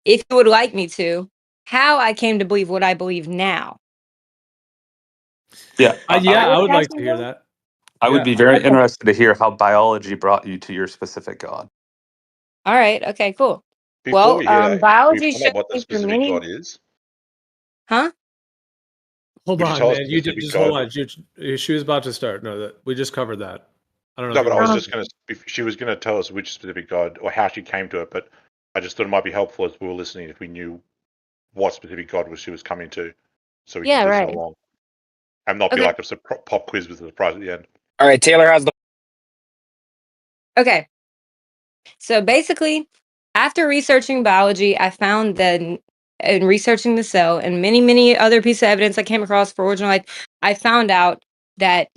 if you would like me to, how I came to believe what I believe now. Yeah, Is that Yeah, I what would you're like to asking hear for? that. I would Yeah. be very Okay. interested to hear how biology brought you to your specific God. All right. Okay. Cool. Before Well, we hear that, can we biology find shows out what the me through specific many. God is? Huh? Hold Would you on, tell us man. the You did specific just hold God? on. She was about to start. No, that we just covered that. I don't know if No, you but I was remember. just gonna. If she was gonna tell us which specific God or how she came to it, but I just thought it might be helpful as we were listening if we knew what specific God was she was coming to, so we could Yeah. listen Right. along and not be Okay. like a pop quiz with a surprise at the end. All right, Taylor has the. Okay. So basically, after researching biology, I found that in researching the cell and many, many other pieces of evidence I came across for original life, I found out that,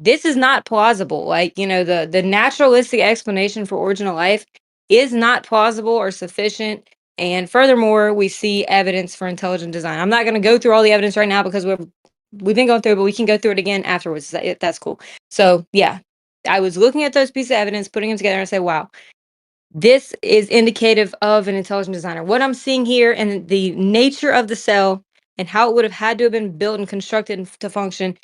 this is not plausible. Like, the naturalistic explanation for original life is not plausible or sufficient. And furthermore, we see evidence for intelligent design. I'm not going to go through all the evidence right now because we've been going through it, but we can go through it again afterwards. That's cool. So yeah, I was looking at those pieces of evidence, putting them together, and I said, wow, this is indicative of an intelligent designer. What I'm seeing here and the nature of the cell and how it would have had to have been built and constructed to function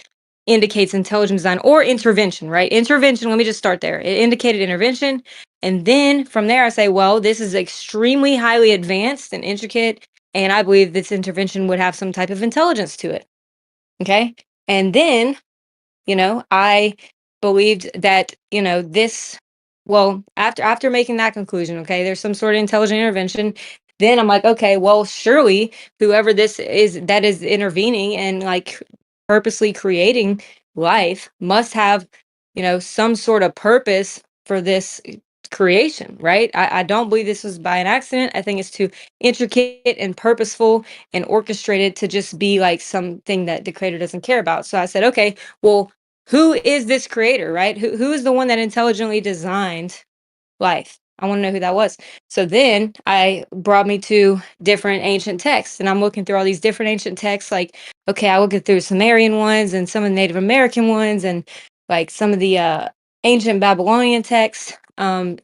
indicates intelligent design or intervention, right? Intervention, let me just start there. It indicated intervention. And then from there, I say, well, this is extremely highly advanced and intricate. And I believe this intervention would have some type of intelligence to it. Okay. And then, I believed that, this, well, after making that conclusion, okay, there's some sort of intelligent intervention. Then I'm like, okay, well, surely whoever this is that is intervening and like purposely creating life must have, some sort of purpose for this creation, right? I don't believe this was by an accident. I think it's too intricate and purposeful and orchestrated to just be like something that the creator doesn't care about. So I said, okay, well, who is this creator, right? Who is the one that intelligently designed life? I want to know who that was. So then I brought me to different ancient texts, and I'm looking through all these different ancient texts. Like, okay, I look through Sumerian ones and some of the Native American ones, and like some of the ancient Babylonian texts. And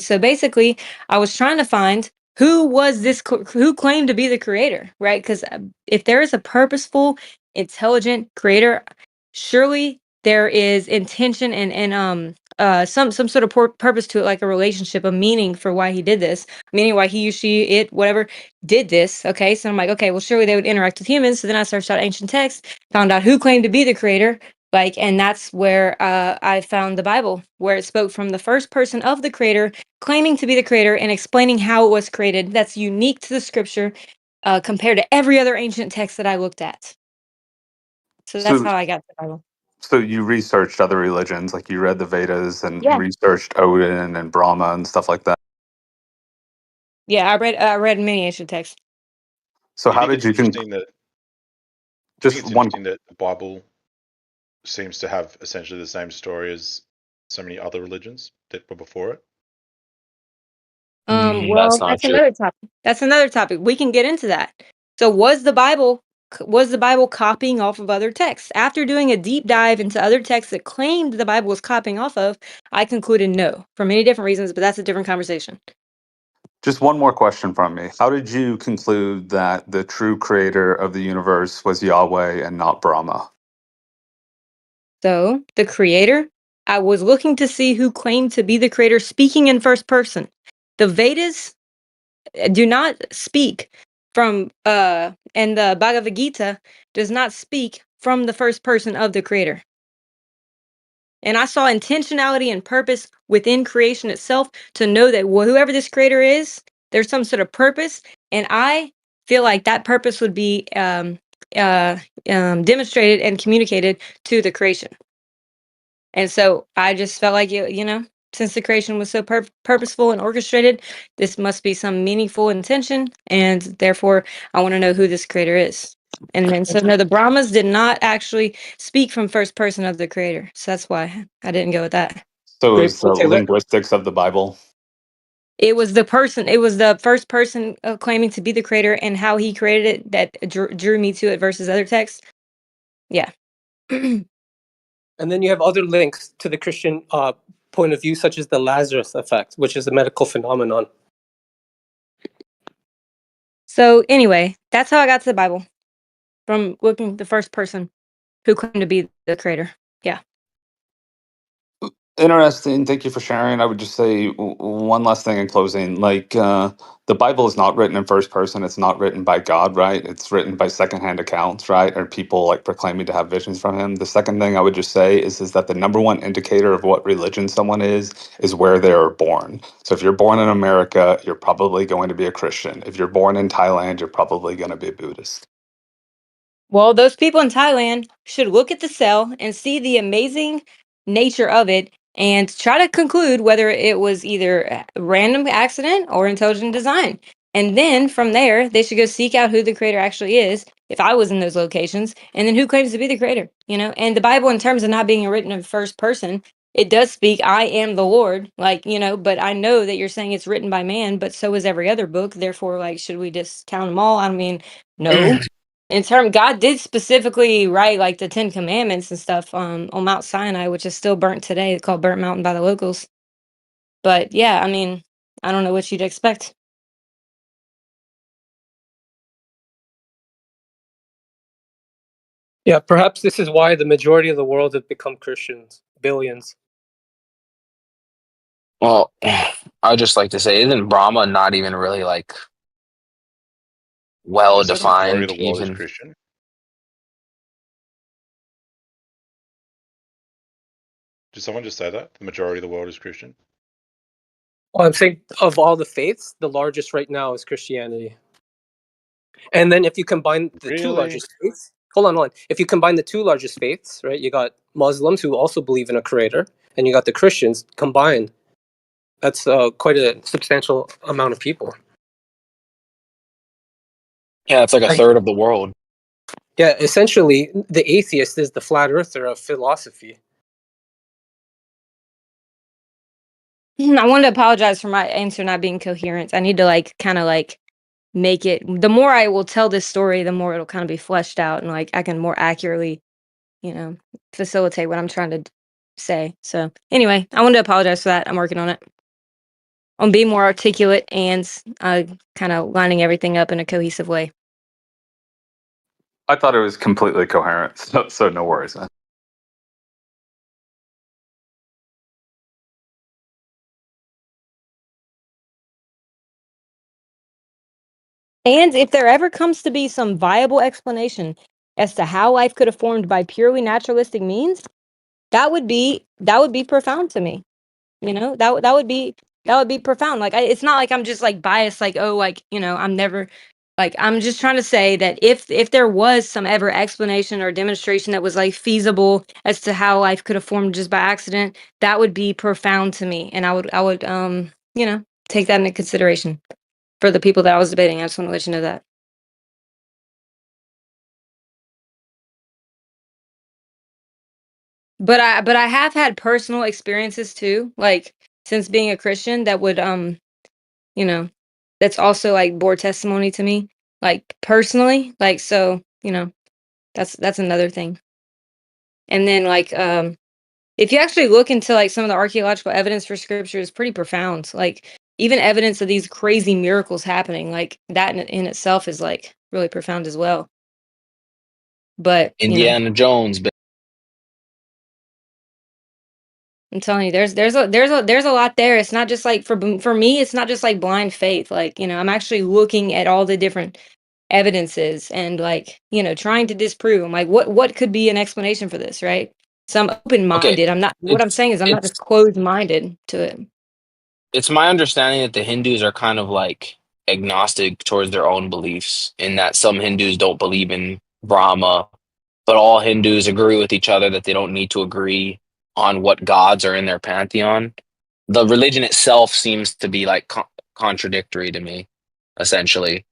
so basically, I was trying to find who was this, who claimed to be the creator, right? Because if there is a purposeful, intelligent creator, surely there is intention and some sort of purpose to it, like a relationship, a meaning for why he did this, meaning why he, she, it, whatever did this. Okay, so I'm like, okay, well, surely they would interact with humans. So then I searched out ancient texts, found out who claimed to be the creator, like, and that's where I found the Bible, where it spoke from the first person of the creator, claiming to be the creator and explaining how it was created. That's unique to the scripture compared to every other ancient text that I looked at. So that's So, how I got the Bible. so you researched other religions, like you read the Vedas and Yeah. researched Odin and Brahma and stuff like that. Yeah, I read many ancient texts. So Do you how think did it's you interesting that just one? the Bible seems to have essentially the same story as so many other religions that were before it? That's Well, not that's true. another topic. That's another topic. We can get into that. So was the Bible copying off of other texts? After doing a deep dive into other texts that claimed the Bible was copying off of, I concluded no, for many different reasons, but that's a different conversation. Just one more question from me. How did you conclude that the true creator of the universe was Yahweh and not Brahma? So, the creator, I was looking to see who claimed to be the creator speaking in first person. The Vedas do not speak from and the Bhagavad Gita does not speak from the first person of the creator. And I saw intentionality and purpose within creation itself to know that whoever this creator is, there's some sort of purpose, and I feel like that purpose would be demonstrated and communicated to the creation. And so I just felt like since the creation was so purposeful and orchestrated, this must be some meaningful intention, and therefore I want to know who this creator is. And then so no, the Brahmas did not actually speak from first person of the creator, so that's why I didn't go with that. So Great is the point, Taylor. linguistics of the Bible. It was the first person claiming to be the creator and how he created it that drew me to it versus other texts. Yeah. And then you have other links to the Christian point of view, such as the Lazarus effect, which is a medical phenomenon. So anyway, that's how I got to the Bible, from looking at the first person who claimed to be the creator. Yeah. Interesting. Thank you for sharing. I would just say one last thing in closing. Like the Bible is not written in first person. It's not written by God, right? It's written by secondhand accounts, right? Or people like proclaiming to have visions from Him. The second thing I would just say is that the number one indicator of what religion someone is where they are born. So if you're born in America, you're probably going to be a Christian. If you're born in Thailand, you're probably going to be a Buddhist. Well, those people in Thailand should look at the cell and see the amazing nature of it and try to conclude whether it was either a random accident or intelligent design. And then from there, they should go seek out who the creator actually is, if I was in those locations, and then who claims to be the creator, And the Bible, in terms of not being written in first person, it does speak, I am the Lord, but I know that you're saying it's written by man, but so is every other book. Therefore, should we just count them all? I mean, no. God did specifically write like the 10 Commandments and stuff on Mount Sinai, which is still burnt today. It's called Burnt Mountain by the locals. But yeah, I mean, I don't know what you'd expect. Yeah, perhaps this is why the majority of the world have become Christians. Billions. Well, I'd just like to say, isn't Brahma not even really like Did you well say the majority of defined? the world is Even Christian? Did someone just say that? The majority of the world is Christian? Well, I'm saying of all the faiths, the largest right now is Christianity. And then if you combine the two Really? largest faiths, hold on. If you combine the two largest faiths, right, you got Muslims who also believe in a creator, and you got the Christians combined. That's quite a substantial amount of people. yeah, it's like a Like, third of the world. yeah, essentially, the atheist is the flat earther of philosophy. I wanted to apologize for my answer not being coherent. I need to like kind of like make it. The more I will tell this story, the more it'll kind of be fleshed out, and like I can more accurately, facilitate what I'm trying to say. So anyway, I wanted to apologize for that. I'm working on it. On being more articulate and kind of lining everything up in a cohesive way. I thought it was completely coherent, so no worries, man. And if there ever comes to be some viable explanation as to how life could have formed by purely naturalistic means, that would be profound to me. That would be profound. Like it's not like I'm just like biased, like, oh, like, I'm never like I'm just trying to say that if there was some ever explanation or demonstration that was like feasible as to how life could have formed just by accident, that would be profound to me. And I would take that into consideration for the people that I was debating. I just want to let you know that. But I have had personal experiences too, like since being a Christian that would you know, that's also like bore testimony to me, like personally, like so, that's another thing. And then like if you actually look into like some of the archaeological evidence for scripture is pretty profound. Like even evidence of these crazy miracles happening, like that in itself is like really profound as well. But Indiana Jones, but I'm telling you, there's a lot there. It's not just like for me, it's not just like blind faith. Like, I'm actually looking at all the different evidences and like, trying to disprove. I'm like, what could be an explanation for this, right? So I'm open okay, minded. I'm not what I'm it's saying is I'm not it's just closed minded to it. it's my understanding that the Hindus are kind of like agnostic towards their own beliefs, in that some Hindus don't believe in Brahma, but all Hindus agree with each other that they don't need to agree on what gods are in their pantheon. The religion itself seems to be like contradictory to me, essentially.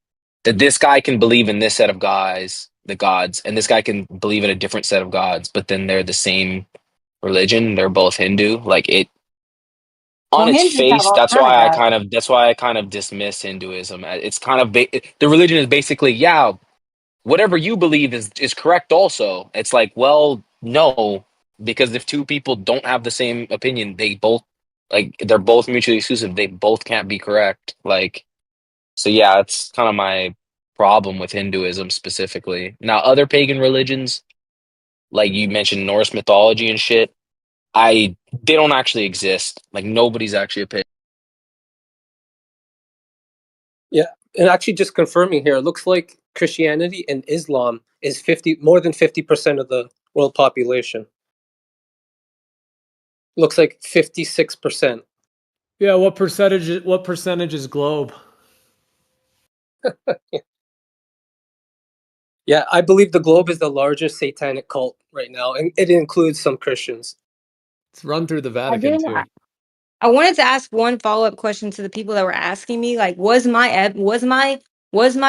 That this guy can believe in this set of the gods, and this guy can believe in a different set of gods, but then they're the same religion. They're both Hindu. Like it on Well, its Hindus have face, all kind of gods. that's why I kind of dismiss Hinduism. It's kind of the religion is basically, yeah, whatever you believe is correct also. It's like, well, no, because if two people don't have the same opinion, they're both mutually exclusive. They both can't be correct. Like, so yeah, it's kind of my problem with Hinduism specifically. Now, other pagan religions, like you mentioned Norse mythology and shit, they don't actually exist. Like nobody's actually a pagan. Yeah, and actually, just confirming here, it looks like Christianity and Islam is more than 50% of the world population. Looks like 56%. Yeah, what percentage? What percentage is globe? Yeah, I believe the globe is the largest satanic cult right now, and it includes some Christians. It's run through the I Vatican did. too. I wanted to ask one follow-up question to the people that were asking me, like, was my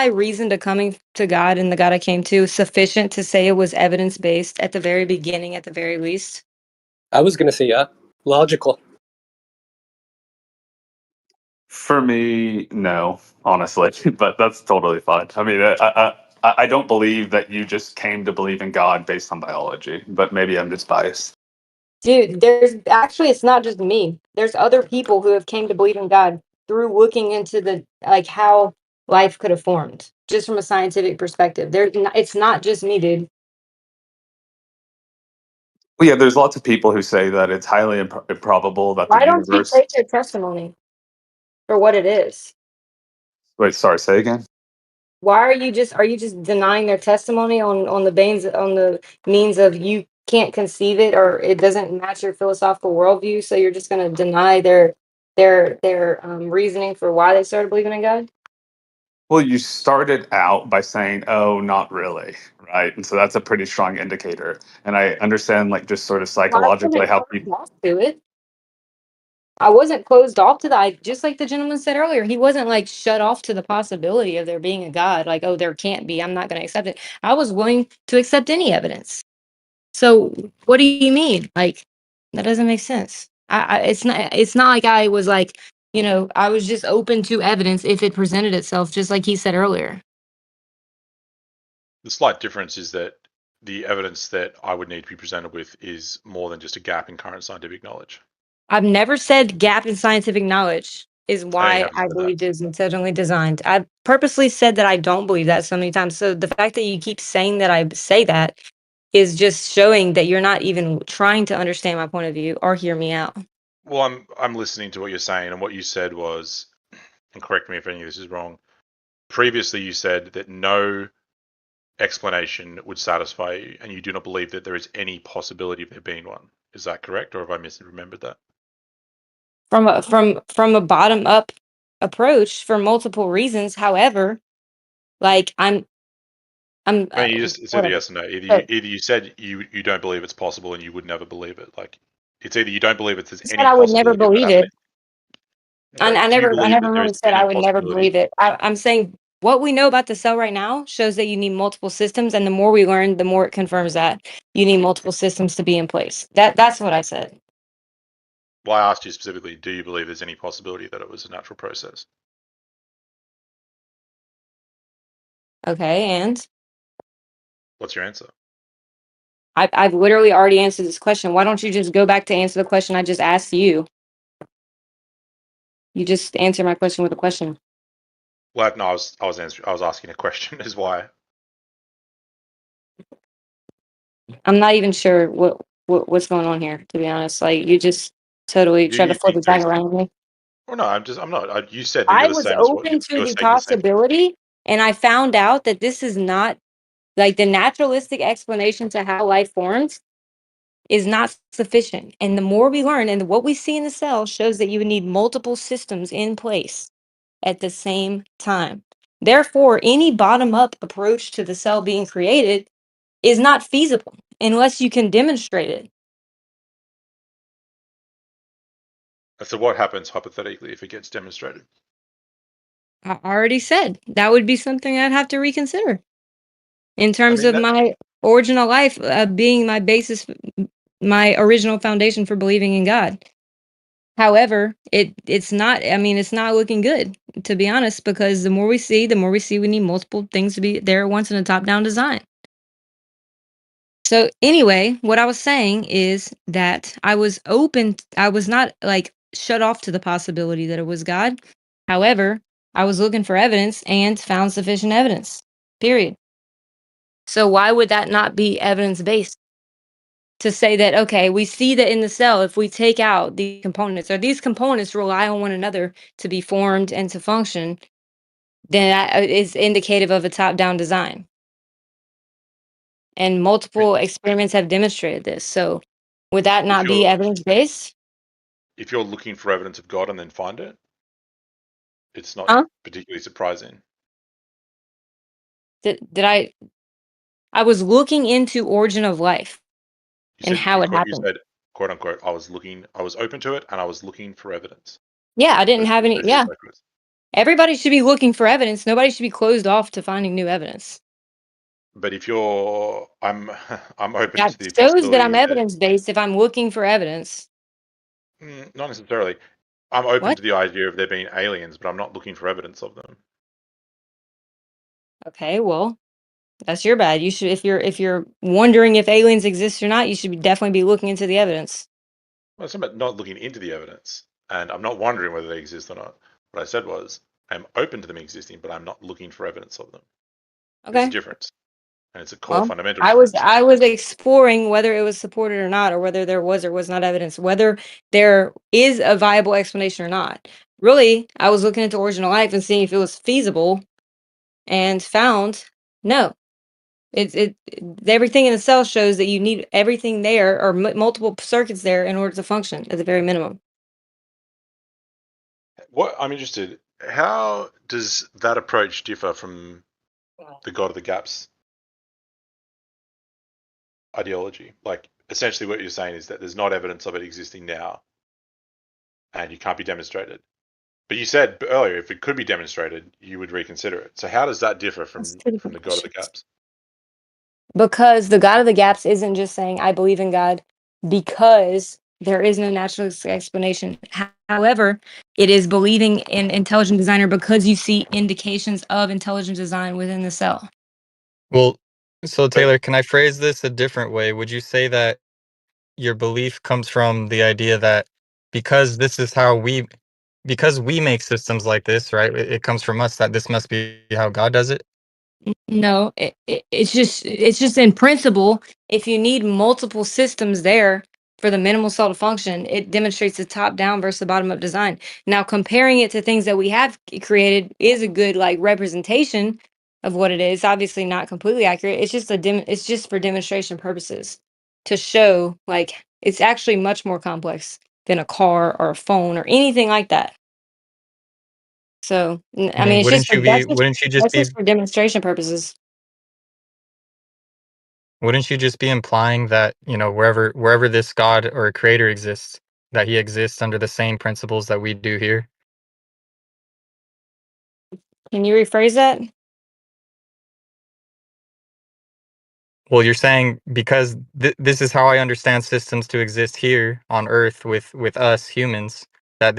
reason to coming to God and the God I came to sufficient to say it was evidence-based at the very beginning, at the very least? I was going to say, yeah, logical. For me, no, honestly, but that's totally fine. I mean, I don't believe that you just came to believe in God based on biology, but maybe I'm just biased. Dude, it's not just me. There's other people who have came to believe in God through looking into the like how life could have formed, just from a scientific perspective. It's not just me, dude. Well, yeah, there's lots of people who say that it's highly improbable that the Why don't you universe. take their testimony for what it is? Wait, sorry, say again. Why are you just denying their testimony on the means of you can't conceive it or it doesn't match your philosophical worldview, so you're just gonna deny their reasoning for why they started believing in God? Well, you started out by saying, "Oh, not really," right? And so that's a pretty strong indicator. And I understand, like, just sort of Well, I psychologically wasn't how closed people. off to it. I wasn't closed off to that. Just like the gentleman said earlier, he wasn't like shut off to the possibility of there being a God. Like, oh, there can't be. I'm not going to accept it. I was willing to accept any evidence. So, what do you mean? Like, that doesn't make sense. It's not. It's not like I was like, I was just open to evidence if it presented itself, just like he said earlier. The slight difference is that the evidence that I would need to be presented with is more than just a gap in current scientific knowledge. I've never said gap in scientific knowledge is You why haven't I said that. believe it is intelligently designed. I've purposely said that I don't believe that so many times. So the fact that you keep saying that I say that is just showing that you're not even trying to understand my point of view or hear me out. Well, I'm listening to what you're saying, and what you said was, and correct me if any of this is wrong. Previously, you said that no explanation would satisfy you, and you do not believe that there is any possibility of there being one. Is that correct, or have I misremembered that? From a bottom up approach for multiple reasons. However, like I'm I mean, you just it's either whatever. yes or no. So Either you said you don't believe it's possible, and you would never believe it. Like it's either you don't believe there's I said any I would never possibility of it believe happening. it. I Do you I believe never that there really is said any I would never possibility? believe it. I'm saying what we know about the cell right now shows that you need multiple systems, and the more we learn, the more it confirms that you need multiple systems to be in place. That's what I said. Well, I asked you specifically, do you believe there's any possibility that it was a natural process? Okay, and What's your answer? I've literally already answered this question. Why don't you just go back to answer the question I just asked you? You just answer my question with a question. Well, no, I was asking a question. Is why. I'm not even sure what's going on here, to be honest. Like you just totally You tried to you flip think it there back is? around me. Well, no, I'm not. You said that I you're the was same as what open to you're the saying the same thing. possibility, and I found out that this is not like the naturalistic explanation to how life forms is not sufficient. And the more we learn, and what we see in the cell shows that you would need multiple systems in place at the same time. Therefore, any bottom up approach to the cell being created is not feasible unless you can demonstrate it. So what happens hypothetically if it gets demonstrated? I already said that would be something I'd have to reconsider in I terms mean of that. my original life being my basis, my original foundation for believing in God. However, it's not. I mean, it's not looking good, to be honest, because the more we see, we need multiple things to be there at once in a top-down design. So anyway, what I was saying is that I was open. I was not like shut off to the possibility that it was God. However, I was looking for evidence and found sufficient evidence. Period. So why would that not be evidence based? To say that, okay, we see that in the cell, if we take out the components or these components rely on one another to be formed and to function, then that is indicative of a top down design. And I mean, multiple experiments have demonstrated this. So would that if not be you're evidence based? if you're looking for evidence of God and then find it, it's not Huh? particularly surprising. Did I was looking into origin of life You and said how it you happened. said quote unquote. I was open to it, and I was looking for evidence. Yeah, I didn't have any. Those are your Yeah. exact words. Everybody should be looking for evidence. Nobody should be closed off to finding new evidence. But if you're, I'm open That to the shows that I'm possibility that evidence based if I'm looking for evidence. not necessarily. I'm open What? to the idea of there being aliens, but I'm not looking for evidence of them. Okay, well, that's your bad. You should if you're wondering if aliens exist or not, you should definitely be looking into the evidence. Well, it's about not looking into the evidence, and I'm not wondering whether they exist or not. What I said was I'm open to them existing, but I'm not looking for evidence of them. There's a Okay. difference. and it's a core Well, fundamental I was difference. I was exploring whether it was supported or not, or whether there was or was not evidence, whether there is a viable explanation or not. Really, I was looking into origin of life and seeing if it was feasible, and found no. It everything in the cell shows that you need everything there or multiple circuits there in order to function at the very minimum. What I'm interested, how does that approach differ from the God of the Gaps ideology? Like, essentially what you're saying is that there's not evidence of it existing now, and you can't be demonstrated. But you said earlier, if it could be demonstrated, you would reconsider it. So how does that differ That's from two the different God of the questions. Gaps? Because the God of the Gaps isn't just saying, I believe in God because there is no natural explanation. However, it is believing in intelligent designer because you see indications of intelligent design within the cell. Well, so But Taylor, can I phrase this a different way? Would you say that your belief comes from the idea that because this is how because we make systems like this, right? It comes from us that this must be how God does it? No, it's just in principle, if you need multiple systems there for the minimal cell to function, it demonstrates the top down versus the bottom up design. Now, comparing it to things that we have created is a good like representation of what it is. Obviously, not completely accurate. It's just it's just for demonstration purposes to show like it's actually much more complex than a car or a phone or anything like that. So, I I mean, mean, it's just wouldn't you just that's be just for demonstration purposes. wouldn't you just be implying that, wherever this God or creator exists, that he exists under the same principles that we do here? Can you rephrase that? Well, you're saying because this is how I understand systems to exist here on Earth with us humans, that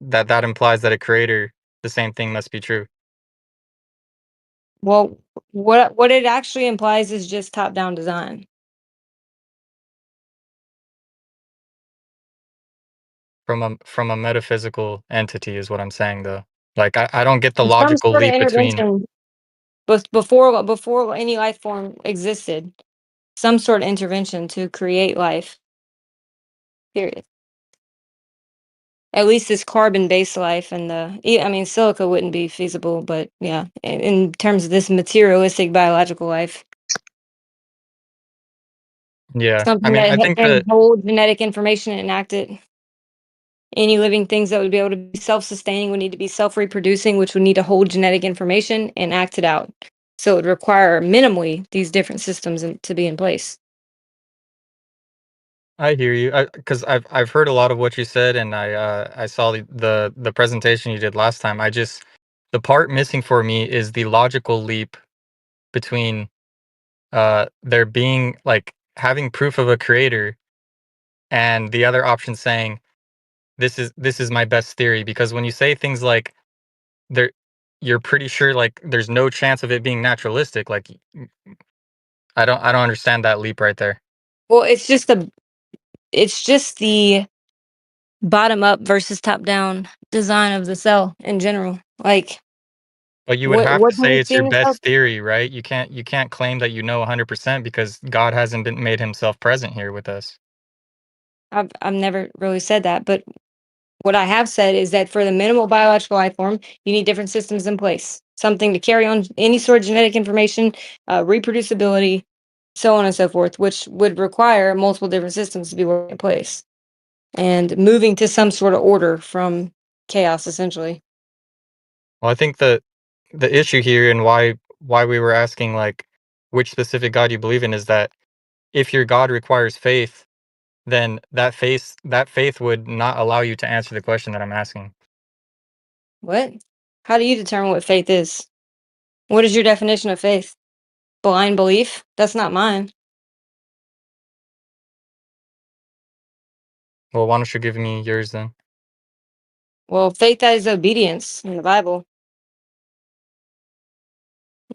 that implies that a creator, the same thing must be true Well, what it actually implies is just top-down design. from a metaphysical entity is what I'm saying though. Like I don't get the And some logical sort of leap between. intervention, but before any life form existed, some sort of intervention to create life. Period. At least this carbon-based life and I mean, silica wouldn't be feasible, but yeah, in terms of this materialistic biological life, Yeah, I something mean, that I think can that hold genetic information and enact it. Any living things that would be able to be self-sustaining would need to be self-reproducing, which would need to hold genetic information and act it out. So it would require minimally these different systems to be in place. I hear you. Because I've heard a lot of what you said, and I saw the presentation you did last time. The part missing for me is the logical leap between there being like having proof of a creator and the other option saying this is my best theory. Because when you say things like there, you're pretty sure like there's no chance of it being naturalistic. Like I don't understand that leap right there. Well, it's just the bottom up versus top down design of the cell in general. Like But you would have to what do say we it's see your in the cell? best theory, right? You can't claim that you know 100% because God hasn't been made himself present here with us. I've never really said that, but what I have said is that for the minimal biological life form, you need different systems in place, something to carry on any sort of genetic information, reproducibility, so on and so forth, which would require multiple different systems to be working in place and moving to some sort of order from chaos, essentially. Well, I think the issue here and why we were asking like which specific God you believe in is that if your God requires faith, then that faith would not allow you to answer the question that I'm asking. What? How do you determine what faith is? What is your definition of faith? Blind belief? That's not mine. Well, why don't you give me yours then? Well, faith is obedience in the Bible.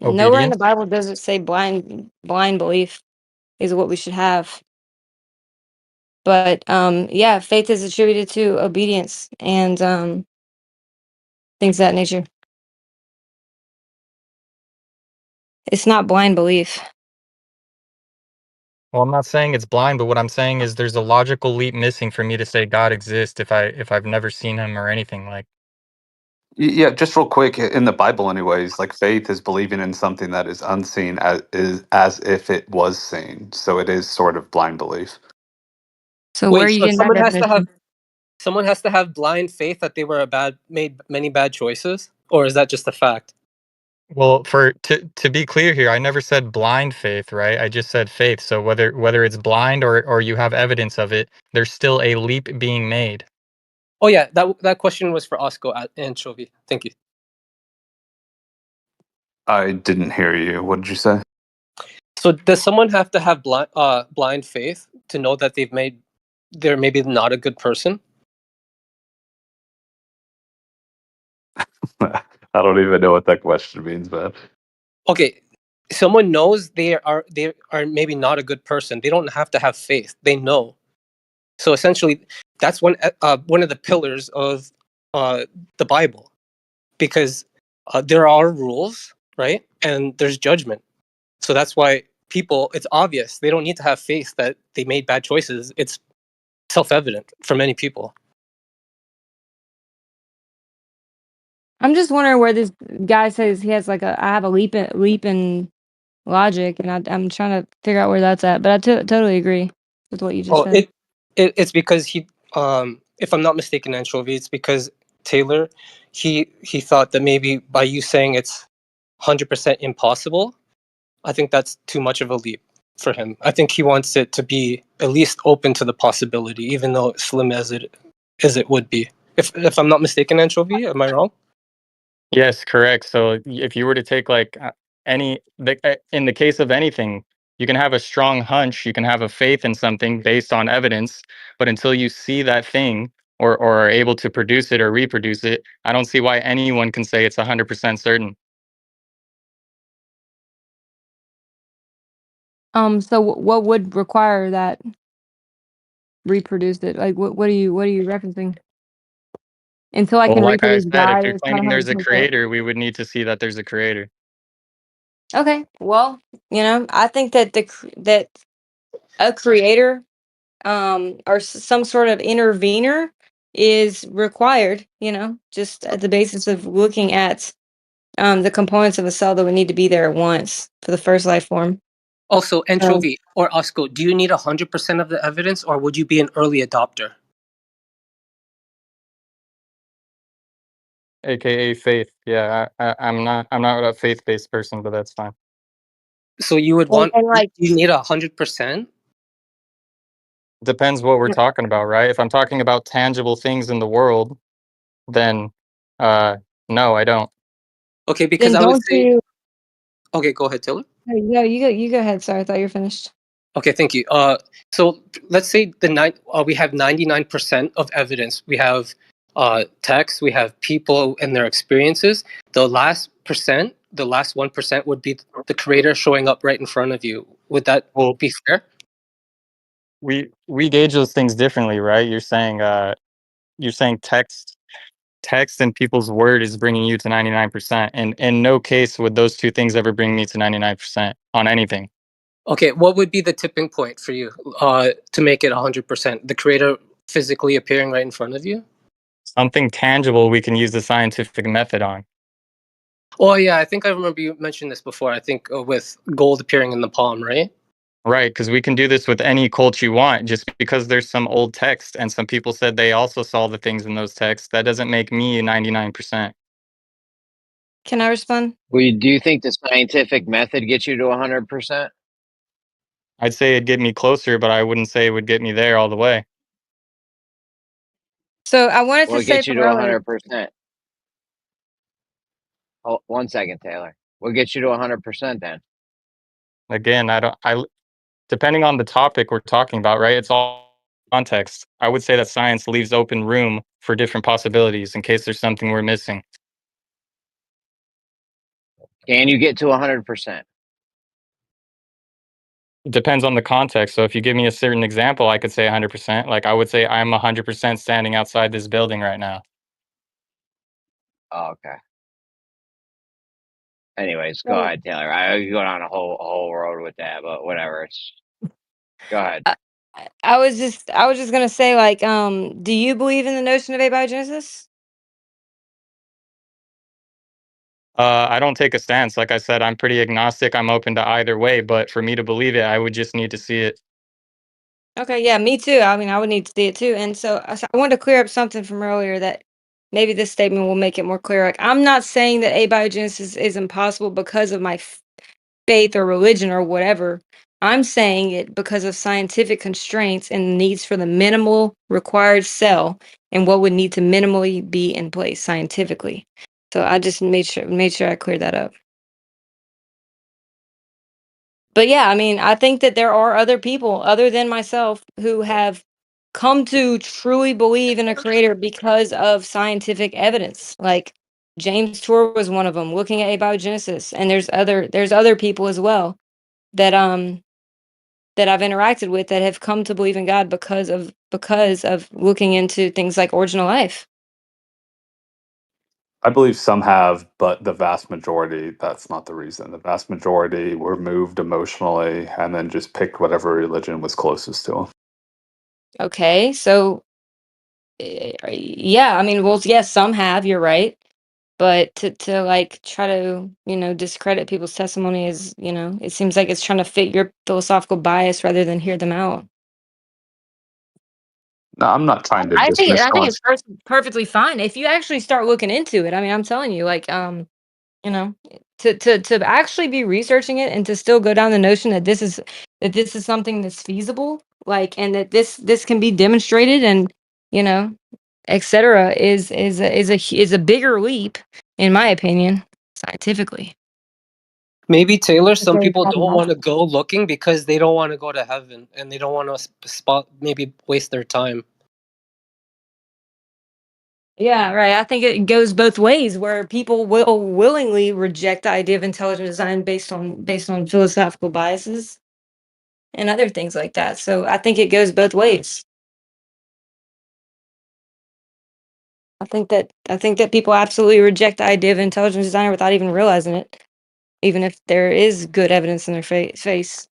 Nowhere in the Obedience? Bible does it say blind belief is what we should have. But yeah, faith is attributed to obedience and things of that nature. It's not blind belief. Well, I'm not saying it's blind, but what I'm saying is there's a logical leap missing for me to say God exists if I've never seen him or anything like. Yeah, just real quick, in the Bible, anyways, like faith is believing in something that is unseen as if it was seen. So it is sort of blind belief. So where are Wait, you so getting that definition? someone has to have blind faith that they were made many bad choices, or is that just a fact? Well, for to be clear here, I never said blind faith, right? I just said faith. So whether it's blind or you have evidence of it, there's still a leap being made. Oh yeah, that question was for Osco Anchovy. Thank you. I didn't hear you. What did you say? So does someone have to have blind faith to know that they're maybe not a good person? I don't even know what that question means, man. Okay, someone knows they are maybe not a good person. They don't have to have faith. They know. So essentially, that's one of the pillars of uh, the Bible, because there are rules, right? And there's judgment. So that's why it's obvious. They don't need to have faith that they made bad choices. It's self-evident for many people. I'm just wondering where this guy says he has like I have a leap in logic, and I'm trying to figure out where that's at. But I totally agree with what you just Oh, said. it's because if I'm not mistaken, Anchovy, it's because Taylor, he thought that maybe by you saying it's 100% impossible, I think that's too much of a leap for him. I think he wants it to be at least open to the possibility, even though slim as it would be. If I'm not mistaken, Anchovy, am I wrong? Yes, correct. So if you were to take like in the case of anything, you can have a strong hunch, you can have a faith in something based on evidence, but until you see that thing or are able to produce it or reproduce it, I don't see why anyone can say it's 100% certain. So what would require that reproduce it? Like what are you referencing? Until I Well, can like I reproduce said, if God, you're it's not claiming there's a 100% correct. creator, we would need to see that there's a creator. Okay, well, I think that that a creator, or some sort of intervener is required. Just at the basis of looking at the components of a cell that would need to be there at once for the first life form. Also, So, Anchovy or Osco, do you need 100% of the evidence, or would you be an early adopter? AKA faith. Yeah, I'm not a faith-based person, but that's fine. So you would and, want and like, you need 100%? Depends what we're talking about, right? If I'm talking about tangible things in the world, then uh no, I don't. Okay, because then I would don't say, you? okay, go ahead, Taylor. No, you go ahead. Sorry, I thought you were finished. Okay, thank you. So let's say we have 99% of evidence. We have text, we have people and their experiences. The last 1% would be the creator showing up right in front of you. Would that Well, be fair? we gauge those things differently, right? You're saying text and people's word is bringing you to 99%, and in no case would those two things ever bring me to 99% on anything. Okay, what would be the tipping point for you to make it 100%? The creator physically appearing right in front of you? Something tangible we can use the scientific method on. Oh yeah, I think I remember you mentioned this before. I think with gold appearing in the palm, right? Right, because we can do this with any cult you want. Just because there's some old text and some people said they also saw the things in those texts, that doesn't make me 99%. Can I respond? Well, do you think the scientific method gets you to 100%? I'd say it'd get me closer, but I wouldn't say it would get me there all the way. So I wanted to What say gets you from to earlier. 100%? Oh, 1 second, Taylor. What gets you to 100% then? Again, depending on the topic we're talking about, right? It's all context. I would say that science leaves open room for different possibilities in case there's something we're missing. Can you get to 100%? It depends on the context. So if you give me a certain example, I could say 100%. Like I would say I'm 100% standing outside this building right now. Oh, okay. Anyways, go So, ahead, Taylor. I could go down a whole road with that, but whatever. It's Go ahead. I was just gonna say, like, do you believe in the notion of abiogenesis? I don't take a stance. Like I said, I'm pretty agnostic. I'm open to either way, but for me to believe it, I would just need to see it. Okay, yeah, me too. I mean, I would need to see it too. And so I wanted to clear up something from earlier that maybe this statement will make it more clear. Like, I'm not saying that abiogenesis is impossible because of my faith or religion or whatever. I'm saying it because of scientific constraints and needs for the minimal required cell and what would need to minimally be in place scientifically. So I just made sure I cleared that up. But yeah, I mean, I think that there are other people other than myself who have come to truly believe in a creator because of scientific evidence. Like James Tour was one of them, looking at abiogenesis, and there's other people as well that that I've interacted with that have come to believe in God because of looking into things like original life. I believe some have, but the vast majority, that's not the reason. The vast majority were moved emotionally and then just picked whatever religion was closest to them. Okay, so yeah, I mean, well, yes, some have, you're right. But to like try to, discredit people's testimony is, it seems like it's trying to fit your philosophical bias rather than hear them out. No, I'm not trying to I think dismiss I think someone's. it's perfectly fine if you actually start looking into it. I mean, I'm telling you, like, you know, to actually be researching it and to still go down the notion that this is something that's feasible, like, and that this can be demonstrated and, you know, etc. Is a bigger leap, in my opinion, scientifically. Maybe Taylor, It's some very people don't want to problematic. go looking because they don't want to go to heaven and they don't want to spot maybe waste their time. Yeah, right. I think it goes both ways, where people will willingly reject the idea of intelligent design based on philosophical biases and other things like that. So I think it goes both ways. I think that people absolutely reject the idea of intelligent design without even realizing it, even if there is good evidence in their face.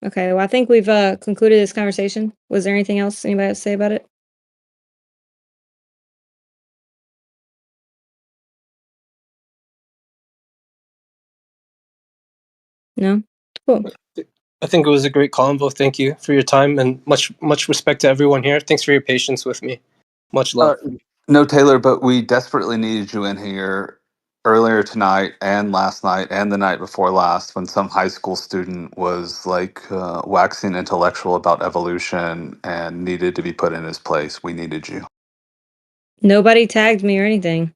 Okay, well, I think we've concluded this conversation. Was there anything else anybody has to say about it? No? Cool. I think it was a great convo. Thank you for your time and much respect to everyone here. Thanks for your patience with me. Much love. No, Taylor, but we desperately needed you in here earlier tonight and last night and the night before last when some high school student was like waxing intellectual about evolution and needed to be put in his place. We needed you. Nobody tagged me or anything.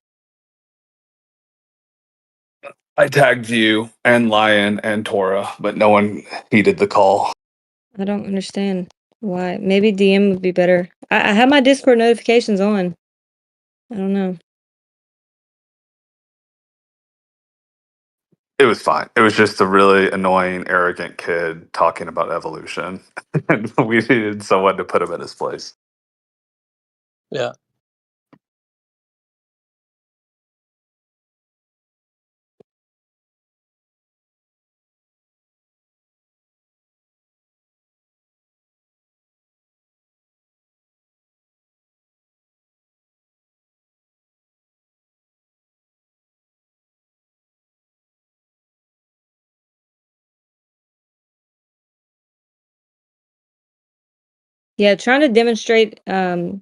I tagged you and Lion and Tora, but no one heeded the call. I don't understand why. Maybe DM would be better. I have my Discord notifications on. I don't know. It was fine. It was just a really annoying, arrogant kid talking about evolution. And we needed someone to put him in his place. Yeah. Yeah, trying to demonstrate a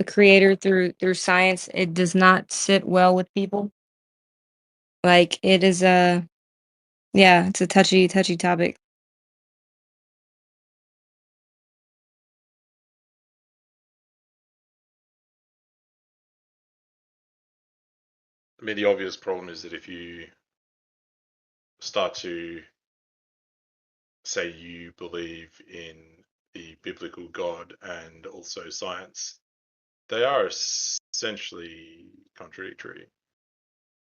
creator through science, it does not sit well with people. Like it is yeah, it's a touchy topic. I mean, the obvious problem is that if you start to say you believe in the biblical God and also science, they are essentially contradictory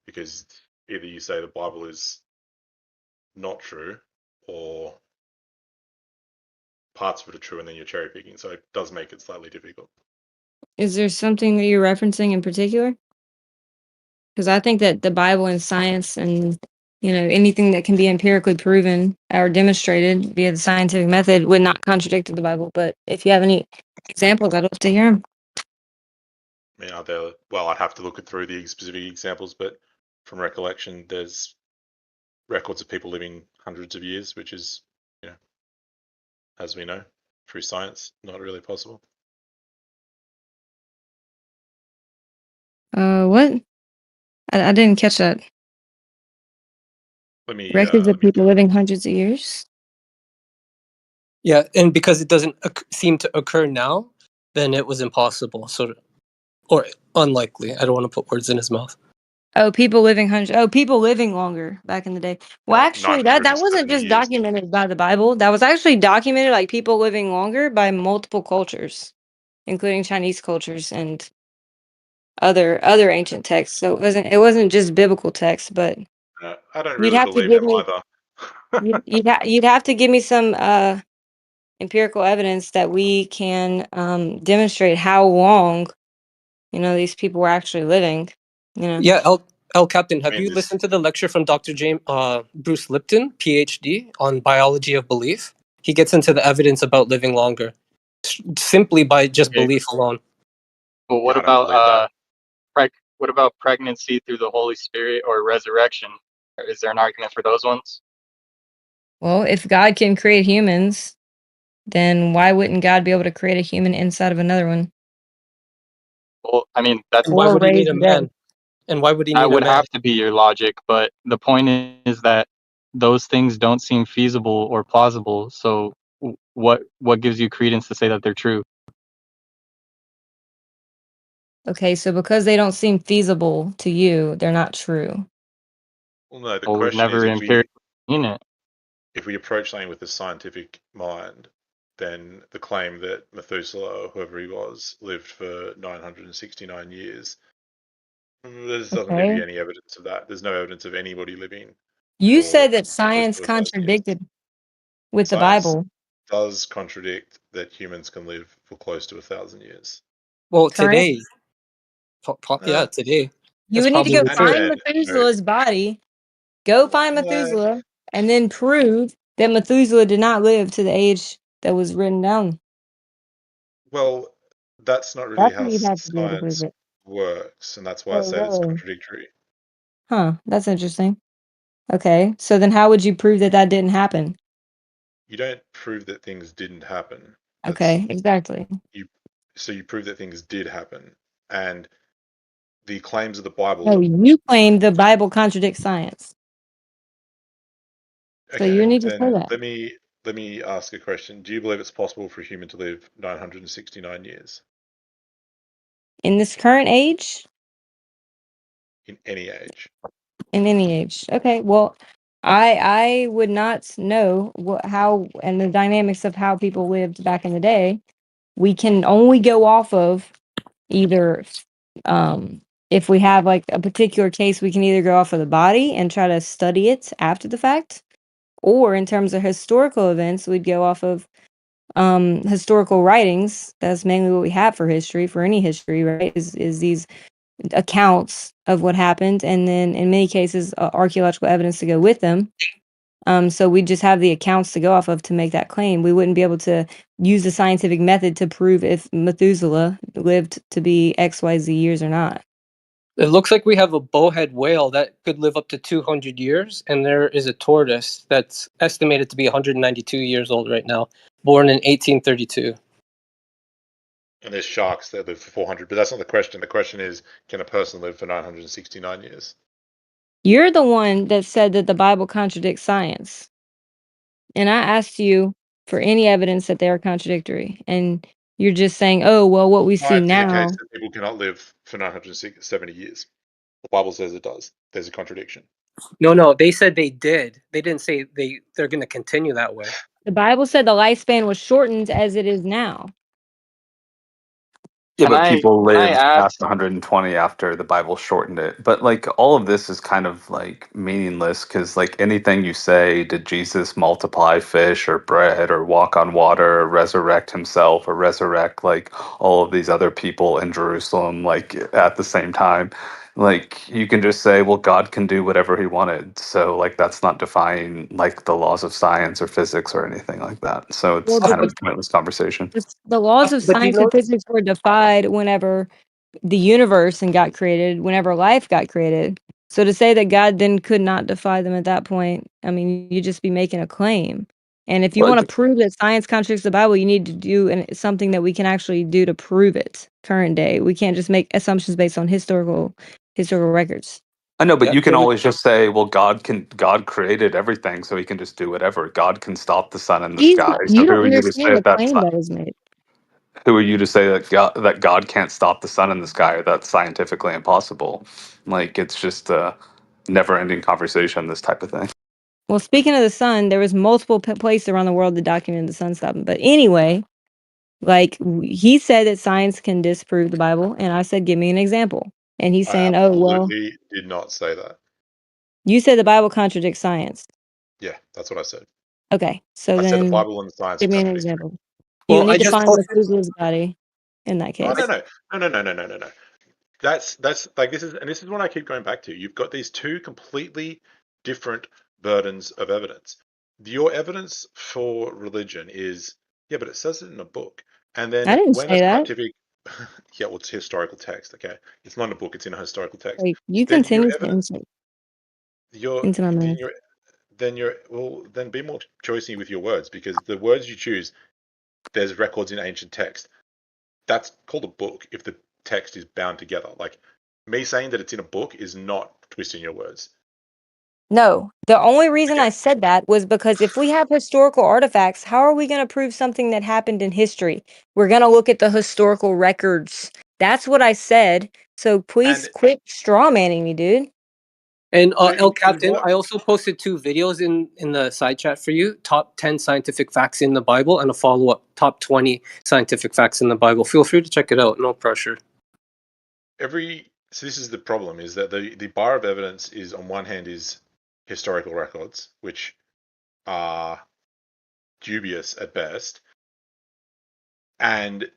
because either you say the Bible is not true, or parts of it are true, and then you're cherry picking. So it does make it slightly difficult. Is there something that you're referencing in particular? Because I think that the Bible and science and anything that can be empirically proven or demonstrated via the scientific method would not contradict the Bible. But if you have any examples, I'd love to hear them. I mean, are there? Well, I'd have to look through the specific examples, but from recollection, there's records of people living hundreds of years, which is, as we know, through science, not really possible. What? I didn't catch that. Records of people living hundreds of years? Yeah, and because it doesn't seem to occur now, then it was impossible, or unlikely. I don't want to put words in his mouth. Oh, people living longer back in the day. Well, actually, that wasn't just documented by the Bible. That was actually documented, like people living longer, by multiple cultures, including Chinese cultures and other ancient texts. So it wasn't just biblical text, but I don't you'd really have to believe give them me either. you'd have to give me some empirical evidence that we can demonstrate how long these people were actually living. Yeah, L Captain, have you listened to the lecture from Dr. Bruce Lipton, PhD, on biology of belief? He gets into the evidence about living longer simply by just belief alone. Well, what about what about pregnancy through the Holy Spirit or resurrection? Is there an argument for those ones? Well, if God can create humans, then why wouldn't God be able to create a human inside of another one? Well, I mean, that's why would he need a man? And why would he need a man? That would have to be your logic, but the point is that those things don't seem feasible or plausible. So what gives you credence to say that they're true? Okay, so because they don't seem feasible to you, they're not true. Well, no, the Well, we've question is, never empirically seen it. if we approach something with a scientific mind, then the claim that Methuselah, or whoever he was, lived for 969 years, there doesn't need to be any evidence of that. There's no evidence of anybody living. You said that science contradicted with the Bible. Does contradict that humans can live for close to 1,000 years. Well, today. Yeah, today. You would need to go find Methuselah's body, go find Methuselah, and then prove that Methuselah did not live to the age that was written down. Well, that's not really how science works, and that's why I said it's contradictory. Huh, that's interesting. Okay, so then how would you prove that that didn't happen? You don't prove that things didn't happen. Okay, exactly. So you prove that things did happen, and the claims of the Bible. No, you claim the Bible contradicts science. Okay, so you need to say that. Let me ask a question. Do you believe it's possible for a human to live 969 years? In this current age? In any age. In any age. Okay, well, I would not know how and the dynamics of how people lived back in the day. We can only go off of either if we have like a particular case, we can either go off of the body and try to study it after the fact, or in terms of historical events, we'd go off of historical writings. That's mainly what we have for history, for any history, right? Is these accounts of what happened, and then in many cases archaeological evidence to go with them. So we just have the accounts to go off of to make that claim. We wouldn't be able to use the scientific method to prove if Methuselah lived to be XYZ years or not. It looks like we have a bowhead whale that could live up to 200 years, and there is a tortoise that's estimated to be 192 years old right now, born in 1832. And there's sharks that live for 400, but that's not the question. The question is, can a person live for 969 years? You're the one that said that the Bible contradicts science. And I asked you for any evidence that they are contradictory. And you're just saying, oh, well, what we see now. The case that people cannot live for 970 years. The Bible says it does. There's a contradiction. No, they said they did. They didn't say they're going to continue that way. The Bible said the lifespan was shortened as it is now. Yeah, Can but I people can I lived ask? past 120 after the Bible shortened it. But like all of this is kind of like meaningless because like anything you say, did Jesus multiply fish or bread or walk on water or resurrect himself or resurrect like all of these other people in Jerusalem like at the same time? Like you can just say, well, God can do whatever he wanted. So like that's not defying like the laws of science or physics or anything like that. So it's Well, kind of a pointless conversation. the laws of But you science know, and physics were defied whenever the universe and got created, whenever life got created. So to say that God then could not defy them at that point, I mean, you just be making a claim. And if you want to prove that science contradicts the Bible, you need to do something that we can actually do to prove it. Current day, we can't just make assumptions based on historical records. I know, but you can there was always just say, well, God created everything, so he can just do whatever. God can stop the sun and the He's sky. not, So you who don't are you to say understand the that that's claim not, that was made. who are you to say that God can't stop the sun and the sky or that's scientifically impossible? Like it's just a never ending conversation, this type of thing. Well, speaking of the sun, there was multiple places around the world that documented the sun stopping. But anyway, like he said that science can disprove the Bible, and I said, give me an example. And he's I saying, oh well, absolutely did not say that. you said the Bible contradicts science. Yeah, that's what I said. Okay, so I said the then Bible and the science are give me an contradictory. example. You well, would I need to just find the posted. food was body in that Oh case. no. That's like this is what I keep going back to. You've got these two completely different burdens of evidence. Your evidence for religion is, yeah, but it says it in a book. And I then didn't when a say that. scientific yeah, well, it's historical text, okay? It's not in a book, it's in a historical text. Like you Then your continue to evidence insert your into my then mouth. your then you're well then be more choosy with your words because the words you choose, there's records in ancient text. That's called a book if the text is bound together. Like me saying that it's in a book is not twisting your words. No, the only reason Okay. I said that was because if we have historical artifacts, how are we going to prove something that happened in history? We're going to look at the historical records. That's what I said. So please And quit straw manning me, dude. And so El in Captain, what I also posted 2 videos in the side chat for you. Top 10 scientific facts in the Bible and a follow up top 20 scientific facts in the Bible. Feel free to check it out. No pressure. so this is the problem is that the bar of evidence is on one hand is historical records, which are dubious at best, and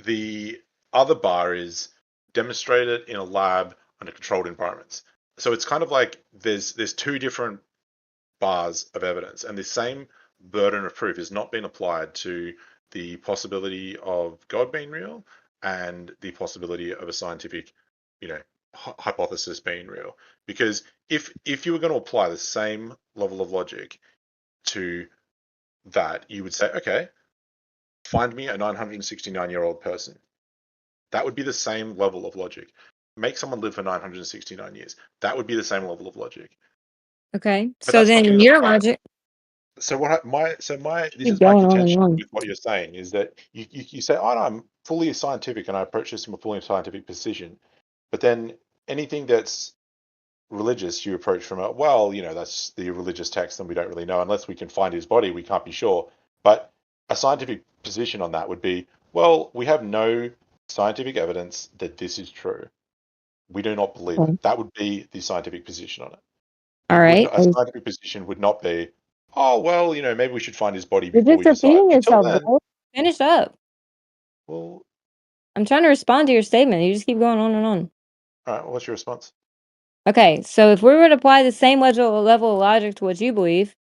the other bar is demonstrated in a lab under controlled environments. So it's kind of like there's two different bars of evidence, and the same burden of proof is not being applied to the possibility of God being real and the possibility of a scientific, hypothesis being real. Because if you were going to apply the same level of logic to that, you would say, okay, find me a 969-year-old person. That would be the same level of logic. Make someone live for 969 years. That would be the same level of logic. Okay. But So that's not then being your applied. logic So this keep is my going on and contention on. with what you're saying is that you say, oh, no, I'm fully scientific and I approach this from a fully scientific position. But then anything that's religious, you approach from that's the religious text and we don't really know unless we can find his body, we can't be sure. But a scientific position on that would be, well, we have no scientific evidence that this is true. We do not believe it. Okay. That would be the scientific position on it. All It would right. not, a scientific position would not be, oh well, maybe we should find his body You're before just we decide. repeating Until yourself, then, bro. Finish up. well, I'm trying to respond to your statement. You just keep going on and on. all right. Well, what's your response? Okay, so if we were to apply the same level of logic to what you believe,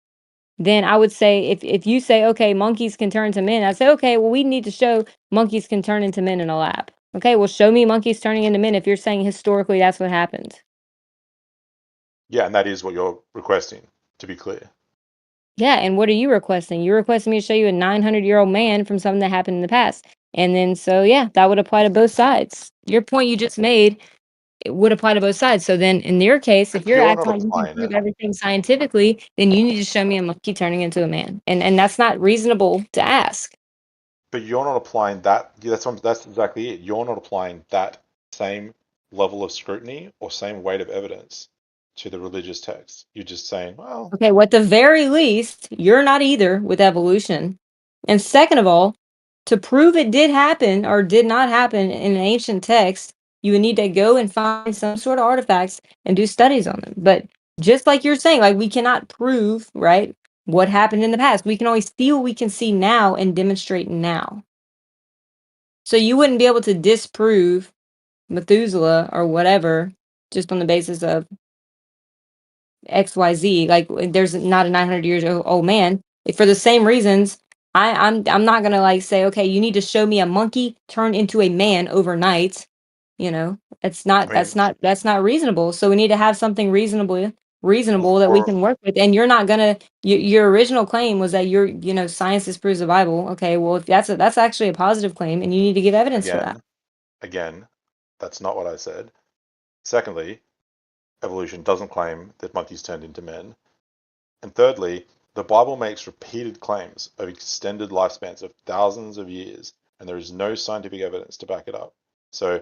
then I would say if you say, okay, monkeys can turn into men, I'd say, okay, well, we need to show monkeys can turn into men in a lab. Okay, well, show me monkeys turning into men if you're saying historically that's what happened. Yeah, and that is what you're requesting. To be clear. Yeah, and what are you requesting? You're requesting me to show you a 900-year-old man from something that happened in the past. And then, so yeah, that would apply to both sides. Your point you just made, it would apply to both sides. So then in your case, if you're You're not acting like you can applying prove it, everything scientifically, then you need to show me a monkey turning into a man. And that's not reasonable to ask. but you're not applying that. Yeah, that's exactly it. You're not applying that same level of scrutiny or same weight of evidence to the religious text. You're just saying, well, Okay, well, at the very least, you're not either with evolution. And second of all, to prove it did happen or did not happen in an ancient text, you would need to go and find some sort of artifacts and do studies on them. But just like you're saying, like we cannot prove, right, what happened in the past. We can always see what we can see now and demonstrate now. So you wouldn't be able to disprove Methuselah or whatever just on the basis of XYZ. Like there's not a 900 years old man. For the same reasons, I'm not gonna like say, okay, you need to show me a monkey turn into a man overnight. You know, it's not I mean, that's not reasonable. So we need to have something reasonable well, that we for can work with. And you're not gonna your original claim was that science disproves the Bible. Okay, well if that's actually a positive claim, and you need to give evidence for that. again, that's not what I said. Secondly, evolution doesn't claim that monkeys turned into men. And thirdly, the Bible makes repeated claims of extended lifespans of thousands of years, and there is no scientific evidence to back it up. So,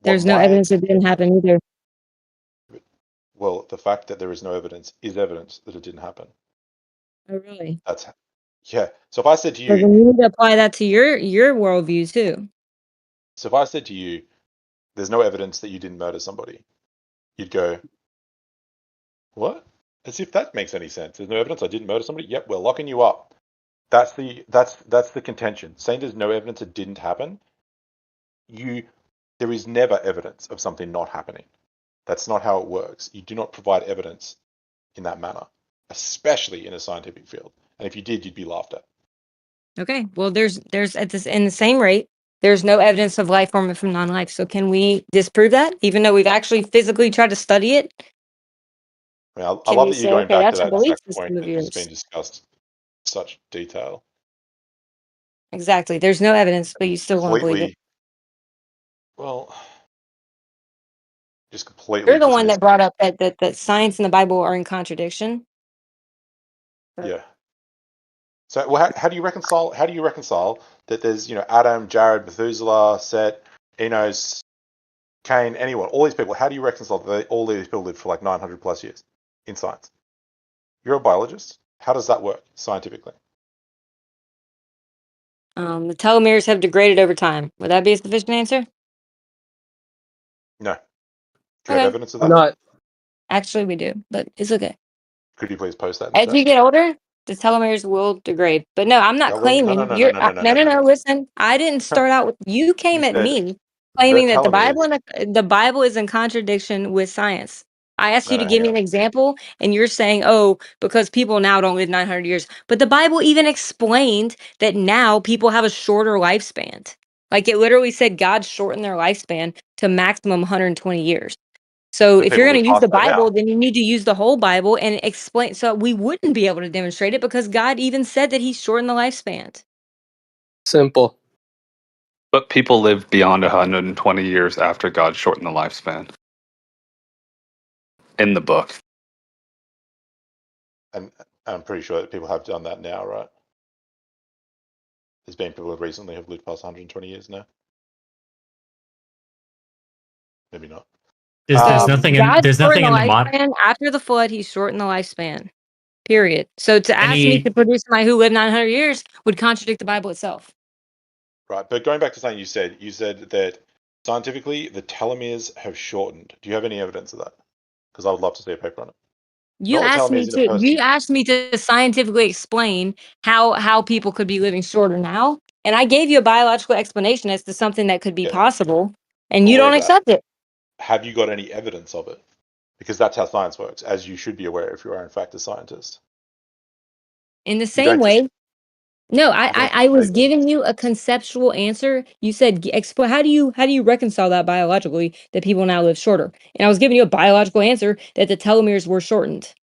There's no evidence it didn't happen either. well, the fact that there is no evidence is evidence that it didn't happen. Oh, really? Yeah. So if I said to So you, then you need to apply that to your worldview too. so if I said to you, there's no evidence that you didn't murder somebody, you'd go, what? As if that makes any sense. There's no evidence I didn't murder somebody. Yep, we're locking you up. That's the contention. Saying there's no evidence it didn't happen, there is never evidence of something not happening. That's not how it works. You do not provide evidence in that manner, especially in a scientific field. And if you did, you'd be laughed at. Okay. Well, there's at this in the same rate, there's no evidence of life forming from non-life. So can we disprove that, even though we've actually physically tried to study it? I mean, I Can love we that you're say, going okay, back to that's a that belief exact system point of that has yours? been discussed in such detail. Exactly. There's no evidence, but you still want to believe it. Completely, well, just completely You're the one dismiss. that brought up that science and the Bible are in contradiction. Yeah. So, well, how do you reconcile? How do you reconcile that there's Adam, Jared, Methuselah, Set, Enos, Cain, anyone, all these people? How do you reconcile that all these people lived for like 900 plus years in science? You're a biologist. How does that work scientifically? The telomeres have degraded over time. Would that be a sufficient answer? No. Do you have Okay. evidence of that? Not. Actually, we do, but it's okay. Could you please post that in the As chat? you get older, the telomeres will degrade. But no, I'm not Yeah, well, no, no, claiming no, no, you're no, no, no, no, no, no, no, no. no. Listen, I didn't start out with you You came at said me the claiming that the Bible telomeres. and the Bible is in contradiction with science. I asked No, you to no, give hang me on. an example, and you're saying, "Oh, because people now don't live 900 years." But the Bible even explained that now people have a shorter lifespan. Like it literally said, God shortened their lifespan to maximum 120 years. So But if you're people going live to use past the that Bible, now. then you need to use the whole Bible and explain. So we wouldn't be able to demonstrate it because God even said that He shortened the lifespan. Simple. But people lived beyond 120 years after God shortened the lifespan. In the book. And I'm pretty sure that people have done that now, right? There's been people who recently have lived past 120 years now. Maybe not. There's nothing in God there's shortened nothing the in the mod lifespan after the flood. He shortened the lifespan. Period. So to ask me any to produce somebody who lived 900 years would contradict the Bible itself. Right, but going back to something you said that scientifically the telomeres have shortened. Do you have any evidence of that? Because I would love to see a paper on it. You Not the asked me telomeres in a to. person. You asked me to scientifically explain how people could be living shorter now, and I gave you a biological explanation as to something that could be Yeah, possible, and you aware don't of that. accept it. Have you got any evidence of it? Because that's how science works, as you should be aware if you are in fact a scientist. In the You same don't just way, no, you don't I just say was things. giving you a conceptual answer. You said, explain how do you reconcile that biologically that people now live shorter? And I was giving you a biological answer that the telomeres were shortened.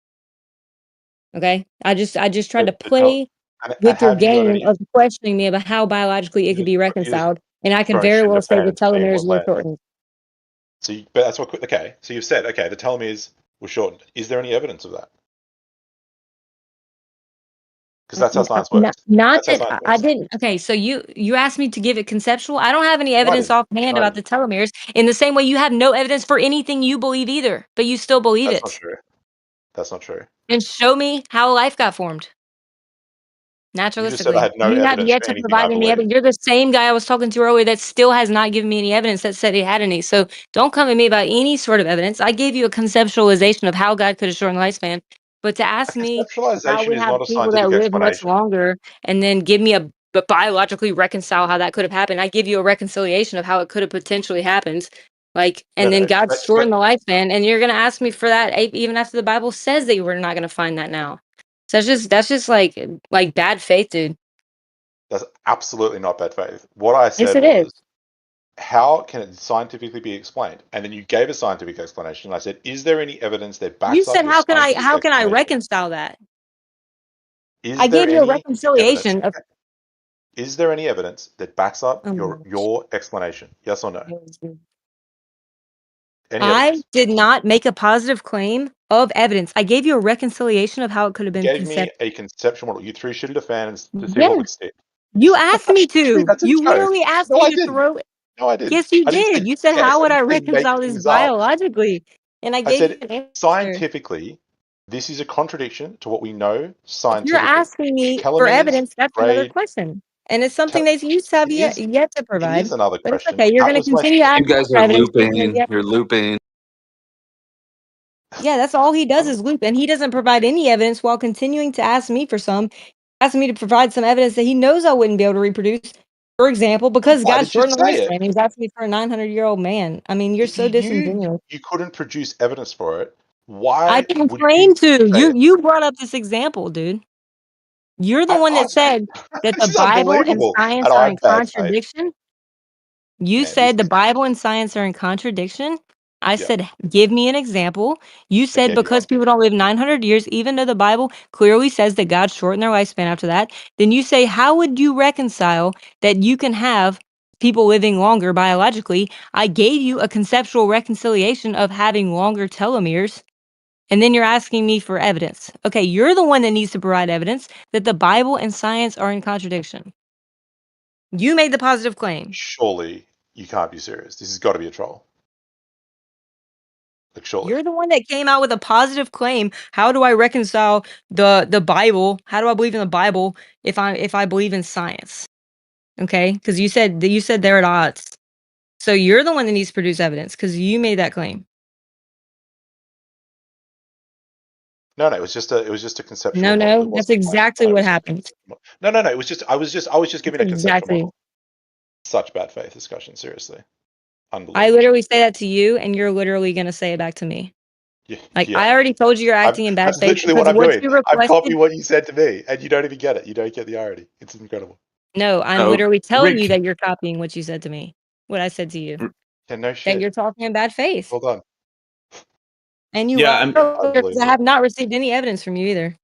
Okay, I just tried to The tel play and with your have you got game any? of questioning me about how biologically it could be Is reconciled, and I could throwing very shit in well your say the pants, saying telomeres what were length? shortened. So, but that's what. Okay, so you've said okay, the telomeres were shortened. Is there any evidence of that? Because that's how science works. Not That's how that science I works. didn't. Okay, so you asked me to give it conceptual. I don't have any No, I evidence didn't. offhand No, I about the didn't. telomeres. In the same way, you have no evidence for anything you believe either, but you still believe That's not it. true. That's not true. And show me how life got formed. You just said I Naturalistically. had no You have evidence yet for to anything I provide any believe. evidence. You're the same guy I was talking to earlier that still has not given me any evidence that said he had any. So don't come at me about any sort of evidence. I gave you a conceptualization of how God could have shortened the lifespan. But to A ask me how conceptualization we is have not a people that scientific live much explanation. longer and then give me but biologically reconcile how that could have happened. I give you a reconciliation of how it could have potentially happened. Like, No, and then no, God but shortened the lifespan, and you're gonna ask me for that even after the Bible says that we're not gonna find that now. So that's just like bad faith, dude. that's absolutely not bad faith. What I Yes, said it is. was, how can it scientifically be explained? And then you gave a scientific explanation. And I said, is there any evidence that You backs up said your how can I scientific explanation? reconcile that? Is I there gave you a any evidence? reconciliation of Is there any evidence that backs up oh my gosh. your explanation? Yes or no? Any I evidence? did not make a positive claim of evidence. I gave you a reconciliation of how it could have You been gave me concept. a conceptual model. You threw shit at a fan to see what Yeah. would stick. You asked me True, to. that's a You joke. literally asked No, me I to didn't. throw it. No, I didn't. Yes, you I didn't did. say You said, yes. how I would I didn't say make reconcile this things up. biologically? And I I gave you said an answer. scientifically, this is a contradiction to what we know If you're scientifically. asking me for Telomeres evidence, that's another grade. question. And it's something Tel- that you have it is. yet to It provide. is another But it's question. okay. You're That going to was my. continue to ask You me guys for are evidence. looping. You're looping. Yeah, that's all he does is loop. And he doesn't provide any evidence while continuing to ask me for some, asking me to provide some evidence that he knows I wouldn't be able to reproduce. For example, because Why God did you shortened the say it? lifespan. He's asking me for a 900-year-old man. I mean, you're If so you knew disingenuous. you couldn't produce evidence for it, I why didn't would claim you to. say it? You brought up this example, dude. You're the one I that said that the this is Bible and unbelievable. I science know are I in have bad faith, contradiction. You man. This said the is Bible and science are in contradiction. I yeah. said, give me an example. You I said gave you one. because people don't live 900 years, even though the Bible clearly says that God shortened their lifespan after that, then you say, how would you reconcile that you can have people living longer biologically? I gave you a conceptual reconciliation of having longer telomeres. And then you're asking me for evidence. Okay, you're the one that needs to provide evidence that the Bible and science are in contradiction. You made the positive claim. Surely you can't be serious. This has got to be a troll. Like surely. You're the one that came out with a positive claim. How do I reconcile the Bible? How do I believe in the Bible if I believe in science? Okay, because you said they're at odds. So you're the one that needs to produce evidence because you made that claim. No, it was just a conceptual No, model. no, It that's wasn't a claim. exactly No, it what was just a happened. conceptual model. No. It was just I was just That's giving a conceptual exactly. model. Such bad faith discussion. Seriously, I unbelievable. literally say that to you, and you're literally gonna say it back to me. Yeah, Like yeah. I already told you you're acting in bad That's faith literally what because I'm what doing. you I'm requested. copying what you said to me, and you don't even get it. You don't get the irony. It's incredible. No, I'm Oh, literally telling you Rick. that you're copying what you said to me. What I said to you. Yeah, no That shit. you're talking in bad faith. Well done. And you Yeah, are because I Unbelievable. have not received any evidence from you either.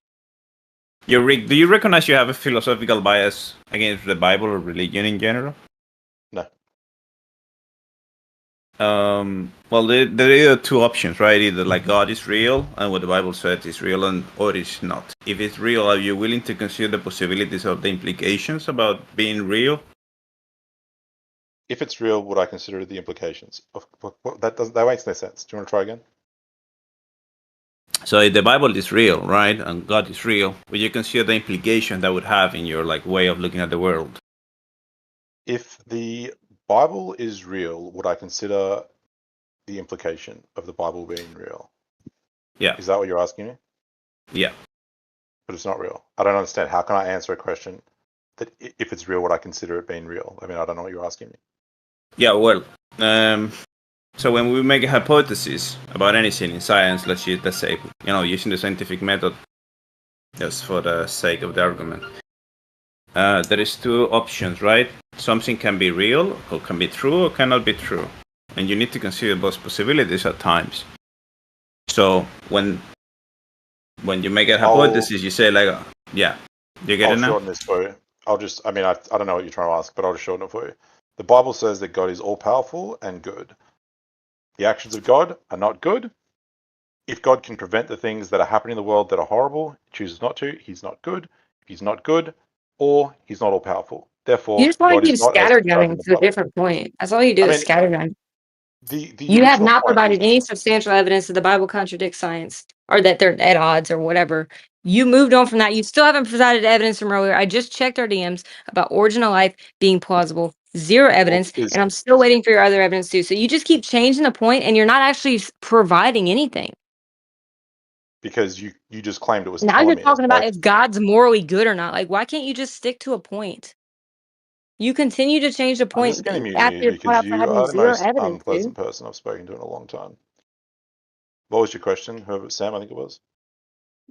yeah, Rick, do you recognize you have a philosophical bias against the Bible or religion in general? No. Well, there are either two options, right? Either like God is real and what the Bible says is real, or it's not. If it's real, are you willing to consider the possibilities of the implications about being real? If it's real, would I consider the implications? That makes no sense. Do you want to try again? So if the Bible is real, right, and God is real, would you consider the implication that would have in your like way of looking at the world? If the Bible is real, would I consider the implication of the Bible being real? Yeah. Is that what you're asking me? Yeah. But it's not real. I don't understand. How can I answer a question that if it's real, would I consider it being real? I mean, I don't know what you're asking me. Yeah, well, so when we make a hypothesis about anything in science, let's say, using the scientific method, just for the sake of the argument, there is two options, right? Something can be real, or can be true, or cannot be true, and you need to consider both possibilities at times. So when you make a hypothesis, you say like, yeah, you get I'll it now? shorten this for you. I don't know what you're trying to ask, but I'll just shorten it for you. The Bible says that God is all-powerful and good. The actions of God are not good. If God can prevent the things that are happening in the world that are horrible, he chooses not to, he's not good. If he's not good, or he's not all-powerful. You Therefore, just want to God is keep not exercising scattergunning the to a power. different point. That's all you do I is mean, scattergun. the You have original not point was provided any substantial evidence that the Bible contradicts science or that they're at odds or whatever. You moved on from that. You still haven't provided evidence from earlier. I just checked our DMs about origin of life being plausible. Zero evidence, and I'm still waiting for your other evidence too. So you just keep changing the point, and you're not actually providing anything. Because you just claimed it was Now you're telling me. talking about if God's morally good or not. Like, why can't you just stick to a point? You continue to change the I'm point just going to mute after you you're caught because out for you having are the zero most evidence, dude. unpleasant person I've spoken to in a long time. What was your question? Whoever, Sam, I think it was.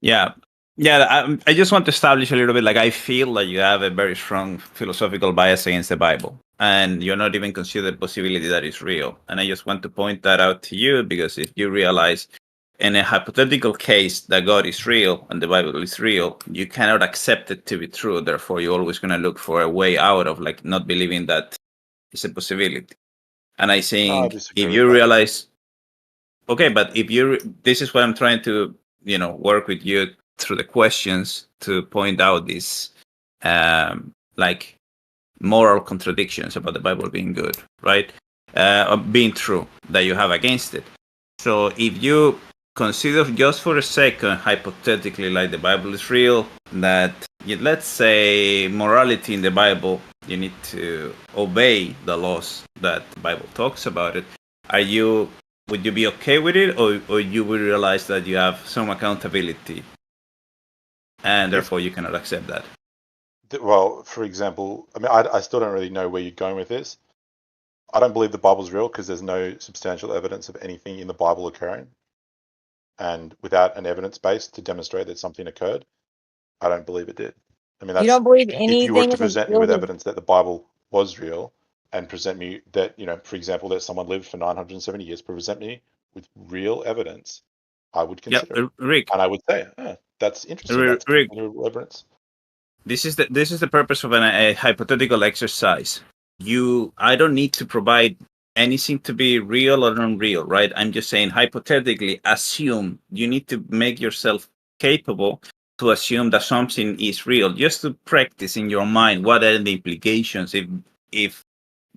Yeah. Yeah, I just want to establish a little bit, like, I feel like you have a very strong philosophical bias against the Bible, and you're not even consider the possibility that it's real. And I just want to point that out to you, because if you realize in a hypothetical case that God is real and the Bible is real, you cannot accept it to be true. Therefore, you're always going to look for a way out of, like, not believing that it's a possibility. And I think if you realize, okay, but if you, this is what I'm trying to, work with you through the questions to point out these, like, moral contradictions about the Bible being good, right? Being true that you have against it. So if you consider just for a second, hypothetically, like the Bible is real, that let's say morality in the Bible, you need to obey the laws that the Bible talks about it. Would you be okay with it, or you will realize that you have some accountability, and therefore you cannot accept that? Well, for example, I mean, I still don't really know where you're going with this. I don't believe the Bible's real because there's no substantial evidence of anything in the Bible occurring. And without an evidence base to demonstrate that something occurred, I don't believe it did. I mean, You that's don't believe if you were anything to in the present me with building. evidence that the Bible was real and present me that, for example, that someone lived for 970 years, present me with real evidence, I would consider it. Rick. And I would say, that's interesting. That's Rick, considerable evidence. This is the purpose of a hypothetical exercise. I don't need to provide anything to be real or unreal, right? I'm just saying hypothetically assume. You need to make yourself capable to assume that something is real, just to practice in your mind what are the implications if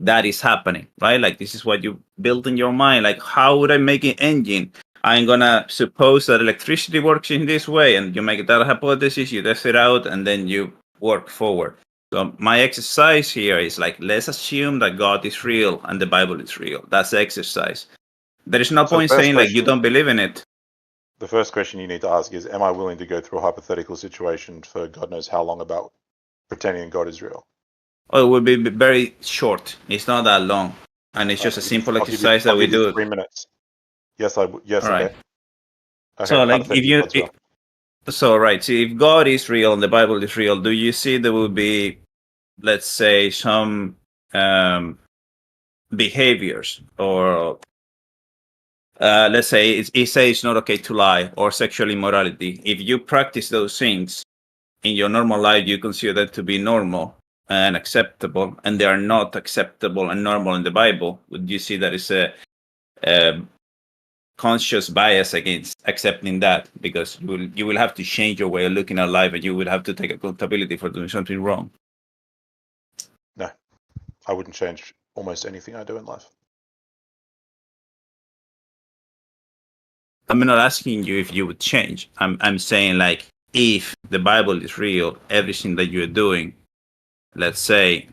that is happening, right? Like, this is what you build in your mind. Like, how would I make an engine? I'm gonna suppose that electricity works in this way, and you make that hypothesis, you test it out, and then you work forward. So my exercise here is like, let's assume that God is real and the Bible is real. That's the exercise. There is no point saying like you don't believe in it. The first question you need to ask is, am I willing to go through a hypothetical situation for God knows how long about pretending God is real? Oh, it would be very short. It's not that long, and it's just a simple exercise that we do. 3 minutes. Yes, yes, all right. Okay. So like, if you, so right, so if God is real and the Bible is real, do you see there will be, let's say, some behaviors, or let's say it says it's not okay to lie, or sexual immorality. If you practice those things in your normal life, you consider that to be normal and acceptable, and they are not acceptable and normal in the Bible. Would you see that it's a conscious bias against accepting that? Because you will have to change your way of looking at life, and you will have to take accountability for doing something wrong. No, I wouldn't change almost anything I do in life. I'm not asking you if you would change. I'm saying, like, if the Bible is real, everything that you're doing, let's say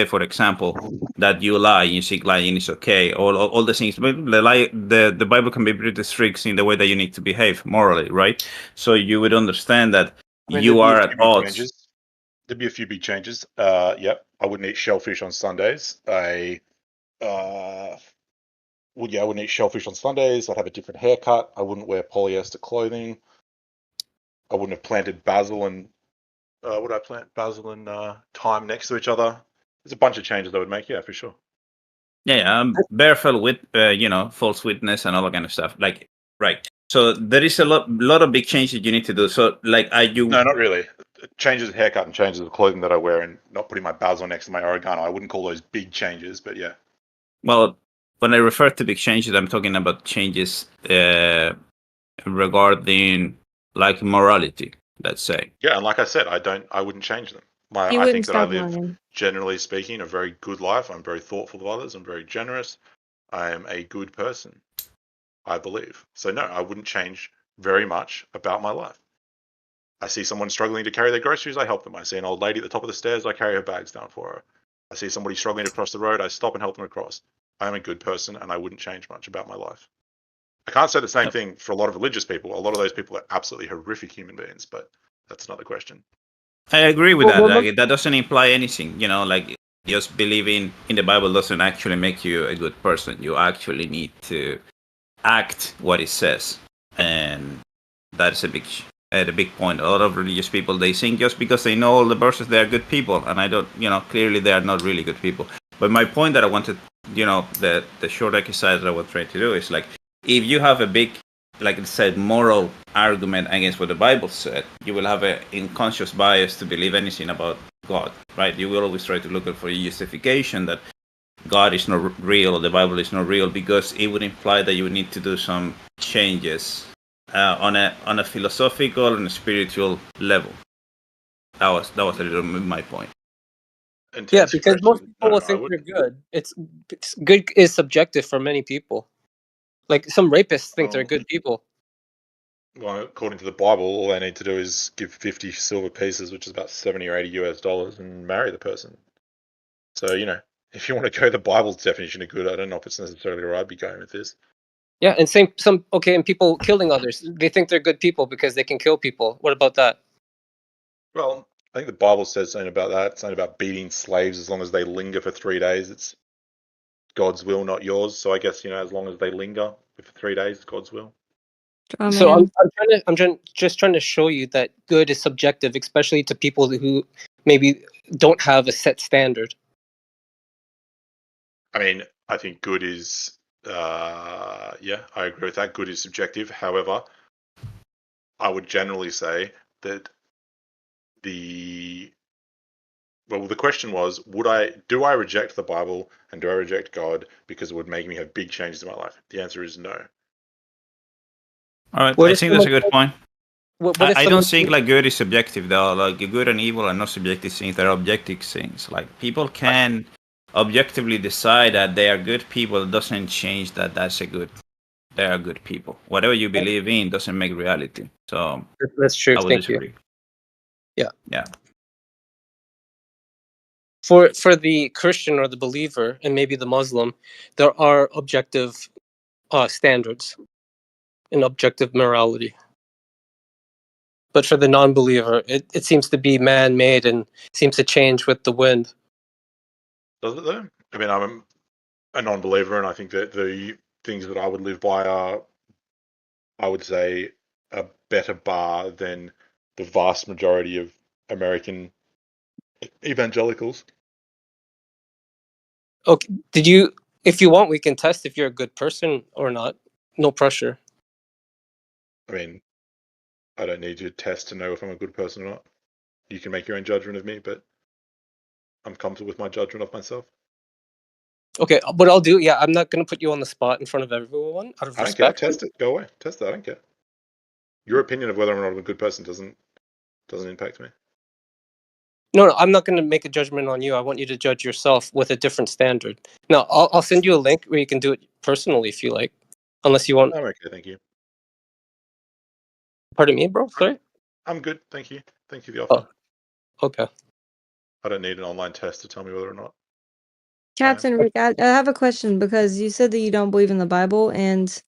for example that you lie, you think lying is okay, all the things, but the Bible can be pretty strict in the way that you need to behave morally, right? So you would understand that you are at odds. There'd be a few big changes. Yep, I wouldn't eat shellfish on Sundays. I wouldn't eat shellfish on Sundays. I'd have a different haircut. I wouldn't wear polyester clothing. I wouldn't have planted basil and would I plant basil and thyme next to each other? There's a bunch of changes I would make. Yeah, for sure. Yeah, barefoot with false witness and all that kind of stuff. Like, right. So there is a lot of big changes you need to do. So like, are you? No, not really. Changes of haircut and changes of clothing that I wear, and not putting my basil next to my oregano. I wouldn't call those big changes, but yeah. Well, when I refer to big changes, I'm talking about changes regarding like morality, let's say. Yeah, and like I said, I wouldn't change them. I think that I live, generally speaking, a very good life. I'm very thoughtful of others. I'm very generous. I am a good person, I believe. So no, I wouldn't change very much about my life. I see someone struggling to carry their groceries, I help them. I see an old lady at the top of the stairs, I carry her bags down for her. I see somebody struggling to cross the road, I stop and help them across. I am a good person, and I wouldn't change much about my life. I can't say the same thing for a lot of religious people. A lot of those people are absolutely horrific human beings, but that's another question. I agree with Well, that. well, Like that doesn't imply anything, you know. Like just believing in the Bible doesn't actually make you a good person. You actually need to act what it says, and that's the big point. A lot of religious people, they think just because they know all the verses they are good people, and I don't, you know, clearly they are not really good people. But my point that I wanted, you know, the short exercise that I was trying to do is like, if you have a big, like I said, moral argument against what the Bible said, you will have an unconscious bias to believe anything about God, right? You will always try to look for a justification that God is not real, the Bible is not real, because it would imply that you would need to do some changes on a philosophical and spiritual level. That was a little my point. And to Yeah, answer your because most question, people no, will I think wouldn't. they're good. It's good is subjective for many people. Like some rapists think they're good people. Well, according to the Bible, all they need to do is give 50 silver pieces, which is about 70 or 80 US dollars, and marry the person. So, you know, if you want to go the Bible's definition of good, I don't know if it's necessarily where I'd be going with this. Yeah, and and people killing others. They think they're good people because they can kill people. What about that? Well, I think the Bible says something about that. It's something about beating slaves as long as they linger for 3 days. It's God's will, not yours. So I guess, you know, as long as they linger for 3 days, it's God's will. Oh, So man. just trying to show you that good is subjective, especially to people who maybe don't have a set standard. I mean, I think good is, yeah, I agree with that. Good is subjective. However, I would generally say that the question was, do I reject the Bible and do I reject God because it would make me have big changes in my life? The answer is no. All right, What I if think that's a someone good point. what if I don't someone think like good is subjective though. Like good and evil are not subjective things; they're objective things. Like people can objectively decide that they are good people. It doesn't change that they are good people. Whatever you believe in doesn't make reality. So That's true. I would Thank you. disagree. Yeah. Yeah. For the Christian or the believer and maybe the Muslim, there are objective standards and objective morality. But for the non-believer, it seems to be man-made and seems to change with the wind. Does it though? I mean, I'm a non-believer, and I think that the things that I would live by are, I would say, a better bar than the vast majority of American evangelicals. Okay, if you want, we can test if you're a good person or not. No pressure. I mean, I don't need to test to know if I'm a good person or not. You can make your own judgment of me, but I'm comfortable with my judgment of myself. Okay, what I'll do, yeah, I'm not going to put you on the spot in front of everyone out of I don't care. respect. Test it. Go away. Test it. I don't care. Your opinion of whether or not I'm a good person doesn't impact me. No, I'm not going to make a judgment on you. I want you to judge yourself with a different standard. Now, I'll send you a link where you can do it personally if you like, unless you want. I'm okay, thank you. Pardon me, bro. Sorry. I'm good, thank you. Thank you for the offer. Oh, okay. I don't need an online test to tell me whether or not. Captain Rick, I have a question because you said that you don't believe in the Bible, and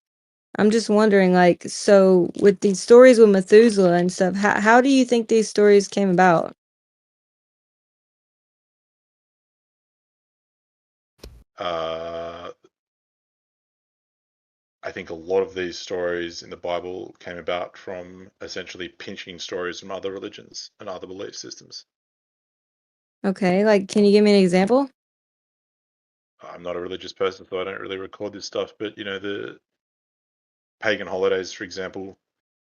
I'm just wondering, like, so with these stories with Methuselah and stuff, how do you think these stories came about? I think a lot of these stories in the Bible came about from essentially pinching stories from other religions and other belief systems. Okay, like, can you give me an example? I'm not a religious person, so I don't really record this stuff, but, you know, the pagan holidays, for example,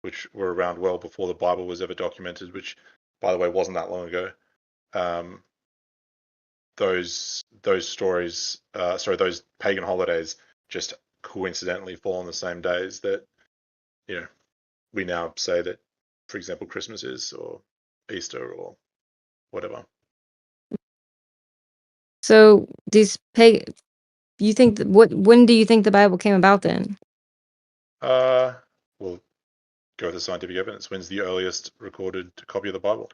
which were around well before the Bible was ever documented, which, by the way, wasn't that long ago. Those stories, those pagan holidays just coincidentally fall on the same days that, you know, we now say that, for example, Christmas is, or Easter, or whatever. So you think when do you think the Bible came about then? Well, Go with the scientific evidence. When's the earliest recorded copy of the Bible?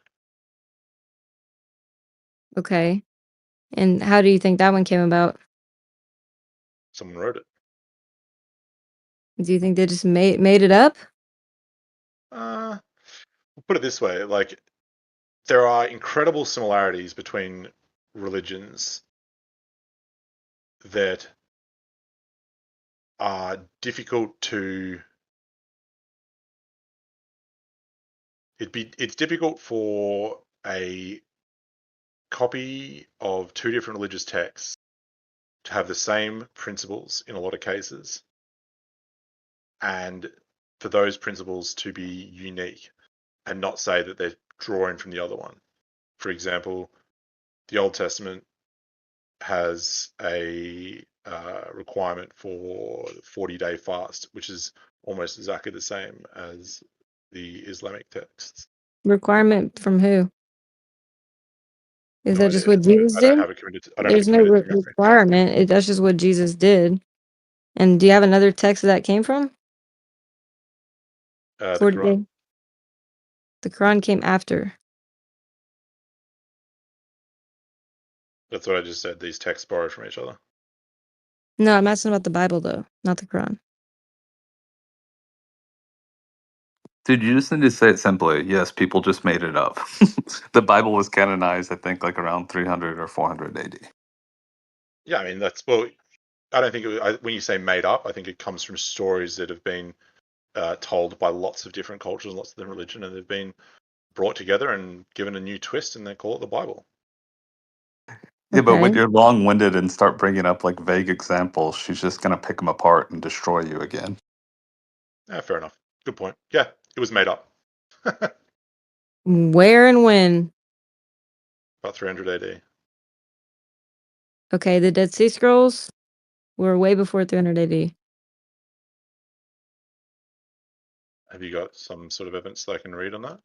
Okay. And how do you think that one came about? Someone wrote it. Do you think they just made it up? We'll put it this way: like, there are incredible similarities between religions that are difficult to. It's difficult for a copy of two different religious texts to have the same principles in a lot of cases, and for those principles to be unique and not say that they're drawing from the other one. For example, the Old Testament has a requirement for 40-day fast, which is almost exactly the same as the Islamic texts. Requirement from who? Is No that just idea. what Jesus I don't did? have it committed. I don't have it There's no committed to memory. requirement. That's just what Jesus did. And do you have another text that came from? The 40 Quran. day. The Quran came after. That's what I just said. These texts borrow from each other. No, I'm asking about the Bible though, not the Quran. Dude, you just need to say it simply. Yes, people just made it up. The Bible was canonized, I think, like around 300 or 400 AD. Yeah, I mean that's well. I don't think when you say made up, I think it comes from stories that have been told by lots of different cultures, lots of different religion, and they've been brought together and given a new twist, and they call it the Bible. Yeah, but when Okay. you're long-winded and start bringing up like vague examples, she's just gonna pick them apart and destroy you again. Yeah, fair enough. Good point. Yeah, it was made up. Where and when? About 300 AD. Okay, the Dead Sea Scrolls were way before 300 AD. Have you got some sort of evidence that I can read on that?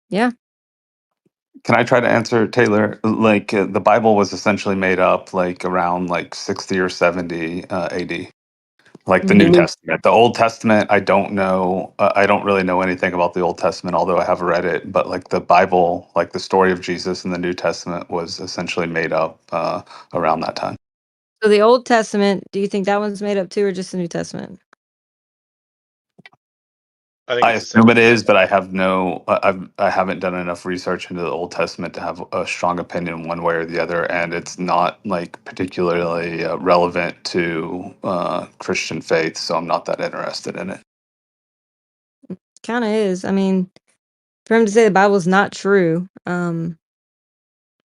Yeah. Can I try to answer, Taylor? Like the Bible was essentially made up like around like 60 or 70 AD. Like the New Mhm. Testament. The Old Testament, I don't know. I don't really know anything about the Old Testament, although I have read it. But like the Bible, like the story of Jesus in the New Testament was essentially made up around that time. So the Old Testament, do you think that one's made up too, or just the New Testament? I think I it's assume it essentially is, but I have no. I haven't done enough research into the Old Testament to have a strong opinion one way or the other, and it's not like particularly relevant to Christian faith, so I'm not that interested in it. Kind of is. I mean, for him to say the Bible's not true, I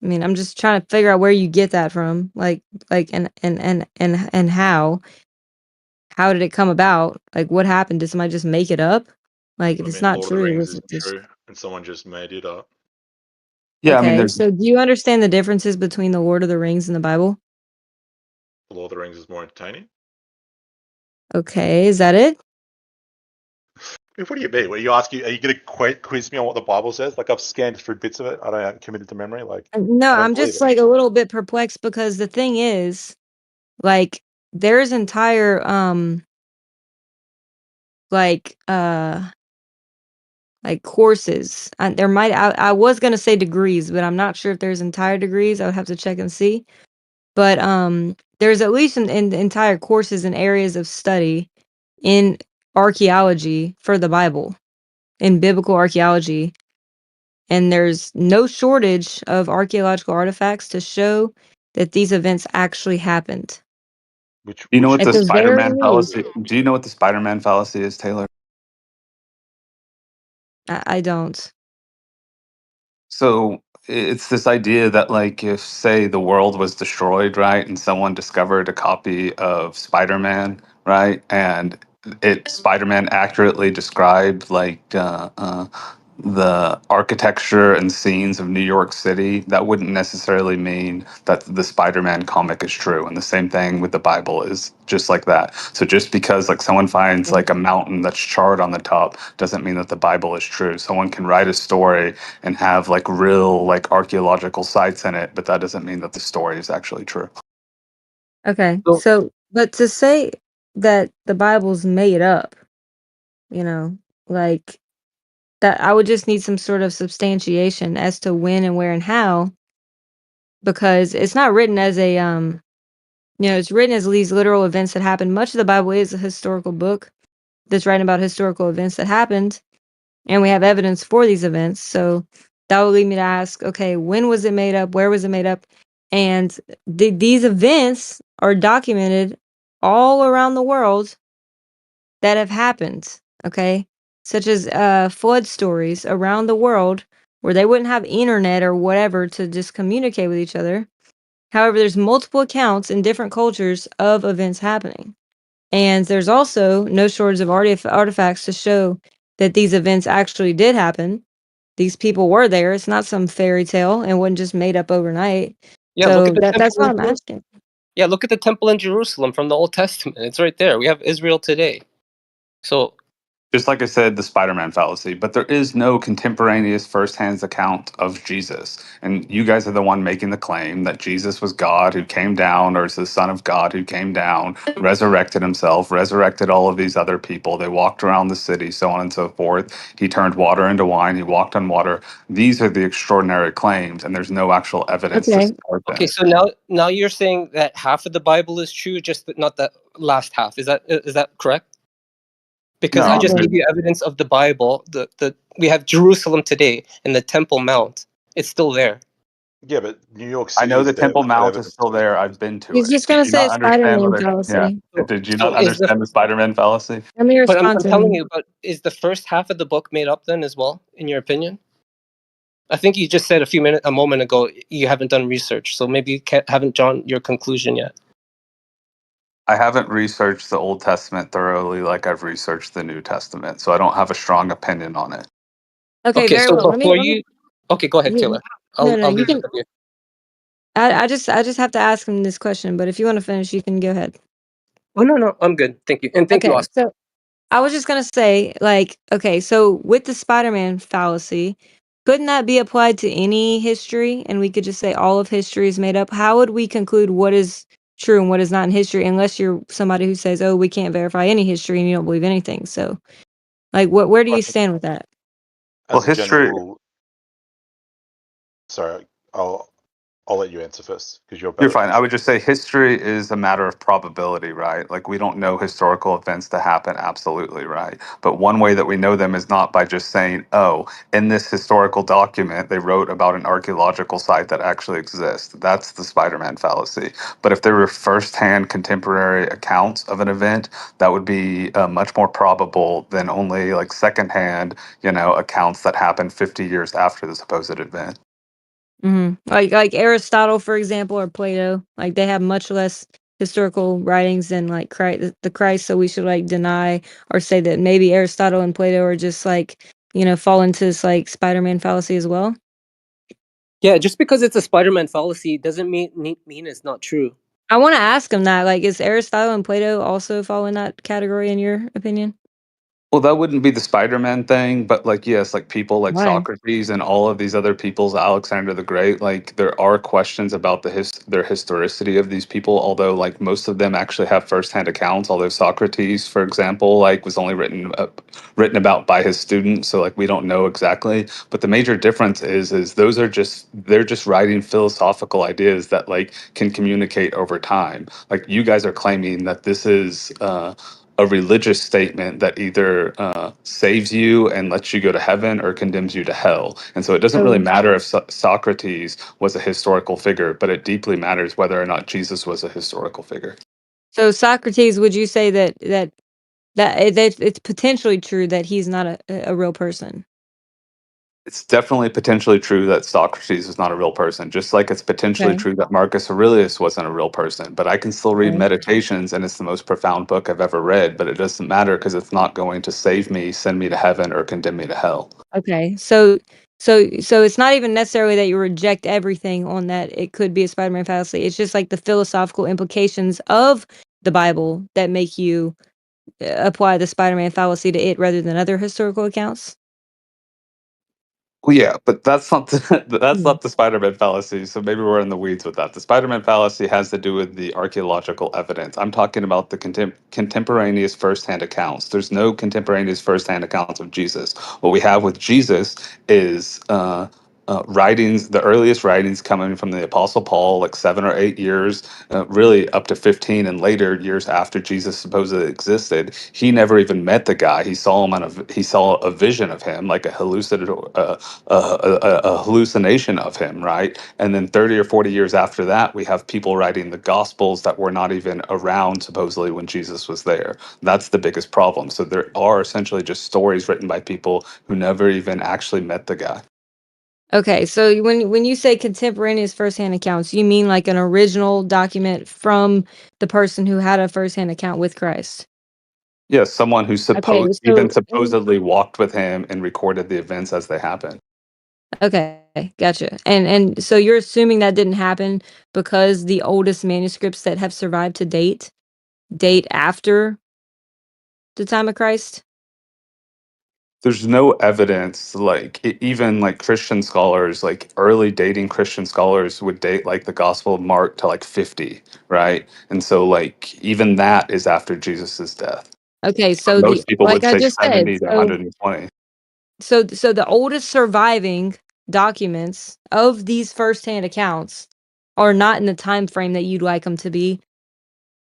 mean, I'm just trying to figure out where you get that from, and how. How did it come about? Like, what happened? Did somebody just make it up? Like, if I it's mean, not Lord of the true, Rings was it isn't just true, and someone just made it up. Yeah, I mean, okay? there's So, do you understand the differences between the Lord of the Rings and the Bible? The Lord of the Rings is more entertaining. Okay, is that it? What do you mean? What are you asking? Are you going to quiz me on what the Bible says? Like I've scanned through bits of it. I don't have it committed to memory. Like No, I don't I'm believe just it. like a little bit perplexed because the thing is, like, there's entire like like courses. There might I was gonna say degrees, but I'm not sure if there's entire degrees. I would have to check and see. But there's at least in the entire courses and areas of study in archaeology for the Bible, in biblical archaeology, and there's no shortage of archaeological artifacts to show that these events actually happened. Which Do you know what At the the very Spider-Man least, fallacy? Do you know what the Spider-Man fallacy is, Taylor? I don't. So it's this idea that, like, if say the world was destroyed, right, and someone discovered a copy of Spider-Man, right, and Spider-Man accurately described like the architecture and scenes of New York City, that wouldn't necessarily mean that the Spider-Man comic is true. And the same thing with the Bible is just like that. So just because like someone finds like a mountain that's charred on the top doesn't mean that the Bible is true. Someone can write a story and have like real like archaeological sites in it, but that doesn't mean that the story is actually true. Okay, So so but to say that the Bible's made up, you know, like that I would just need some sort of substantiation as to when and where and how, because it's not written as a it's written as these literal events that happened. Much of the Bible is a historical book that's writing about historical events that happened, and we have evidence for these events. So that would lead me to ask, okay, when was it made up? Where was it made up? And these events are documented all around the world that have happened, okay? Such as flood stories around the world where they wouldn't have internet or whatever to just communicate with each other. However, there's multiple accounts in different cultures of events happening. And there's also no shortage of artifacts to show that these events actually did happen. These people were there. It's not some fairy tale and wasn't just made up overnight. Yeah, look So at the that's temple what in I'm Jerusalem. asking. Yeah, look at the temple in Jerusalem from the Old Testament. It's right there. We have Israel today. So Just like I said, the Spider-Man fallacy, but there is no contemporaneous first-hand account of Jesus. And you guys are the one making the claim that Jesus was God who came down, or is the Son of God who came down, resurrected himself, resurrected all of these other people. They walked around the city, so on and so forth. He turned water into wine. He walked on water. These are the extraordinary claims, and there's no actual evidence to Okay. support them. okay, so now you're saying that half of the Bible is true, just not that last half. Is that correct? Because I No, just Probably. gave you evidence of the Bible. The we have Jerusalem today and the Temple Mount. It's still there. Yeah, but New York I City know is the there. Temple We've got Mount is evidence still of it. there. I've been to He's it. just Did gonna you say not understand Spider-Man what yeah. fallacy. Did you So not is the understand the Spider-Man fallacy? Let me but respond I'm to telling him. you, but is the first half of the book made up then as well, in your opinion? I think you just said a moment ago you haven't done research, so maybe you haven't drawn your conclusion yet. I haven't researched the Old Testament thoroughly like I've researched the New Testament, so I don't have a strong opinion on it. Okay, Okay, very so well. before you, okay, go ahead, You, Taylor. no, I'll you leave it can. with you. I just have to ask him this question, but if you want to finish, you can go ahead. Oh no, I'm good. Thank you, and thank you, Okay, Oscar. so I was just gonna say, like, okay, so with the Spider-Man fallacy, couldn't that be applied to any history, and we could just say all of history is made up? How would we conclude what is true and what is not in history, unless you're somebody who says, "Oh, we can't verify any history," and you don't believe anything? So, like, where do you stand with that? Well, As a general history rule, sorry, I'll let you answer first because you're You're better at fine. I this. would just say history is a matter of probability, right? Like we don't know historical events to happen absolutely, right? But one way that we know them is not by just saying, "Oh, in this historical document they wrote about an archaeological site that actually exists." That's the Spider-Man fallacy. But if there were first-hand contemporary accounts of an event, that would be much more probable than only like second-hand, accounts that happened 50 years after the supposed event. Like Aristotle, for example, or Plato, like they have much less historical writings than like the Christ. So we should like deny or say that maybe Aristotle and Plato are just like fall into this like Spider-Man fallacy as well. Yeah, just because it's a Spider-Man fallacy doesn't mean it's not true. I want to ask him that. Like, is Aristotle and Plato also fall in that category in your opinion? Well, that wouldn't be the Spider-Man thing, but like yes, like people like Why? Socrates and all of these other people's Alexander the Great, like there are questions about their historicity of these people, although like most of them actually have firsthand accounts, although Socrates, for example, like was only written about by his students, so like we don't know exactly. But the major difference is they're just writing philosophical ideas that like can communicate over time. Like you guys are claiming that this is a religious statement that either saves you and lets you go to heaven or condemns you to hell. And so it doesn't really So, matter if Socrates was a historical figure, but it deeply matters whether or not Jesus was a historical figure. so Socrates, would you say that it's potentially true that he's not a real person? It's definitely potentially true that Socrates is not a real person, just like it's potentially Okay. true that Marcus Aurelius wasn't a real person. But I can still read Okay. Meditations, and it's the most profound book I've ever read, but it doesn't matter because it's not going to save me, send me to heaven, or condemn me to hell. Okay. So it's not even necessarily that you reject everything on that it could be a Spider-Man fallacy. It's just like the philosophical implications of the Bible that make you apply the Spider-Man fallacy to it rather than other historical accounts. Well, yeah, but that's not that's not the Spider-Man fallacy. So maybe we're in the weeds with that. The Spider-Man fallacy has to do with the archaeological evidence. I'm talking about the contemporaneous first-hand accounts. There's no contemporaneous first-hand accounts of Jesus. What we have with Jesus is writings, the earliest writings coming from the Apostle Paul, like 7 or 8 years, really up to 15 and later years after Jesus supposedly existed. He never even met the guy. He saw him he saw a vision of him, like a hallucination of him, right? And then 30 or 40 years after that, we have people writing the Gospels that were not even around supposedly when Jesus was there. That's the biggest problem. So there are essentially just stories written by people who never even actually met the guy. Okay, so when you say contemporaneous firsthand accounts, you mean like an original document from the person who had a firsthand account with Christ? Yes, someone who Okay, even so supposedly walked with him and recorded the events as they happened. okay, gotcha. And so you're assuming that didn't happen because the oldest manuscripts that have survived to date after the time of Christ? There's no evidence, like even like Christian scholars, like early dating Christian scholars would date like the Gospel of Mark to like 50, right? And so like even that is after Jesus's death. Okay, But so most people like would I say just said, 70 to 120. so the oldest surviving documents of these firsthand accounts are not in the time frame that you'd like them to be.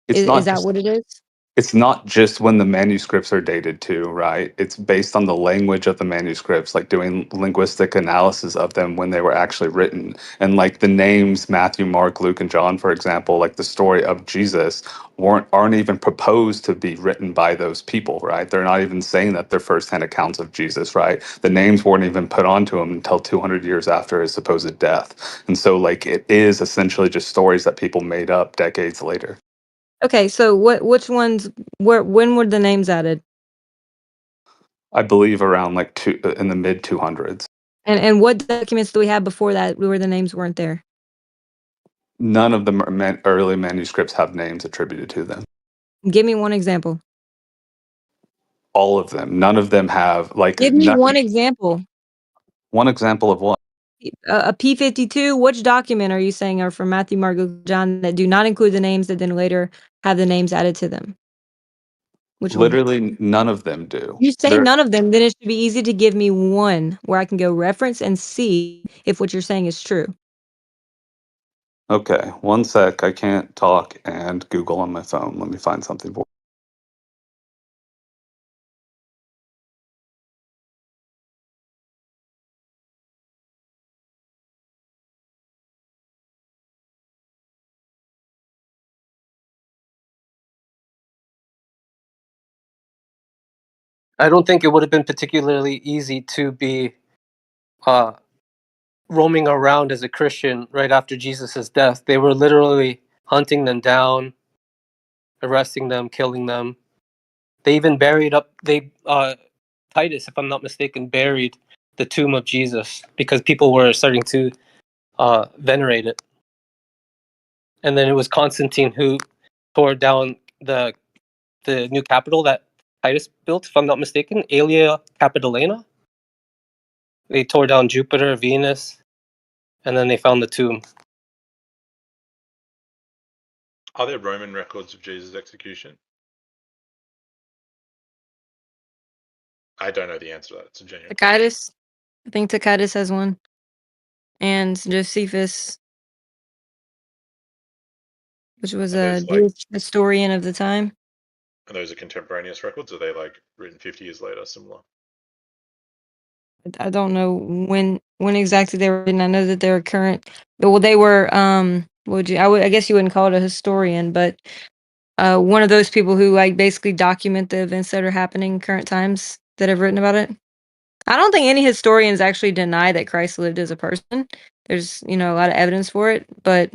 It's Is not that just what it is? it's not just when the manuscripts are dated too, right? It's based on the language of the manuscripts, like doing linguistic analysis of them when they were actually written. And like the names Matthew, Mark, Luke, and John, for example, like the story of Jesus, aren't even proposed to be written by those people, right? They're not even saying that they're firsthand accounts of Jesus, right? The names weren't even put onto him until 200 years after his supposed death. And so like it is essentially just stories that people made up decades later. Okay, so which ones when were the names added? I believe around like in the mid 200s. And what documents do we have before that where the names weren't there? None of the early manuscripts have names attributed to them. Give me one example. All of them. None of them have like Give me one example. one example of what? A P52, which document are you saying are from Matthew, Mark, Luke, John that do not include the names that then later have the names added to them? Which one? Literally none of them do. You say They're none of them, then it should be easy to give me one where I can go reference and see if what you're saying is true. okay. One sec. I can't talk and Google on my phone. Let me find something for. I don't think it would have been particularly easy to be uh, roaming around as a Christian right after Jesus' death. They were literally hunting them down, arresting them, killing them. They even Titus, if I'm not mistaken, buried the tomb of Jesus because people were starting to venerate it. And then it was Constantine who tore down the new capital that Titus built, if I'm not mistaken, Aelia Capitolina. They tore down Jupiter, Venus, and then they found the tomb. Are there Roman records of Jesus' execution? I don't know the answer to that. It's a genuine question. Tacitus? I think Tacitus has one. And Josephus, which was And a those like, Jewish historian of the time. and those are contemporaneous records, or are they like written 50 years later, similar? I don't know when exactly they were written. I know that they were current. Well, they were I guess you wouldn't call it a historian, but one of those people who like basically document the events that are happening in current times that have written about it. I don't think any historians actually deny that Christ lived as a person. There's, a lot of evidence for it, but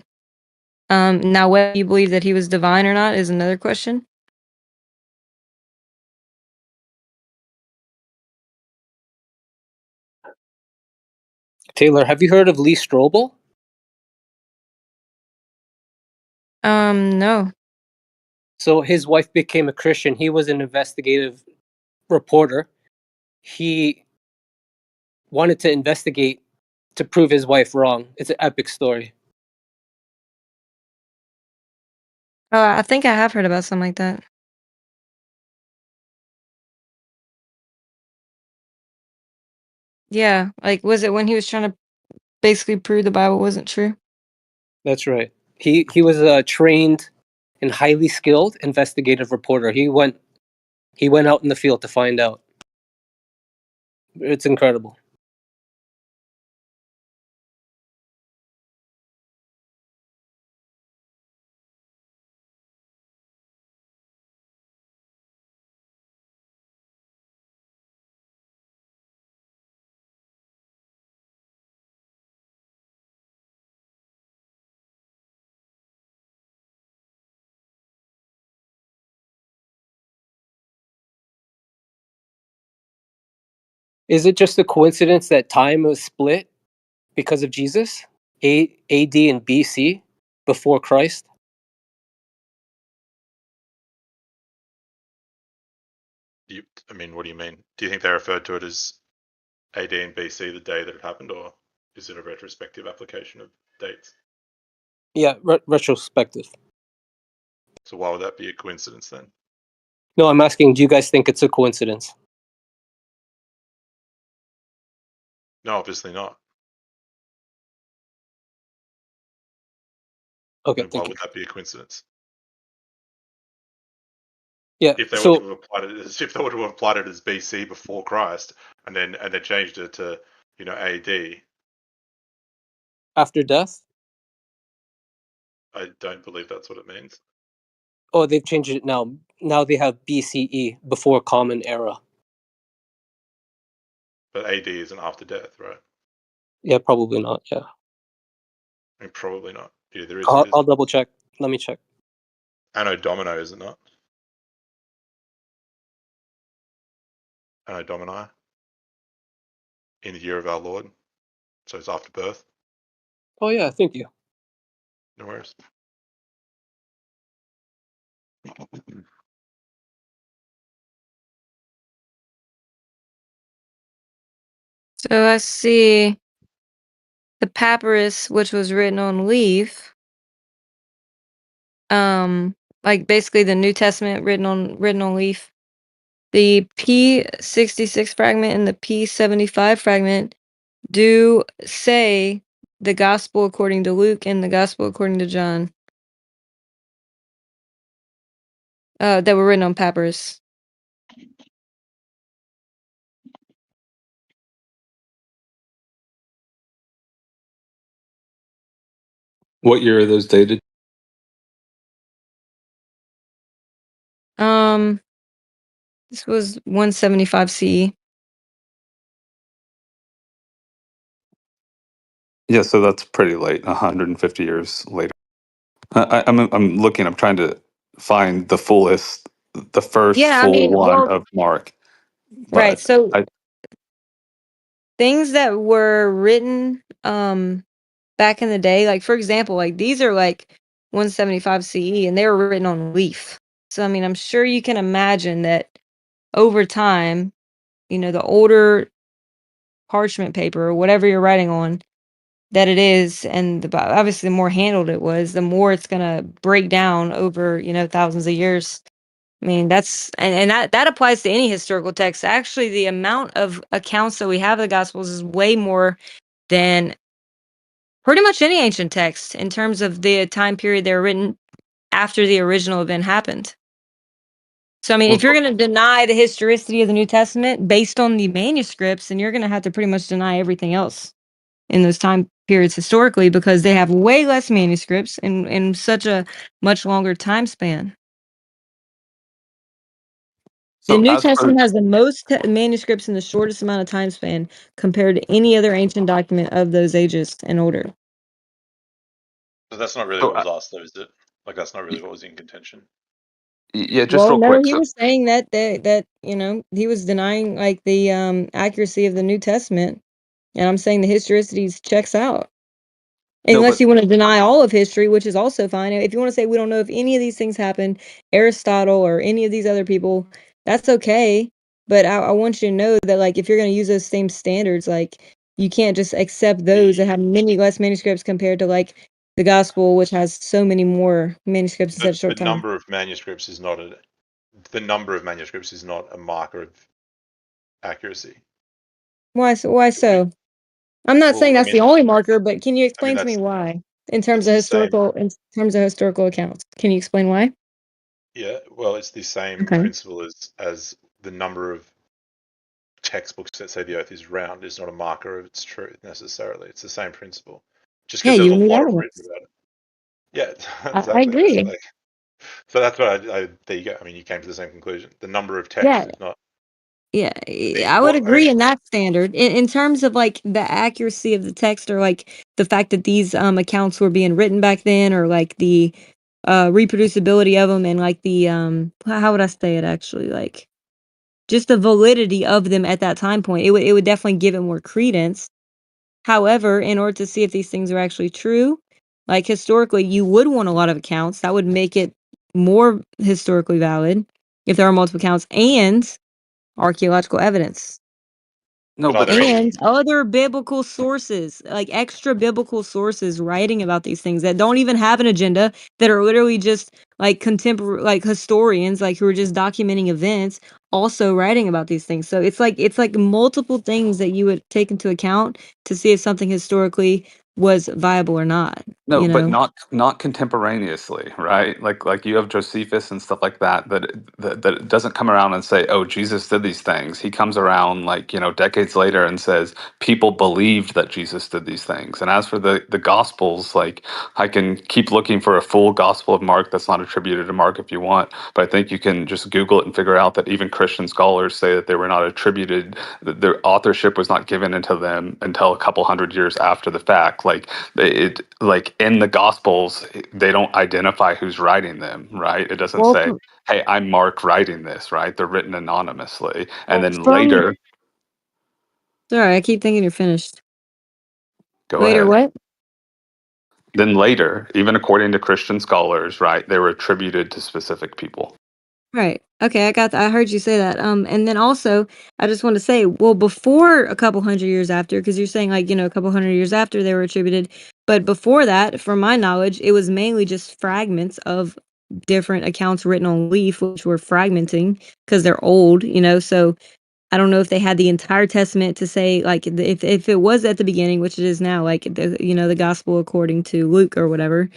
now whether you believe that he was divine or not is another question. Taylor, have you heard of Lee Strobel? No. So his wife became a Christian. He was an investigative reporter. He wanted to investigate to prove his wife wrong. It's an epic story. I think I have heard about something like that. Yeah, like was it when he was trying to basically prove the Bible wasn't true? That's right. He was a trained and highly skilled investigative reporter. He went out in the field to find out. It's incredible. Is it just a coincidence that time was split because of Jesus? AD and BC, before Christ? I mean, what do you mean? Do you think they referred to it as AD and BC the day that it happened, or is it a retrospective application of dates? Yeah, retrospective. So why would that be a coincidence then? No, I'm asking, do you guys think it's a coincidence? No, obviously not. Okay, And why thank you. would that be a coincidence? Yeah, If they were so to have applied it as BC before Christ, and then changed it to AD, after death? I don't believe that's what it means. Oh, they've changed it now. Now they have BCE, before Common Era. But AD isn't after death, right? Yeah, probably not. Yeah, I mean, probably not. Either is it I'll isn't. double check. Let me check. Anno Domino, is it not? Anno Domini, in the year of our Lord. So it's after birth. Oh yeah, thank you. No worries. So I see the papyrus, which was written on leaf. Like basically the New Testament written on leaf. The P66 fragment and the P75 fragment do say the gospel according to Luke and the gospel according to John. That were written on papyrus. What year are those dated? This was 175 CE. Yeah, so that's pretty late, 150 years later. I'm looking, I'm trying to find the first Yeah, I full mean, one well, of Mark, right. but So things that were written back in the day, like for example, like these are like 175 CE and they were written on leaf. So I mean, I'm sure you can imagine that over time, the older parchment paper or whatever you're writing on that it is, and obviously the more handled it was, the more it's gonna break down over, thousands of years. I mean, that's and that applies to any historical text. Actually, the amount of accounts that we have of the Gospels is way more than pretty much any ancient text in terms of the time period they were written after the original event happened. So, I mean, if you're going to deny the historicity of the New Testament based on the manuscripts, then you're going to have to pretty much deny everything else in those time periods historically because they have way less manuscripts in such a much longer time span. The so New as for Testament has the most manuscripts in the shortest amount of time span compared to any other ancient document of those ages and older. But that's not really so what was asked, though, is it? Like, that's not really what was in contention. yeah, just Well, real no, quick. he So was saying that he was denying like the accuracy of the New Testament, and I'm saying the historicity checks out. no, Unless but you want to deny all of history, which is also fine. If you want to say we don't know if any of these things happened, Aristotle or any of these other people, that's okay. But I want you to know that, like, if you're going to use those same standards, like, you can't just accept those that have many less manuscripts compared to, like, the gospel, which has so many more manuscripts in such a short But time. number of manuscripts is not the number of manuscripts is not a marker of accuracy. Why so? I'm not saying Well, I that's the mean, only marker, but can you I mean explain to me that's why? In terms it's of the same. historical accounts. Can you explain why? Yeah, well, it's the same Okay. principle as the number of textbooks that say the Earth is round is not a marker of its truth necessarily. It's the same principle. Just Yeah, because there's you a need lot evidence. written about it. Yeah, I exactly. It's agree. like, so that's what I there you go. I mean, you came to the same conclusion. The number of texts Yeah, is not. yeah, I would Well, I agree mean, in that standard. In terms of like the accuracy of the text, or like the fact that these accounts were being written back then, or like the reproducibility of them, and like the how would I say it actually, like just the validity of them at that time point, it would definitely give it more credence. However, in order to see if these things are actually true, like historically, you would want a lot of accounts. That would make it more historically valid if there are multiple accounts and archaeological evidence. No, but are but there so And any? other biblical sources, like extra biblical sources writing about these things that don't even have an agenda, that are literally just like contemporary, like historians, like who are just documenting events, also writing about these things. So it's like multiple things that you would take into account to see if something historically was viable or not, no, you but know? not contemporaneously, right? Like you have Josephus and stuff like that that doesn't come around and say, "Oh, Jesus did these things." He comes around like, decades later and says, "People believed that Jesus did these things." And as for the Gospels, like I can keep looking for a full Gospel of Mark that's not attributed to Mark if you want, but I think you can just Google it and figure out that even Christian scholars say that they were not attributed, that their authorship was not given into them until a couple hundred years after the fact. Like in the Gospels, they don't identify who's writing them, right? It doesn't Well, say, "Hey, I'm Mark writing this," right? They're written anonymously, and then from later, sorry, I keep thinking you're finished. go Later, ahead. what? Then later, even according to Christian scholars, right, they were attributed to specific people. Right. Okay, I heard you say that. And then also, I just want to say, well, before a couple hundred years after, because you're saying like, a couple hundred years after they were attributed, but before that, from my knowledge, it was mainly just fragments of different accounts written on leaf, which were fragmenting because they're old, so I don't know if they had the entire testament to say like if it was at the beginning, which it is now, like the gospel according to Luke or whatever.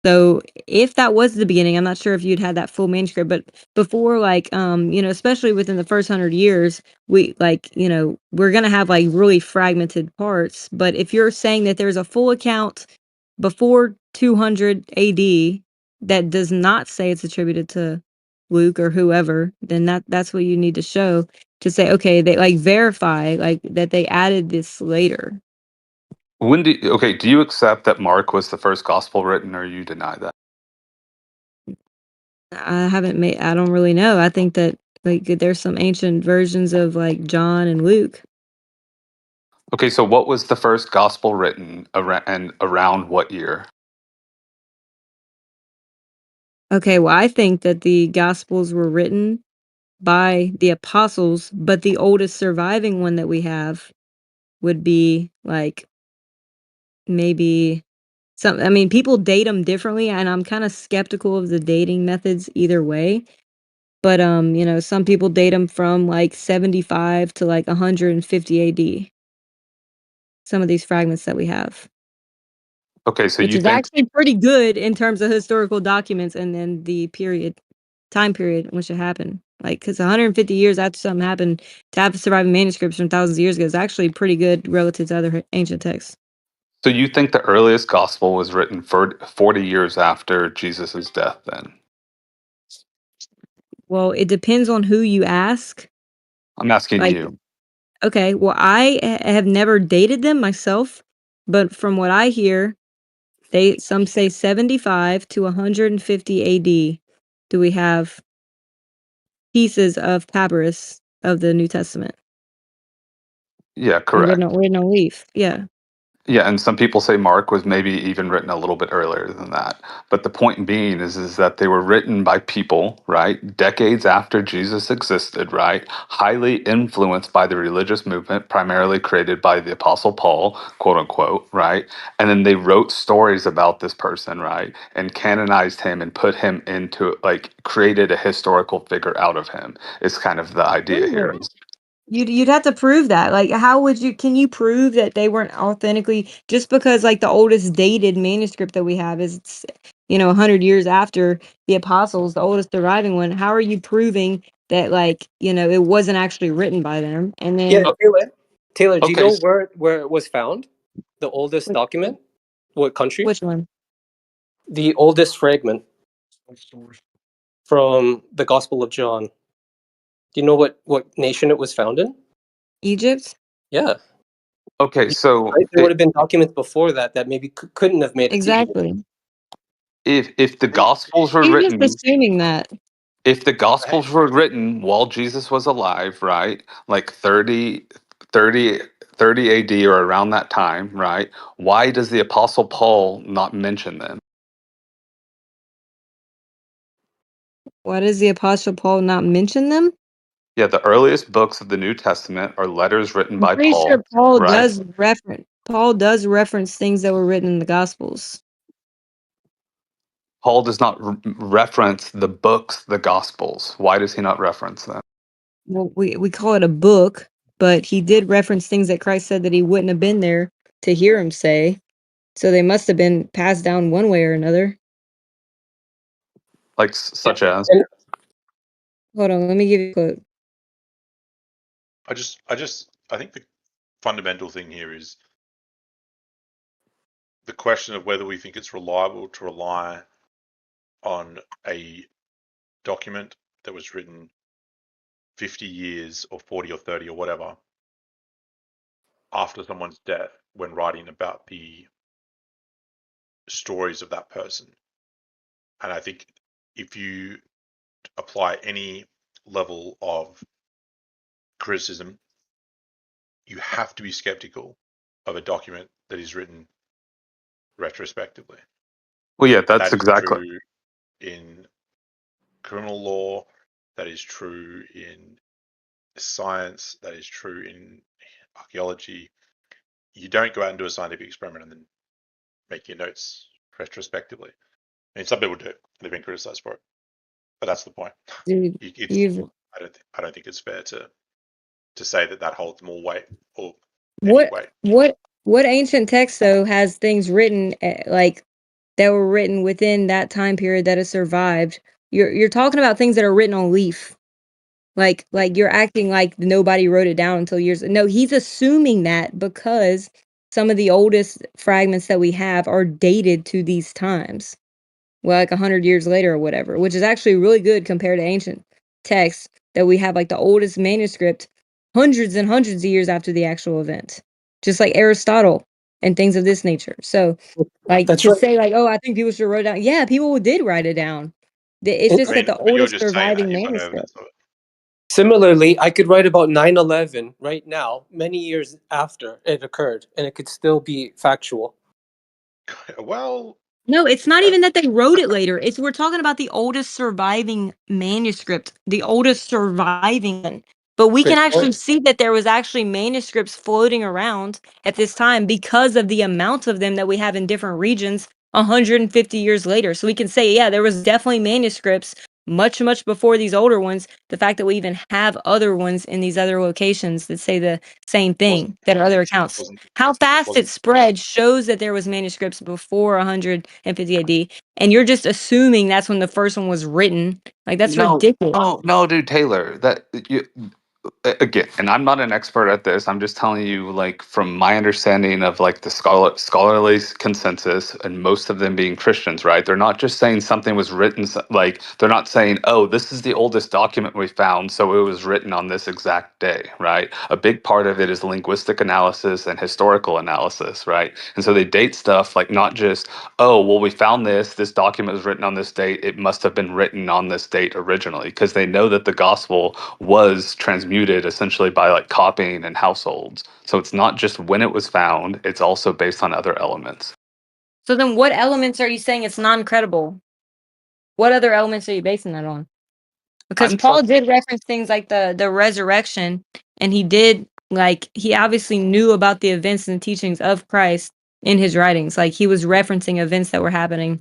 So if that was the beginning, I'm not sure if you'd had that full manuscript, but before like especially within the first 100 years, we like we're gonna have like really fragmented parts. But if you're saying that there's a full account before 200 AD that does not say it's attributed to Luke or whoever, then that's what you need to show to say, okay, they like verify like that they added this later. Do you accept that Mark was the first gospel written, or you deny that? I don't really know. I think that like there's some ancient versions of like John and Luke. Okay, so what was the first gospel written and around what year? Okay, well, I think that the gospels were written by the apostles, but the oldest surviving one that we have would be like maybe I mean, people date them differently, and I'm kind of skeptical of the dating methods either way. But some people date them from like 75 to like 150 AD. Some of these fragments that we have, Okay, so which you is think actually pretty good in terms of historical documents, and then the time period in which it happened. Like, because 150 years after something happened, to have surviving manuscripts from thousands of years ago is actually pretty good relative to other ancient texts. the earliest gospel was written for 40 years after Jesus' death then? Well, it depends on who you ask. I'm asking Like, you. okay, well, have never dated them myself, but from what I hear, some say 75 to 150 AD. Do we have pieces of papyrus of the New Testament Yeah, and correct. written on leaf? Yeah. Yeah, and some people say Mark was maybe even written a little bit earlier than that. But the point being is that they were written by people, right, decades after Jesus existed, right, highly influenced by the religious movement, primarily created by the Apostle Paul, quote unquote, right? And then they wrote stories about this person, right, and canonized him and put him into, like, created a historical figure out of him. Is kind of the idea here. You'd have to prove that. Like, how would you? Can you prove that they weren't authentically just because like the oldest dated manuscript that we have is 100 years after the apostles, the oldest surviving one? How are you proving that like it wasn't actually written by them? And Yeah, then Taylor, do you Okay, know where it was found? The oldest document? What country? which one? The oldest fragment from the Gospel of John. Do you know what nation it was found in? Egypt? Yeah. okay, so Right? There would have been documents before that maybe couldn't have made it to Egypt. Exactly. if the Gospels were You're just written, assuming that. if the Gospels were written while Jesus was alive, right, like 30 AD or around that time, right, why does the Apostle Paul not mention them? Why does the Apostle Paul not mention them? Yeah, the earliest books of the New Testament are letters written I'm by pretty Paul, sure Paul right? does reference things that were written in the Gospels. Paul does not reference the books, the Gospels. Why does he not reference them? Well, we call it a book, but he did reference things that Christ said that he wouldn't have been there to hear him say. So they must have been passed down one way or another. Like such as? Hold on, let me give you a quote. I think the fundamental thing here is the question of whether we think it's reliable to rely on a document that was written 50 years or 40 or 30 or whatever after someone's death when writing about the stories of that person. And I think if you apply any level of criticism, you have to be skeptical of a document that is written retrospectively. Well, yeah, that's That is exactly. true in criminal law, that is true in science, that is true in archaeology. You don't go out and do a scientific experiment and then make your notes retrospectively. I mean, some people do. They've been criticized for it, but that's the point. Dude, I don't think it's fair to say that holds more weight or any what weight. what ancient text though has things written like that were written within that time period that has survived? You're talking about things that are written on leaf. Like you're acting like nobody wrote it down until years. No, he's assuming that because some of the oldest fragments that we have are dated to these times. Well, like 100 years later or whatever, which is actually really good compared to ancient texts that we have like the oldest manuscript hundreds and hundreds of years after the actual event. Just like Aristotle and things of this nature. So like That's to right. say like, oh, I think people should write it down. Yeah, people did write it down. It's just that the But you're oldest just saying that surviving you've got no manuscript. evidence of Similarly, I could write about 9/11 right now, many years after it occurred, and it could still be factual. it. Well, No, it's not even that they wrote it later. It's we're talking about the oldest surviving manuscript, the oldest surviving one. But we can Great actually point. see that there was actually manuscripts floating around at this time because of the amount of them that we have in different regions 150 years later. So we can say, yeah, there was definitely manuscripts much, much before these older ones. The fact that we even have other ones in these other locations that say the same thing, that are other accounts. How fast it spread shows that there was manuscripts before 150 AD, and you're just assuming that's when the first one was written. Like that's ridiculous. No, dude, Taylor. That you again, and I'm not an expert at this. I'm just telling you, like, from my understanding of like the scholarly consensus, and most of them being Christians, right? They're not just saying something was written. Like, they're not saying, "Oh, this is the oldest document we found, so it was written on this exact day," right? A big part of it is linguistic analysis and historical analysis, right? And so they date stuff like not just, "Oh, well, we found this. This document was written on this date. It must have been written on this date originally," because they know that the gospel was transmuted transmuted essentially by like copying in households. So it's not just when it was found, it's also based on other elements. So then what elements are you saying it's non-credible? What other elements are you basing that on? Because I'm Paul trying. did reference things like the resurrection, and he obviously knew about the events and teachings of Christ in his writings. Like he was referencing events that were happening.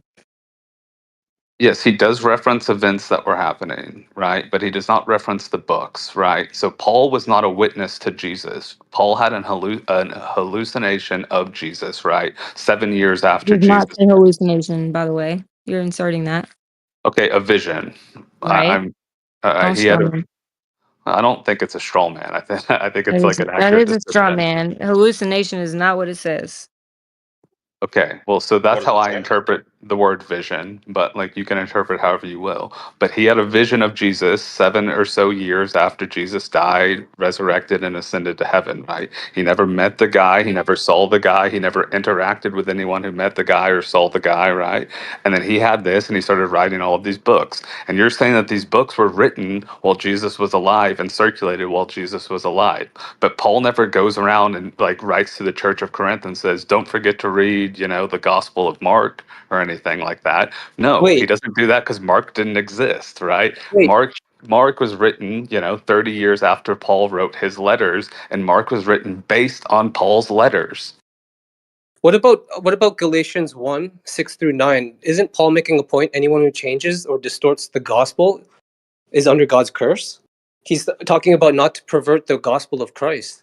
Yes, he does reference events that were happening, right? But he does not reference the books, right? So Paul was not a witness to Jesus. Paul had an hallucination of Jesus, right? 7 years after Does not Jesus. say hallucination, by the way. You're inserting that, Okay, a vision. right? I'm. Don't He had straw a. man. I don't think it's a straw man. I think I think That it's is like an that accurate is a straw description. man. Hallucination is not what it says. Okay, well, so What that's does how it I say? interpret the word vision, but like you can interpret however you will. But he had a vision of Jesus 7 or so years after Jesus died, resurrected, and ascended to heaven, right? He never met the guy, he never saw the guy, he never interacted with anyone who met the guy or saw the guy, right? And then he had this and he started writing all of these books. And you're saying that these books were written while Jesus was alive and circulated while Jesus was alive. But Paul never goes around and like writes to the church of Corinth and says, don't forget to read, the Gospel of Mark or anything like that. No, he Wait, doesn't do that because Mark didn't exist, right? wait. Mark was written, 30 years after Paul wrote his letters, and Mark was written based on Paul's letters. What about Galatians 1:6-9? Isn't Paul making a point? Anyone who changes or distorts the gospel is under God's curse. He's talking about not to pervert the gospel of Christ.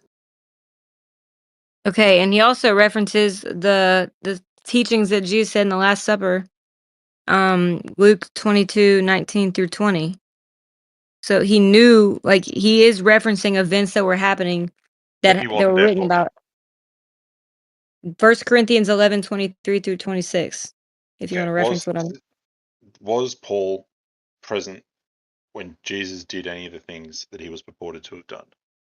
Okay, and he also references the teachings that Jesus said in the Last Supper, Luke 22:19-20. So he knew, like, he is referencing events that were happening That he that wasn't were there written for. about. 1 Corinthians 11:23-26. If you want Okay, to reference what I'm. was Paul present when Jesus did any of the things that he was purported to have done?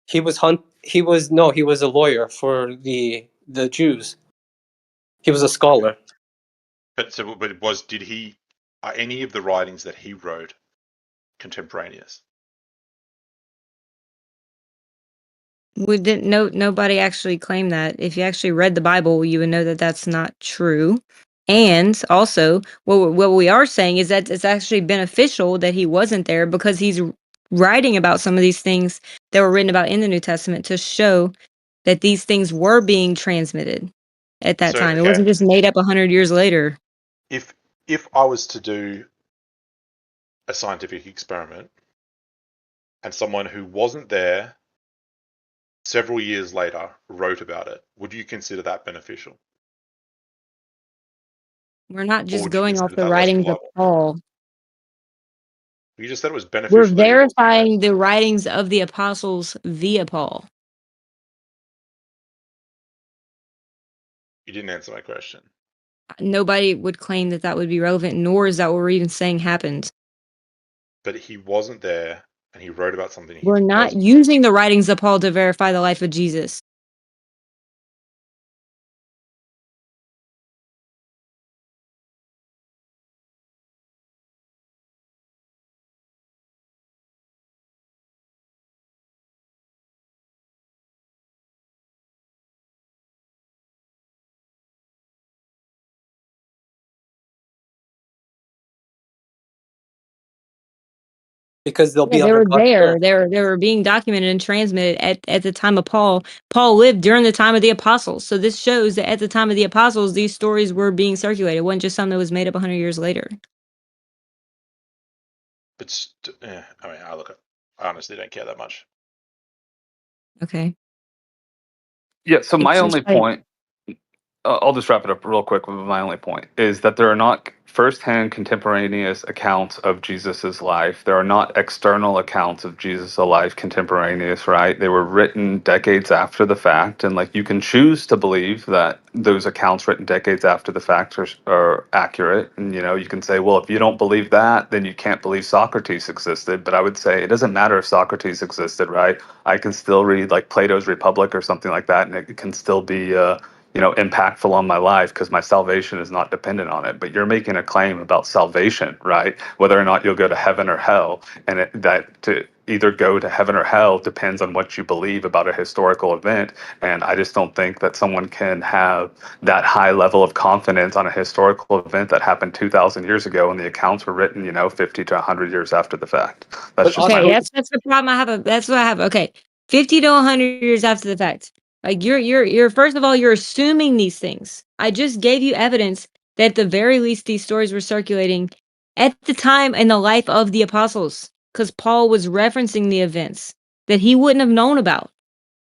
He was a lawyer for the Jews. He was a scholar. But did he? Are any of the writings that he wrote contemporaneous? We didn't know, nobody actually claimed that. If you actually read the Bible, you would know that that's not true. And also, what we are saying is that it's actually beneficial that he wasn't there, because he's writing about some of these things that were written about in the New Testament to show that these things were being transmitted at that So, time. It okay, wasn't just made up 100 years later. if I was to do a scientific experiment and someone who wasn't there several years later wrote about it, would you consider that beneficial? We're not Or just would you going off consider the that less writings of reliable? Paul. You just said it was We're beneficial that he wasn't there. verifying the writings of the apostles via Paul. You didn't answer my question. Nobody would claim that that would be relevant, nor is that what we're even saying happened. But he wasn't there and he wrote about something he We're not wasn't. using the writings of Paul to verify the life of Jesus. Because they'll Yeah, be they under were God's there. curse. They were being documented and transmitted at the time of Paul. Paul lived during the time of the apostles. So this shows that at the time of the apostles, these stories were being circulated. It wasn't just something that was made up 100 years later. But I mean, I honestly don't care that much. Okay. Yeah, so my It's just only like, point, I'll just wrap it up real quick with my only point, is that there are not firsthand contemporaneous accounts of Jesus's life. There are not external accounts of Jesus' life contemporaneous, right? They were written decades after the fact. And like you can choose to believe that those accounts written decades after the fact are accurate. And, you can say, well, if you don't believe that, then you can't believe Socrates existed. But I would say it doesn't matter if Socrates existed, right? I can still read like Plato's Republic or something like that, and it can still be, impactful on my life because my salvation is not dependent on it. But you're making a claim about salvation, right? Whether or not you'll go to heaven or hell, and either go to heaven or hell depends on what you believe about a historical event. And I just don't think that someone can have that high level of confidence on a historical event that happened 2,000 years ago and the accounts were written, 50 to 100 years after the fact. That's just my Okay, that's the problem I have. That's what I have. Okay, 50 to 100 years after the fact. Like you're first of all, you're assuming these things. I just gave you evidence that at the very least these stories were circulating at the time in the life of the apostles, because Paul was referencing the events that he wouldn't have known about.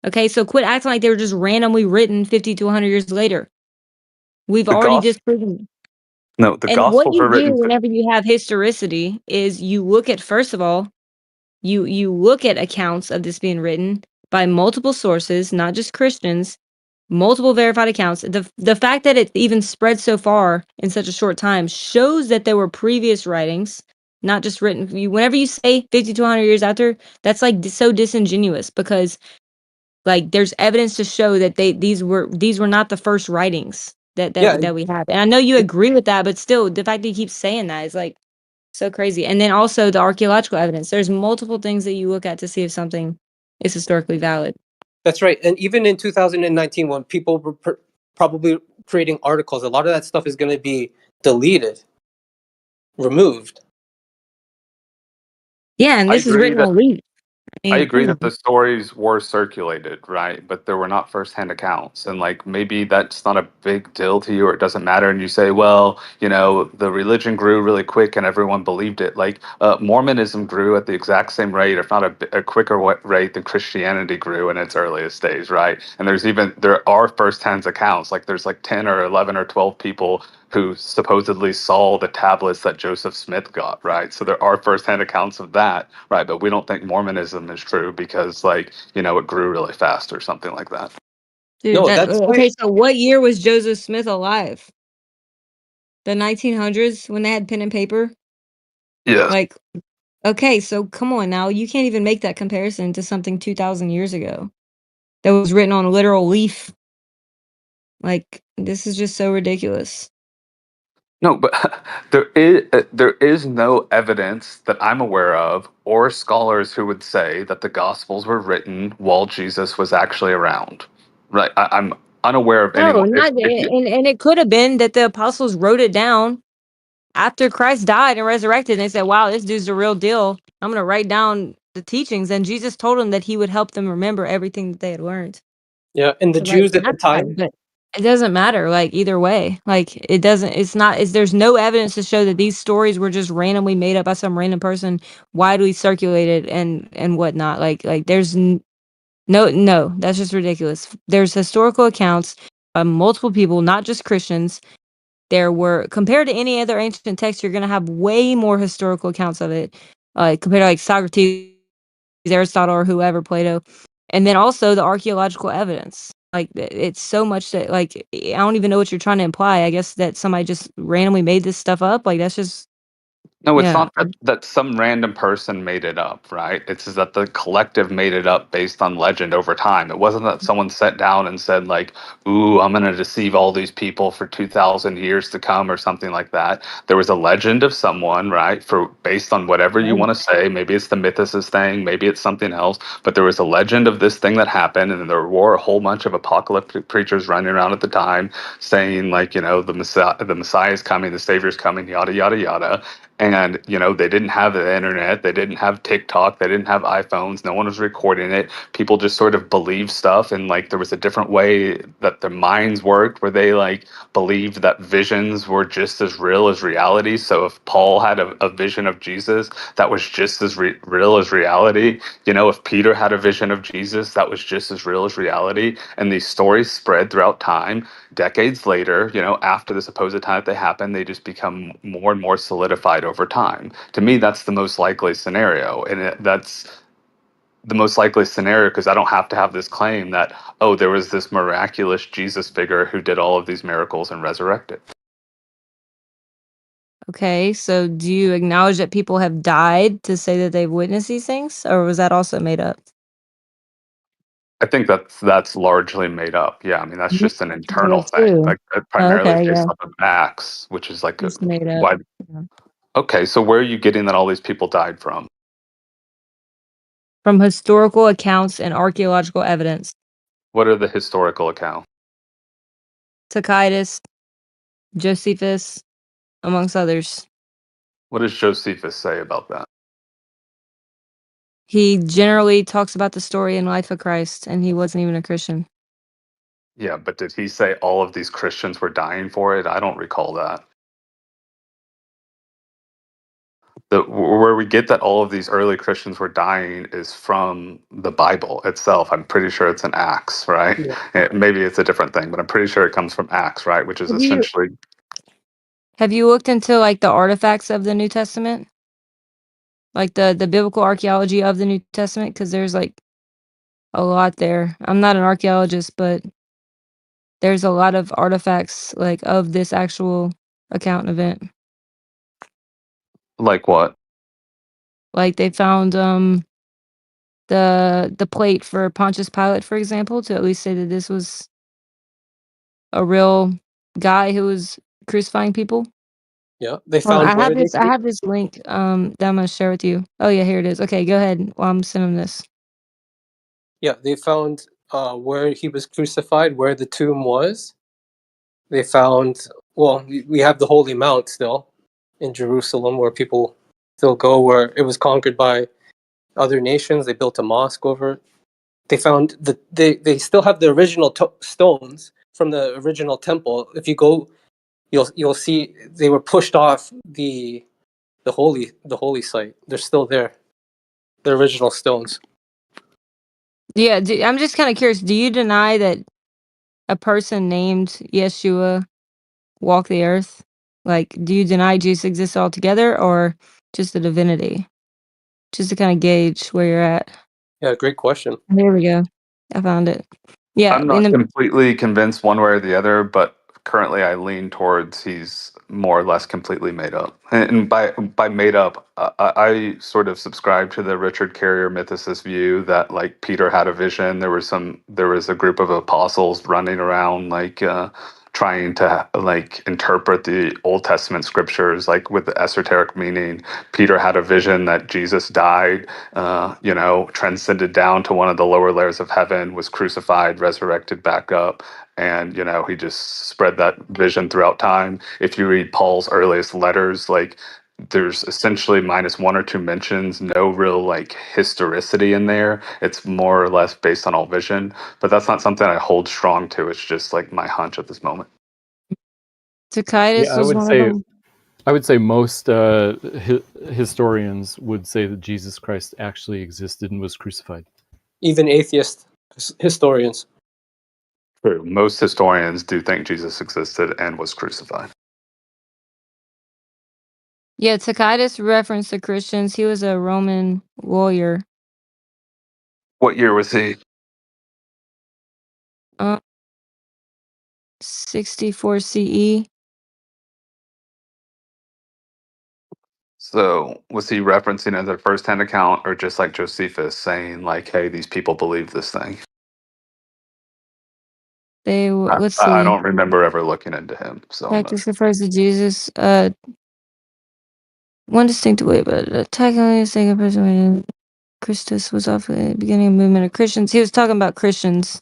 Okay, so quit acting like they were just randomly written 50 to 100 years later. We've the already gospel. disproven. No, the And what gospels you were do written. whenever you have historicity is you look at, first of all, you look at accounts of this being written by multiple sources, not just Christians, multiple verified accounts. The fact that it even spread so far in such a short time shows that there were previous writings, not just written. Whenever you say 50 to 100 years after, that's like so disingenuous, because like there's evidence to show that these were not the first writings Yeah, that we have. And I know you agree with that, but still the fact that you keep saying that is like so crazy. And then also the archaeological evidence. There's multiple things that you look at to see if something is historically valid. that's right. And even in 2019, when people were probably creating articles, a lot of that stuff is going to be deleted, removed. Yeah, and I this is agree written that on leaf. I I mean, agree come that the on. stories were circulated, right? But there were not firsthand accounts. And like maybe that's not a big deal to you or it doesn't matter. And you say, well, the religion grew really quick and everyone believed it. Like Mormonism grew at the exact same rate, if not a quicker rate than Christianity grew in its earliest days, right? And there are firsthand accounts. Like there's like 10 or 11 or 12 people who supposedly saw the tablets that Joseph Smith got, right? So there are firsthand accounts of that, right? But we don't think Mormonism is true because, it grew really fast or something like that. Dude, No, that's why. okay, so what year was Joseph Smith alive? The 1900s, when they had pen and paper? Yes. Like, okay, so come on now. You can't even make that comparison to something 2,000 years ago that was written on a literal leaf. Like, this is just so ridiculous. No, but there is no evidence that I'm aware of, or scholars who would say that the Gospels were written while Jesus was actually around. Right? I'm unaware of No, anyone. not and it could have been that the apostles wrote it down after Christ died and resurrected, and they said, "Wow, this dude's the real deal. I'm gonna write down the teachings." And Jesus told them that he would help them remember everything that they had learned. Yeah, and the So, like, Jews at the that's fine, time. but it doesn't matter. Like either way, like it doesn't. It's not. It's there's no evidence to show that these stories were just randomly made up by some random person, widely circulated and whatnot. Like there's no. That's just ridiculous. There's historical accounts by multiple people, not just Christians. There were, compared to any other ancient text, you're going to have way more historical accounts of it, compared to like Socrates, Aristotle, or whoever, Plato, and then also the archaeological evidence. Like it's so much that like I don't even know what you're trying to imply. I guess that somebody just randomly made this stuff up. Like that's just No, it's yeah. not that some random person made it up, right? It's just that the collective made it up based on legend over time. It wasn't that someone sat down and said like, "Ooh, I'm going to deceive all these people for 2,000 years to come" or something like that. There was a legend of someone, right? For based on whatever you want to say, maybe it's the mythos thing, maybe it's something else, but there was a legend of this thing that happened, and there were a whole bunch of apocalyptic preachers running around at the time saying like, the Messiah is coming, the Savior's coming, yada yada yada. And they didn't have the internet, they didn't have TikTok, they didn't have iPhones, no one was recording it. People just sort of believed stuff, and like there was a different way that their minds worked where they like believed that visions were just as real as reality. So if Paul had a vision of Jesus, that was just as real as reality. If Peter had a vision of Jesus, that was just as real as reality. And these stories spread throughout time. Decades later, after the supposed time that they happen, they just become more and more solidified over time. To me, that's the most likely scenario. And that's the most likely scenario because I don't have to have this claim that, oh, there was this miraculous Jesus figure who did all of these miracles and resurrected. Okay, so do you acknowledge that people have died to say that they've witnessed these things, or was that also made up? I think that's largely made up. Yeah, I mean that's Mhm. just an Made internal up thing, too. like Oh, primarily okay, based yeah. off of Acts, which is like It's made up. why. Yeah. Okay, so where are you getting that all these people died from? from historical accounts and archaeological evidence. What are the historical accounts? Tacitus, Josephus, amongst others. What does Josephus say about that? He generally talks about the story and life of Christ, and he wasn't even a Christian. Yeah, but did he say all of these Christians were dying for it? I don't recall that. Where we get that all of these early Christians were dying is from the Bible itself. I'm pretty sure it's in Acts, right? Yeah. Maybe it's a different thing, but I'm pretty sure it comes from Acts, right? Which is essentially. Have you looked into like the artifacts of the New Testament? Like the biblical archaeology of the New Testament? Because there's like a lot there. I'm not an archaeologist, but there's a lot of artifacts like of this actual account event. Like what? Like they found the plate for Pontius Pilate, for example, to at least say that this was a real guy who was crucifying people. Yeah, they Well, found where they. I have this link that I'm gonna share with you. Oh yeah, here it is. Okay, go ahead while I'm sending this. Yeah, they found where he was crucified, where the tomb was. They found, well, we have the Holy Mount still in Jerusalem, where people still go, where it was conquered by other nations. They built a mosque over it. They found they still have the original stones from the original temple. If you go, you'll see they were pushed off the holy site. They're still there, the original stones. Yeah, I'm just kind of curious. Do you deny that a person named Yeshua walked the earth? Like, do you deny Jesus exists altogether, or just the divinity? Just to kind of gauge where you're at. Yeah, great question. There we go. I found it. Yeah, I'm not completely convinced one way or the other, but currently I lean towards he's more or less completely made up. And by made up, I sort of subscribe to the Richard Carrier mythicist view that like Peter had a vision. There was a group of apostles running around like trying to like interpret the Old Testament scriptures like with the esoteric meaning. Peter had a vision that Jesus died, transcended down to one of the lower layers of heaven, was crucified, resurrected back up, and he just spread that vision throughout time. If you read Paul's earliest letters, like there's essentially minus one or two mentions, no real like historicity in there. It's more or less based on all vision, but that's not something I hold strong to. It's just like my hunch at this moment. Tacitus Yeah, was one of them. I would say most historians would say that Jesus Christ actually existed and was crucified. Even atheist historians. True. Most historians do think Jesus existed and was crucified. Yeah, Tacitus referenced the Christians. He was a Roman warrior. What year was he? 64 CE. So was he referencing as a first-hand account or just like Josephus saying like, hey, these people believe this thing? Let's see. I don't remember ever looking into him. So Practice refers to Jesus. One distinct way, but technically a second person. Christus was off at the beginning of the movement of Christians. He was talking about Christians.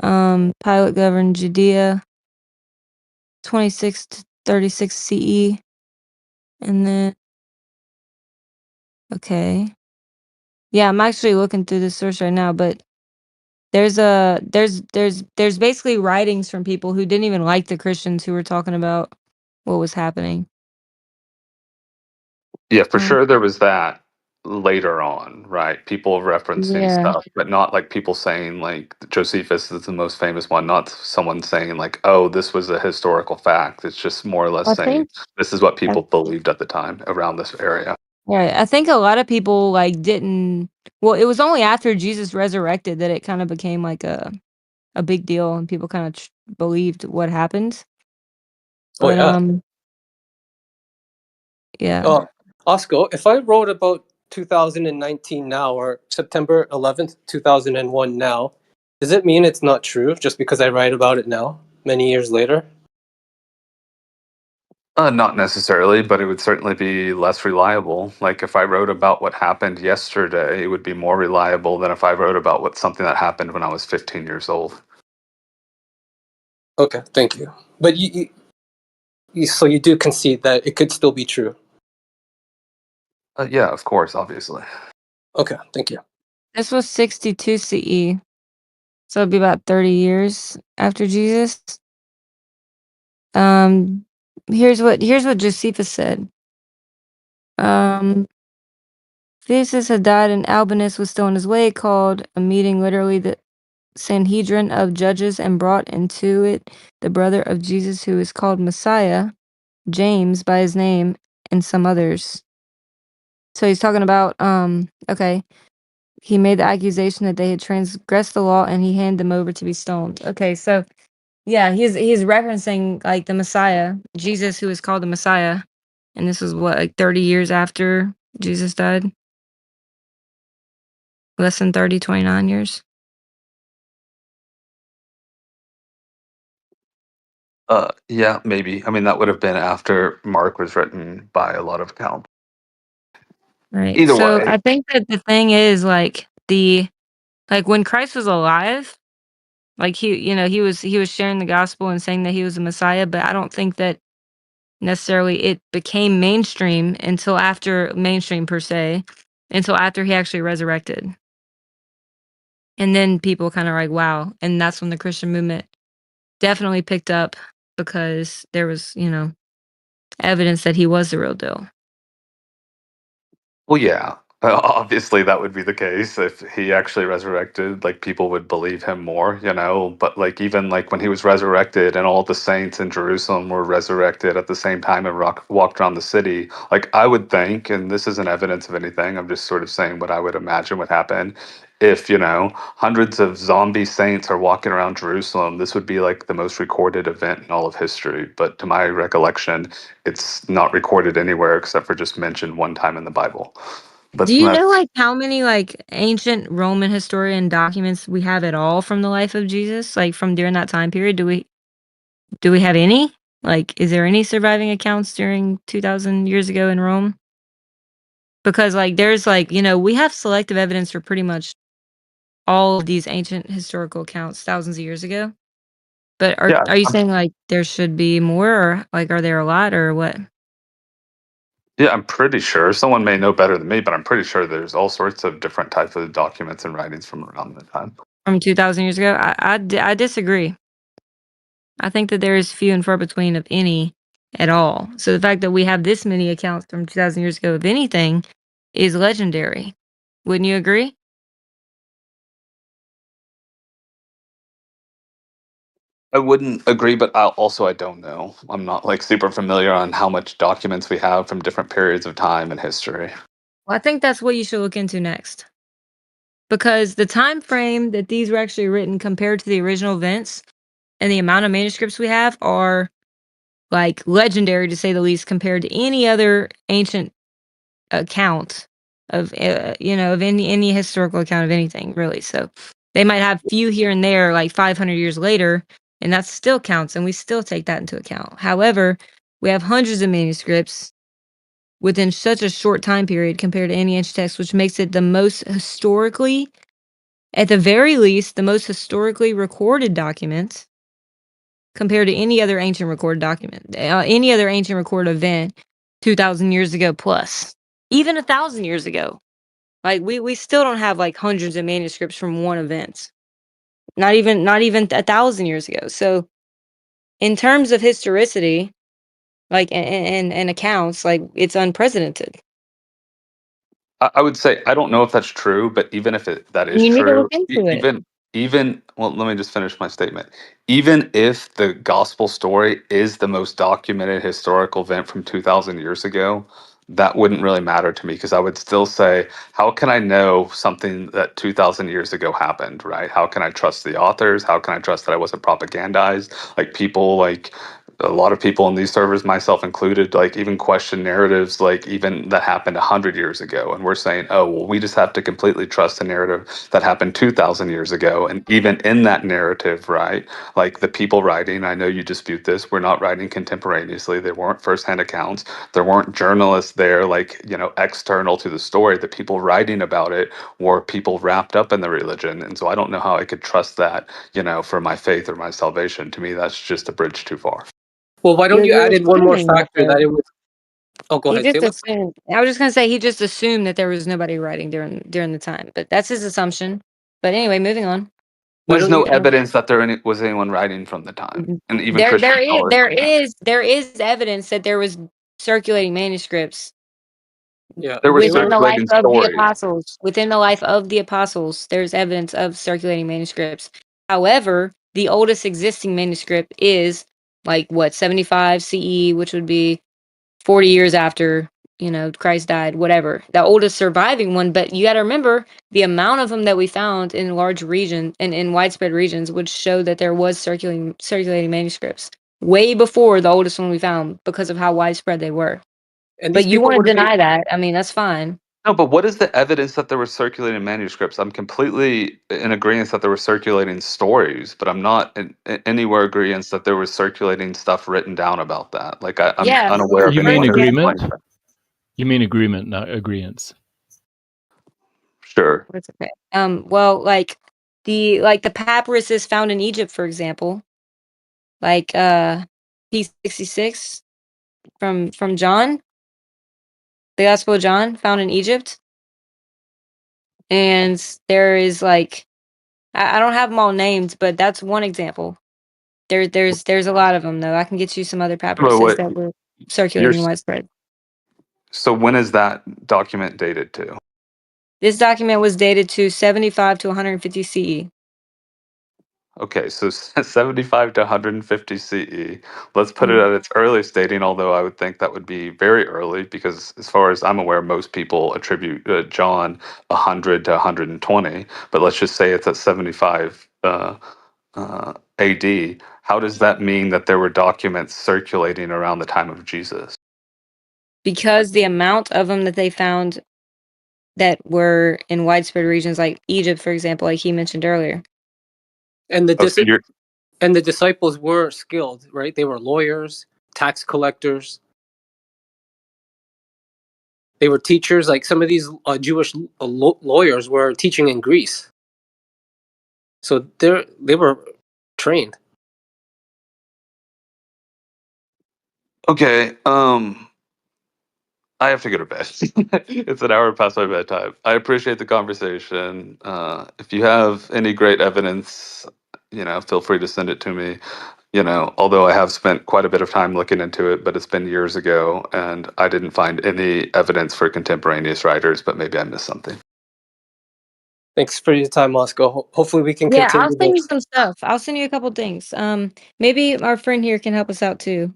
Pilate governed Judea, 26 to 36 CE, and then okay, yeah, I'm actually looking through this source right now, but there's basically writings from people who didn't even like the Christians who were talking about what was happening. yeah, for sure there was that later on, right? People referencing Yeah. stuff, but not like people saying like Josephus is the most famous one, not someone saying like, oh, this was a historical fact. It's just more or less I saying think this is what people believed at the time around this area. yeah, I think a lot of people like didn't. Well, it was only after Jesus resurrected that it kind of became like a big deal, and people kind of believed what happened. Oh But yeah. yeah. Oscar, if I wrote about 2019 now or September 11th, 2001 now, does it mean it's not true just because I write about it now, many years later? Not necessarily, but it would certainly be less reliable. Like if I wrote about what happened yesterday, it would be more reliable than if I wrote about something that happened when I was 15 years old. Okay, thank you. But so you do concede that it could still be true. Yeah, of course, obviously. Okay, thank you. This was 62 CE. So it'd be about 30 years after Jesus. Um, here's what Josephus said. Theseus had died and Albinus was still on his way, called a meeting literally the Sanhedrin of judges and brought into it the brother of Jesus who is called Messiah, James by his name, and some others. So he's talking about, okay, he made the accusation that they had transgressed the law and he handed them over to be stoned. Okay, so yeah, he's referencing like the Messiah, Jesus who is called the Messiah. And this was what, like 30 years after Jesus died? Less than 30, 29 years. Yeah, maybe. I mean, that would have been after Mark was written by a lot of accounts. Right. Either So way, I think that the thing is like when Christ was alive, like he was sharing the gospel and saying that he was the Messiah, but I don't think that necessarily it became mainstream until after mainstream per se, until after he actually resurrected. And then people kind of like, wow. And that's when the Christian movement definitely picked up because there was, evidence that he was the real deal. well, yeah. Obviously, that would be the case if he actually resurrected. Like people would believe him more, you know. But like even like when he was resurrected, and all the saints in Jerusalem were resurrected at the same time and walked around the city. Like I would think, and this isn't evidence of anything. I'm just sort of saying what I would imagine would happen if hundreds of zombie saints are walking around Jerusalem. This would be like the most recorded event in all of history. But to my recollection, it's not recorded anywhere except for just mentioned one time in the Bible. Do But you know that's like how many like ancient Roman historian documents we have at all from the life of Jesus, like from during that time period? Do we have any? Like, is there any surviving accounts during 2,000 years ago in Rome? Because like there's like, we have selective evidence for pretty much all of these ancient historical accounts thousands of years ago. But yeah. are you saying like there should be more, or like are there a lot, or what? Yeah, I'm pretty sure. Someone may know better than me, but I'm pretty sure there's all sorts of different types of documents and writings from around the time. From 2,000 years ago? I disagree. I think that there is few and far between of any at all. So the fact that we have this many accounts from 2,000 years ago of anything is legendary. Wouldn't you agree? I wouldn't agree, but I don't know. I'm not like super familiar on how much documents we have from different periods of time in history. Well, I think that's what you should look into next. Because the time frame that these were actually written compared to the original events and the amount of manuscripts we have are like legendary to say the least compared to any other ancient account of of any historical account of anything really. So they might have few here and there like 500 years later, and that still counts and we still take that into account. However, we have hundreds of manuscripts within such a short time period compared to any ancient text, which makes it the most historically, at the very least, the most historically recorded document compared to any other ancient recorded document, any other ancient recorded event 2,000 years ago plus, even 1,000 years ago. Like we still don't have like hundreds of manuscripts from one event. Not even 1,000 years ago. So in terms of historicity, like and accounts, like it's unprecedented. I would say I don't know if that's true, but even if that is You need to look true, into it. even well, let me just finish my statement. Even if the gospel story is the most documented historical event from 2,000 years ago, that wouldn't really matter to me because I would still say, how can I know something that 2,000 years ago happened, right? How can I trust the authors? How can I trust that I wasn't propagandized? Like people like a lot of people in these servers, myself included, like even question narratives like even that happened 100 years ago, and we're saying, oh well, we just have to completely trust a narrative that happened 2,000 years ago. And even in that narrative, right, like the people writing, I know you dispute this, we're not writing contemporaneously, they weren't firsthand accounts, there weren't journalists there, like, you know, external to the story. The people writing about it were people wrapped up in the religion, and so I don't know how I could trust that, you know, for my faith or my salvation. To me, that's just a bridge too far. Well, why don't you You're add in one more assuming that factor that it was? Oh, go he ahead, just Taylor. assumed. I was just gonna say he just assumed that there was nobody writing during the time, but that's his assumption. But anyway, moving on. Why There's don't no you? evidence that was anyone writing from the time, and even There Christian there is scholars. there is evidence that there was circulating manuscripts Yeah, There were within the life circulating of the stories. apostles. Within the life of the apostles, there's evidence of circulating manuscripts. However, the oldest existing manuscript is like what 75 CE, which would be 40 years after, you know, Christ died, whatever. The oldest surviving one, but you got to remember the amount of them that we found in large region and in widespread regions would show that there was circulating manuscripts way before the oldest one we found because of how widespread they were. And But these you people want to would have been. deny that? I mean, that's fine. No, but what is the evidence that there were circulating manuscripts? I'm completely in agreement that there were circulating stories, but I'm not anywhere agreeing that there was circulating stuff written down about that. Like I'm Yeah. unaware of You mean anyone who agreement? explained that. You mean agreement, not agreeance. Sure. That's okay. Well, like the papyruses found in Egypt, for example, like P66 from John, the Gospel of John, found in Egypt, and there is like I don't have them all named, but that's one example. There's a lot of them though. I can get you some other But papyruses what that were you're circulating widespread. so when is that document dated to? This document was dated to 75 to 150 CE. Okay, so 75 to 150 CE. Let's put it Mhm. at its early stating, although I would think that would be very early because, as far as I'm aware, most people attribute John 100 to 120. But let's just say it's at 75 AD. How does that mean that there were documents circulating around the time of Jesus? Because the amount of them that they found that were in widespread regions like Egypt, for example, like he mentioned earlier. And Oh, so you're the disciples were skilled, right? They were lawyers, tax collectors. They were teachers. Like some of these Jewish lawyers were teaching in Greece, so they were trained. okay. I have to go to bed. It's an hour past my bedtime. I appreciate the conversation. If you have any great evidence, you know, feel free to send it to me. You know, although I have spent quite a bit of time looking into it, but it's been years ago, and I didn't find any evidence for contemporaneous writers. But maybe I missed something. Thanks for your time, Moscow. Hopefully, we can Yeah, I'll continue send you this. some stuff. I'll send you a couple things. Maybe our friend here can help us out too.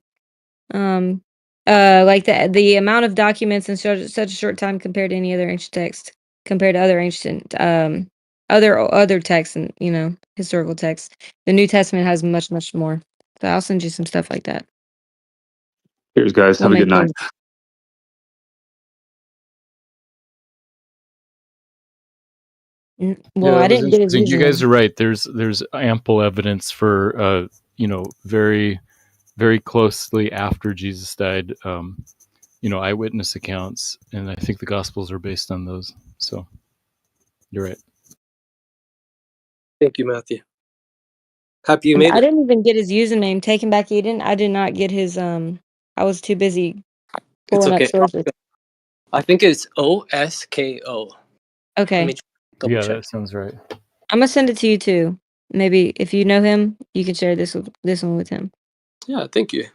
Um, like the amount of documents in such a short time compared to any other ancient text, compared to other ancient other texts and historical texts. The New Testament has much more. So I'll send you some stuff like that. Cheers, guys. It'll Have a good make night. sense. Well, Yeah, I that was didn't get his interesting. You guys username. are right. There's ample evidence for very very closely after Jesus died, eyewitness accounts, and I think the Gospels are based on those. So you're right. Thank you, Matthew. Happy you And made I it. didn't even get his username. Take him back, Eden. I did not get his. I was too busy It's pulling up okay. sources. I think it's OSKO. Let Okay, me double Yeah, check. that sounds right. I'm gonna send it to you too. Maybe if you know him, you can share this one with him. Yeah, thank you.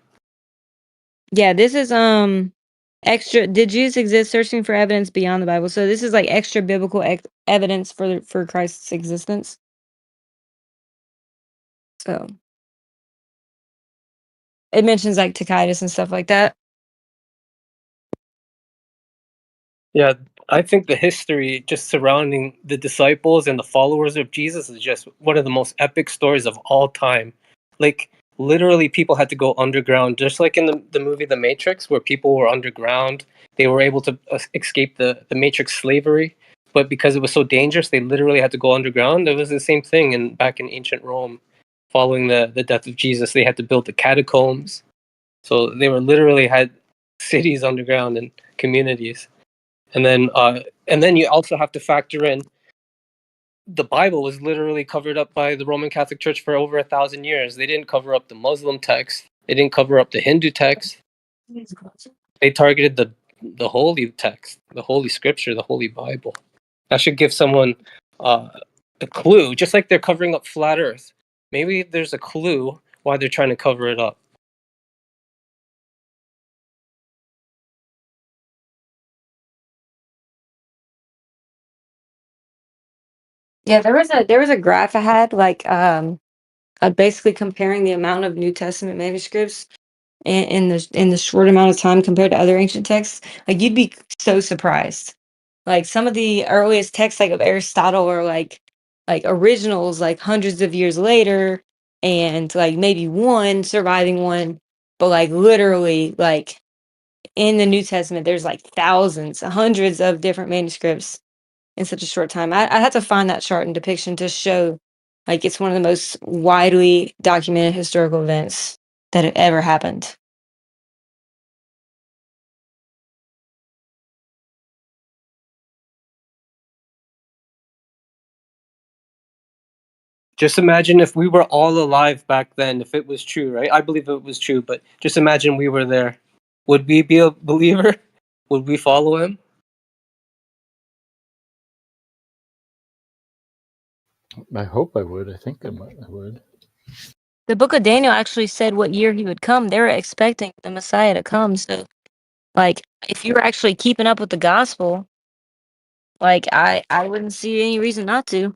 Yeah, this is extra. Did Jesus exist? Searching for evidence beyond the Bible. So this is like extra biblical evidence for Christ's existence. So it mentions like Tacitus and stuff like that. Yeah, I think the history just surrounding the disciples and the followers of Jesus is just one of the most epic stories of all time. Like literally people had to go underground, just like in the movie The Matrix, where people were underground. They were able to escape the Matrix slavery, but because it was so dangerous, they literally had to go underground. It was the same thing back in ancient Rome. Following the death of Jesus, they had to build the catacombs. So they were literally had cities underground and communities. And then you also have to factor in the Bible was literally covered up by the Roman Catholic Church for over 1,000 years. They didn't cover up the Muslim text. They didn't cover up the Hindu text. They targeted the holy text, the holy scripture, the holy Bible. That should give someone a clue, just like they're covering up flat Earth. Maybe there's a clue why they're trying to cover it up. Yeah, there was a graph I had basically comparing the amount of New Testament manuscripts in the short amount of time compared to other ancient texts. Like you'd be so surprised. Like some of the earliest texts like of Aristotle are like originals like hundreds of years later and like maybe one surviving one, but like literally like in the New Testament there's like thousands, hundreds of different manuscripts in such a short time. I had to find that chart and depiction to show like it's one of the most widely documented historical events that have ever happened. Just imagine if we were all alive back then, if it was true, right? I believe it was true, but just imagine we were there. Would we be a believer? Would we follow him? I hope I would. I think I would. The book of Daniel actually said what year he would come. They were expecting the Messiah to come. So, like, if you were actually keeping up with the gospel, like, I wouldn't see any reason not to.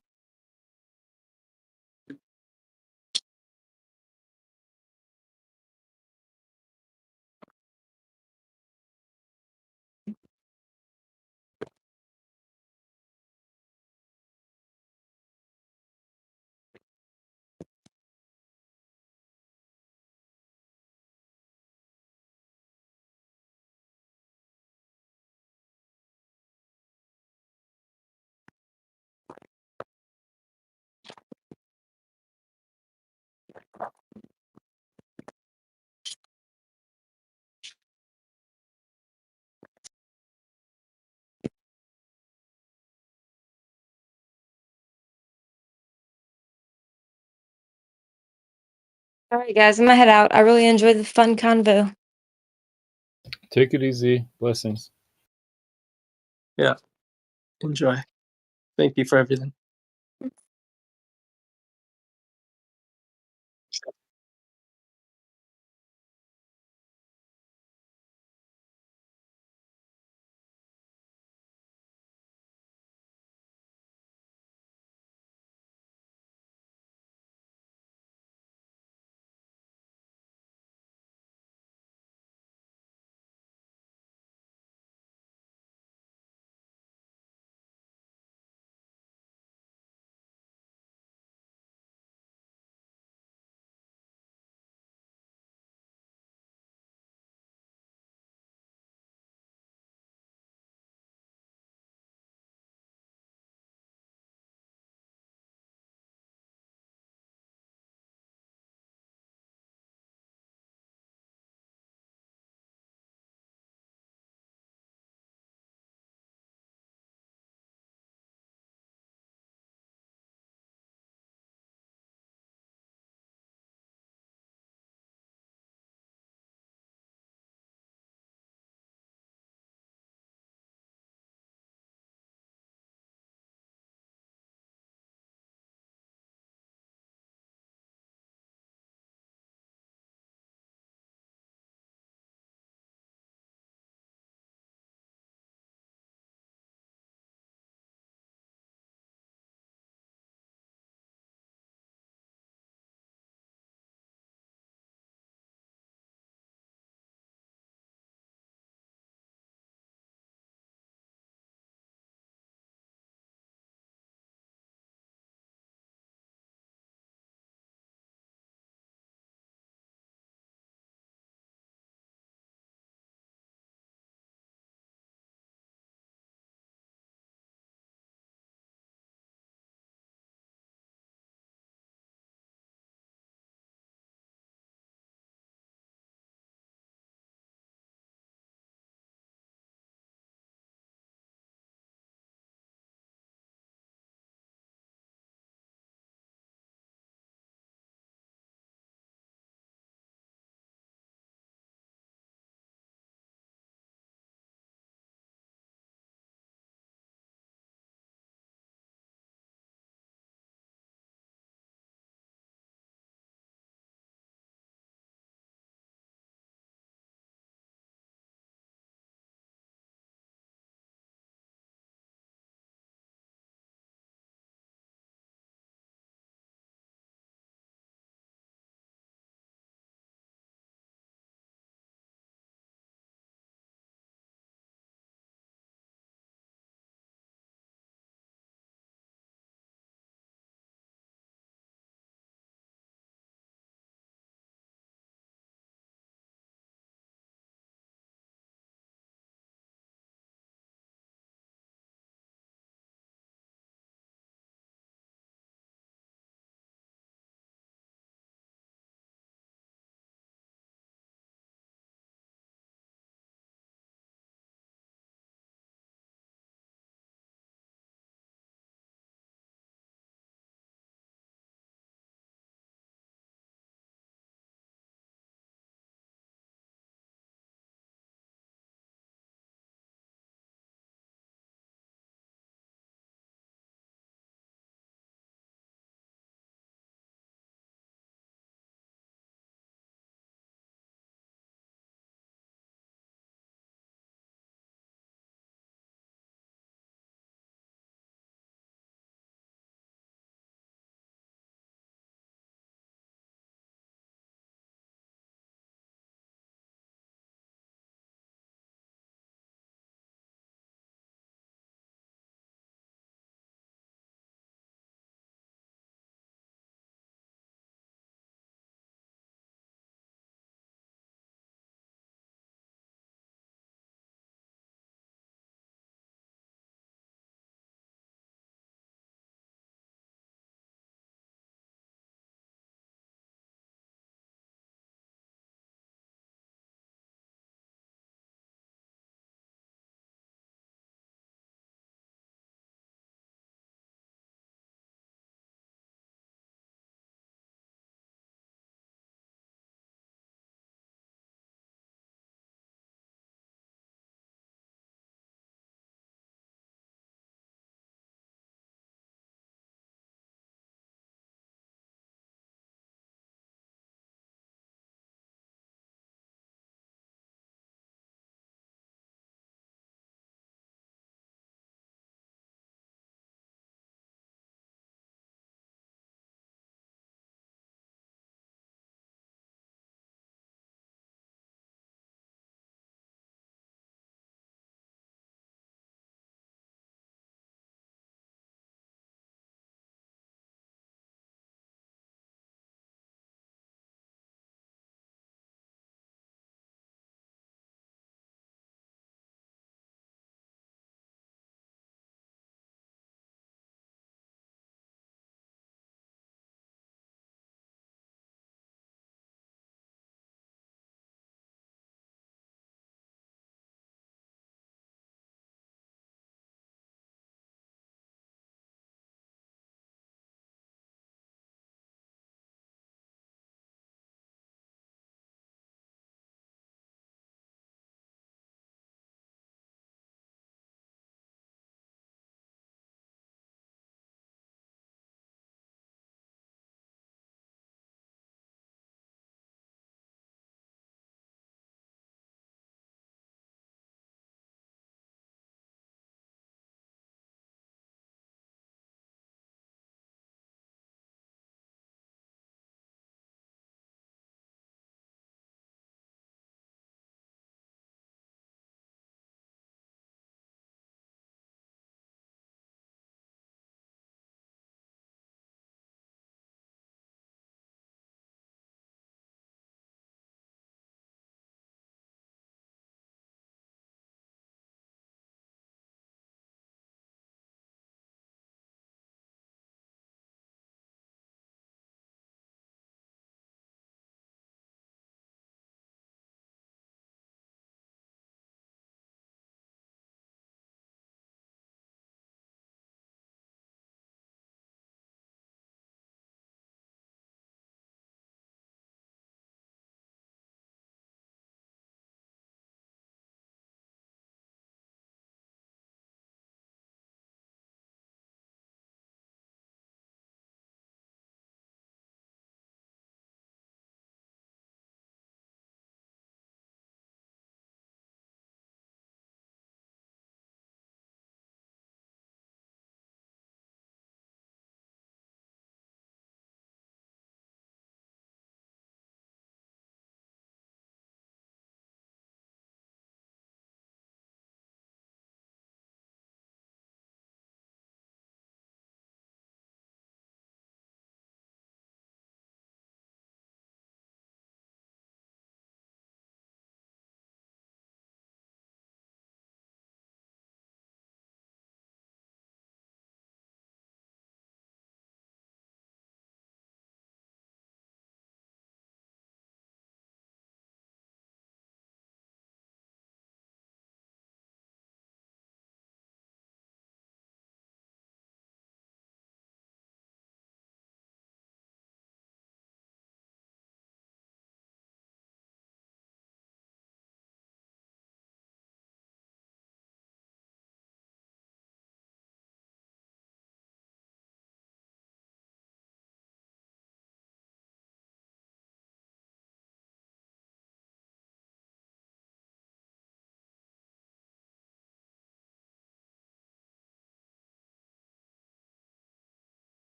All right, guys, I'm gonna head out. I really enjoyed the fun convo. Take it easy. Blessings. Yeah. Enjoy. Thank you for everything.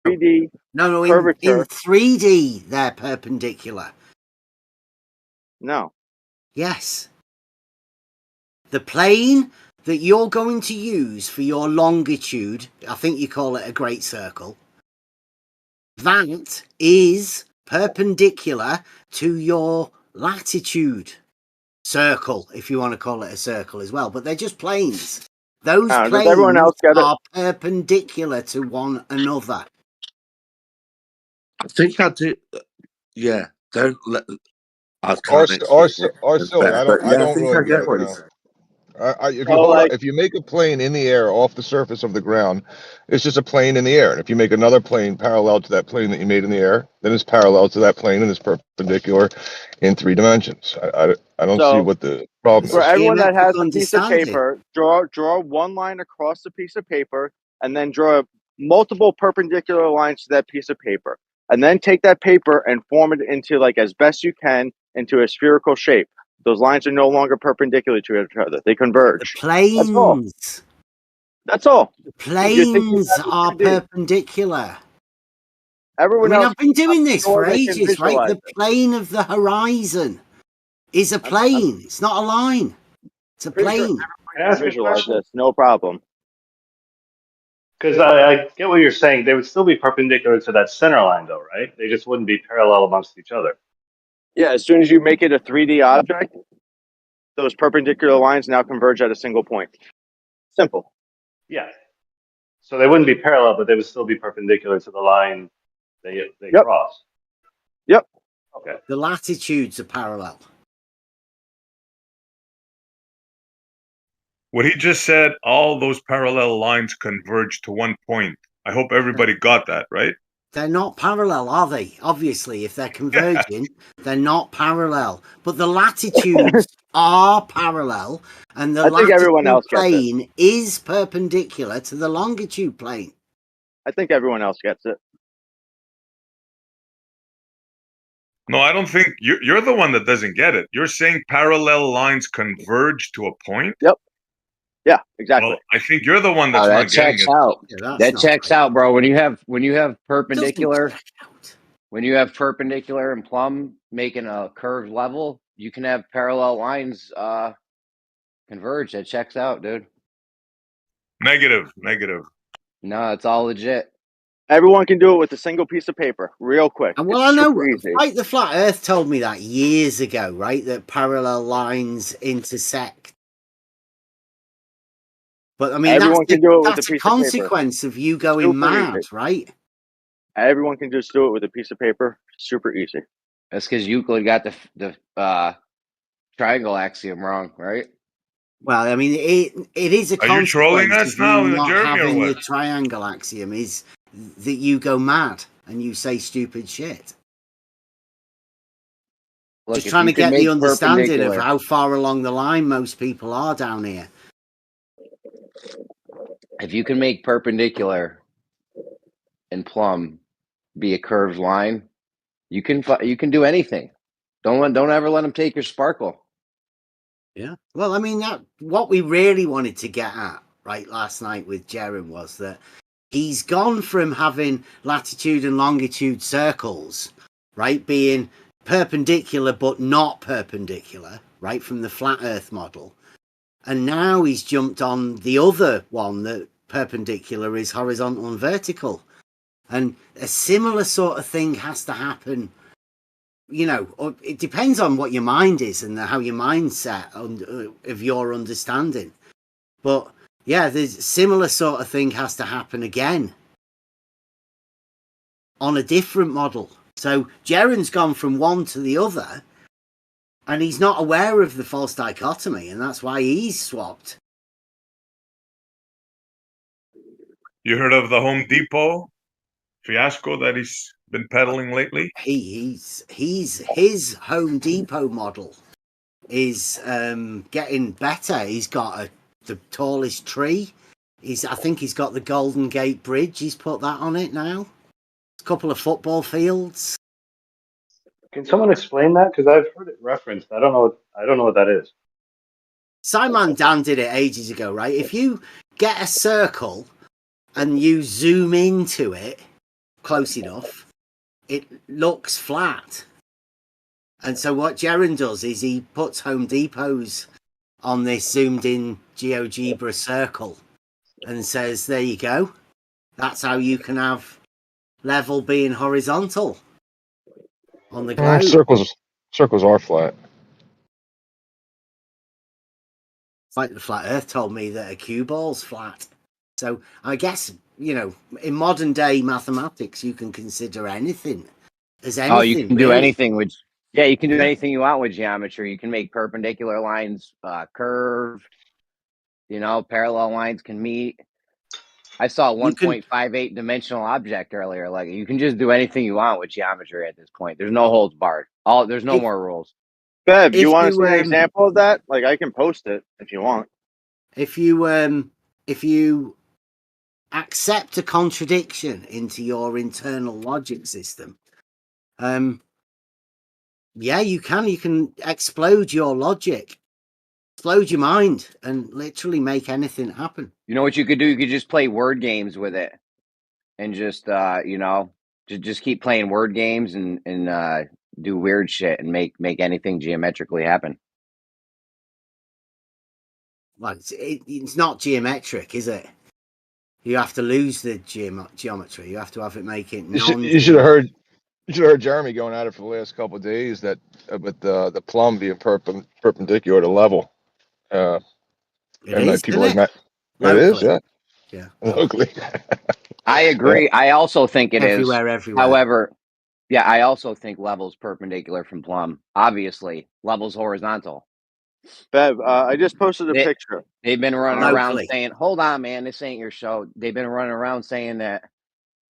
3D No, in curvature. 3D, they're perpendicular. No. Yes. The plane that you're going to use for your longitude, I think you call it a great circle, that is perpendicular to your latitude circle, if you want to call it a circle as well. But they're just planes. Those Does everyone planes else get it? are perpendicular to one another. I think I do. Yeah, don't let. I Or, can't explain it or any silly. better, but I yeah, I don't think really I get get it. what No. he's saying. If you So, hold on, like, if you make a plane in the air off the surface of the ground, it's just a plane in the air. And if you make another plane parallel to that plane that you made in the air, then it's parallel to that plane and it's perpendicular in 3 dimensions. I don't see so what the problem for is. everyone that has a piece of understanding. paper, draw one line across the piece of paper, and then draw multiple perpendicular lines to that piece of paper, and then take that paper and form it into, like, as best you can, into a spherical shape. Those lines are no longer perpendicular to each other; they converge. That's all. Planes. That's all. The You're thinking planes about are 3D. perpendicular. I Everyone mean, else, I've been doing I'm this sure for they can ages, right? visualize The plane of the horizon is a plane. It's not a line. It's a pretty sure plane. Can I ask a visualize question? this, no problem. Because I get what you're saying. They would still be perpendicular to that center line, though, right? They just wouldn't be parallel amongst each other. Yeah, as soon as you make it a 3D object, those perpendicular lines now converge at a single point. Simple. Yeah. So they wouldn't be parallel, but they would still be perpendicular to the line they cross. Yep. Okay. The latitudes are parallel. What he just said, all those parallel lines converge to one point. I hope everybody got that, right? They're not parallel, are they? Obviously, if they're converging, they're not parallel. But the latitudes are parallel, and the I think everyone latitude else gets it. plane is perpendicular to the longitude plane. I think everyone else gets it. No, I don't think you're the one that doesn't get it. You're saying parallel lines converge to a point? Yep. Yeah, exactly. Well, I think you're the one that's that not getting checks it. out. Yeah, That checks out, bro. When you have perpendicular, when you have perpendicular and plumb making a curved level, you can have parallel lines converge. That checks out, dude. Negative. No, it's all legit. Everyone can do it with a single piece of paper, real quick. And well, It's I know, super easy. like the Flat Earth told me that years ago, right? That parallel lines intersect. But I mean, Everyone can do it with a that's a piece of paper. consequence of you going Super mad, easy. right? Everyone can just do it with a piece of paper. Super easy. That's because Euclid got the triangle axiom wrong, right? Well, I mean, it is a Are you trolling consequence us of now, you not Jeremy, or having the what? triangle axiom is that you go mad and you say stupid shit. Look, Just if trying you to can get the make understanding of perpendicular, how far along the line most people are down here. if you can make perpendicular and plumb be a curved line, you can do anything. Don't ever let them take your sparkle. Yeah. Well, I mean, what we really wanted to get at, right, last night with Jerem was that he's gone from having latitude and longitude circles, right, being perpendicular but not perpendicular, right, from the flat Earth model. And now he's jumped on the other one that perpendicular is horizontal and vertical. And a similar sort of thing has to happen. You know, it depends on what your mind is and how your mindset of your understanding. But yeah, there's a similar sort of thing has to happen again on a different model. So Jaren's gone from one to the other, and he's not aware of the false dichotomy, and that's why he's swapped. You heard of the Home Depot fiasco that he's been peddling lately? He's his Home Depot model is getting better. He's got the tallest tree. I think he's got the Golden Gate Bridge. He's put that on it now. A couple of football fields. Can someone explain that? Because I've heard it referenced. I don't know what that is. Simon Dan did it ages ago, right? If you get a circle and you zoom into it, close enough, it looks flat. And so what Jaren does is he puts Home Depots on this zoomed in GeoGebra circle and says, there you go. That's how you can have level being horizontal on the globe. Circles are flat. It's like the flat earth told me that a cue ball's flat. So I guess, you know, in modern day mathematics, you can consider anything as anything. Oh, you can do really. anything with, yeah, you can do Yeah. anything you want with geometry. You can make perpendicular lines curve, you know, parallel lines can meet. I saw a 1.58 dimensional object earlier. Like, you can just do anything you want with geometry at this point. There's no holds barred. There's no more rules. Bev, you If want to you, see an example of that? Like, I can post it if you want. If you accept a contradiction into your internal logic system, yeah, you can explode your logic, explode your mind, and literally make anything happen. You know what you could do? You could just play word games with it, and just you know, just keep playing word games and do weird shit and make anything geometrically happen. Well, it's not geometric, is it? You have to lose the geometry. You have to have it make it non. You should have heard. You should have heard Jeremy going at it for the last couple of days. That with the plumb being perpendicular to level. It and is, people isn't like it? Matt. It is, Locally. yeah. Yeah. Locally. I agree. I also think it is. Everywhere. However, yeah, I also think level's perpendicular from plumb. Obviously, level's horizontal. Bev, I just posted a picture. They've been running around saying, hold on, man, this ain't your show. They've been running around saying that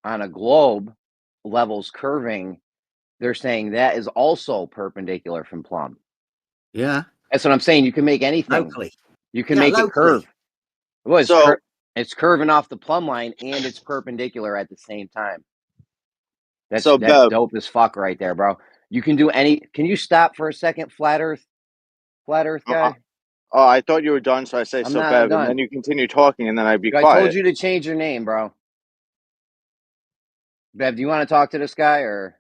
on a globe, level's curving. They're saying that is also perpendicular from plumb. Yeah. That's what I'm saying. You can make anything. Locally. You can make it curve. Well, it's curving off the plumb line and it's perpendicular at the same time. That's dope as fuck right there, bro. You can do can you stop for a second, flat earth guy? Oh, I thought you were done, so I say I'm so, not Bev, done. and then you continue talking, and then I'd be I quiet. told you to change your name, bro. Bev, do you want to talk to this guy or?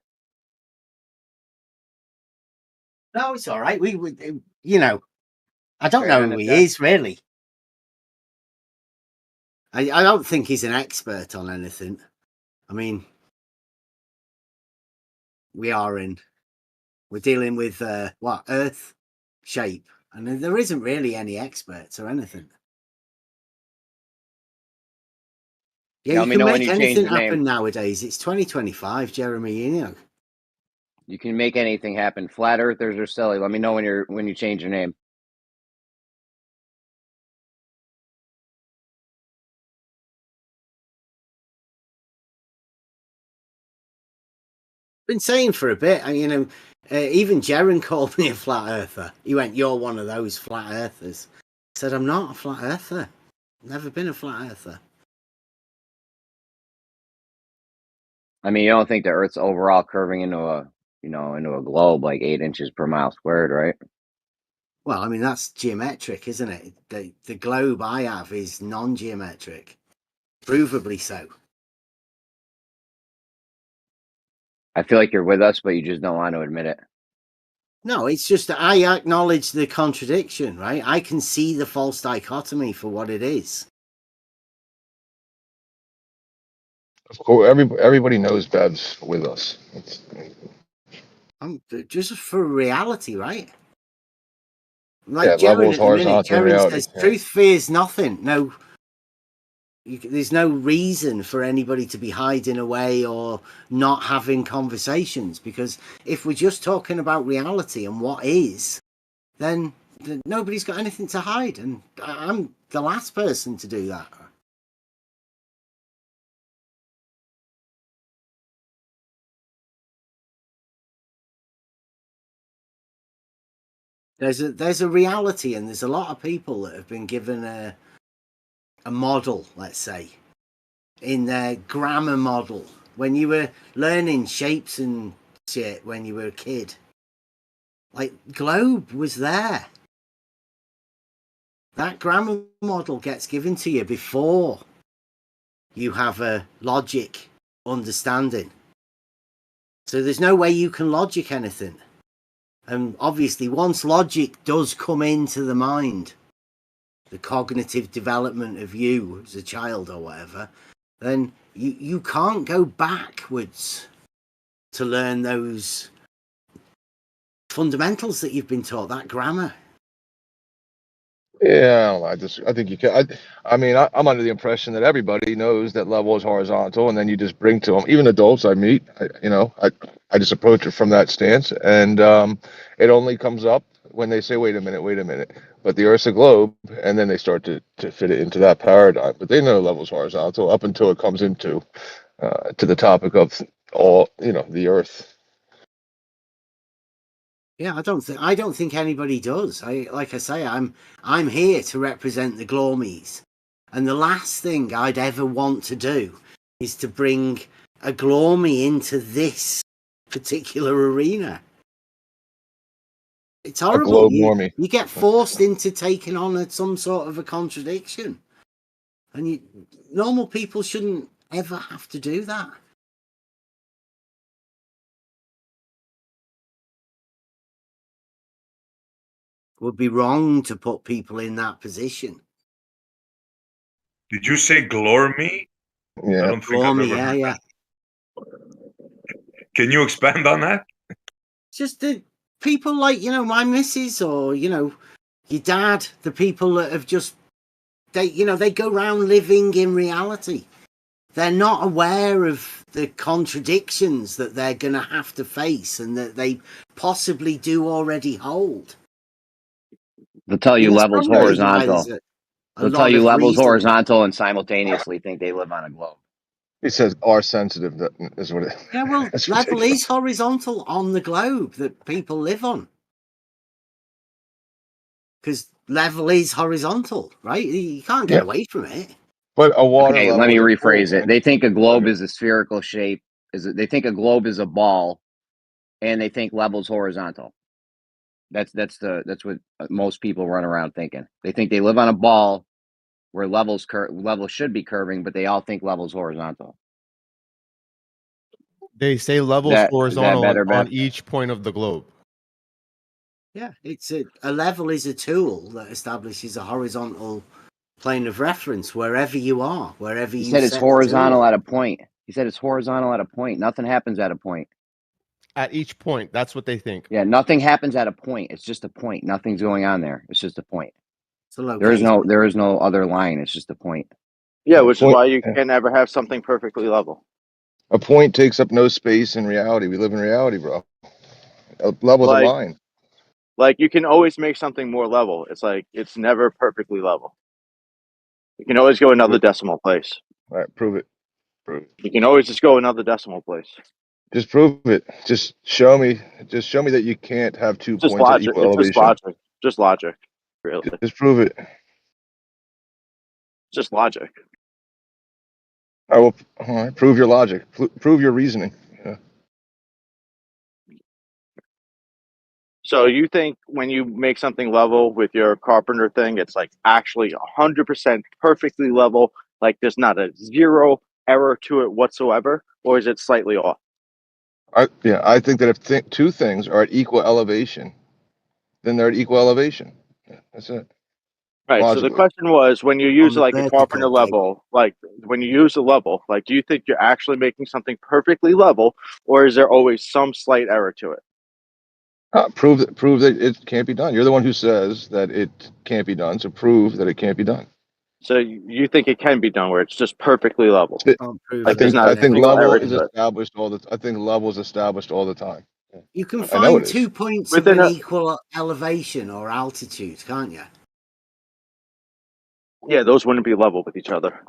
No, it's all right. We would, you know, I don't Straight know on who this he guy? is really. I don't think he's an expert on anything. I mean, we're dealing with what, Earth shape, and there isn't really any experts or anything. Yeah, Let me you know can when make you change anything the name. happen nowadays. It's 2025, Jeremy. You know. You can make anything happen. Flat earthers are silly. Let me know when you change your name. Been saying for a bit, and you know, even Jaren called me a flat earther. He went, "You're one of those flat earthers." I said, "I'm not a flat earther. Never been a flat earther." I mean, you don't think the Earth's overall curving into a globe like 8 inches per mile squared, right? Well, I mean, that's geometric, isn't it? The globe I have is non-geometric, provably so. I feel like you're with us, but you just don't want to admit it. No, it's just that I acknowledge the contradiction, right? I can see the false dichotomy for what it is. Of course, everybody knows Bev's with us. Just for reality, right? Like Yeah, Jaren levels, at the minute, horizontal Jaren reality. says, "Truth fears nothing." No, there's no reason for anybody to be hiding away or not having conversations, because if we're just talking about reality and what is, then nobody's got anything to hide, and I'm the last person to do that. There's a reality, and there's a lot of people that have been given a model, let's say, in their grammar model when you were learning shapes and shit when you were a kid. Like, globe was there. That grammar model gets given to you before you have a logic understanding. So there's no way you can logic anything. And obviously, once logic does come into the mind, the cognitive development of you as a child or whatever, then you can't go backwards to learn those fundamentals that you've been taught, that grammar. Yeah, I don't know. I think you can. I mean, I'm under the impression that everybody knows that level is horizontal, and then you just bring to them, even adults I meet. I just approach it from that stance, and it only comes up when they say, "Wait a minute." But the Earth's a globe, and then they start to fit it into that paradigm. But they know level's horizontal up until it comes into to the topic of all the Earth. Yeah, I don't think anybody does. Like I say, I'm here to represent the Glormies, and the last thing I'd ever want to do is to bring a Glormie into this particular arena. It's A horrible. globe You normie. get forced into taking on some sort of a contradiction, and normal people shouldn't ever have to do that. Would be wrong to put people in that position. Did you say Glormy? Yeah. I don't think I've ever heard that. Can you expand on that? Just the people like, my missus or, your dad, the people that have just, they go around living in reality. They're not aware of the contradictions that they're going to have to face and that they possibly do already hold. They'll tell you levels horizontal. They'll tell you levels horizontal and simultaneously think they live on a globe. It says are sensitive. That is what it. Yeah, well, level is horizontal on the globe that people live on. Because level is horizontal, right? You can't get away from it. But a water Okay, level. let me is rephrase full, it. They think a globe is a spherical shape. They think a globe is a ball, and they think levels horizontal. That's what most people run around thinking. They think they live on a ball where levels should be curving, but they all think levels horizontal. They say levels horizontal on each point of the globe. Yeah, it's a level is a tool that establishes a horizontal plane of reference wherever you are, wherever you. He said it's horizontal at a point. He said it's horizontal at a point. Nothing happens at a point. At each point, that's what they think. Yeah, nothing happens at a point. It's just a point. Nothing's going on there. It's just a point. So there is no other line. It's just a point. Yeah, which is why you can't ever have something perfectly level. A point takes up no space in reality. We live in reality, bro. A level's a line. Like you can always make something more level. It's like it's never perfectly level. You can always go another decimal place. All right, prove it. You can always just go another decimal place. Just prove it. Just show me. Just show me that you can't have 2 Just points logic. at equal It's elevation. just logic. Really. Just prove it. Just logic. I will. All right, prove your logic. Prove your reasoning. Yeah. So you think when you make something level with your carpenter thing, it's like actually 100% perfectly level, like there's not a zero error to it whatsoever, or is it slightly off? I think that if two things are at equal elevation, then they're at equal elevation. Yeah, that's it. Right. Logically. So the question was, when you use like a carpenter level, like when you use a level, like do you think you're actually making something perfectly level, or is there always some slight error to it? Prove that it can't be done. You're the one who says that it can't be done, so prove that it can't be done. So you think it can be done where it's just perfectly level? I think level is established all the. I think level is established all the time. You can find 2 points of an equal elevation or altitude, can't you? Yeah, those wouldn't be level with each other,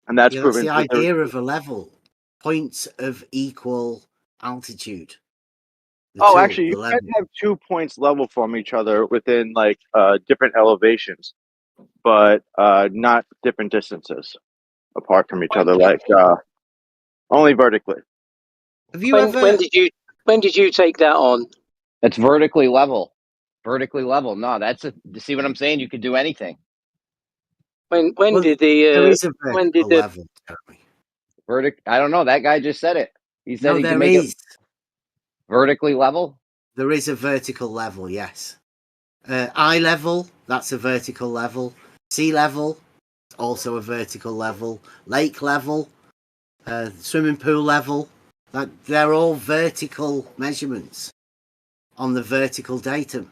and that's proven. The idea of a level. Points of equal altitude. Actually, you can have 2 points level from each other within like different elevations, but not different distances apart from each other, like only vertically. Have you when did you take that on? It's vertically level. Vertically level. No, see what I'm saying? You could do anything. When did the there is a vertical level, Jeremy. I don't know. That guy just said it. He said No, he can there make is. it vertically level. There is a vertical level, yes. Eye level, that's a vertical level. Sea level, also a vertical level. Lake level, swimming pool level. They're all vertical measurements on the vertical datum.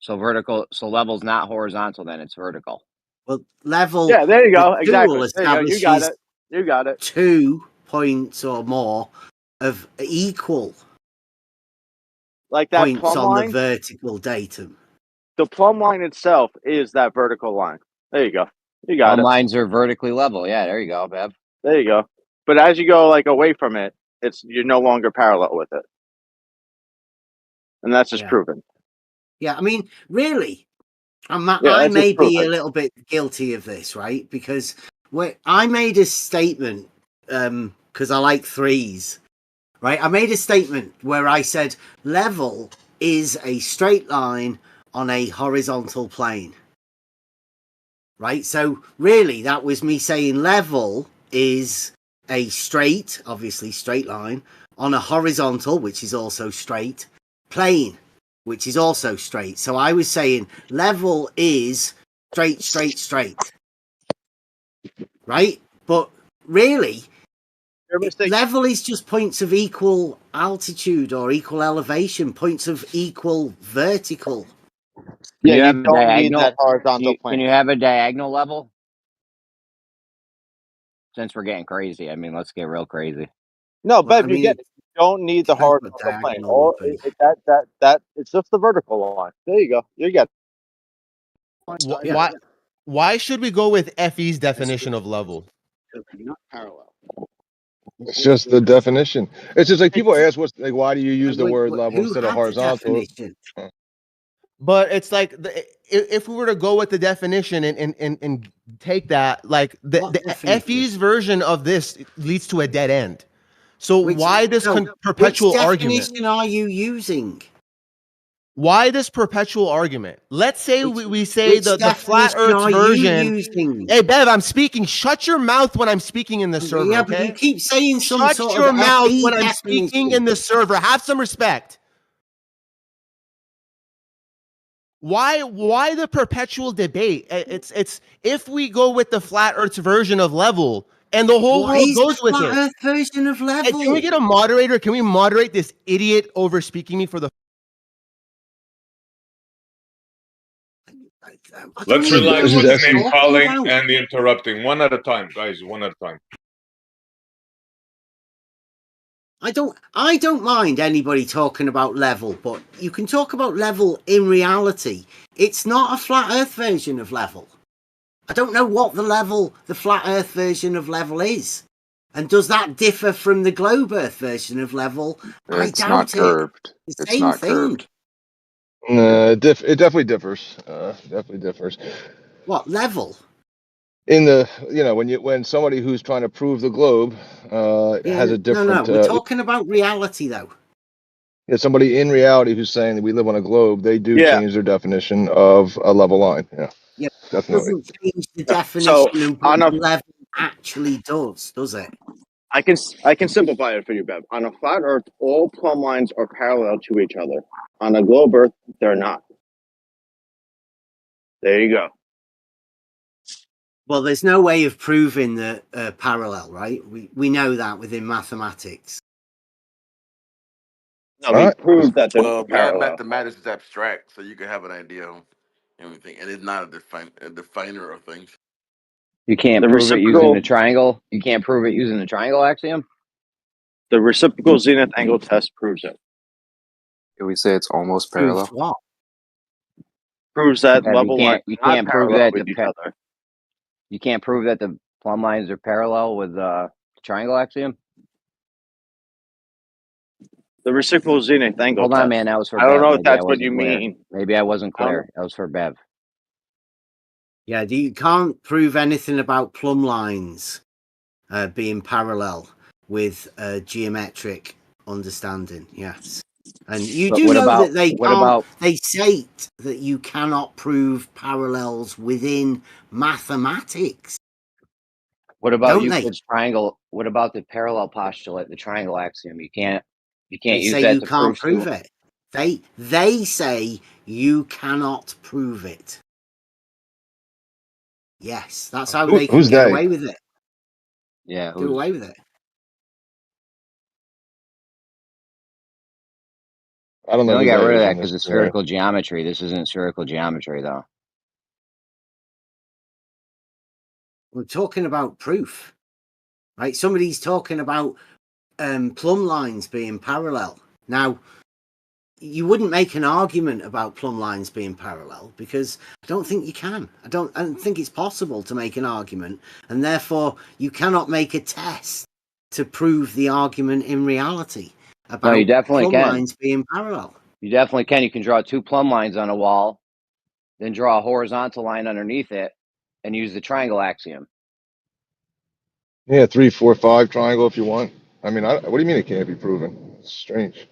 So level's not horizontal, then it's vertical. Well, level. Yeah, there you go. The Exactly. tool There you go. You got establishes it. You got it. 2 points or more of equal Like that points plumb on the line. vertical datum. The plumb line itself is that vertical line. There you go. You got Plumb it. lines are vertically level. Yeah, there you go, Bev. There you go. But as you go like away from it, you're no longer parallel with it, and that's just proven. Yeah, I mean, really, I that's may just be a proven. little bit guilty of this, right? Because I made a statement, because I like threes, right? I made a statement where I said level is a straight line on a horizontal plane, right? So really, that was me saying level is a straight, obviously straight line, on a horizontal, which is also straight, plane, which is also straight. So I was saying level is straight, straight, straight. Right? But really, level is just points of equal altitude or equal elevation, points of equal vertical. Can Yeah, you you have a don't need diagonal? that horizontal plane. Can you have a diagonal level? Since we're getting crazy, I mean, let's get real crazy. No, Well, Bev, you get it. You don't need the depends what horizontal plane. diagonal would be. That it's just the vertical line. There you go. You get Why? Why should we go with FE's definition of level? Not parallel. It's just the definition. It's just like people ask, "What's like? Why do you use the word level Who instead of had the horizontal?" definition? But it's like if we were to go with the definition and take that, like the FE's version of this leads to a dead end. So why this perpetual which argument? definition are you using? Why this perpetual argument? Let's say we say which the flat definition Earth are you version. using? Hey Bev, I'm speaking. Shut your mouth when I'm speaking in the server. Yeah, okay? but you keep saying some Shut sort your of mouth FE when I'm definition. speaking in the server. Have some respect. Why the perpetual debate? It's if we go with the flat Earth's version of level and the whole world goes with flat it. Earth version of level? Hey, can we get a moderator? Can we moderate this idiot over speaking me for the? Let's relax with the name calling and the interrupting. One at a time, guys. One at a time. I don't mind anybody talking about level, but you can talk about level in reality. It's not a flat Earth version of level. I don't know what the flat Earth version of level is. And does that differ from the globe Earth version of level? I doubt not curved. It's the It's same not thing. curved. It definitely differs. Definitely differs. What level? In the when somebody who's trying to prove the globe has a different. No. We're talking about reality, though. Yeah, somebody in reality who's saying that we live on a globe, they do Yeah. change their definition of a level line. Yeah, Yeah, definitely. It doesn't change the definition of what level actually does it? I can simplify it for you, Bev. On a flat Earth, all plumb lines are parallel to each other. On a globe Earth, they're not. There you go. Well, there's no way of proving the parallel, right? We know that within mathematics. No, we proved that they're Well, parallel. mathematics is abstract, so you can have an idea of everything, and it's not a definer of things. You can't The prove it using reciprocal- the triangle. You can't prove it using the triangle axiom. The reciprocal zenith angle test proves it. Can we say it's almost parallel? Proves what? Proves that Bev, level lines you are can't not prove parallel that with each other. You can't prove that the plumb lines are parallel with the triangle axiom. The reciprocal zenith angle Hold test. on, man. That was for I don't Bev. know if Maybe that's I what wasn't you clear. mean. Maybe I wasn't I don't clear. That was for Bev. Yeah, you can't prove anything about plumb lines being parallel with geometric understanding. Yes. And you do know that they can't. They state that you cannot prove parallels within mathematics. What about don't they? Euclid's triangle? What about the parallel postulate, the triangle axiom? You can't They use say that you to can't prove. prove it. They say you cannot prove it. Yes, that's how they can Who's get they? away with it. Yeah, Do away with it. I don't They know only who got they rid of is that in because this it's scenario. spherical geometry. This isn't spherical geometry, though. We're talking about proof, right? Somebody's talking about plumb lines being parallel. Now, you wouldn't make an argument about plumb lines being parallel because I don't think you can. I don't think it's possible to make an argument, and therefore you cannot make a test to prove the argument in reality about No, you definitely plumb can. lines being parallel. You definitely can. You can draw two plumb lines on a wall, then draw a horizontal line underneath it, and use the triangle axiom. Yeah, 3, 4, 5 triangle if you want. I mean, what do you mean it can't be proven? It's strange.